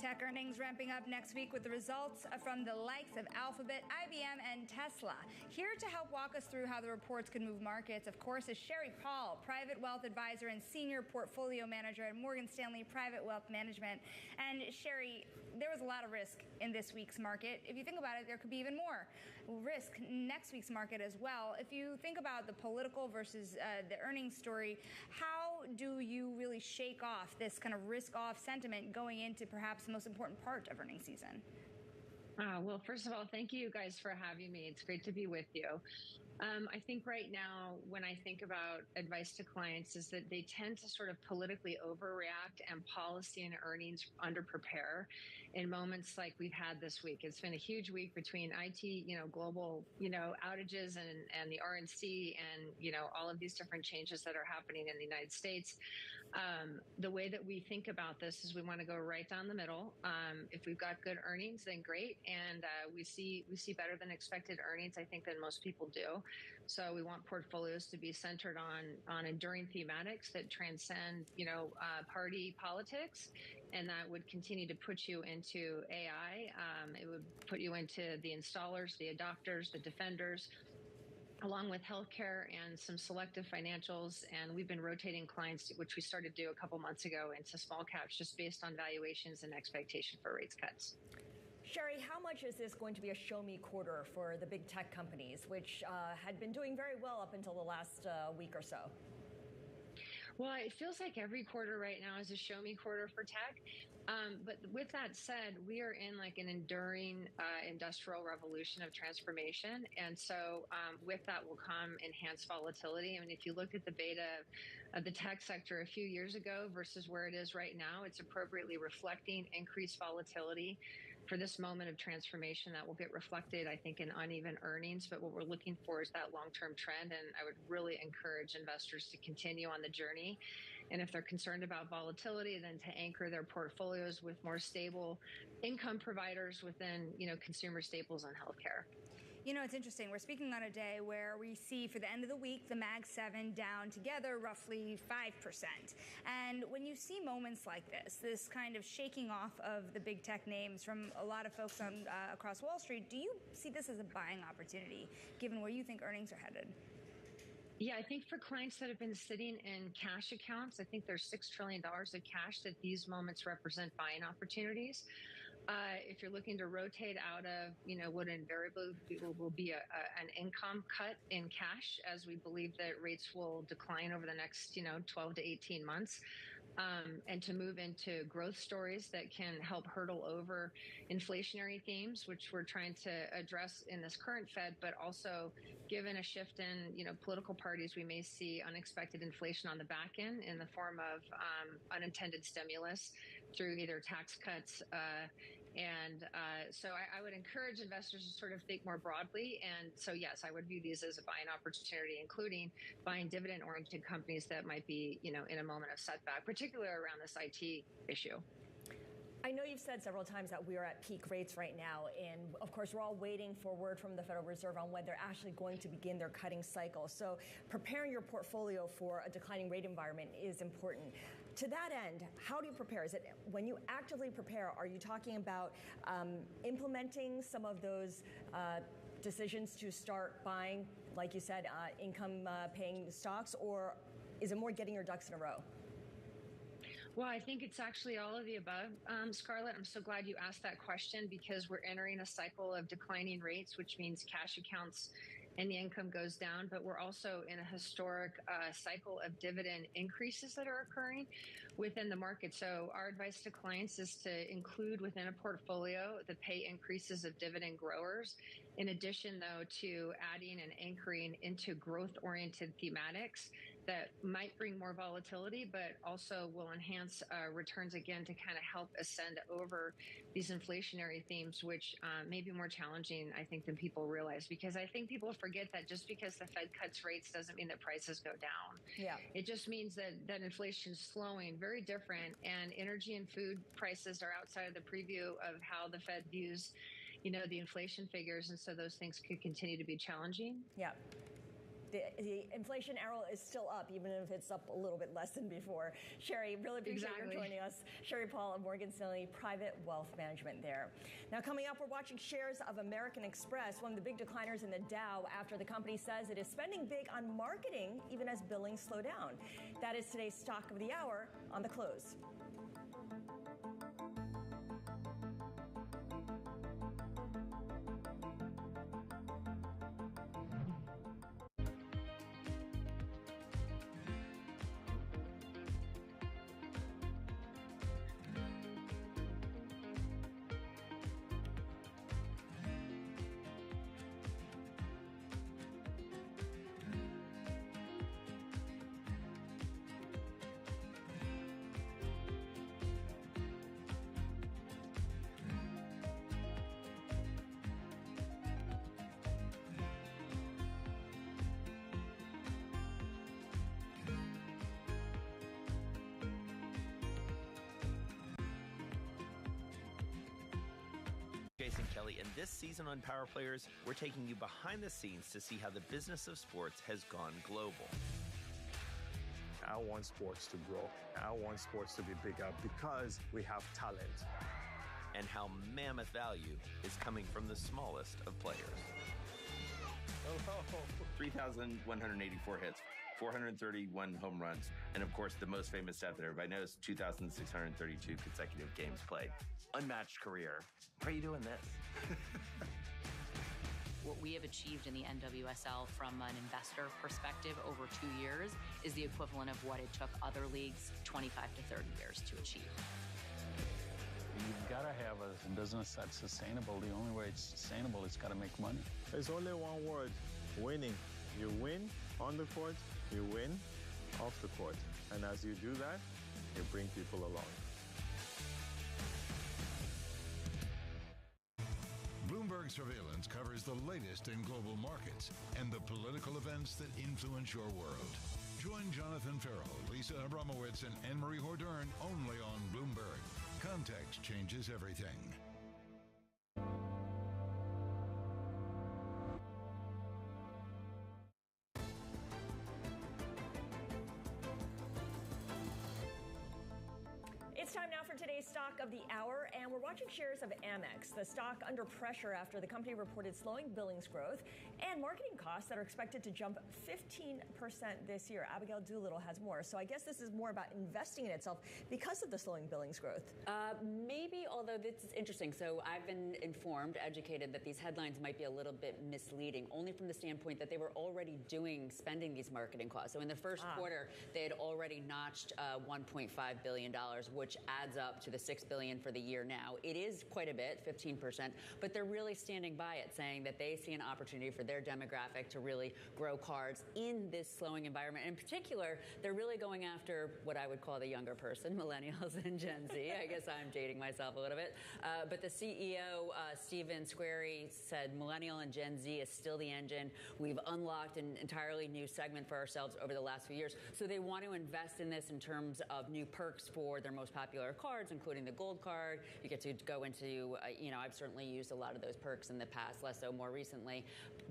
Tech earnings ramping up next week with the results from the likes of Alphabet, IBM, and Tesla. Here to help walk us through how the reports could move markets, of course, is Sherry Paul, Private Wealth Advisor and Senior Portfolio Manager at Morgan Stanley Private Wealth Management. And Sherry, there was a lot of risk in this week's market. If you think about it, there could be even more risk next week's market as well. If you think about the political versus the earnings story, how do you really shake off this kind of risk-off sentiment going into perhaps the most important part of earnings season? Well, first of all, thank you guys for having me. It's great to be with you. I think right now, when I think about advice to clients, is that they tend to sort of politically overreact and policy and earnings underprepare in moments like we've had this week. It's been a huge week between IT, global, outages and the RNC and, all of these different changes that are happening in the United States. The way that we think about this is we want to go right down the middle. If we've got good earnings, then great. And we see better than expected earnings, I think, than most people do. So we want portfolios to be centered on enduring thematics that transcend, party politics. And that would continue to put you into AI. It would put you into the installers, the adopters, the defenders, along with healthcare and some selective financials. And we've been rotating clients, which we started to do a couple months ago, into small caps just based on valuations and expectation for rates cuts. Sherry, how much is this going to be a show me quarter for the big tech companies, which had been doing very well up until the last week or so? Well, it feels like every quarter right now is a show me quarter for tech. But with that said, we are in like an enduring industrial revolution of transformation. And so with that will come enhanced volatility. I mean, if you look at the beta of the tech sector a few years ago versus where it is right now, it's appropriately reflecting increased volatility for this moment of transformation that will get reflected, I think, in uneven earnings. But what we're looking for is that long-term trend. And I would really encourage investors to continue on the journey. And if they're concerned about volatility, then to anchor their portfolios with more stable income providers within, consumer staples and healthcare. It's interesting. We're speaking on a day where we see for the end of the week, the Mag 7 down together roughly 5%. And when you see moments like this kind of shaking off of the big tech names from a lot of folks across Wall Street, do you see this as a buying opportunity, given where you think earnings are headed? Yeah, I think for clients that have been sitting in cash accounts, I think there's $6 trillion of cash that these moments represent buying opportunities. If you're looking to rotate out of, what invariably will be an income cut in cash, as we believe that rates will decline over the next, 12 to 18 months, and to move into growth stories that can help hurdle over inflationary themes, which we're trying to address in this current Fed, but also given a shift in, political parties, we may see unexpected inflation on the back end in the form of unintended stimulus through either tax cuts. So I would encourage investors to sort of think more broadly. And so, yes, I would view these as a buying opportunity, including buying dividend-oriented companies that might be, in a moment of setback, particularly around this IT issue. I know you've said several times that we are at peak rates right now, and of course we're all waiting for word from the Federal Reserve on when they're actually going to begin their cutting cycle. So preparing your portfolio for a declining rate environment is important. To that end, how do you prepare? Is it when you actively prepare, are you talking about implementing some of those decisions to start buying, like you said, income paying stocks, or is it more getting your ducks in a row? Well, I think it's actually all of the above, Scarlett. I'm so glad you asked that question because we're entering a cycle of declining rates, which means cash accounts and the income goes down. But we're also in a historic cycle of dividend increases that are occurring within the market. So our advice to clients is to include within a portfolio the pay increases of dividend growers. In addition, though, to adding and anchoring into growth-oriented thematics that might bring more volatility, but also will enhance returns again to kind of help ascend over these inflationary themes, which may be more challenging, I think, than people realize. Because I think people forget that just because the Fed cuts rates doesn't mean that prices go down. Yeah. It just means that inflation is slowing, very different, and energy and food prices are outside of the preview of how the Fed views, the inflation figures, and so those things could continue to be challenging. Yeah. The inflation arrow is still up, even if it's up a little bit less than before. Sherry, really appreciate you joining us. Sherry Paul of Morgan Stanley Private Wealth Management there. Now, coming up, we're watching shares of American Express, one of the big decliners in the Dow, after the company says it is spending big on marketing, even as billings slow down. That is today's Stock of the Hour on The Close. Kelly, and this season on Power Players, we're taking you behind the scenes to see how the business of sports has gone global. I want sports to grow. I want sports to be bigger because we have talent. And how mammoth value is coming from the smallest of players. 3,184 hits, 431 home runs, and of course the most famous stat that everybody knows, 2,632 consecutive games played. Unmatched career. How are you doing this? What we have achieved in the NWSL from an investor perspective over 2 years is the equivalent of what it took other leagues 25 to 30 years to achieve. You've got to have a business that's sustainable. The only way it's sustainable is got to make money. There's only one word, winning. You win on the court, you win off the court. And as you do that, you bring people along. Bloomberg Surveillance covers the latest in global markets and the political events that influence your world. Join Jonathan Farrell, Lisa Abramowitz, and Anne-Marie Hordern only on Bloomberg. Context changes everything. It's time now for today's stock of the hour, and we're watching shares of Amex, the stock under pressure after the company reported slowing billings growth and marketing costs that are expected to jump 15% this year. Abigail Doolittle has more. So I guess this is more about investing in itself because of the slowing billings growth. Maybe, although this is interesting. So I've been informed, educated, that these headlines might be a little bit misleading, only from the standpoint that they were already spending these marketing costs. So in the first quarter, they had already notched $1.5 billion, which adds up to the $6 billion for the year now. It is quite a bit, 15%, but they're really standing by it, saying that they see an opportunity for their demographic to really grow cards in this slowing environment. In particular, they're really going after what I would call the younger person, millennials and Gen Z. I guess I'm dating myself a little bit. But the CEO, Stephen Squeri, said millennial and Gen Z is still the engine. We've unlocked an entirely new segment for ourselves over the last few years. So they want to invest in this in terms of new perks for their most popular cards, including the gold card. You get to go into, I've certainly used a lot of those perks in the past, less so more recently.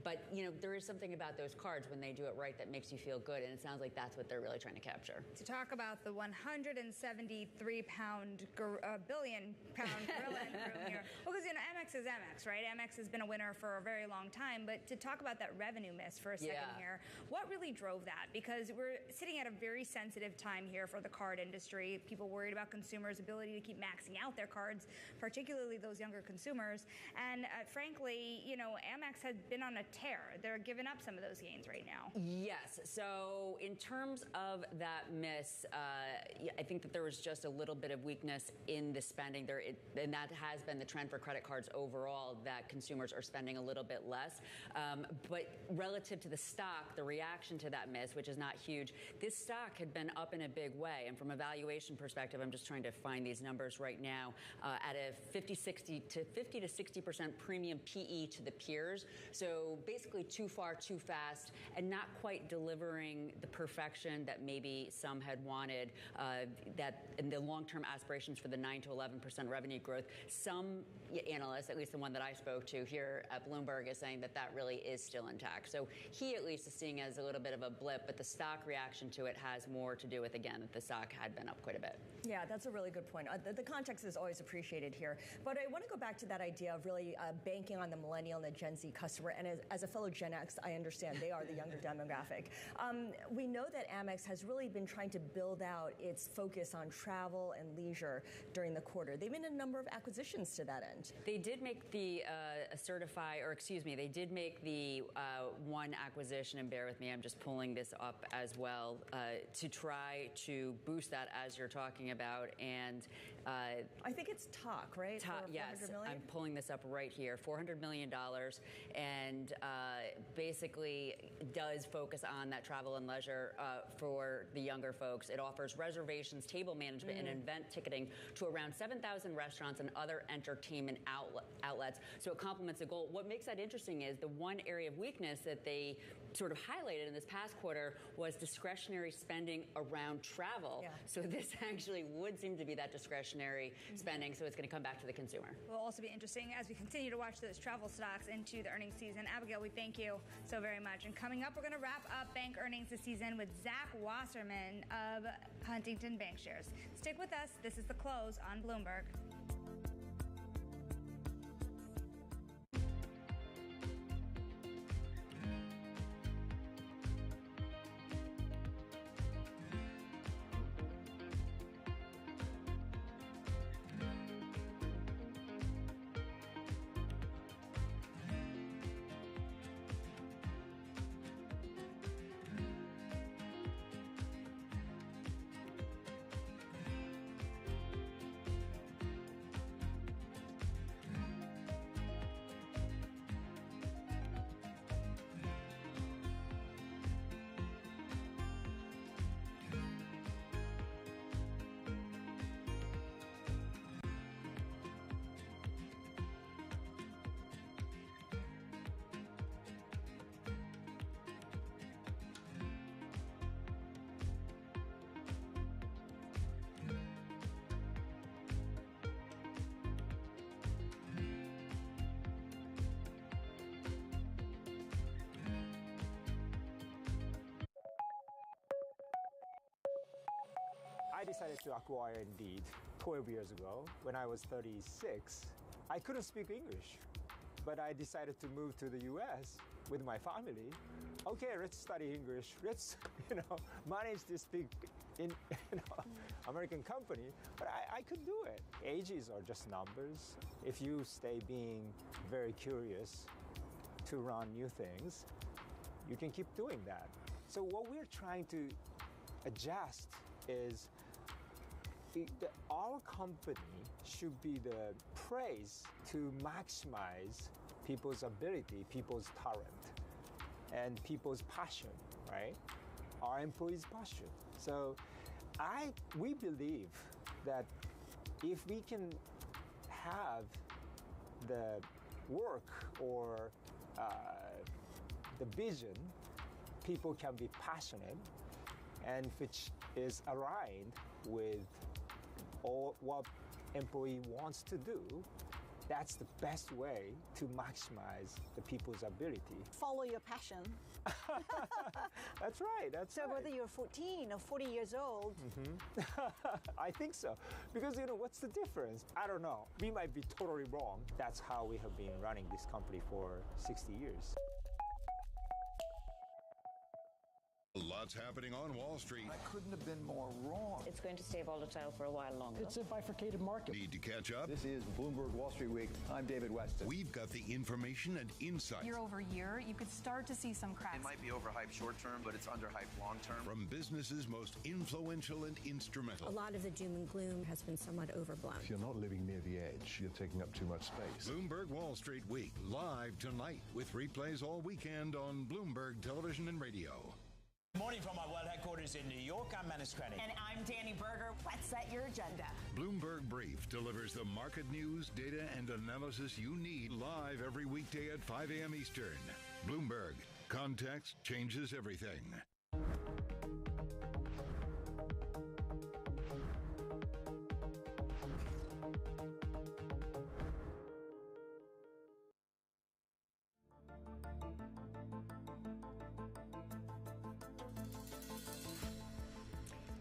But, there is something about those cards when they do it right that makes you feel good. And it sounds like that's what they're really trying to capture. To talk about the 173 billion pound gorilla in the room here. Well, because, Amex is Amex, right? Amex has been a winner for a very long time. But to talk about that revenue miss for a second here, what really drove that? Because we're sitting at a very sensitive time here for the card industry. People worried about consumers' ability to keep maxing out their cards, particularly those younger consumers. And frankly, Amex has been on a tear. They're giving up some of those gains right now. Yes. So in terms of that miss, I think that there was just a little bit of weakness in the spending there, and that has been the trend for credit cards overall, that consumers are spending a little bit less. But relative to the stock, the reaction to that miss, which is not huge, this stock had been up in a big way. And from a valuation perspective, I'm just trying to find these numbers right now, at a 50 to 60% premium PE to the peers. So basically too far, too fast, and not quite delivering the perfection that maybe some had wanted, that in the long-term aspirations for the 9 to 11% revenue growth. Some analysts, at least the one that I spoke to here at Bloomberg, is saying that really is still intact. So he at least is seeing it as a little bit of a blip, but the stock reaction to it has more to do with, again, that the stock had been up quite a bit. Yeah, that's a really good point. The context is always appreciated here. But I want to go back to that idea of really banking on the millennial and the Gen Z customer. And as a fellow Gen X, I understand they are the younger demographic. We know that Amex has really been trying to build out its focus on travel and leisure during the quarter. They've made a number of acquisitions to that end. They did make the they did make the one acquisition, and bear with me, I'm just pulling this up as well, to try to boost that as you're talking about. And I think it's Talk, right? Yes, I'm pulling this up right here, $400 million, and basically does focus on that travel and leisure for the younger folks. It offers reservations, table management, and event ticketing to around 7,000 restaurants and other entertainment outlets. So it complements the goal. What makes that interesting is the one area of weakness that they sort of highlighted in this past quarter was discretionary spending around travel. Yeah. So this actually would seem to be that discretionary spending, so it's going to come back to the consumer. Will also be interesting as we continue to watch those travel stocks into the earnings season. Abigail, we thank you so very much. And coming up, we're going to wrap up bank earnings this season with Zach Wasserman of Huntington Bancshares. Stick with us. This is The Close on Bloomberg. I decided to acquire Indeed 12 years ago when I was 36. I couldn't speak English, but I decided to move to the US with my family. Okay, let's study English. Let's, manage this big American company. But I could do it. Ages are just numbers. If you stay being very curious to run new things, you can keep doing that. So what we're trying to adjust is our company should be the praise to maximize people's ability, people's talent, and people's passion, right? Our employees' passion. So we believe that if we can have the work or the vision, people can be passionate, and which is aligned with all what employee wants to do, that's the best way to maximize the people's ability. Follow your passion. That's right. So whether you're 14 or 40 years old. I think so. Because, what's the difference? I don't know. We might be totally wrong. That's how we have been running this company for 60 years. Lots happening on Wall Street. I couldn't have been more wrong. It's going to stay volatile for a while longer. It's a bifurcated market. Need to catch up? This is Bloomberg Wall Street Week. I'm David Weston. We've got the information and insight. Year over year, you could start to see some cracks. It might be overhyped short term, but it's underhyped long term. From businesses most influential and instrumental. A lot of the doom and gloom has been somewhat overblown. If you're not living near the edge, you're taking up too much space. Bloomberg Wall Street Week, live tonight with replays all weekend on Bloomberg Television and Radio. Good morning from our world headquarters in New York. I'm Menace Crenny. And I'm Danny Berger. Let's set your agenda. Bloomberg Brief delivers the market news, data, and analysis you need live every weekday at 5 a.m. Eastern. Bloomberg. Context changes everything.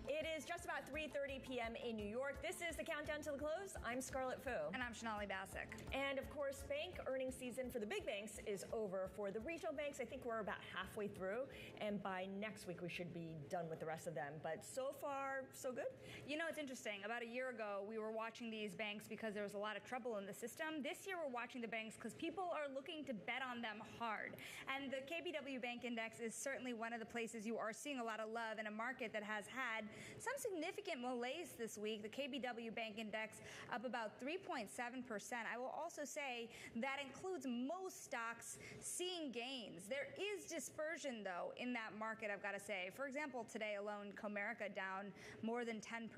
It is just about 3:30 p.m. in New York. This is the Countdown to the Close. I'm Scarlett Fu. And I'm Shonali Bassick. And of course, bank earnings season for the big banks is over. For the regional banks, I think we're about halfway through. And by next week, we should be done with the rest of them. But so far, so good. It's interesting. About a year ago, we were watching these banks because there was a lot of trouble in the system. This year, we're watching the banks because people are looking to bet on them hard. And the KBW Bank Index is certainly one of the places you are seeing a lot of love in a market that has had some significant malaise this week. The KBW Bank Index up about 3.7%. I will also say that includes most stocks seeing gains. There is dispersion, though, in that market, I've got to say. For example, today alone, Comerica down more than 10%.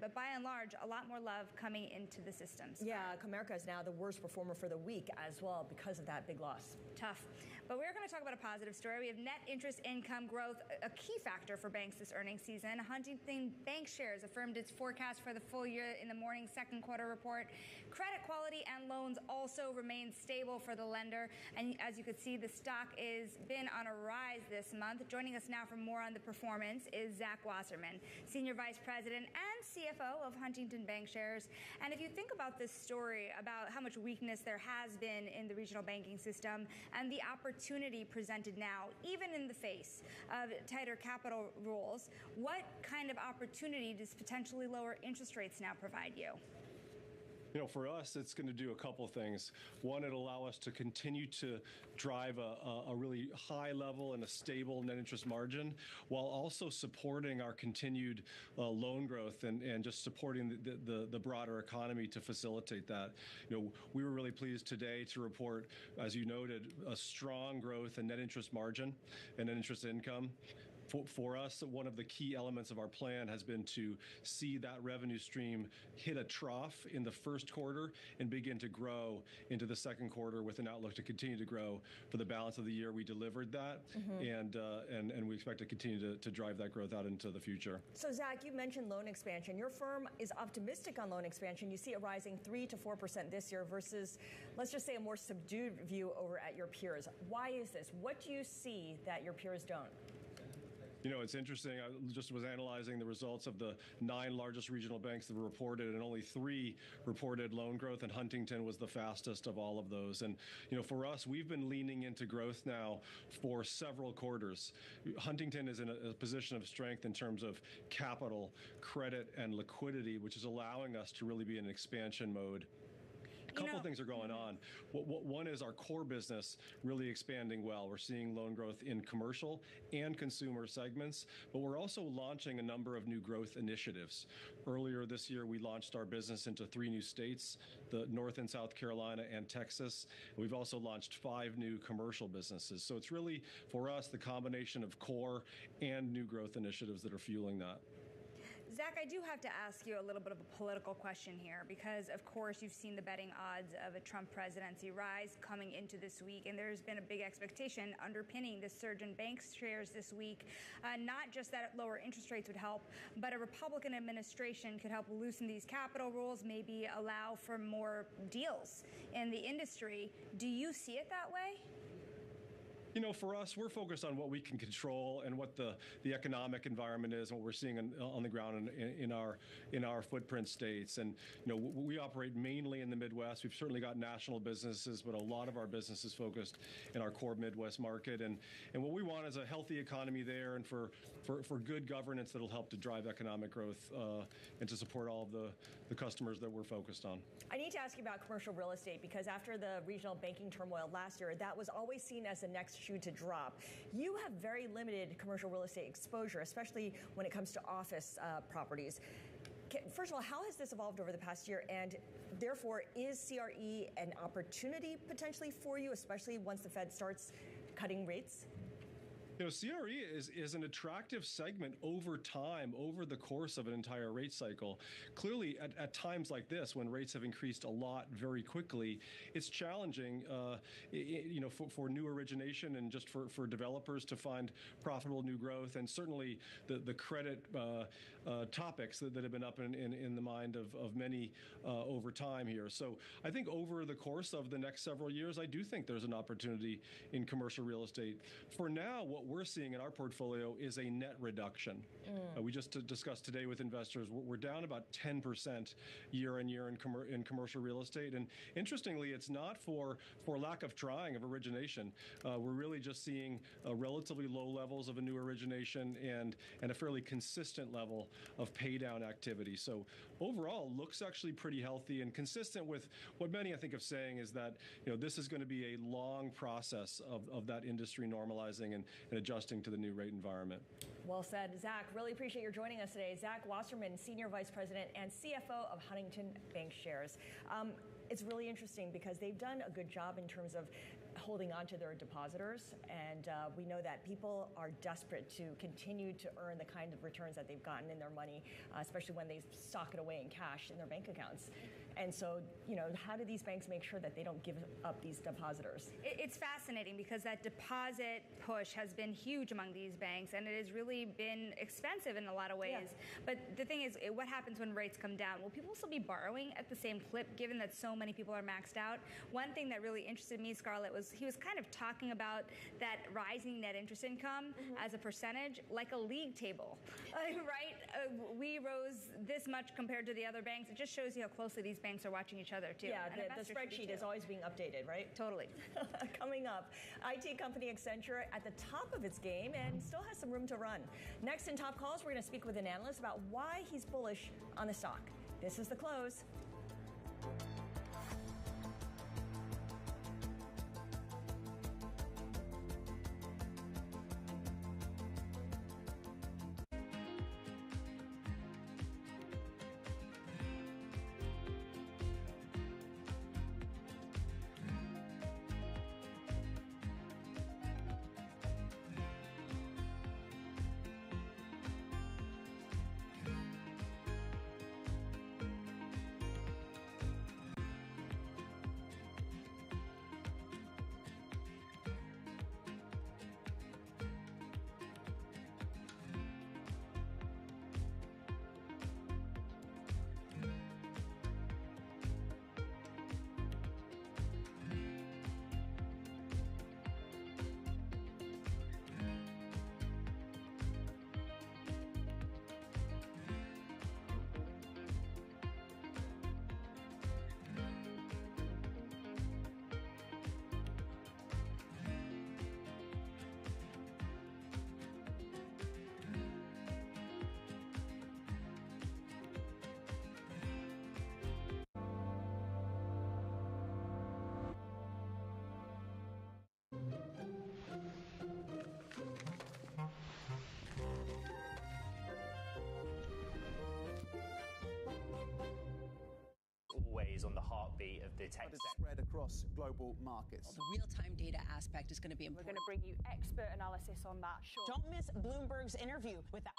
But by and large, a lot more love coming into the systems. Yeah, Comerica is now the worst performer for the week as well because of that big loss. Tough. But we're going to talk about a positive story. We have net interest income growth, a key factor for banks this earnings season. Huntington Bank shares affirmed its forecast for the full year in the morning's second quarter report. Credit quality and loans also remain stable for the lender. And as you could see, the stock has been on a rise this month. Joining us now for more on the performance is Zach Wasserman, Senior Vice President and CFO of Huntington Bank shares. And if you think about this story, about how much weakness there has been in the regional banking system and the opportunity presented now, even in the face of tighter capital rules, what kind of opportunity does potentially lower interest rates now provide you? You know, for us, it's going to do a couple things. One, it'll allow us to continue to drive a really high level and a stable net interest margin, while also supporting our continued loan growth and just supporting the broader economy to facilitate that. You know, we were really pleased today to report, as you noted, a strong growth in net interest margin and net interest income. For us, one of the key elements of our plan has been to see that revenue stream hit a trough in the first quarter and begin to grow into the second quarter with an outlook to continue to grow for the balance of the year. We delivered that, and we expect to continue to drive that growth out into the future. So, Zach, you mentioned loan expansion. Your firm is optimistic on loan expansion. You see it rising 3 to 4% this year versus, let's just say, a more subdued view over at your peers. Why is this? What do you see that your peers don't? You know, it's interesting. I just was analyzing the results of the 9 largest regional banks that were reported, and only 3 reported loan growth, and Huntington was the fastest of all of those. And, you know, for us, we've been leaning into growth now for several quarters. Huntington is in a position of strength in terms of capital, credit, and liquidity, which is allowing us to really be in expansion mode. A couple of things are going on. One is our core business really expanding well. We're seeing loan growth in commercial and consumer segments, but we're also launching a number of new growth initiatives. Earlier this year, we launched our business into 3 new states, the North and South Carolina and Texas. We've also launched 5 new commercial businesses. So it's really, for us, the combination of core and new growth initiatives that are fueling that. Zach, I do have to ask you a little bit of a political question here because, of course, you've seen the betting odds of a Trump presidency rise coming into this week, and there's been a big expectation underpinning the surge in bank shares this week. Not just that lower interest rates would help, but a Republican administration could help loosen these capital rules, maybe allow for more deals in the industry. Do you see it that way? You know, for us, we're focused on what we can control and what the economic environment is, and what we're seeing on the ground in our footprint states. And, you know, we operate mainly in the Midwest. We've certainly got national businesses, but a lot of our business is focused in our core Midwest market. And what we want is a healthy economy there, and for good governance that'll help to drive economic growth and to support all of the customers that we're focused on. I need to ask you about commercial real estate because after the regional banking turmoil last year, that was always seen as the next shoe to drop. You have very limited commercial real estate exposure, especially when it comes to office properties. First of all, how has this evolved over the past year? And therefore, is CRE an opportunity potentially for you, especially once the Fed starts cutting rates? You know, CRE is an attractive segment over time, over the course of an entire rate cycle. Clearly, at times like this, when rates have increased a lot very quickly, it's challenging, you know, for new origination and just for developers to find profitable new growth, and certainly the credit topics that have been up in the mind of many over time here. So I think over the course of the next several years, I do think there's an opportunity in commercial real estate. For now, what we're seeing in our portfolio is a net reduction. We just discussed today with investors, we're down about 10% year on year in commercial real estate. And interestingly, it's not for lack of trying of origination. We're really just seeing relatively low levels of a new origination and a fairly consistent level of pay down activity. So overall, looks actually pretty healthy and consistent with what many I think of saying is that, you know, this is going to be a long process of that industry normalizing and adjusting to the new rate environment. Well said, Zach. Really appreciate your joining us today. Zach Wasserman, Senior Vice President and CFO of Huntington Bank Shares. It's really interesting because they've done a good job in terms of holding on to their depositors. And we know that people are desperate to continue to earn the kind of returns that they've gotten in their money, especially when they stock it away in cash in their bank accounts. And so, how do these banks make sure that they don't give up these depositors? It's fascinating because that deposit push has been huge among these banks, and it has really been expensive in a lot of ways. Yeah. But the thing is, what happens when rates come down? Will people still be borrowing at the same clip, given that so many people are maxed out? One thing that really interested me, Scarlett, was he was kind of talking about that rising net interest income as a percentage, like a league table, right? We rose this much compared to the other banks. It just shows you how closely these banks are watching each other, too. Yeah, the spreadsheet is always being updated, right? Totally. Coming up, IT company Accenture at the top of its game and still has some room to run. Next in Top Calls, we're going to speak with an analyst about why he's bullish on the stock. This is The Close. Always on the heartbeat of the tech spread across global markets. The real-time data aspect is going to be important. We're going to bring you expert analysis on that. Sure. Don't miss Bloomberg's interview with the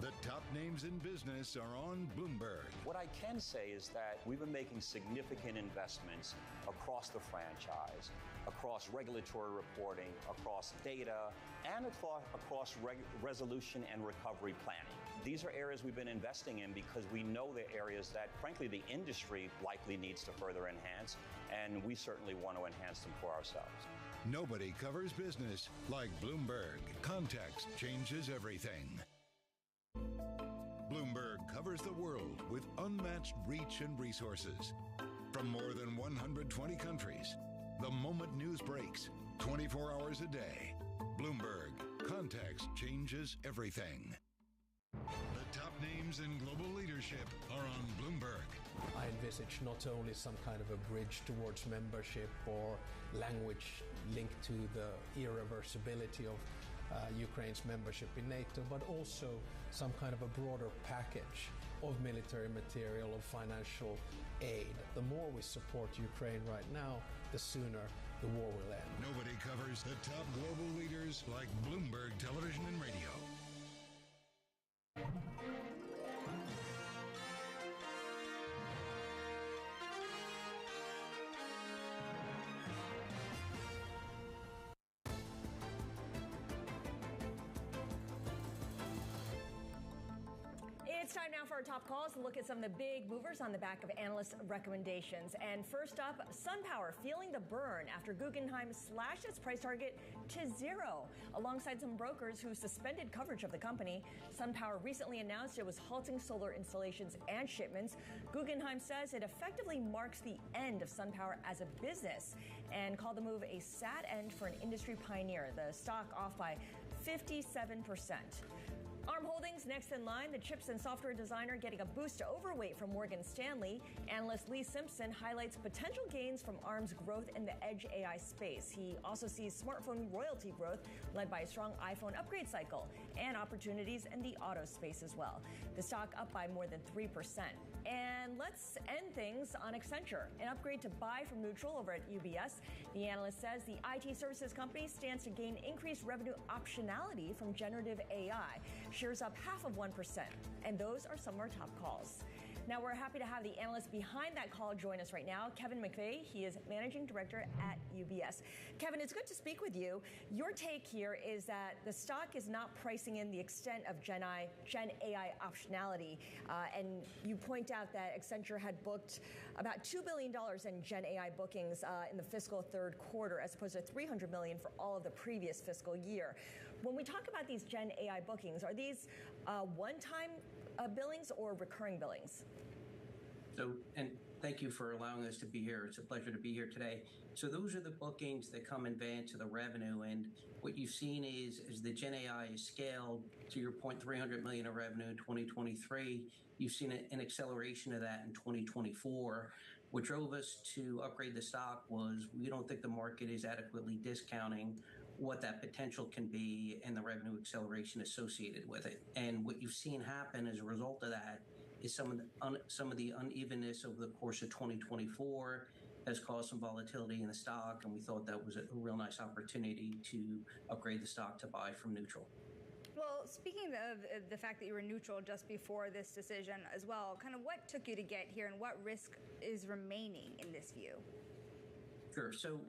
The top names in business are on Bloomberg. What I can say is that we've been making significant investments across the franchise, across regulatory reporting, across data, and across resolution and recovery planning. These are areas we've been investing in because we know they're areas that, frankly, the industry likely needs to further enhance, and we certainly want to enhance them for ourselves. Nobody covers business like Bloomberg. Context changes everything. Bloomberg covers the world with unmatched reach and resources. From more than 120 countries, the moment news breaks, 24 hours a day. Bloomberg. Context changes everything. The top names in global leadership are on Bloomberg. I envisage not only some kind of a bridge towards membership or language linked to the irreversibility of Ukraine's membership in NATO, but also some kind of a broader package of military material, of financial aid. The more we support Ukraine right now, the sooner the war will end. Nobody covers the top global leaders like Bloomberg Television and Radio. It's time now for our top calls to look at some of the big movers on the back of analyst recommendations. And first up, SunPower feeling the burn after Guggenheim slashed its price target to 0. Alongside some brokers who suspended coverage of the company, SunPower recently announced it was halting solar installations and shipments. Guggenheim says it effectively marks the end of SunPower as a business and called the move a sad end for an industry pioneer. The stock off by 57%. ARM Holdings next in line, the chips and software designer getting a boost to overweight from Morgan Stanley. Analyst Lee Simpson highlights potential gains from ARM's growth in the edge AI space. He also sees smartphone royalty growth led by a strong iPhone upgrade cycle and opportunities in the auto space as well. The stock up by more than 3%. And let's end things on Accenture, an upgrade to buy from neutral over at UBS. The analyst says the IT services company stands to gain increased revenue optionality from generative AI. Shares up 0.5%. And those are some of our top calls. Now, we're happy to have the analyst behind that call join us right now, Kevin McVeigh. He is Managing Director at UBS. Kevin, it's good to speak with you. Your take here is that the stock is not pricing in the extent of Gen AI optionality. And you point out that Accenture had booked about $2 billion in Gen AI bookings in the fiscal third quarter, as opposed to $300 million for all of the previous fiscal year. When we talk about these Gen AI bookings, are these one-time billings or recurring billings? So, and thank you for allowing us to be here. It's a pleasure to be here today. So those are the bookings that come in advance of the revenue. And what you've seen is as the Gen AI is scaled, to your point, $300 million of revenue in 2023, you've seen an acceleration of that in 2024. What drove us to upgrade the stock was we don't think the market is adequately discounting what that potential can be and the revenue acceleration associated with it. And what you've seen happen as a result of that is some of the unevenness over the course of 2024 has caused some volatility in the stock, and we thought that was a real nice opportunity to upgrade the stock to buy from neutral. Well, speaking of the fact that you were neutral just before this decision as well, kind of what took you to get here and what risk is remaining in this view? Sure. So,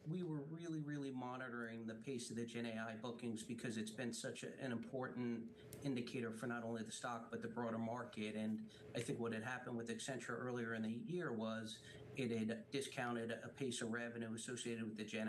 we were really monitoring the pace of the Gen AI bookings because it's been such an important indicator for not only the stock, but the broader market. And I think what had happened with Accenture earlier in the year was it had discounted a pace of revenue associated with the Gen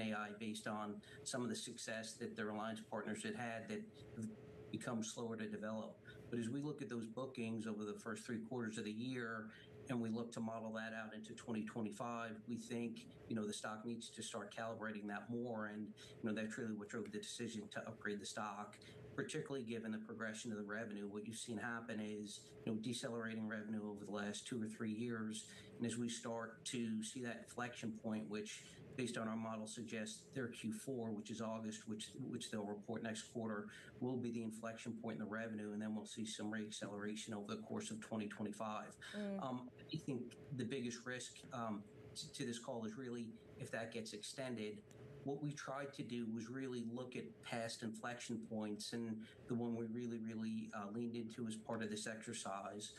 AI based on some of the success that their alliance partners had that have become slower to develop. But as we look at those bookings over the first 3 quarters of the year, and we look to model that out into 2025, we think, the stock needs to start calibrating that more. And, that's really what drove the decision to upgrade the stock, particularly given the progression of the revenue. What you've seen happen is, decelerating revenue over the last 2 or 3 years. And as we start to see that inflection point, which based on our model suggests their Q4, which is August, which they'll report next quarter, will be the inflection point in the revenue, and then we'll see some reacceleration over the course of 2025. I think the biggest risk to this call is really if that gets extended. What we tried to do was really look at past inflection points, and the one we really leaned into as part of this exercise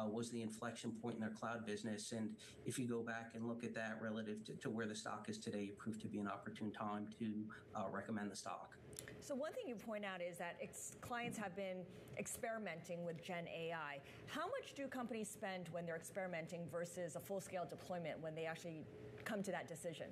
was the inflection point in their cloud business. And if you go back and look at that relative to where the stock is today, it proved to be an opportune time to recommend the stock. So one thing you point out is that clients have been experimenting with Gen AI. How much do companies spend when they're experimenting versus a full-scale deployment when they actually come to that decision?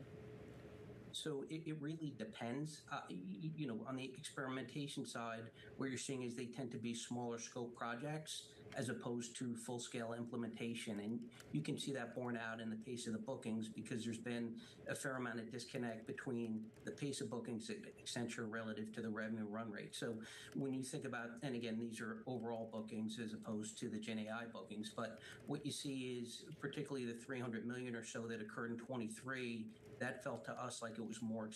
So it really depends. On the experimentation side, what you're seeing is they tend to be smaller scope projects as opposed to full-scale implementation. And you can see that borne out in the pace of the bookings because there's been a fair amount of disconnect between the pace of bookings at Accenture relative to the revenue run rate. So when you think about, and again, these are overall bookings as opposed to the Gen AI bookings, but what you see is particularly the 300 million or so that occurred in 23, that felt to us like it was more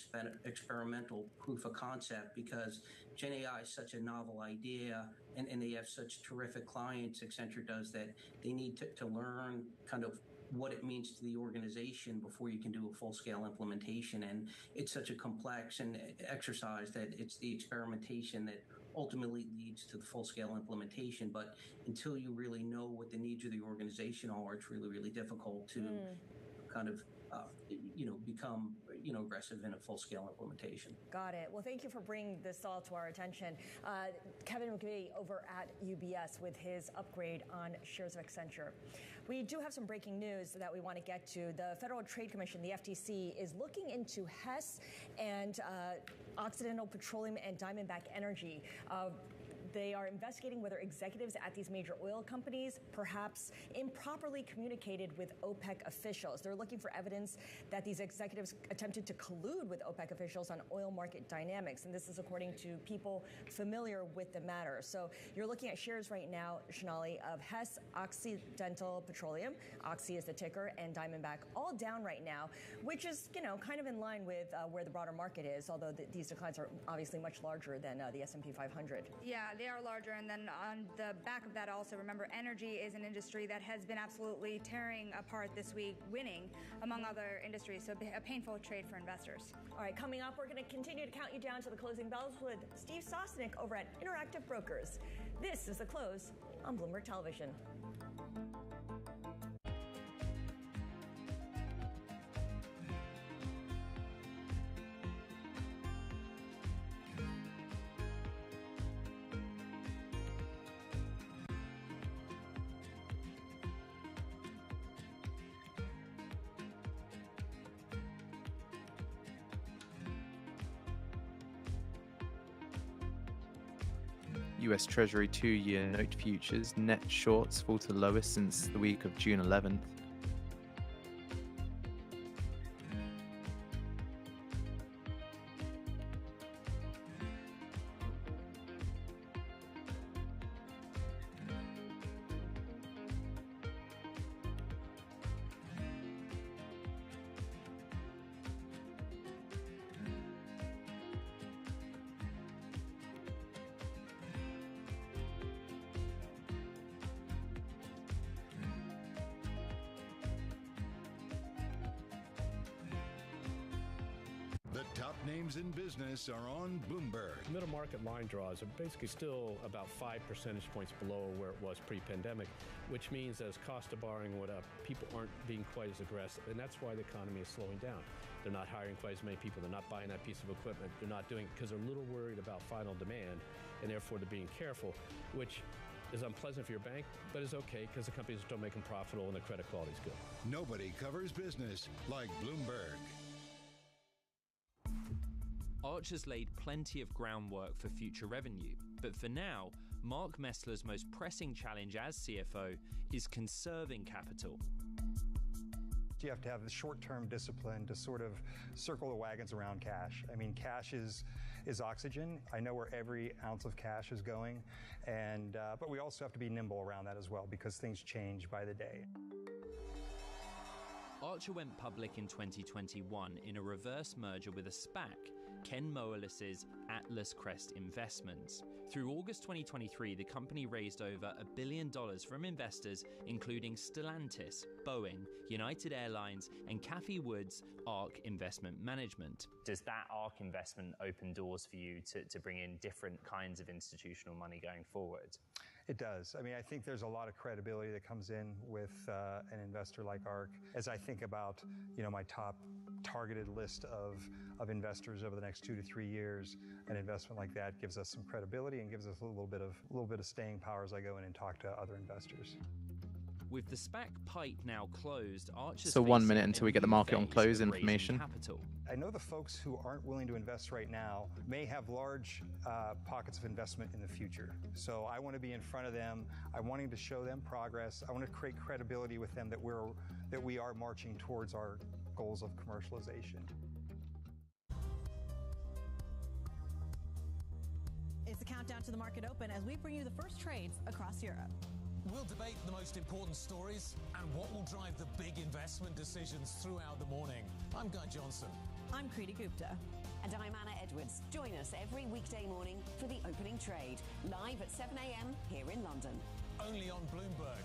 experimental proof of concept because Gen AI is such a novel idea and they have such terrific clients, Accenture does, that they need to learn kind of what it means to the organization before you can do a full-scale implementation. And it's such a complex exercise that it's the experimentation that ultimately leads to the full-scale implementation. But until you really know what the needs of the organization are, it's really difficult to kind of become aggressive in a full-scale implementation. Got it. Well, thank you for bringing this all to our attention. Kevin McVeigh over at UBS with his upgrade on shares of Accenture. We do have some breaking news that we want to get to. The Federal Trade Commission, the FTC, is looking into Hess and Occidental Petroleum and Diamondback Energy. They are investigating whether executives at these major oil companies perhaps improperly communicated with OPEC officials. They're looking for evidence that these executives attempted to collude with OPEC officials on oil market dynamics. And this is according to people familiar with the matter. So you're looking at shares right now, Shonali, of Hess, Occidental Petroleum, Oxy is the ticker, and Diamondback, all down right now, which is, kind of in line with where the broader market is, although these declines are obviously much larger than the S&P 500. Yeah, They are larger. And then on the back of that also, remember, energy is an industry that has been absolutely tearing apart this week, winning among other industries. So a painful trade for investors. All right, coming up, we're going to continue to count you down to the closing bells with Steve Sosnick over at Interactive Brokers. This is The Close on Bloomberg Television. US Treasury 2-year note futures net shorts fall to lowest since the week of June 11th. The top names in business are on Bloomberg. Middle market line draws are basically still about 5 percentage points below where it was pre-pandemic, which means as cost of borrowing went up, people aren't being quite as aggressive, and that's why the economy is slowing down. They're not hiring quite as many people. They're not buying that piece of equipment. They're not doing it because they're a little worried about final demand, and therefore they're being careful, which is unpleasant for your bank, but is okay because the companies are still making profitable and the credit quality is good. Nobody covers business like Bloomberg. Arch has laid plenty of groundwork for future revenue, but for now, Mark Messler's most pressing challenge as CFO is conserving capital. You have to have the short-term discipline to sort of circle the wagons around cash. I mean, cash is oxygen. I know where every ounce of cash is going, and but we also have to be nimble around that as well because things change by the day. Archer went public in 2021 in a reverse merger with a SPAC, Ken Moelis's Atlas Crest Investments. Through August 2023, the company raised over $1 billion from investors including Stellantis, Boeing, United Airlines, and Cathie Wood's ARK Investment Management. Does that ARK investment open doors for you to bring in different kinds of institutional money going forward? It does. I mean, I think there's a lot of credibility that comes in with an investor like ARK. As I think about, my top targeted list of investors over the next 2 to 3 years, an investment like that gives us some credibility and gives us a little bit of staying power as I go in and talk to other investors. With the SPAC pipe now closed, Archer's so 1 minute until we get the market on close information. Capital. I know the folks who aren't willing to invest right now may have large pockets of investment in the future. So I want to be in front of them. I'm wanting to show them progress. I want to create credibility with them that we are marching towards our goals of commercialization. It's the countdown to the market open as we bring you the first trades across Europe. We'll debate the most important stories and what will drive the big investment decisions throughout the morning. I'm Guy Johnson. I'm Kriti Gupta. And I'm Anna Edwards. Join us every weekday morning for the opening trade, live at 7 a.m. here in London. Only on Bloomberg.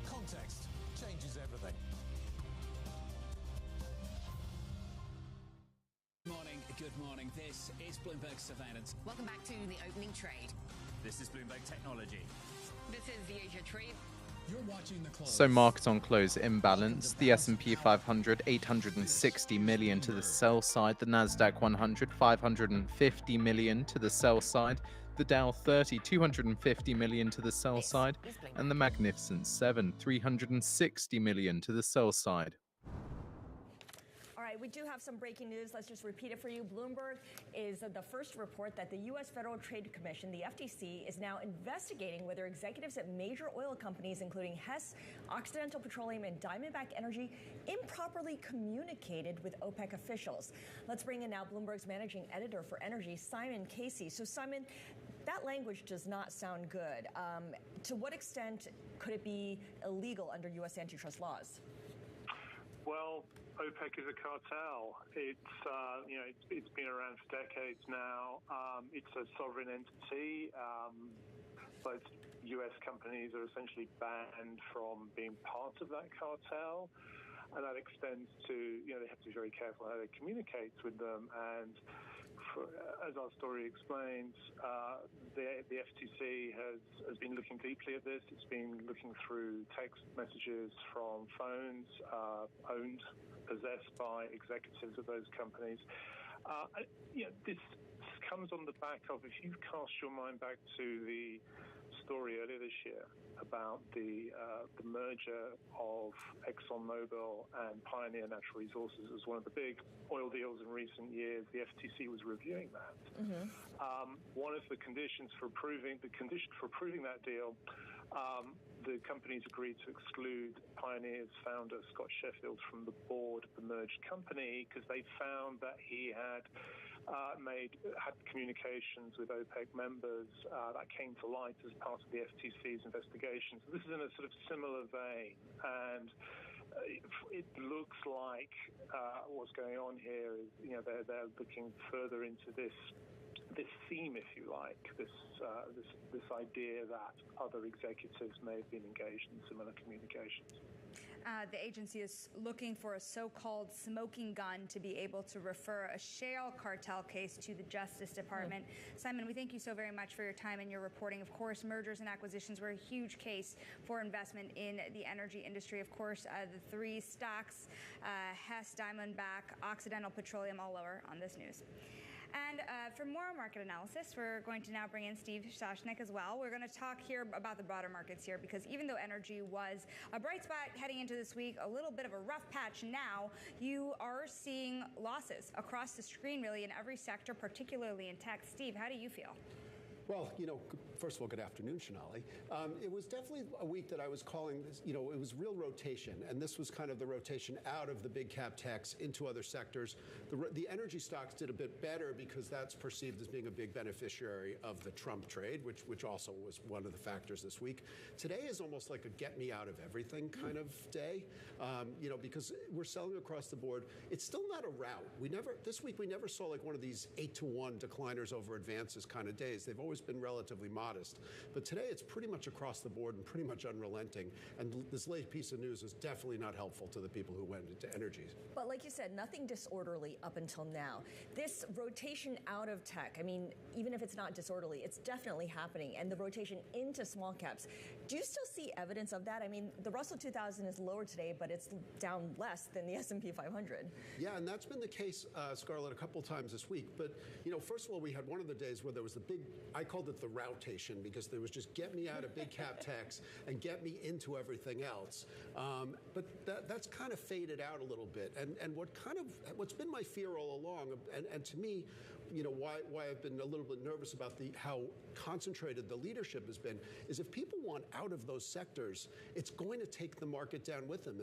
Context changes everything. Good morning. This is Bloomberg Surveillance. Welcome back to the opening trade. This is Bloomberg Technology. This is the Asia trade. You're watching the close. So market on close imbalance. The S&P 500, 860 million to the sell side. The NASDAQ 100, 550 million to the sell side. The Dow 30, 250 million to the sell side. And the Magnificent 7, 360 million to the sell side. All right, we do have some breaking news. Let's just repeat it for you. Bloomberg is the first report that the U.S. Federal Trade Commission, the FTC, is now investigating whether executives at major oil companies, including Hess, Occidental Petroleum, and Diamondback Energy, improperly communicated with OPEC officials. Let's bring in now Bloomberg's managing editor for energy, Simon Casey. So, Simon, that language does not sound good. To what extent could it be illegal under U.S. antitrust laws? Well, OPEC is a cartel. It's been around for decades now. It's a sovereign entity. Both U.S. companies are essentially banned from being part of that cartel, and that extends to, they have to be very careful how they communicate with them. And as our story explains, the FTC has been looking deeply at this. It's been looking through text messages from phones owned, possessed by executives of those companies. This comes on the back of, if you cast your mind back to the story earlier this year about the merger of ExxonMobil and Pioneer Natural Resources as one of the big oil deals in recent years. The FTC was reviewing that. Mm-hmm. One of the conditions for approving that deal, the companies agreed to exclude Pioneer's founder, Scott Sheffield, from the board of the merged company because they found that he had had communications with OPEC members that came to light as part of the FTC's investigation. So this is in a sort of similar vein, and it looks like what's going on here is they're looking further into this theme, if you like, this idea that other executives may have been engaged in similar communications. The agency is looking for a so-called smoking gun to be able to refer a shale cartel case to the Justice Department. Simon, we thank you so very much for your time and your reporting. Of course, mergers and acquisitions were a huge case for investment in the energy industry. Of course, the three stocks, Hess, Diamondback, Occidental Petroleum, all lower on this news. And for more market analysis, we're going to now bring in Steve Soshnick as well. We're going to talk here about the broader markets here, because even though energy was a bright spot heading into this week, a little bit of a rough patch now, you are seeing losses across the screen really in every sector, particularly in tech. Steve, how do you feel? Well, first of all, good afternoon, Shonali. It was definitely a week that I was calling this, it was real rotation, and this was kind of the rotation out of the big cap techs into other sectors. The energy stocks did a bit better because that's perceived as being a big beneficiary of the Trump trade, which also was one of the factors this week. Today is almost like a get me out of everything kind of day, because we're selling across the board. It's still not a rout. This week we never saw like one of these 8-to-1 decliners over advances kind of days. They've always been relatively modest. But today it's pretty much across the board and pretty much unrelenting. And this late piece of news is definitely not helpful to the people who went into energies. But like you said, nothing disorderly up until now. This rotation out of tech, even if it's not disorderly, it's definitely happening. And the rotation into small caps. Do you still see evidence of that? The Russell 2000 is lower today, but it's down less than the S&P 500. Yeah, and that's been the case, Scarlett, a couple times this week. But, first of all, we had one of the days where there was the big, I called it the routation, because there was just get me out of big cap techs and get me into everything else. But that's kind of faded out a little bit. And what's been my fear all along, and to me, why I've been a little bit nervous about how concentrated the leadership has been, is if people want out of those sectors, it's going to take the market down with them.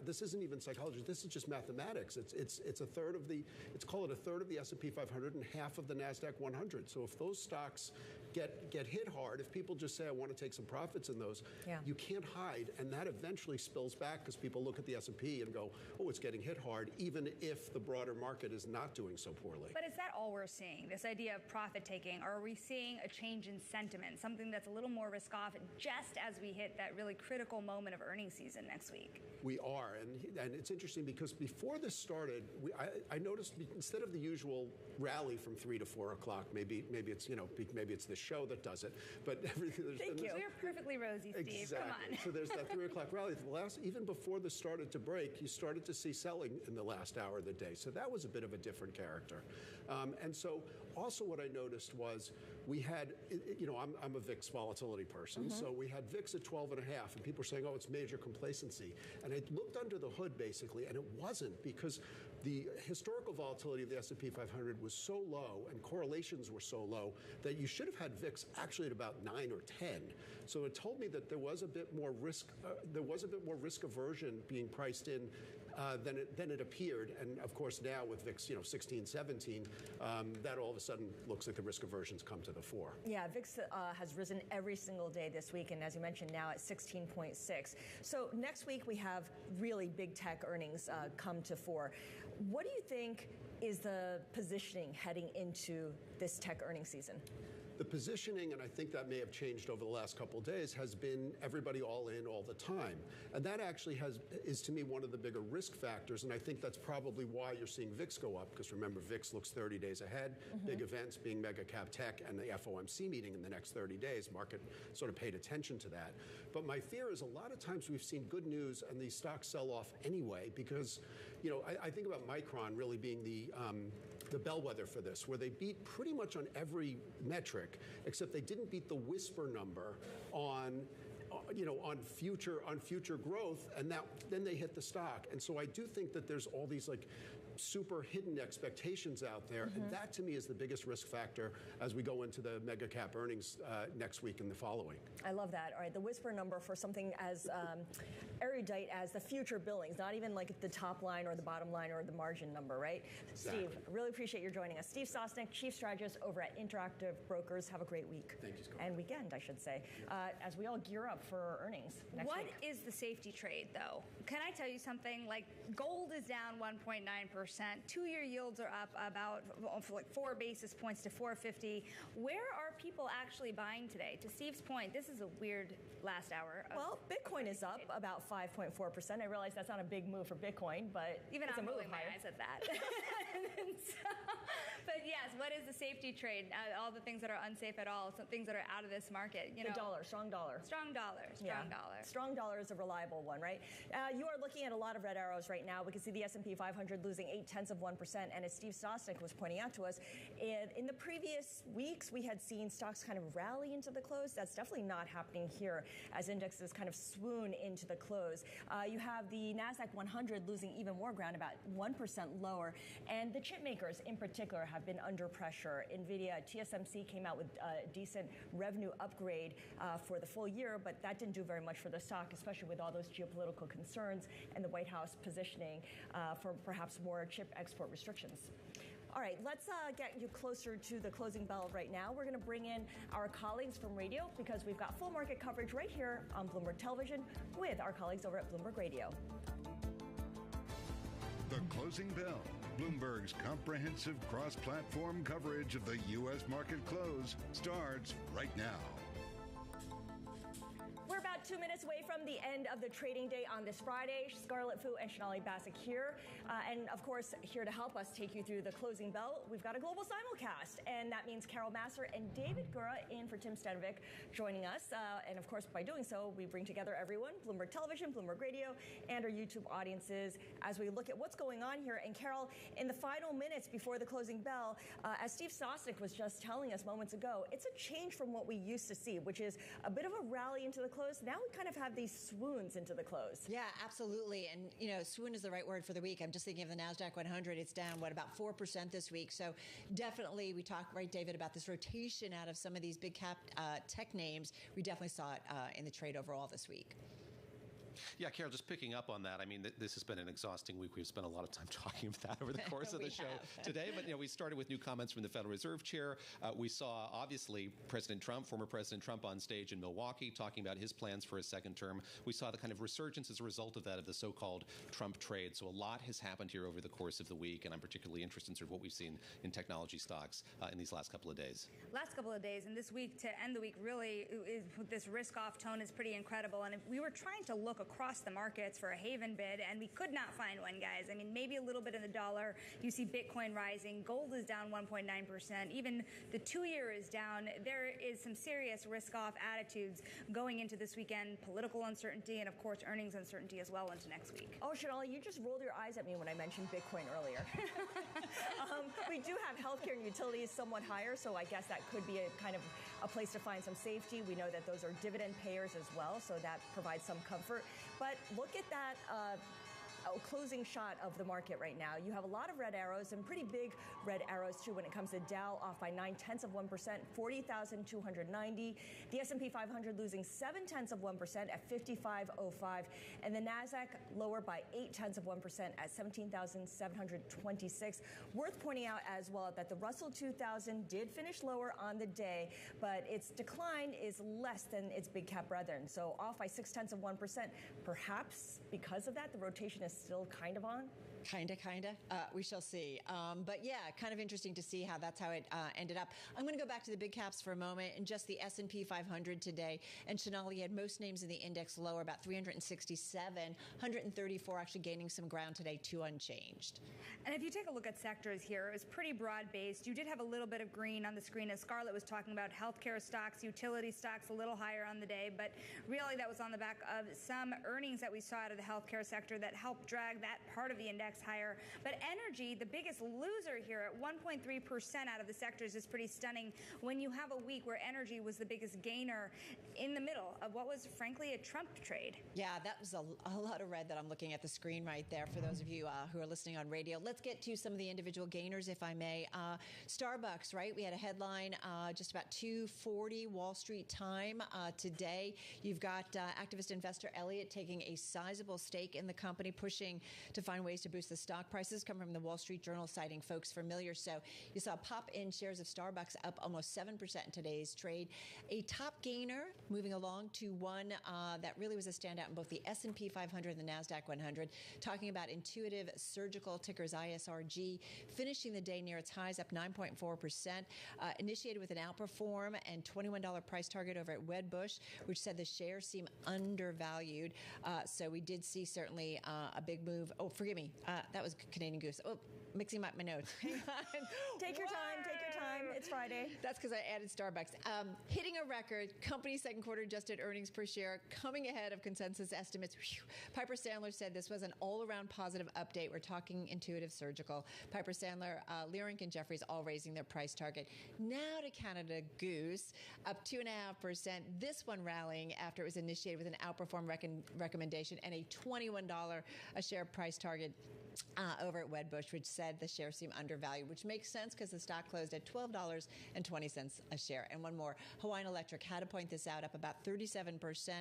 This isn't even psychology. This is just mathematics. It's a third of a third of the S&P 500 and half of the NASDAQ 100. So if those stocks get hit hard, if people just say, I want to take some profits in those, you can't hide. And that eventually spills back because people look at the S&P and go, oh, it's getting hit hard, even if the broader market is not doing so poorly. But is that all we're seeing, this idea of profit taking? Or are we seeing a change in sentiment, something that's a little more risk off just as we hit that really critical moment of earnings season next week? We are. And it's interesting because before this started, I noticed instead of the usual rally from 3 to 4 o'clock, maybe it's maybe it's the show that does it, but everything. Thank you. We're perfectly rosy, Steve. Exactly. Come on. So there's that 3 o'clock rally. Even before this started to break, you started to see selling in the last hour of the day. So that was a bit of a different character. And so also what I noticed was we had, I'm a VIX volatility person, so we had VIX at 12.5, and people were saying, oh, it's major complacency. And I looked under the hood, basically, and it wasn't, because the historical volatility of the S&P 500 was so low and correlations were so low that you should have had VIX actually at about 9 or 10. So it told me that there was a bit more risk aversion being priced in than it appeared. And of course, now with VIX, 16, 17, that all of a sudden looks like the risk aversions come to the fore. Yeah, VIX has risen every single day this week, and as you mentioned, now at 16.6. So next week we have really big tech earnings come to fore. What do you think is the positioning heading into this tech earnings season? The positioning, and I think that may have changed over the last couple of days, has been everybody all in all the time. And that actually is to me one of the bigger risk factors, and I think that's probably why you're seeing VIX go up, because remember, VIX looks 30 days ahead. Big events being mega cap tech and the FOMC meeting in the next 30 days. Market sort of paid attention to that. But my fear is a lot of times we've seen good news and these stocks sell off anyway, because I think about Micron really being the bellwether for this, where they beat pretty much on every metric, except they didn't beat the whisper number on future growth, and then they hit the stock. And so I do think that there's all these super hidden expectations out there, and that to me is the biggest risk factor as we go into the mega cap earnings next week and the following. I love that. All right, the whisper number for something as erudite as the future billings, not even like the top line or the bottom line or the margin number, right? Exactly. Steve, really appreciate your joining us. Steve Sosnick, Chief Strategist over at Interactive Brokers. Have a great week. Thank you, Scott. And weekend, I should say, as we all gear up for earnings next What week. is the safety trade, though? Can I tell you something? Like, gold is down 1.9%. 2-year yields are up about 4 basis points to 450. Where are people actually buying today? To Steve's point, this is a weird last hour. Well, Bitcoin is up about 5.4%. I realize that's not a big move for Bitcoin, but even it's I'm a move rolling my eyes at that. But yes, what is the safety trade? All the things that are unsafe at all, some things that are out of this market. The dollar, strong dollar. Strong dollar, strong dollar. Strong dollar is a reliable one, right? You are looking at a lot of red arrows right now. We can see the S&P 500 losing 0.8%. And as Steve Sosnick was pointing out to us, in the previous weeks, we had seen stocks kind of rally into the close. That's definitely not happening here as indexes kind of swoon into the close. You have the NASDAQ 100 losing even more ground, about 1% lower. And the chip makers in particular have been under pressure. NVIDIA, TSMC came out with a decent revenue upgrade for the full year, but that didn't do very much for the stock, especially with all those geopolitical concerns and the White House positioning for perhaps more chip export restrictions. All right, let's get you closer to the closing bell right now. We're going to bring in our colleagues from radio because we've got full market coverage right here on Bloomberg Television with our colleagues over at Bloomberg Radio. The Closing Bell, Bloomberg's comprehensive cross-platform coverage of the U.S. market close, starts right now. We're about 2 minutes away from the end of the trading day on this Friday. Scarlett Fu and Shonali Basak here. And of course, here to help us take you through the closing bell, we've got a global simulcast. And that means Carol Masser and David Gura in for Tim Stanovic joining us. And of course, by doing so, we bring together everyone, Bloomberg Television, Bloomberg Radio, and our YouTube audiences as we look at what's going on here. And Carol, in the final minutes before the closing bell, as Steve Sosnick was just telling us moments ago, it's a change from what we used to see, which is a bit of a rally into the close. Now we kind of have these swoons into the close. Yeah, absolutely. And, swoon is the right word for the week. I'm just thinking of the NASDAQ 100. It's down, about 4% this week. So definitely we talked, right, David, about this rotation out of some of these big cap tech names. We definitely saw it in the trade overall this week. Yeah, Carol, just picking up on that, I mean, this has been an exhausting week. We've spent a lot of time talking about that over the course of the show today. But, we started with new comments from the Federal Reserve Chair. We saw, obviously, former President Trump on stage in Milwaukee talking about his plans for a second term. We saw the kind of resurgence as a result of that of the so-called Trump trade. So a lot has happened here over the course of the week, and I'm particularly interested in sort of what we've seen in technology stocks in these last couple of days. Last couple of days, and this week to end the week really is this risk-off tone is pretty incredible. And if we were trying to look across the markets for a haven bid, and we could not find one, guys. I mean, maybe a little bit in the dollar. You see Bitcoin rising. Gold is down 1.9%. Even the 2-year is down. There is some serious risk-off attitudes going into this weekend. Political uncertainty and, of course, earnings uncertainty as well into next week. Oh, Shonali, you just rolled your eyes at me when I mentioned Bitcoin earlier. We do have healthcare and utilities somewhat higher, so I guess that could be a kind of a place to find some safety. We know that those are dividend payers as well, so that provides some comfort. But look at that closing shot of the market right now. You have a lot of red arrows and pretty big red arrows too when it comes to Dow off by 0.9%, 40,290. The S&P 500 losing 0.7% at 5505, and the NASDAQ lower by 0.8% at 17,726. Worth pointing out as well that the Russell 2000 did finish lower on the day, but its decline is less than its big cap brethren. So off by 0.6%. Perhaps because of that, the rotation is still kind of on. Kinda. We shall see. But yeah, kind of interesting to see how that's how it ended up. I'm going to go back to the big caps for a moment and just the S&P 500 today. And Sonali had most names in the index lower, about 367, 134 actually gaining some ground today, 2 unchanged. And if you take a look at sectors here, it was pretty broad-based. You did have a little bit of green on the screen as Scarlett was talking about healthcare stocks, utility stocks a little higher on the day, but really that was on the back of some earnings that we saw out of the healthcare sector that helped drag that part of the index higher. But energy, the biggest loser here at 1.3% out of the sectors, is pretty stunning when you have a week where energy was the biggest gainer in the middle of what was frankly a Trump trade. Yeah, that was a lot of red that I'm looking at the screen right there for those of you who are listening on radio. Let's get to some of the individual gainers, if I may. Starbucks, right? We had a headline just about 2:40 Wall Street time today. You've got activist investor Elliott taking a sizable stake in the company, pushing to find ways to boost the stock prices. Come from the Wall Street Journal, citing folks familiar. So you saw a pop in shares of Starbucks up almost 7% in today's trade. A top gainer moving along to one that really was a standout in both the S&P 500 and the NASDAQ 100. Talking about Intuitive Surgical, tickers ISRG, finishing the day near its highs, up 9.4%. Initiated with an outperform and $21 price target over at Wedbush, which said the shares seem undervalued. So we did see certainly a big move. Oh, forgive me. That was Canadian Goose. Oh, mixing up my notes. Hang on. Take your time. It's Friday. That's because I added Starbucks. Hitting a record, company second quarter adjusted earnings per share coming ahead of consensus estimates. Whew. Piper Sandler said this was an all-around positive update. We're talking Intuitive Surgical. Piper Sandler, Leerink, and Jefferies all raising their price target. Now to Canada Goose, up 2.5%. This one rallying after it was initiated with an outperform recommendation and a $21 a share price target over at Wedbush, which said the shares seem undervalued, which makes sense because the stock closed at $12.20 a share. And one more, Hawaiian Electric had to point this out, up about 37%.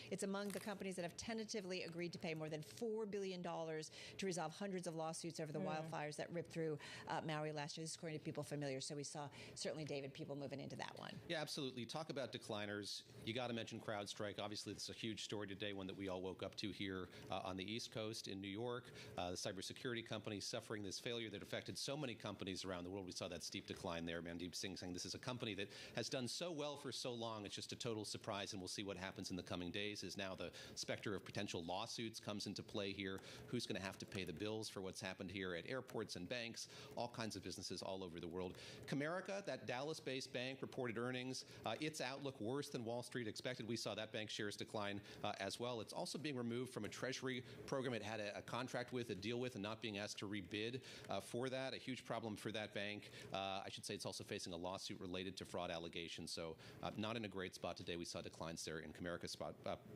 It's among the companies that have tentatively agreed to pay more than $4 billion to resolve hundreds of lawsuits over the wildfires that ripped through Maui last year. This is according to people familiar. So we saw certainly, David, people moving into that one. Yeah, absolutely. Talk about decliners. You got to mention CrowdStrike. Obviously, this is a huge story today, one that we all woke up to here on the East Coast in New York. The cybersecurity company suffering this failure that affected so many companies around the world. We saw that steep decline there. Mandeep Singh saying this is a company that has done so well for so long. It's just a total surprise, and we'll see what happens in the coming days as now the specter of potential lawsuits comes into play here. Who's going to have to pay the bills for what's happened here at airports and banks, all kinds of businesses all over the world. Comerica, that Dallas-based bank, reported earnings. Its outlook worse than Wall Street expected. We saw that bank shares decline as well. It's also being removed from a Treasury program it had a contract with, a deal with, and not being asked to rebid for that. A huge problem for that bank. I should say it's also facing a lawsuit related to fraud allegations. So not in a great spot today. We saw declines there in Comerica's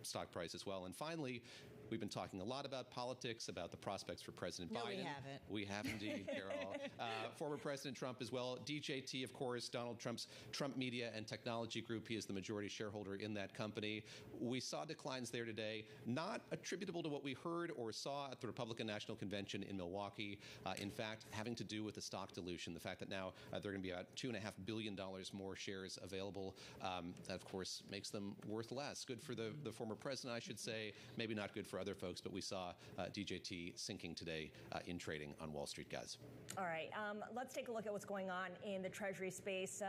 stock price as well. And finally, we've been talking a lot about politics, about the prospects for President Biden. No, we haven't. We have indeed, Carol. Former President Trump as well. DJT, of course, Donald Trump's Trump Media and Technology Group. He is the majority shareholder in that company. We saw declines there today, not attributable to what we heard or saw at the Republican National Convention in Milwaukee. In fact, having to do with the stock dilution, the fact that now there are going to be about $2.5 billion more shares available. That, of course, makes them worth less. Good for the former president, I should say. Maybe not good for other folks, but we saw DJT sinking today in trading on Wall Street, guys. All right, let's take a look at what's going on in the Treasury space.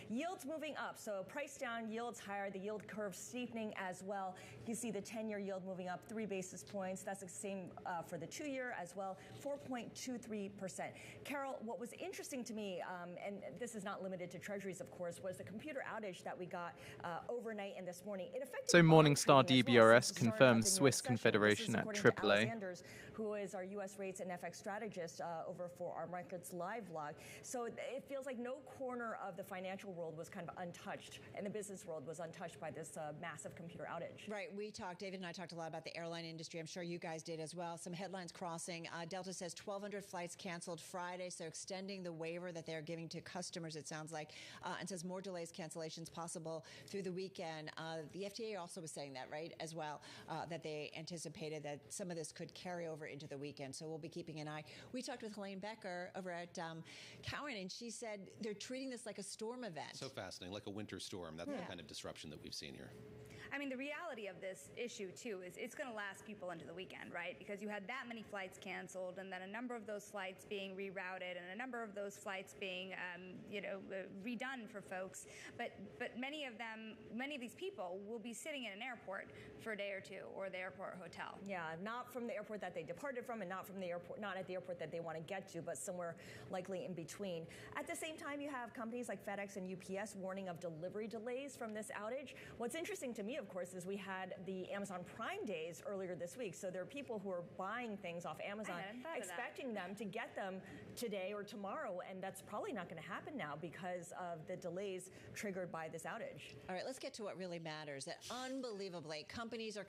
Yields moving up, so price down, yields higher, the yield curve steepening as well. You see the 10-year yield moving up 3 basis points. That's the same for the 2-year as well, 4.23%. Carol, what was interesting to me, and this is not limited to Treasuries, of course, was the computer outage that we got overnight and this morning. It affected so Morningstar DBRS confirms Swiss Confederation Federation at according to AAA. Alexander's, who is our U.S. rates and FX strategist over for our Markets Live blog. So it feels like no corner of the financial world was kind of untouched, and the business world was untouched by this massive computer outage. Right. David and I talked a lot about the airline industry. I'm sure you guys did as well. Some headlines crossing. Delta says 1,200 flights canceled Friday, so extending the waiver that they're giving to customers, it sounds like, and says more delays, cancellations possible through the weekend. The FTA also was saying that, right, as well, that they anticipated that some of this could carry over into the weekend. So we'll be keeping an eye. We talked with Helene Becker over at Cowen, and she said they're treating this like a storm event. So fascinating, like a winter storm. That's the kind of disruption that we've seen here. I mean, the reality of this issue, too, is it's going to last people into the weekend, right? Because you had that many flights canceled, and then a number of those flights being rerouted, and a number of those flights being, redone for folks. But many of these people will be sitting in an airport for a day or two, or the airport hotel. Yeah, not from the airport that they departed from, and not at the airport that they want to get to, but somewhere likely in between. At the same time, you have companies like FedEx and UPS warning of delivery delays from this outage. What's interesting to me, of course, is we had the Amazon Prime days earlier this week. So there are people who are buying things off Amazon, expecting them to get them today or tomorrow, and that's probably not going to happen now because of the delays triggered by this outage. All right, let's get to what really matters. That unbelievably, companies are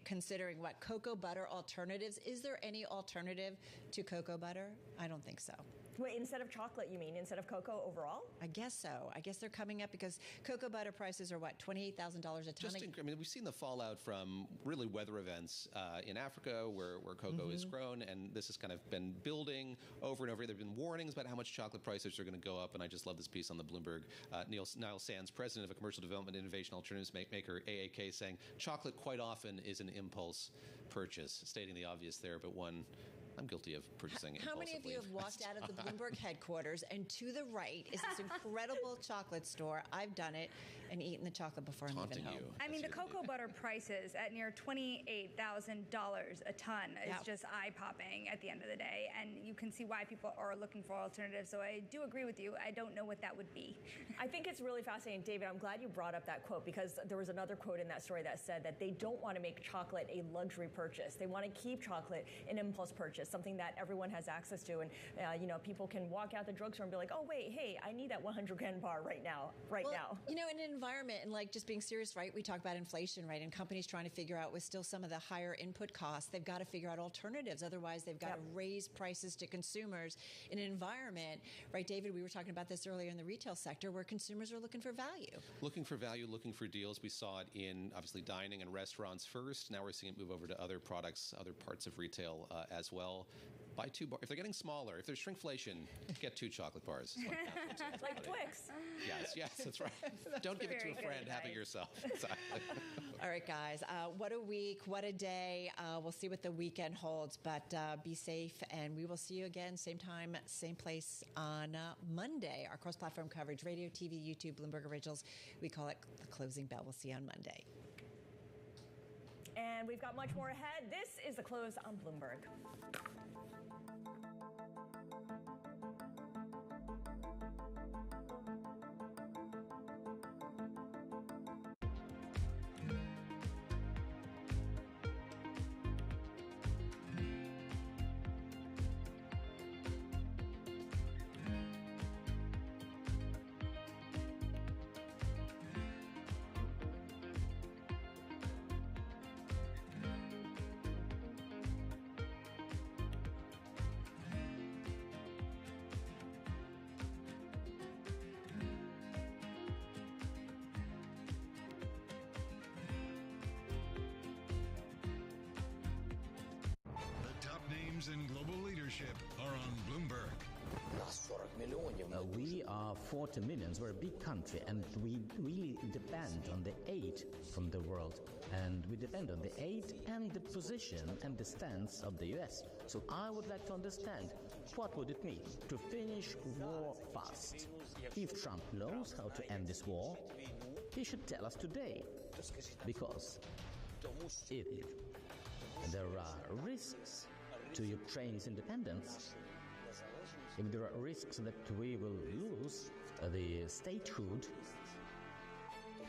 considering what cocoa butter alternatives. Is there any alternative to cocoa butter? I don't think so. Wait, instead of chocolate, you mean? Instead of cocoa overall? I guess so. I guess they're coming up because cocoa butter prices are what, $28,000 a ton? We've seen the fallout from really weather events in Africa where cocoa is grown, and this has kind of been building over and over. There have been warnings about how much chocolate prices are going to go up, and I just love this piece on the Bloomberg. Niall Sands, president of a commercial development innovation alternatives maker AAK, saying chocolate quite often is an impulse purchase, stating the obvious there, but one I'm guilty of purchasing impulsively. How many of you have walked out of the Bloomberg headquarters and to the right is this incredible chocolate store? I've done it and eaten the chocolate before I'm even home. I mean, the cocoa butter prices at near $28,000 a ton is just eye-popping at the end of the day, and you can see why people are looking for alternatives. So I do agree with you. I don't know what that would be. I think it's really fascinating, David. I'm glad you brought up that quote because there was another quote in that story that said that they don't want to make chocolate a luxury purchase. They want to keep chocolate an impulse purchase, something that everyone has access to, and people can walk out the drugstore and be like, oh wait, hey, I need that 100-gram bar right now. In an environment and like just being serious, right? We talk about inflation, right? And companies trying to figure out with still some of the higher input costs, they've got to figure out alternatives. Otherwise, they've got to raise prices to consumers in an environment, right, David? We were talking about this earlier in the retail sector where consumers are looking for value. Looking for value, looking for deals. We saw it in obviously dining and restaurants first. Now we're seeing it move over to other products, other parts of retail as well. Buy 2 bars. If they're getting smaller, if there's shrinkflation, get 2 chocolate bars. Like Twix. Yes, that's right. Don't give it to a friend. Have it yourself. Exactly. All right, guys. What a week. What a day. We'll see what the weekend holds, but be safe, and we will see you again, same time, same place on Monday. Our cross-platform coverage, radio, TV, YouTube, Bloomberg Originals. We call it The Closing Bell. We'll see you on Monday. And we've got much more ahead. This is The Close on Bloomberg. In global leadership are on Bloomberg. We are 40 million. We're a big country, and we really depend on the aid from the world. And we depend on the aid and the position and the stance of the US. So I would like to understand, what would it mean to finish war fast? If Trump knows how to end this war, he should tell us today. Because if there are risks to Ukraine's independence, if there are risks that we will lose the statehood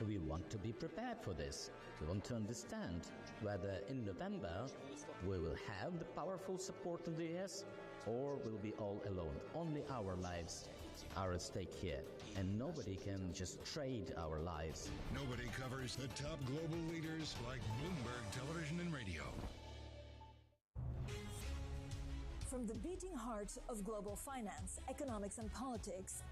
We want to be prepared for this. We want to understand whether in November we will have the powerful support of the US or we'll be all alone. Only our lives are at stake here, and nobody can just trade our lives. Nobody covers the top global leaders like Bloomberg Television and Radio. From the beating heart of global finance, economics, and politics,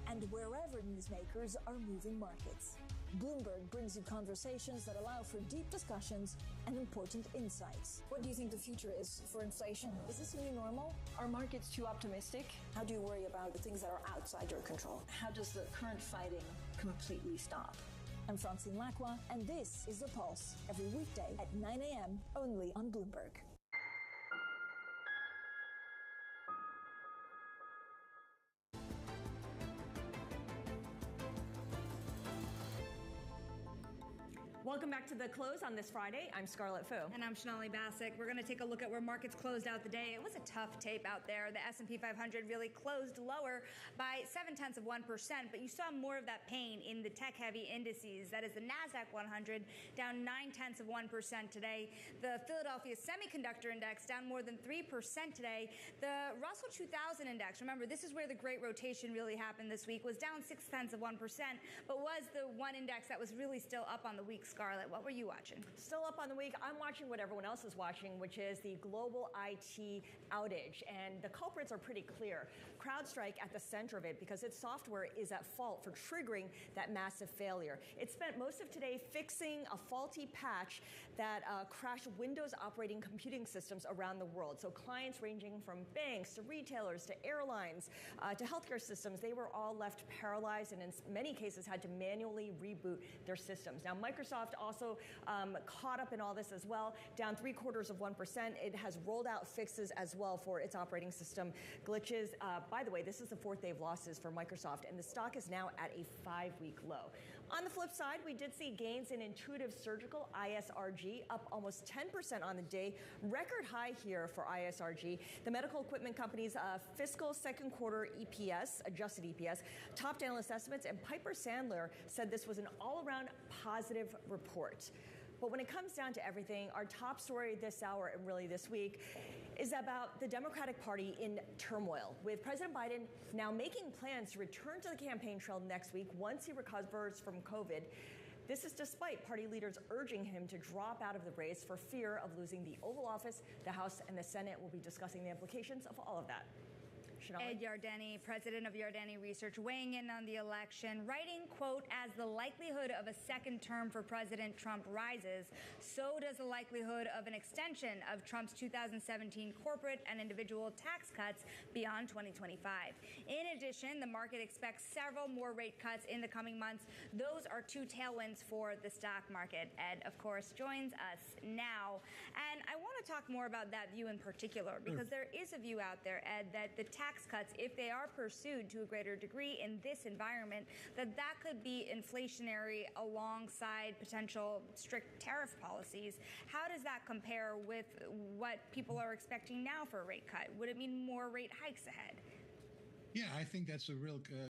and wherever newsmakers are moving markets, Bloomberg brings you conversations that allow for deep discussions and important insights. What do you think the future is for inflation? Is this a new normal? Are markets too optimistic? How do you worry about the things that are outside your control? How does the current fighting completely stop? I'm Francine Lacqua, and this is The Pulse, every weekday at 9 a.m. only on Bloomberg. Welcome back to The Close on this Friday. I'm Scarlett Fu. And I'm Shonali Bassick. We're going to take a look at where markets closed out the day. It was a tough tape out there. The S&P 500 really closed lower by 0.7%, but you saw more of that pain in the tech-heavy indices. That is the NASDAQ 100, down 0.9% today. The Philadelphia Semiconductor Index down more than 3% today. The Russell 2000 Index, remember, this is where the great rotation really happened this week, was down 0.6%, but was the one index that was really still up on the week. Scarlett, what were you watching? Still up on the week. I'm watching what everyone else is watching, which is the global IT outage. And the culprits are pretty clear. CrowdStrike at the center of it because its software is at fault for triggering that massive failure. It spent most of today fixing a faulty patch that crashed Windows operating computing systems around the world. So clients ranging from banks to retailers to airlines to healthcare systems, they were all left paralyzed and in many cases had to manually reboot their systems. Now, Microsoft also caught up in all this as well, down 0.75%. It has rolled out fixes as well for its operating system glitches. By the way, this is the fourth day of losses for Microsoft, and the stock is now at a 5-week low. On the flip side, we did see gains in Intuitive Surgical, ISRG, up almost 10% on the day. Record high here for ISRG. The medical equipment company's fiscal second quarter EPS, adjusted EPS, topped analyst estimates, and Piper Sandler said this was an all-around positive report. But when it comes down to everything, our top story this hour and really this week is about the Democratic Party in turmoil, with President Biden now making plans to return to the campaign trail next week once he recovers from COVID. This is despite party leaders urging him to drop out of the race for fear of losing the Oval Office. The House and the Senate will be discussing the implications of all of that. Ed Yardeni, president of Yardeni Research, weighing in on the election, writing, quote, as the likelihood of a second term for President Trump rises, so does the likelihood of an extension of Trump's 2017 corporate and individual tax cuts beyond 2025. In addition, the market expects several more rate cuts in the coming months. Those are two tailwinds for the stock market. Ed, of course, joins us now. And I want to talk more about that view in particular, because there is a view out there, Ed, that the tax cuts, if they are pursued to a greater degree in this environment, that could be inflationary alongside potential strict tariff policies. How does that compare with what people are expecting now for a rate cut? Would it mean more rate hikes ahead? Yeah, I think that's a real